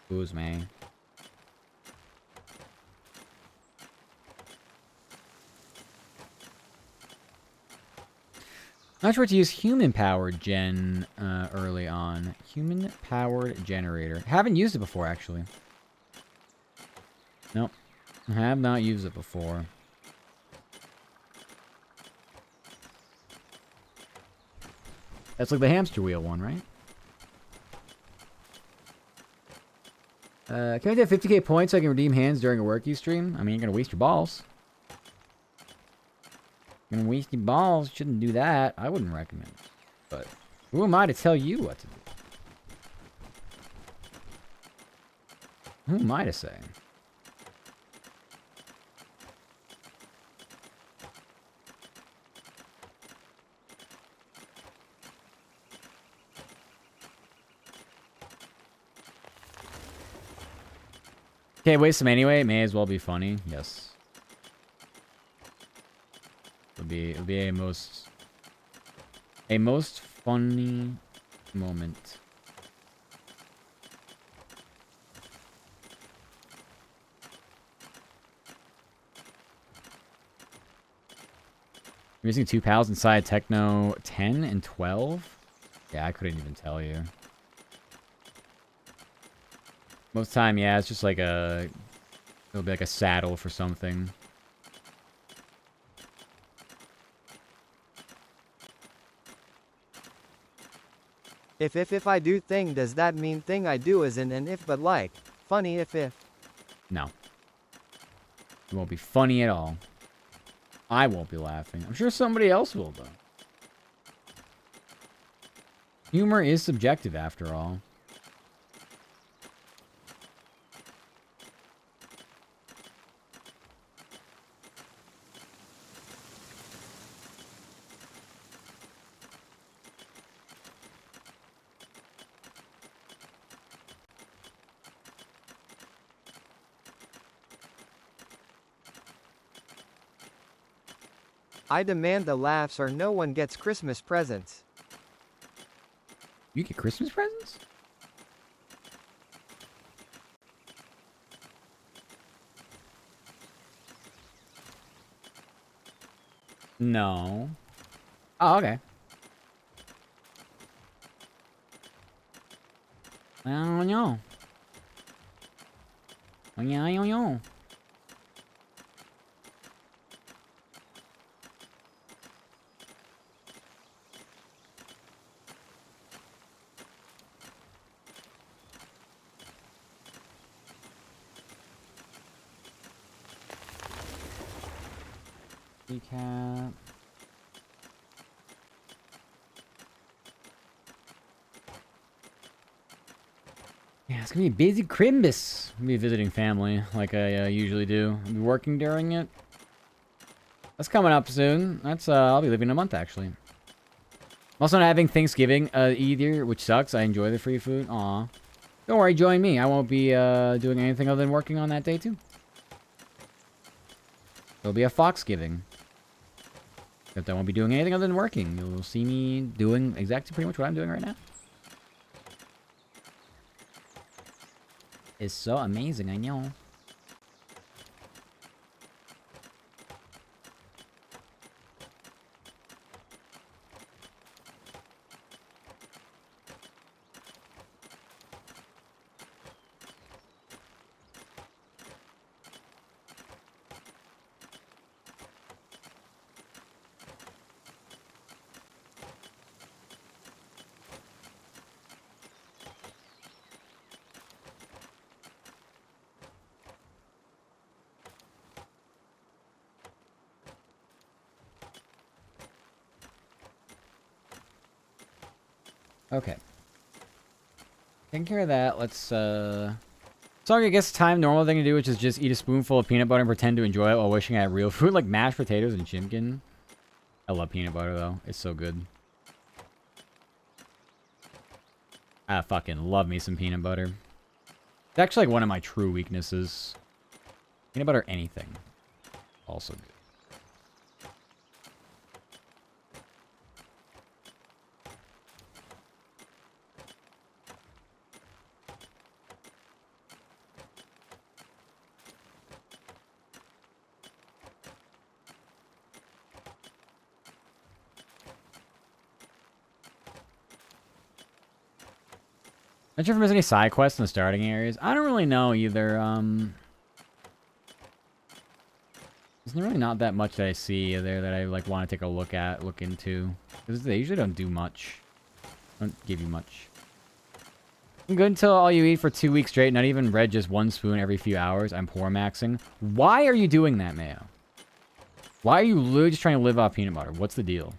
Who's me? Not sure to use human-powered gen early on. Human-powered generator. Haven't used it before, actually. Nope. I have not used it before. That's like the hamster wheel one, right? Can I get 50k points so I can redeem hands during a workie stream? I mean, you're gonna waste your balls. You're gonna waste your balls. Shouldn't do that. I wouldn't recommend it. But who am I to tell you what to do? Who am I to say? Okay, waste them anyway. It may as well be funny. Yes. It'll be a most funny moment. I'm using 2 pals inside Techno 10 and 12? Yeah, I couldn't even tell you. Most of the time, yeah, it's just like it'll be like a saddle for something. If I do thing, does that mean thing I do isn't an if but like? Funny if. No. It won't be funny at all. I won't be laughing. I'm sure somebody else will, though. Humor is subjective, after all. I demand the laughs or no one gets Christmas presents. You get Christmas presents? No. Oh, okay. I don't know. Yeah, I don't know. Recap. Yeah, it's gonna be a busy Crimbus. I'm gonna be visiting family like I usually do. I'll be working during it. That's coming up soon. That's I'll be leaving in a month actually. I'm also not having Thanksgiving either, which sucks. I enjoy the free food. Aw. Don't worry, join me. I won't be doing anything other than working on that day too. There'll be a Foxgiving. Except I won't be doing anything other than working. You'll see me doing exactly pretty much what I'm doing right now. It's so amazing, I know. Okay. Taking care of that, let's, So I guess time normal thing to do, which is just eat a spoonful of peanut butter and pretend to enjoy it while wishing I had real food, like mashed potatoes and chimkin. I love peanut butter, though. It's so good. I fucking love me some peanut butter. It's actually like one of my true weaknesses. Peanut butter, anything. Also good. Not sure if there's any side quests in the starting areas. I don't really know either. There's really not that much that I see there that I like want to take a look into. Because they usually don't do much. Don't give you much. I'm good until all you eat for 2 weeks straight. Not even bread, just one spoon every few hours. I'm poor maxing. Why are you doing that, Mayo? Why are you literally just trying to live off peanut butter? What's the deal?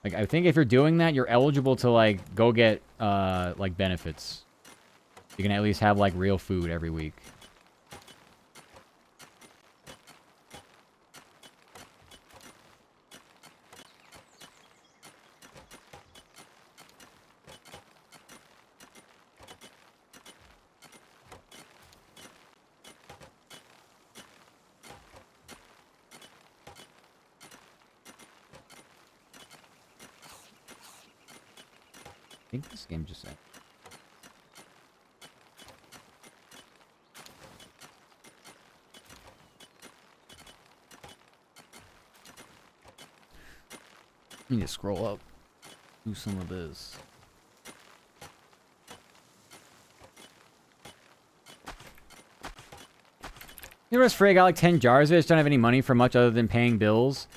Like, I think if you're doing that, you're eligible to, like, go get, like, benefits. You can at least have, like, real food every week. I think this game just said. I need to scroll up. Do some of this. You know what's free? I got like 10 jars of it. I just don't have any money for much other than paying bills.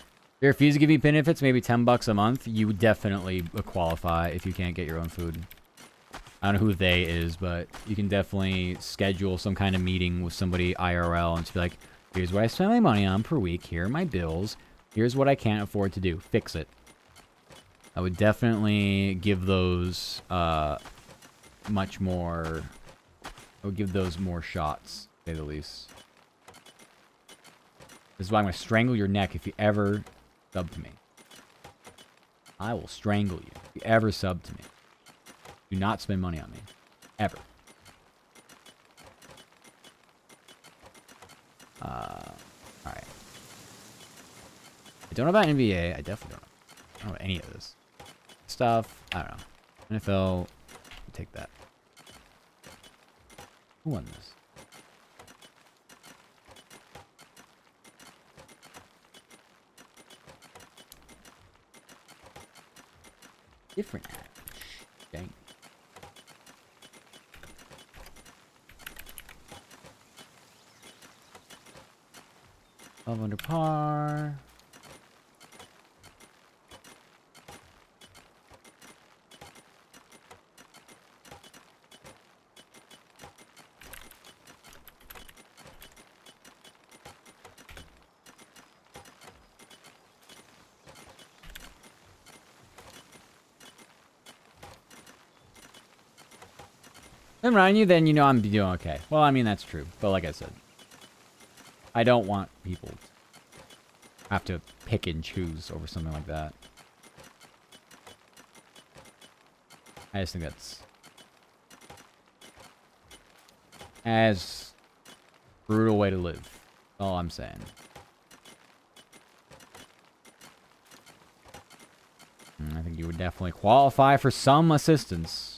They refuse to give you benefits, maybe $10 a month. You definitely qualify if you can't get your own food. I don't know who they is, but you can definitely schedule some kind of meeting with somebody IRL and just be like, here's what I spend my money on per week. Here are my bills. Here's what I can't afford to do. Fix it. I would definitely give those much more... I would give those more shots, to say the least. This is why I'm going to strangle your neck if you ever sub to me. I will strangle you if you ever sub to me. Do not spend money on me. Ever. Alright. I don't know about NBA. I definitely don't know. I don't know about any of this stuff. I don't know. NFL. Take that. Who won this? Different app. Dang. Love under par. I'm around you, then you know I'm doing okay. Well, I mean, that's true. But like I said, I don't want people to have to pick and choose over something like that. I just think that's as brutal way to live. That's all I'm saying. I think you would definitely qualify for some assistance.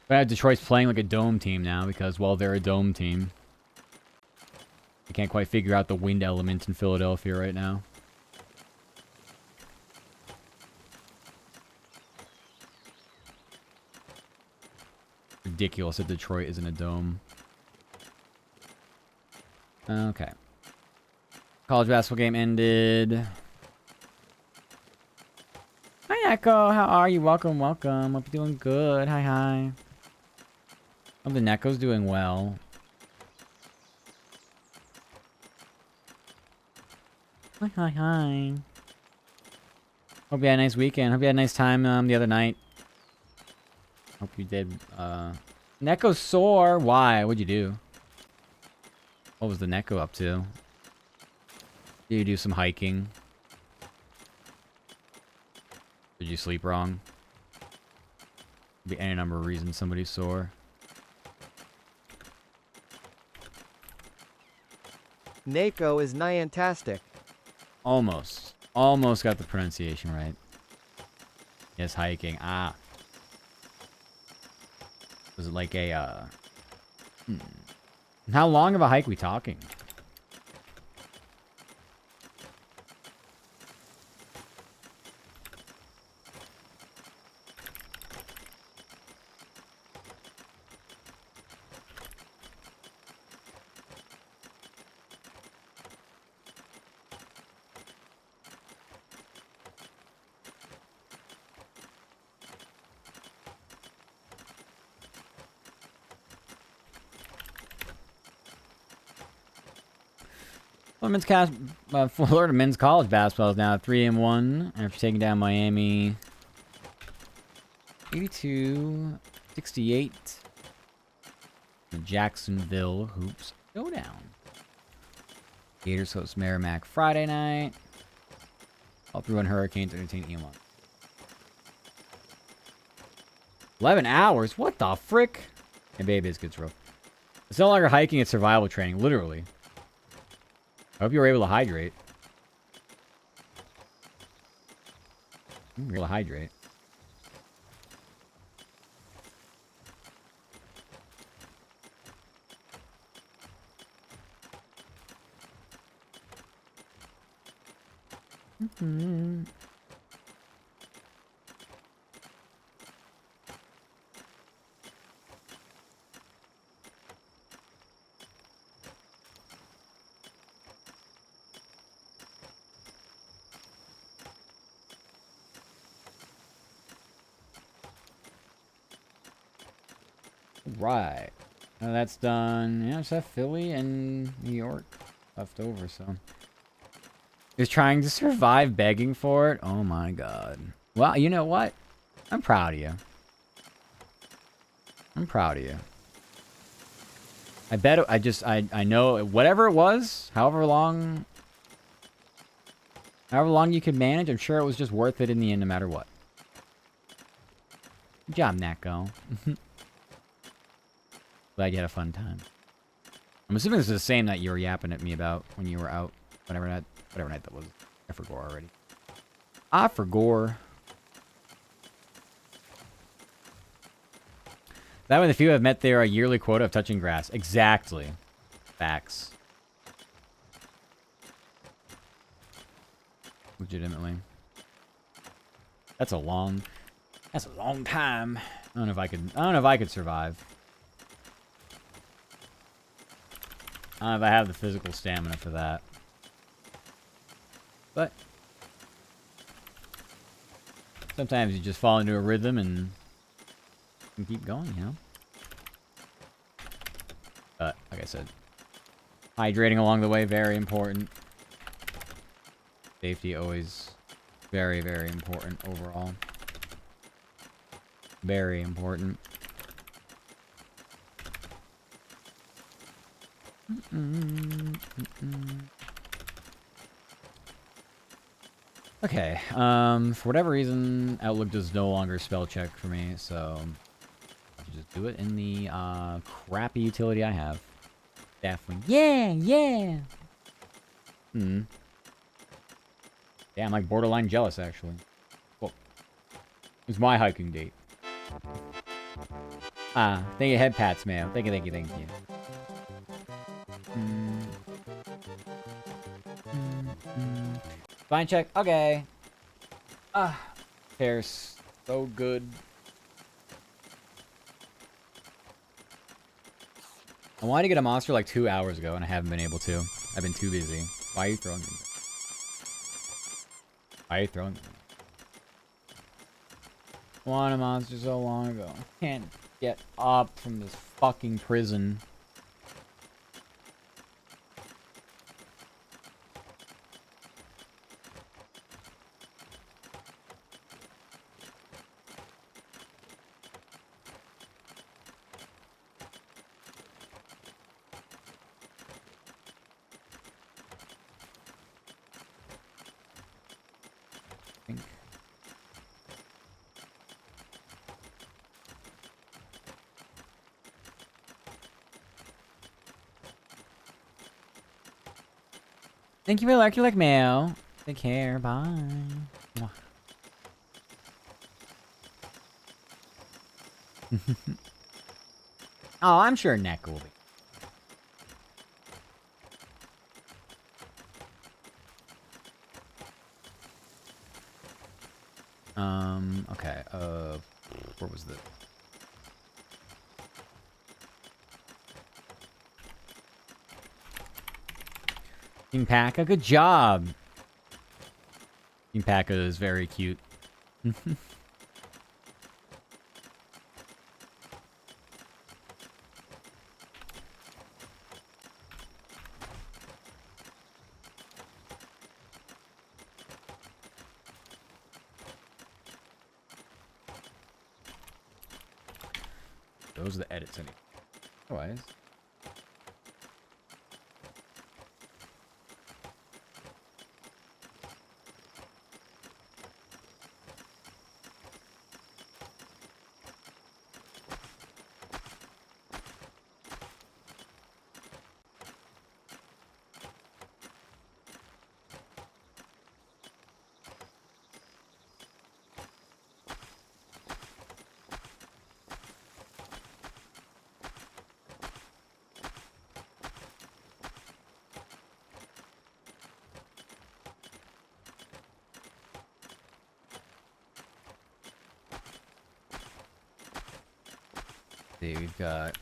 But Detroit's playing like a dome team now because, well, they're a dome team. I can't quite figure out the wind element in Philadelphia right now. Ridiculous that Detroit isn't a dome. Okay. College basketball game ended. Hi, Echo. How are you? Welcome, welcome. Hope you're doing good. Hi, hi. Hope the Necco's doing well. Hi, hi, hi. Hope you had a nice weekend. Hope you had a nice time the other night. Hope you did. Necco's sore. Why? What'd you do? What was the Necco up to? Did you do some hiking? Did you sleep wrong? Could be any number of reasons somebody's sore. Nako is Niantastic. Almost. Almost got the pronunciation right. Yes, hiking. Ah. Was it like a, How long of a hike we talking? Florida men's college basketball is now 3-1 after taking down Miami 82-68. The Jacksonville Hoops go down. Gators host Merrimack Friday night. All 3-1 Hurricanes entertain Elon. 11 hours? What the frick? And baby, this gets rough. It's no longer hiking, it's survival training, literally. I hope you were able to hydrate. You were able to hydrate. Right. That's done. Yeah, I just have Philly and New York left over, so. He's trying to survive begging for it? Oh my god. Well, you know what? I'm proud of you. I'm proud of you. I bet I know whatever it was, however long you could manage, I'm sure it was just worth it in the end no matter what. Good job, Nako. Glad you had a fun time. I'm assuming this is the same that you were yapping at me about when you were out. Whatever night that was. I forgot already. I forgot. That way the few have met their yearly quota of touching grass. Exactly. Facts. Legitimately. That's a long time. I don't know if I could survive. I don't know if I have the physical stamina for that. But sometimes you just fall into a rhythm and keep going, you know? But, like I said, hydrating along the way, very important. Safety always very, very important overall. Very important. Okay, for whatever reason, Outlook does no longer spell check for me, so I'll just do it in the crappy utility I have. Definitely. Yeah! Yeah, I'm like borderline jealous, actually. Well, it's my hiking date. Thank you, head pats, man. Thank you. Fine check. Okay. Hair's so good. I wanted to get a monster like 2 hours ago, and I haven't been able to. I've been too busy. Why are you throwing me? Why are you throwing me? Want a monster so long ago. Can't get up from this fucking prison. Thank you for like mail. Take care. Bye. Mwah. Oh, I'm sure Neck will be. Okay, where was the... King Paka, good job! King Paka is very cute. Those are the edits anyway. Otherwise... See, we've got...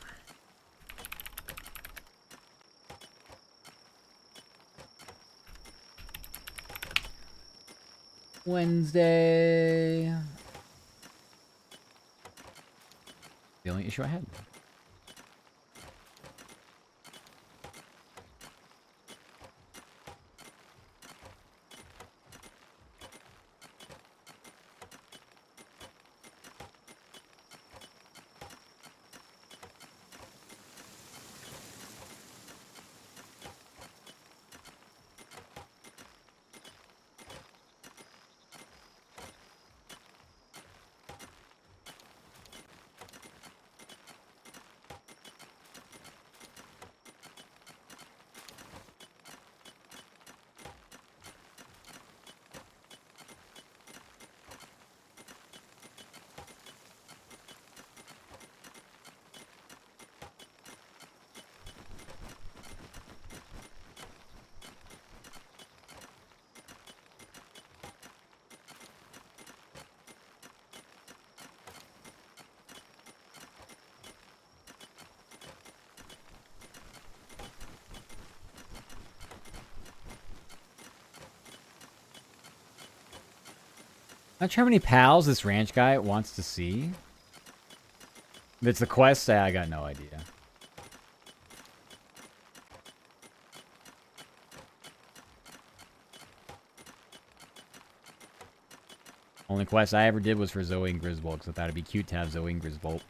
Wednesday... The only issue I had. Not sure how many pals this ranch guy wants to see. If it's the quest, I got no idea. Only quest I ever did was for Zoe and Griswold, because I thought it'd be cute to have Zoe and Griswold.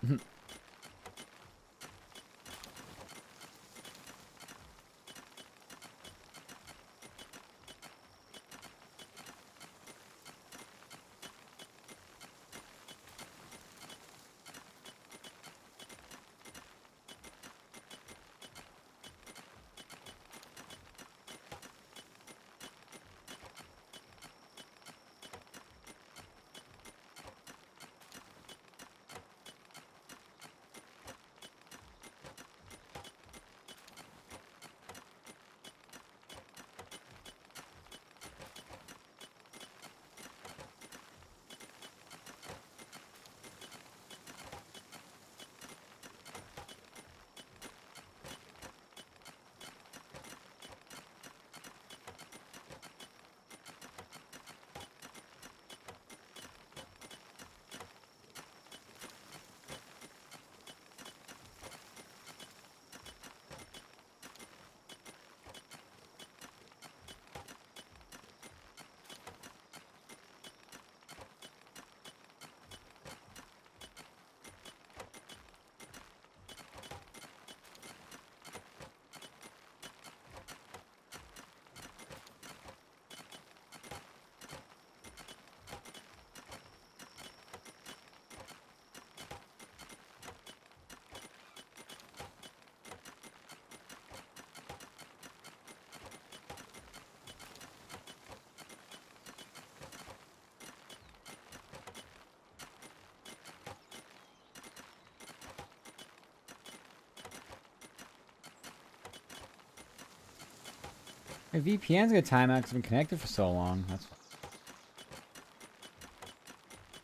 My VPN's gonna time out because I've been connected for so long. That's fine.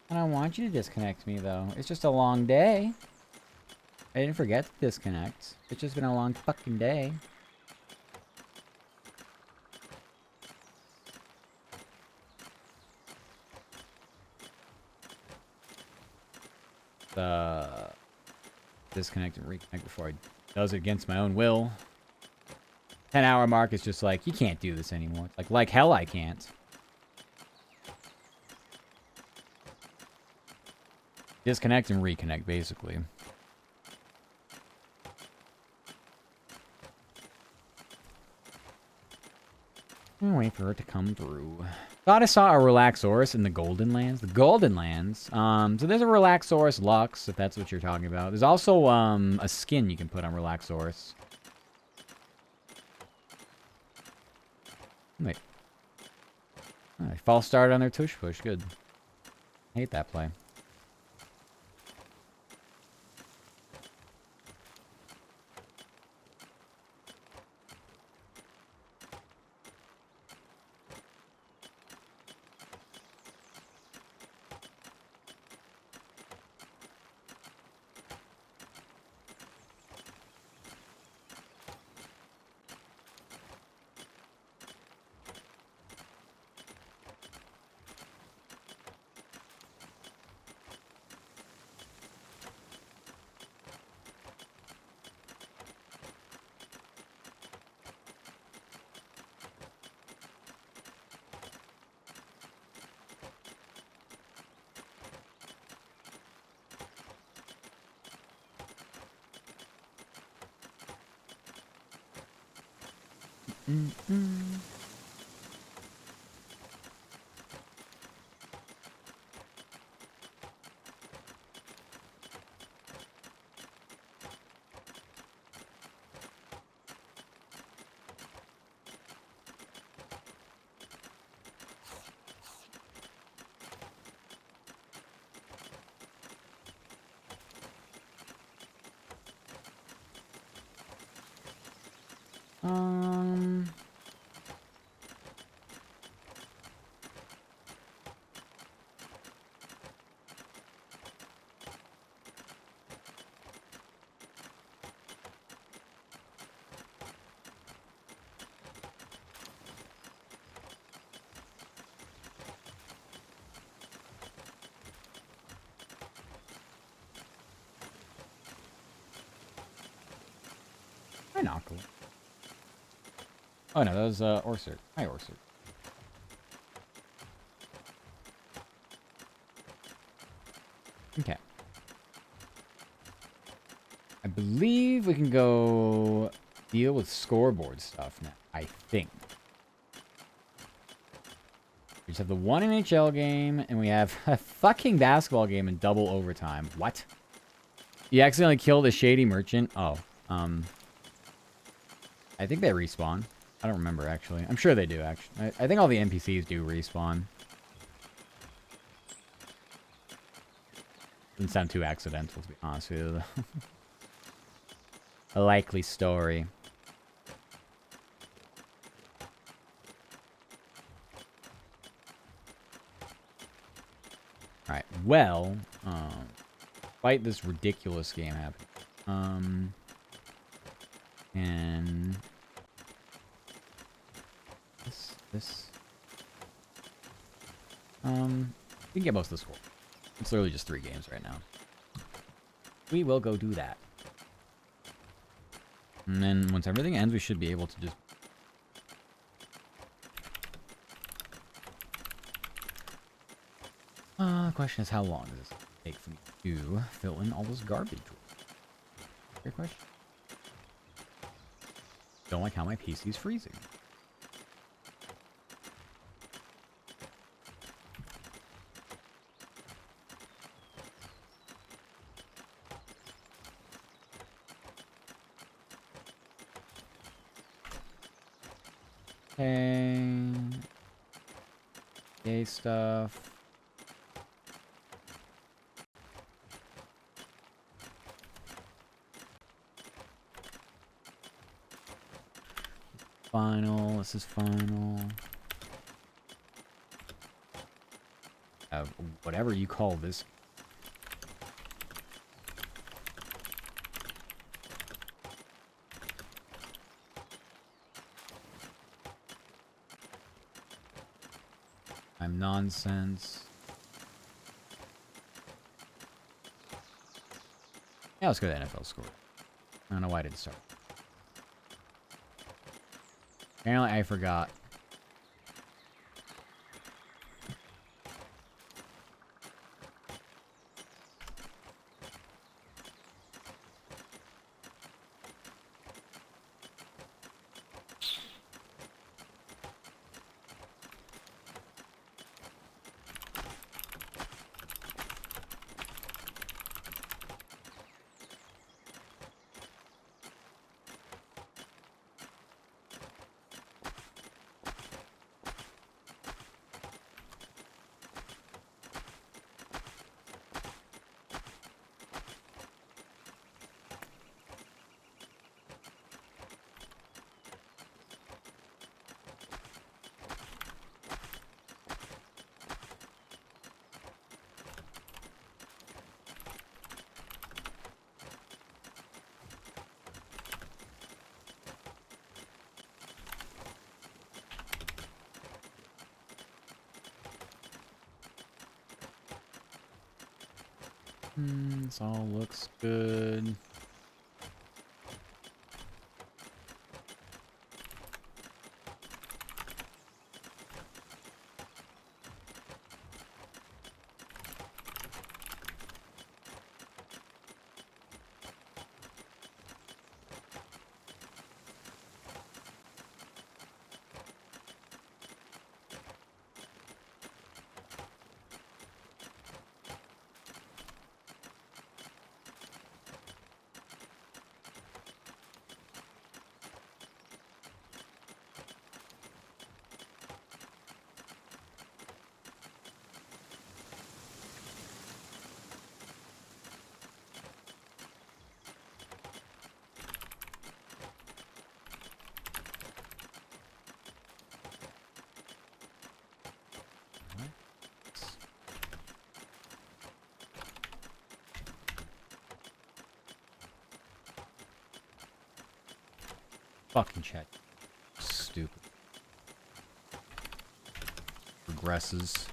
I don't want you to disconnect me, though. It's just a long day. I didn't forget to disconnect. It's just been a long fucking day. Disconnect and reconnect before I does it against my own will. 10-hour mark is just like, you can't do this anymore. It's like hell I can't. Disconnect and reconnect, basically. I'm wait for it to come through. Thought I saw a Relaxaurus in the Golden Lands. The Golden Lands. So there's a Relaxaurus Lux, if that's what you're talking about. There's also a skin you can put on Relaxaurus. Wait. Oh, false start on their tush push. Good. Hate that play. Oh no, that was Orser. Hi, Orser. Okay. I believe we can go deal with scoreboard stuff now. I think. We just have the one NHL game, and we have a fucking basketball game in double overtime. What? You accidentally killed a shady merchant? Oh, I think they respawn. I don't remember, actually. I'm sure they do, actually. I think all the NPCs do respawn. Doesn't sound too accidental, to be honest with you, though. A likely story. Alright, well, despite this ridiculous game happening, and this, we can get most of the score. It's literally just 3 games right now. We will go do that. And then once everything ends, we should be able to just... The question is, how long does this take for me to fill in all this garbage? Great question. Don't like how my PC's freezing. Okay. Gay stuff. Final. This is final. Whatever you call this. I'm nonsense. Yeah, let's go to the NFL score. I don't know why I didn't start. Apparently, I forgot. This all looks good. Fucking chat. Stupid. Progresses.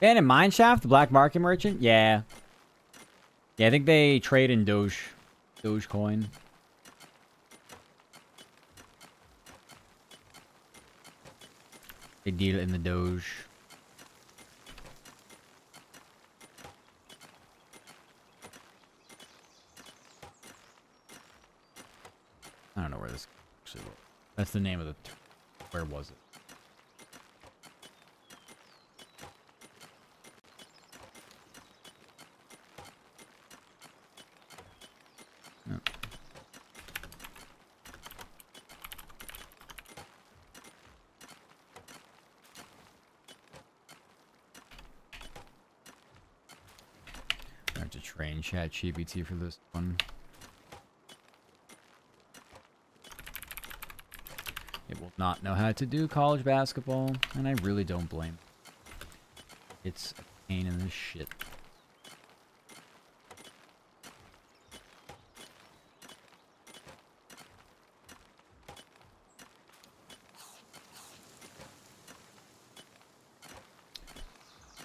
And in Mineshaft, the black market merchant? Yeah. Yeah, I think they trade in Dogecoin. They deal in the Doge. I don't know where this actually was. That's the name of the... Where was it? No. I have to train ChatGPT for this one. It will not know how to do college basketball, and I really don't blame it. It's a pain in the shit.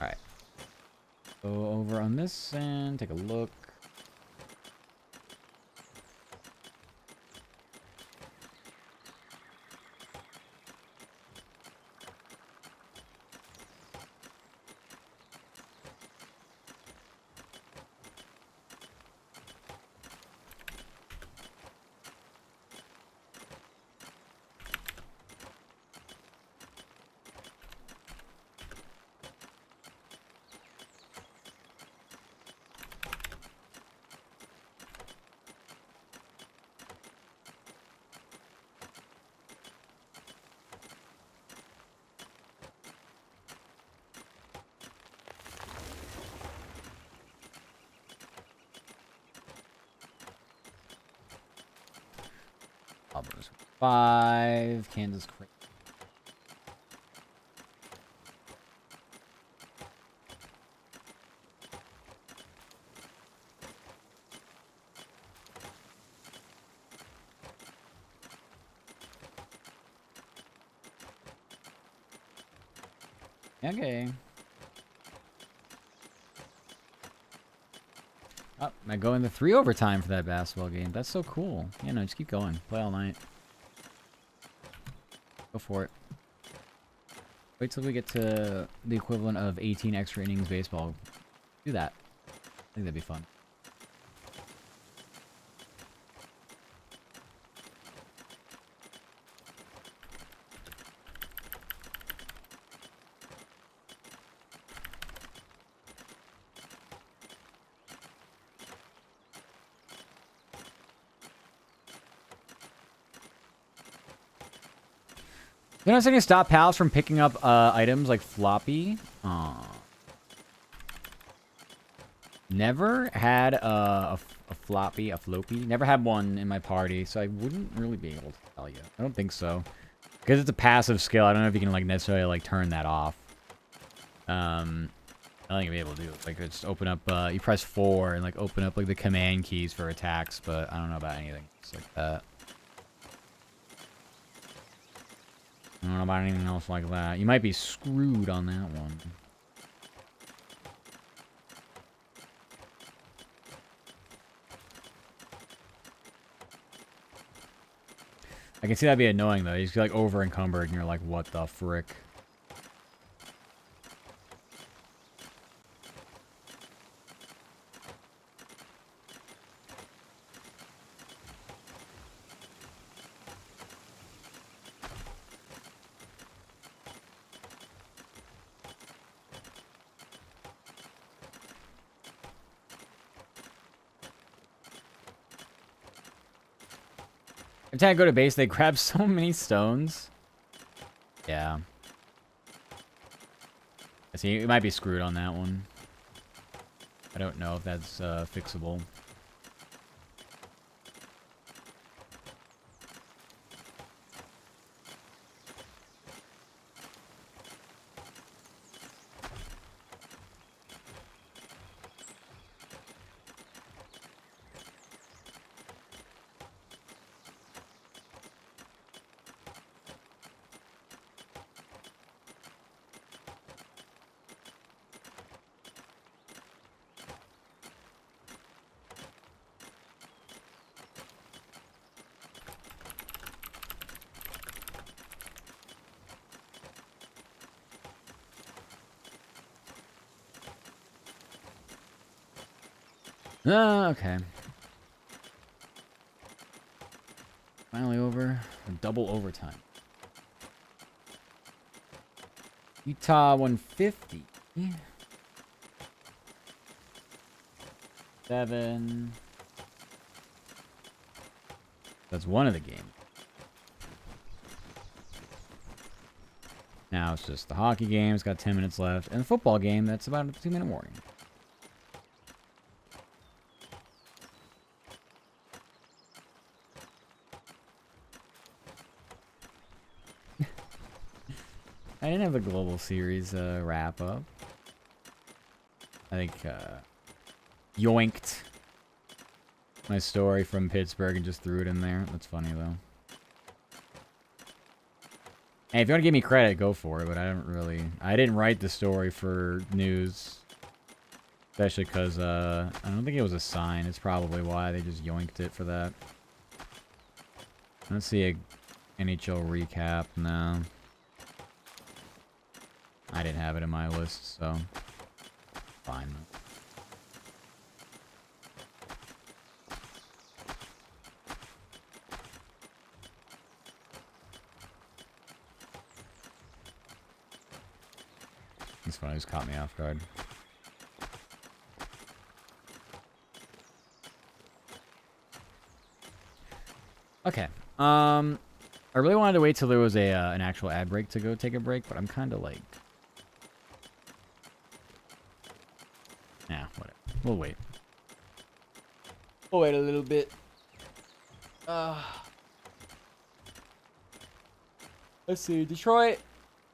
Alright. Go over on this and take a look. Auburn's 5. Kansas. Okay. Oh, I go into 3 overtime for that basketball game. That's so cool. Yeah, no, just keep going. Play all night. Go for it. Wait till we get to the equivalent of 18 extra innings baseball. Do that. I think that'd be fun. You know, I was stop pals from picking up items like floppy. Never had a floppy. Never had one in my party, so I wouldn't really be able to tell you. I don't think so. Because it's a passive skill, I don't know if you can like necessarily like turn that off. I don't think you'll be able to do it. Like just open up, you press 4 and like open up like the command keys for attacks, but I don't know about anything else like that. I don't know about anything else like that. You might be screwed on that one. I can see that'd be annoying though. You just get like over encumbered and you're like, what the frick? Every time I go to base, they grab so many stones. Yeah. I see, you might be screwed on that one. I don't know if that's fixable. Okay. Finally over. Double overtime. Utah 150. 7. That's one of the games. Now it's just the hockey game. It's got 10 minutes left. And the football game, that's about a 2-minute warning. I didn't have the Global Series wrap up. I think yoinked my story from Pittsburgh and just threw it in there. That's funny though. Hey, if you want to give me credit, go for it. But I didn't write the story for news, especially because I don't think it was a sign. It's probably why they just yoinked it for that. Let's see a NHL recap now. I didn't have it in my list, so fine. This one just caught me off guard. Okay. I really wanted to wait till there was an actual ad break to go take a break, but I'm kind of like, yeah, whatever. We'll wait. We'll wait a little bit. Let's see. Detroit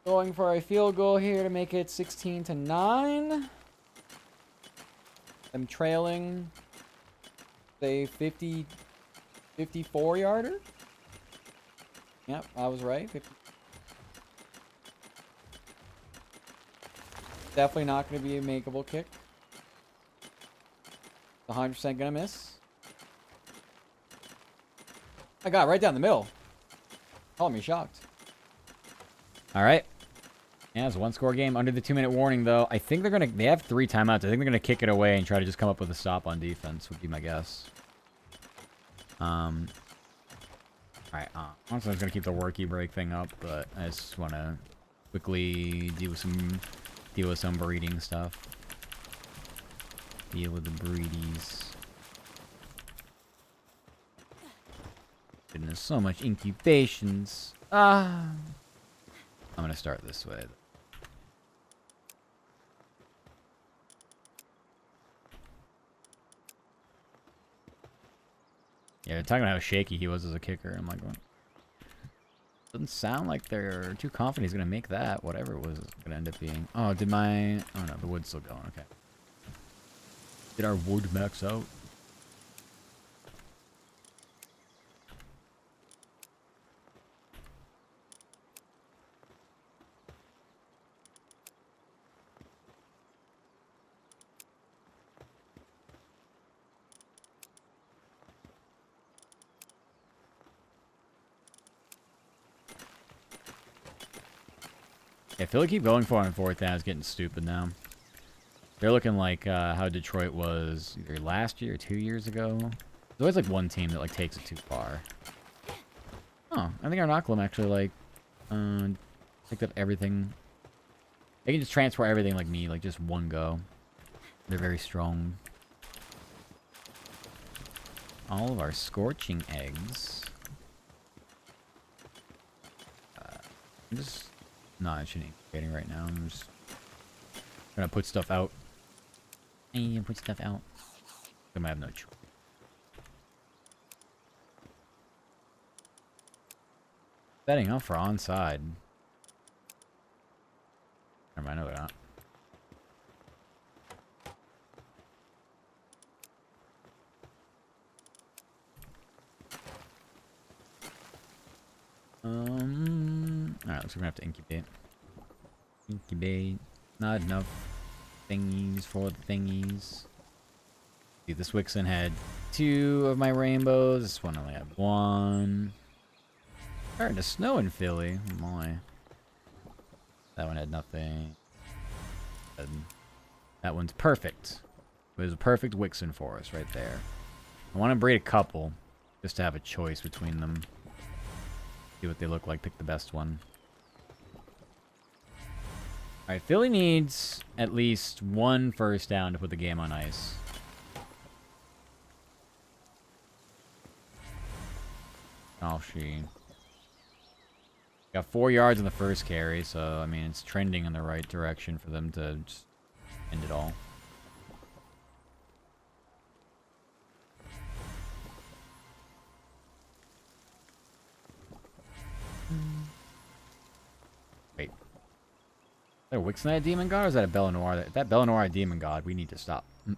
going for a field goal here to make it 16-9. I'm trailing, say 54-yarder. Yep, I was right. 50. Definitely not going to be a makeable kick. 100% gonna miss. I got right down the middle. Call me shocked. All right. Yeah, it's a 1-score game under the 2-minute warning, though. I think they have 3 timeouts. I think they're gonna kick it away and try to just come up with a stop on defense. Would be my guess. All right. Honestly, I was gonna keep the workie break thing up, but I just want to quickly deal with some breeding stuff. Deal with the breedies. Goodness, so much incubations. I'm gonna start this way. Yeah, they're talking about how shaky he was as a kicker. I'm like, what? Doesn't sound like they're too confident he's gonna make that, whatever it was gonna end up being. Oh, oh no, the wood's still going. Okay. Did our wood max out? Yeah, I feel like keep going for it on 4th down is getting stupid now. They're looking like how Detroit was either last year or 2 years ago. There's always like one team that like takes it too far. Oh, I think our Knocklim actually like picked up everything. They can just transfer everything like me, like just one go. They're very strong. All of our scorching eggs. I'm just not actually getting right now. I'm just gonna put stuff out. And put stuff out. I might have no choice. Setting up for onside. Never mind, I know they're not. Alright, looks like we're gonna have to incubate. Incubate. Not enough thingies for the thingies. See, this Wixen had 2 of my rainbows. This one only had 1. Starting to snow in Philly. Oh my. That one had nothing. And that one's perfect. It was a perfect Wixen for us right there. I want to breed a couple, just to have a choice between them. See what they look like, pick the best one. Alright, Philly needs at least one first down to put the game on ice. Oh, she got 4 yards in the first carry, so, I mean, it's trending in the right direction for them to just end it all. Wait. Is that a Wixenite Demon God, or is that a Bella Noir? That Bella Noir Demon God, we need to stop. We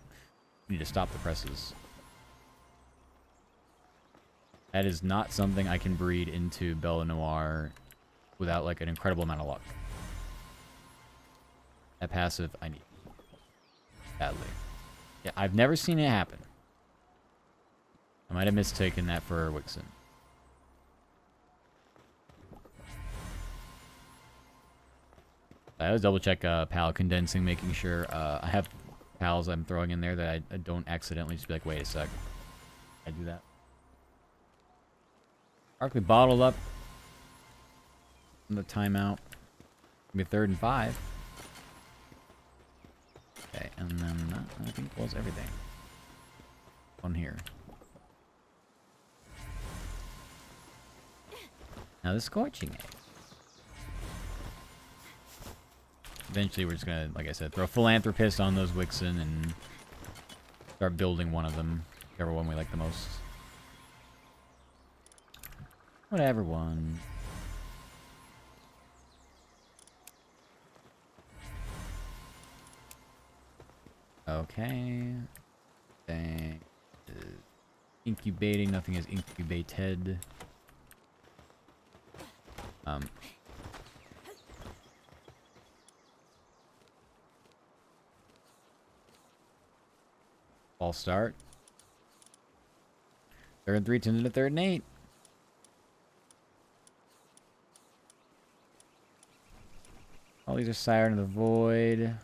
need to stop the presses. That is not something I can breed into Bella Noir without, like, an incredible amount of luck. That passive, I need. Badly. Yeah, I've never seen it happen. I might have mistaken that for Wixen. I always double check PAL condensing, making sure I have PALs I'm throwing in there that I don't accidentally just be like, wait a sec. I do that. Arcly bottled up in the timeout. Be 3rd and 5. Okay, and then I think was everything. On here. Now the scorching egg. Eventually we're just gonna, like I said, throw Philanthropist on those Wixen and start building one of them. Whichever one we like the most. Whatever one. Okay. Thing is incubating. Nothing is incubated. Ball start. 3rd and 3, 10 to 3rd and 8. All these are Siren of the Void.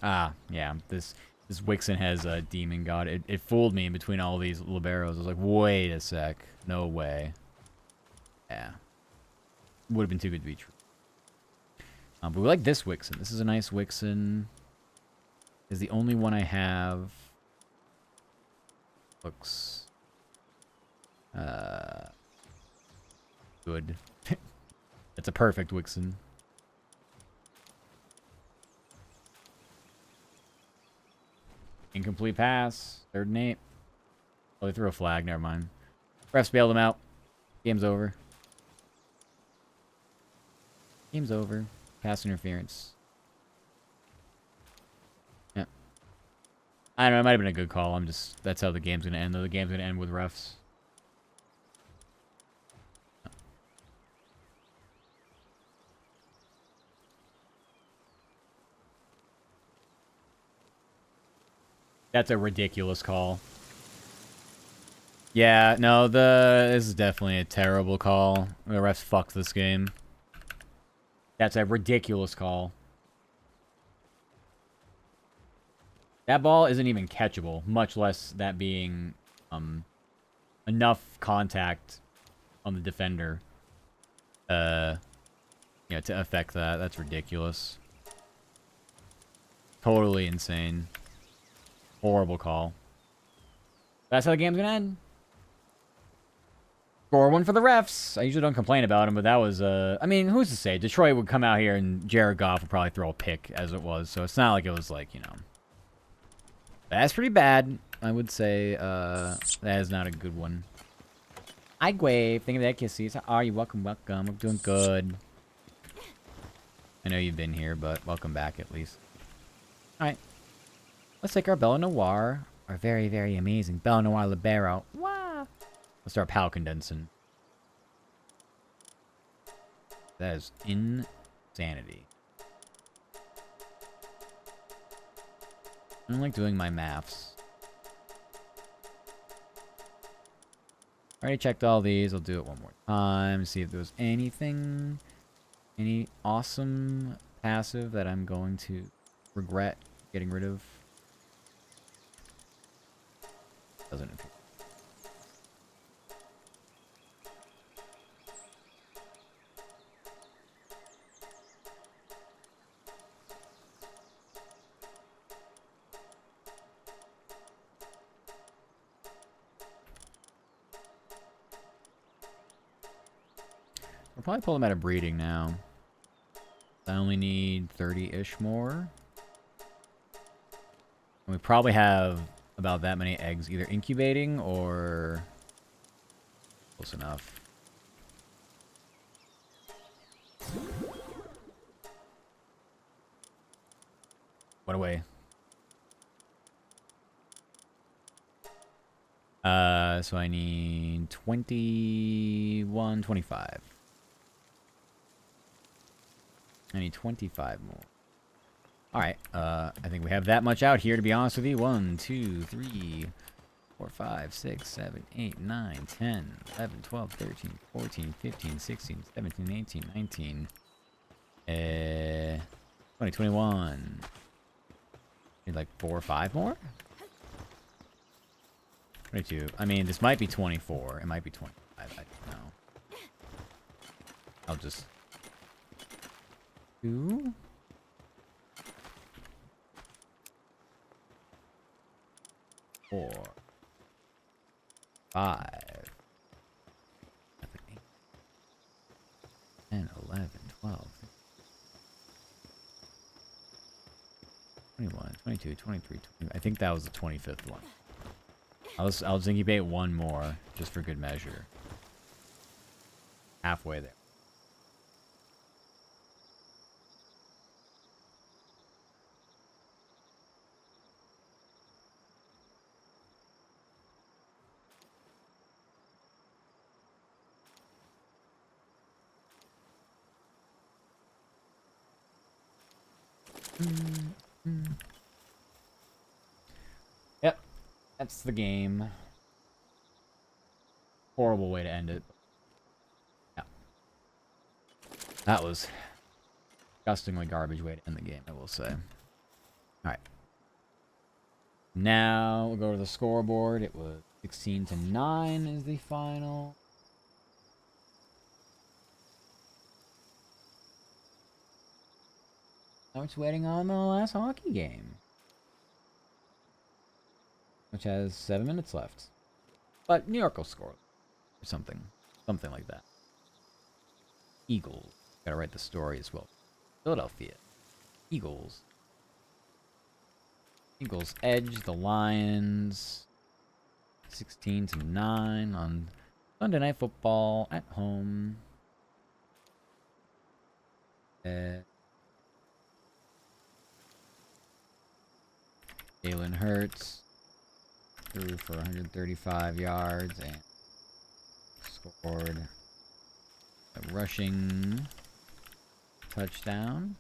Ah, yeah. This Wixen has a Demon God. It fooled me in between all these Liberos. I was like, wait a sec. No way. Yeah. Would have been too good to be true. But we like this Wixen. This is a nice Wixen. Is the only one I have. Looks good. It's a perfect Wixen. Incomplete pass. 3rd and 8. Oh, they threw a flag. Never mind. Refs bailed him out. Game's over. Game's over. Pass interference. Yeah. I don't know. It might have been a good call. That's how the game's going to end, though. The game's going to end with refs. That's a ridiculous call. Yeah, no, this is definitely a terrible call. The refs fucked this game. That's a ridiculous call. That ball isn't even catchable, much less that being enough contact on the defender to affect that. That's ridiculous. Totally insane. Horrible call. That's how the game's gonna end. Score one for the refs. I usually don't complain about him, but that was, I mean, who's to say? Detroit would come out here and Jared Goff would probably throw a pick as it was, so it's not like it was like, That's pretty bad. I would say, that is not a good one. Hi, Gwave. Thank you for that kisses. How are you? Welcome, welcome. We're doing good. I know you've been here, but welcome back at least. Alright. Let's take our Bella Noir. Our very, very amazing Bella Noir Libero. Wow. Let's start PAL condensing. That is insanity. I don't like doing my maths. Already checked all these. I'll do it one more time. See if there was anything. Any awesome passive that I'm going to regret getting rid of. Doesn't appear. I'll probably pull them out of breeding now. I only need 30-ish more. And we probably have about that many eggs either incubating or close enough. What away? So I need 21, 25. I need 25 more. Alright, I think we have that much out here, to be honest with you. 1, 2, 3, 4, 5, 6, 7, 8, 9, 10, 11, 12, 13, 14, 15, 16, 17, 18, 19. 20, 21. Need like 4 or 5 more? 22. I mean, this might be 24. It might be 25. I don't know. I'll just... 2... 4, 5, 7, 8, 10, 11, 12, 21, 22, 23, 20. I think that was the 25th one. I'll just incubate one more, just for good measure. Halfway there. Yep, that's the game. Horrible way to end it. Yeah. That was disgustingly garbage way to end the game, I will say. Alright. Now we'll go to the scoreboard. It was 16-9 is the final. Now it's waiting on the last hockey game, which has 7 minutes left. But New York will score or something like that. Eagles. Gotta write the story as well. Philadelphia. Eagles. Eagles edge the Lions 16-9 on Sunday Night Football at home. Jalen Hurts threw for 135 yards and scored a rushing touchdown.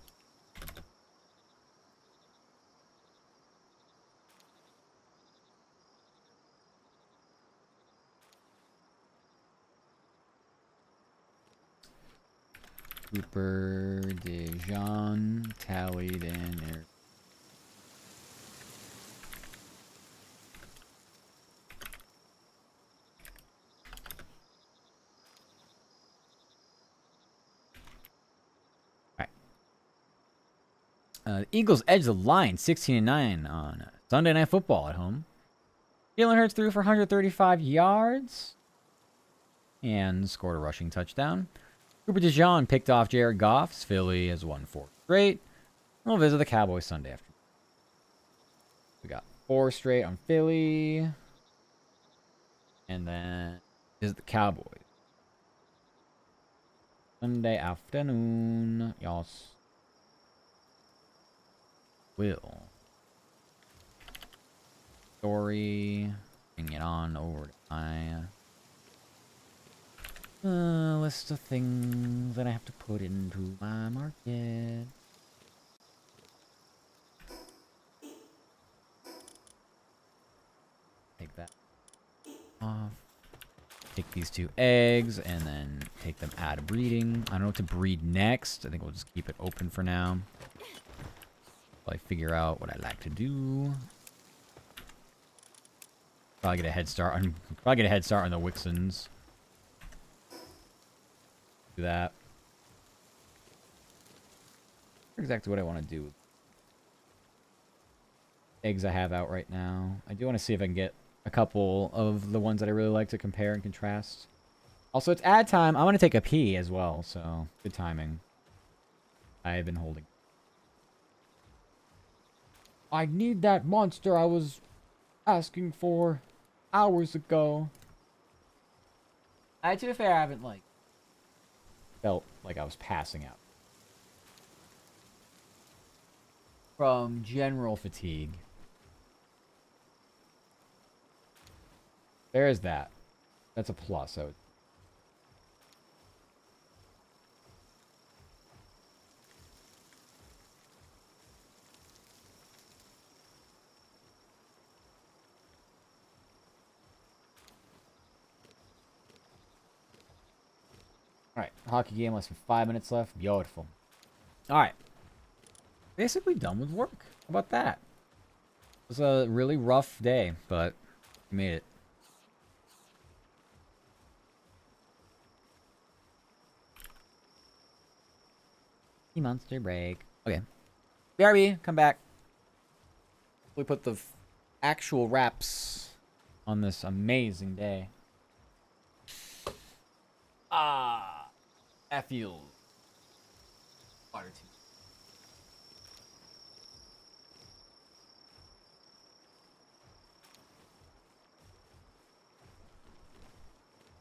Cooper DeJean tallied in. The Eagles edge the line 16-9 on Sunday Night Football at home. Jalen Hurts threw for 135 yards and scored a rushing touchdown. Cooper DeJean picked off Jared Goff's. Philly has won 4 straight. We'll visit the Cowboys Sunday afternoon. We got 4 straight on Philly. And then is the Cowboys. Sunday afternoon. Y'all. Will. Story. Bring it on over to my list of things that I have to put into my market. Take that off. Take these 2 eggs and then take them out of breeding. I don't know what to breed next. I think we'll just keep it open for now. While I figure out what I like to do. Probably get a head start on the Wixens. Do that. Exactly what I want to do. Eggs I have out right now. I do want to see if I can get a couple of the ones that I really like to compare and contrast. Also, it's ad time. I want to take a pee as well, so good timing. I've been holding. I need that monster I was asking for hours ago. To be fair, I haven't, like, felt like I was passing out from general fatigue. There's that. That's a plus. So. Alright, hockey game, less than 5 minutes left. Beautiful. Alright. Basically done with work. How about that? It was a really rough day, but we made it. Monster break. Okay. BRB, come back. We put the actual wraps on this amazing day. F you. Water too.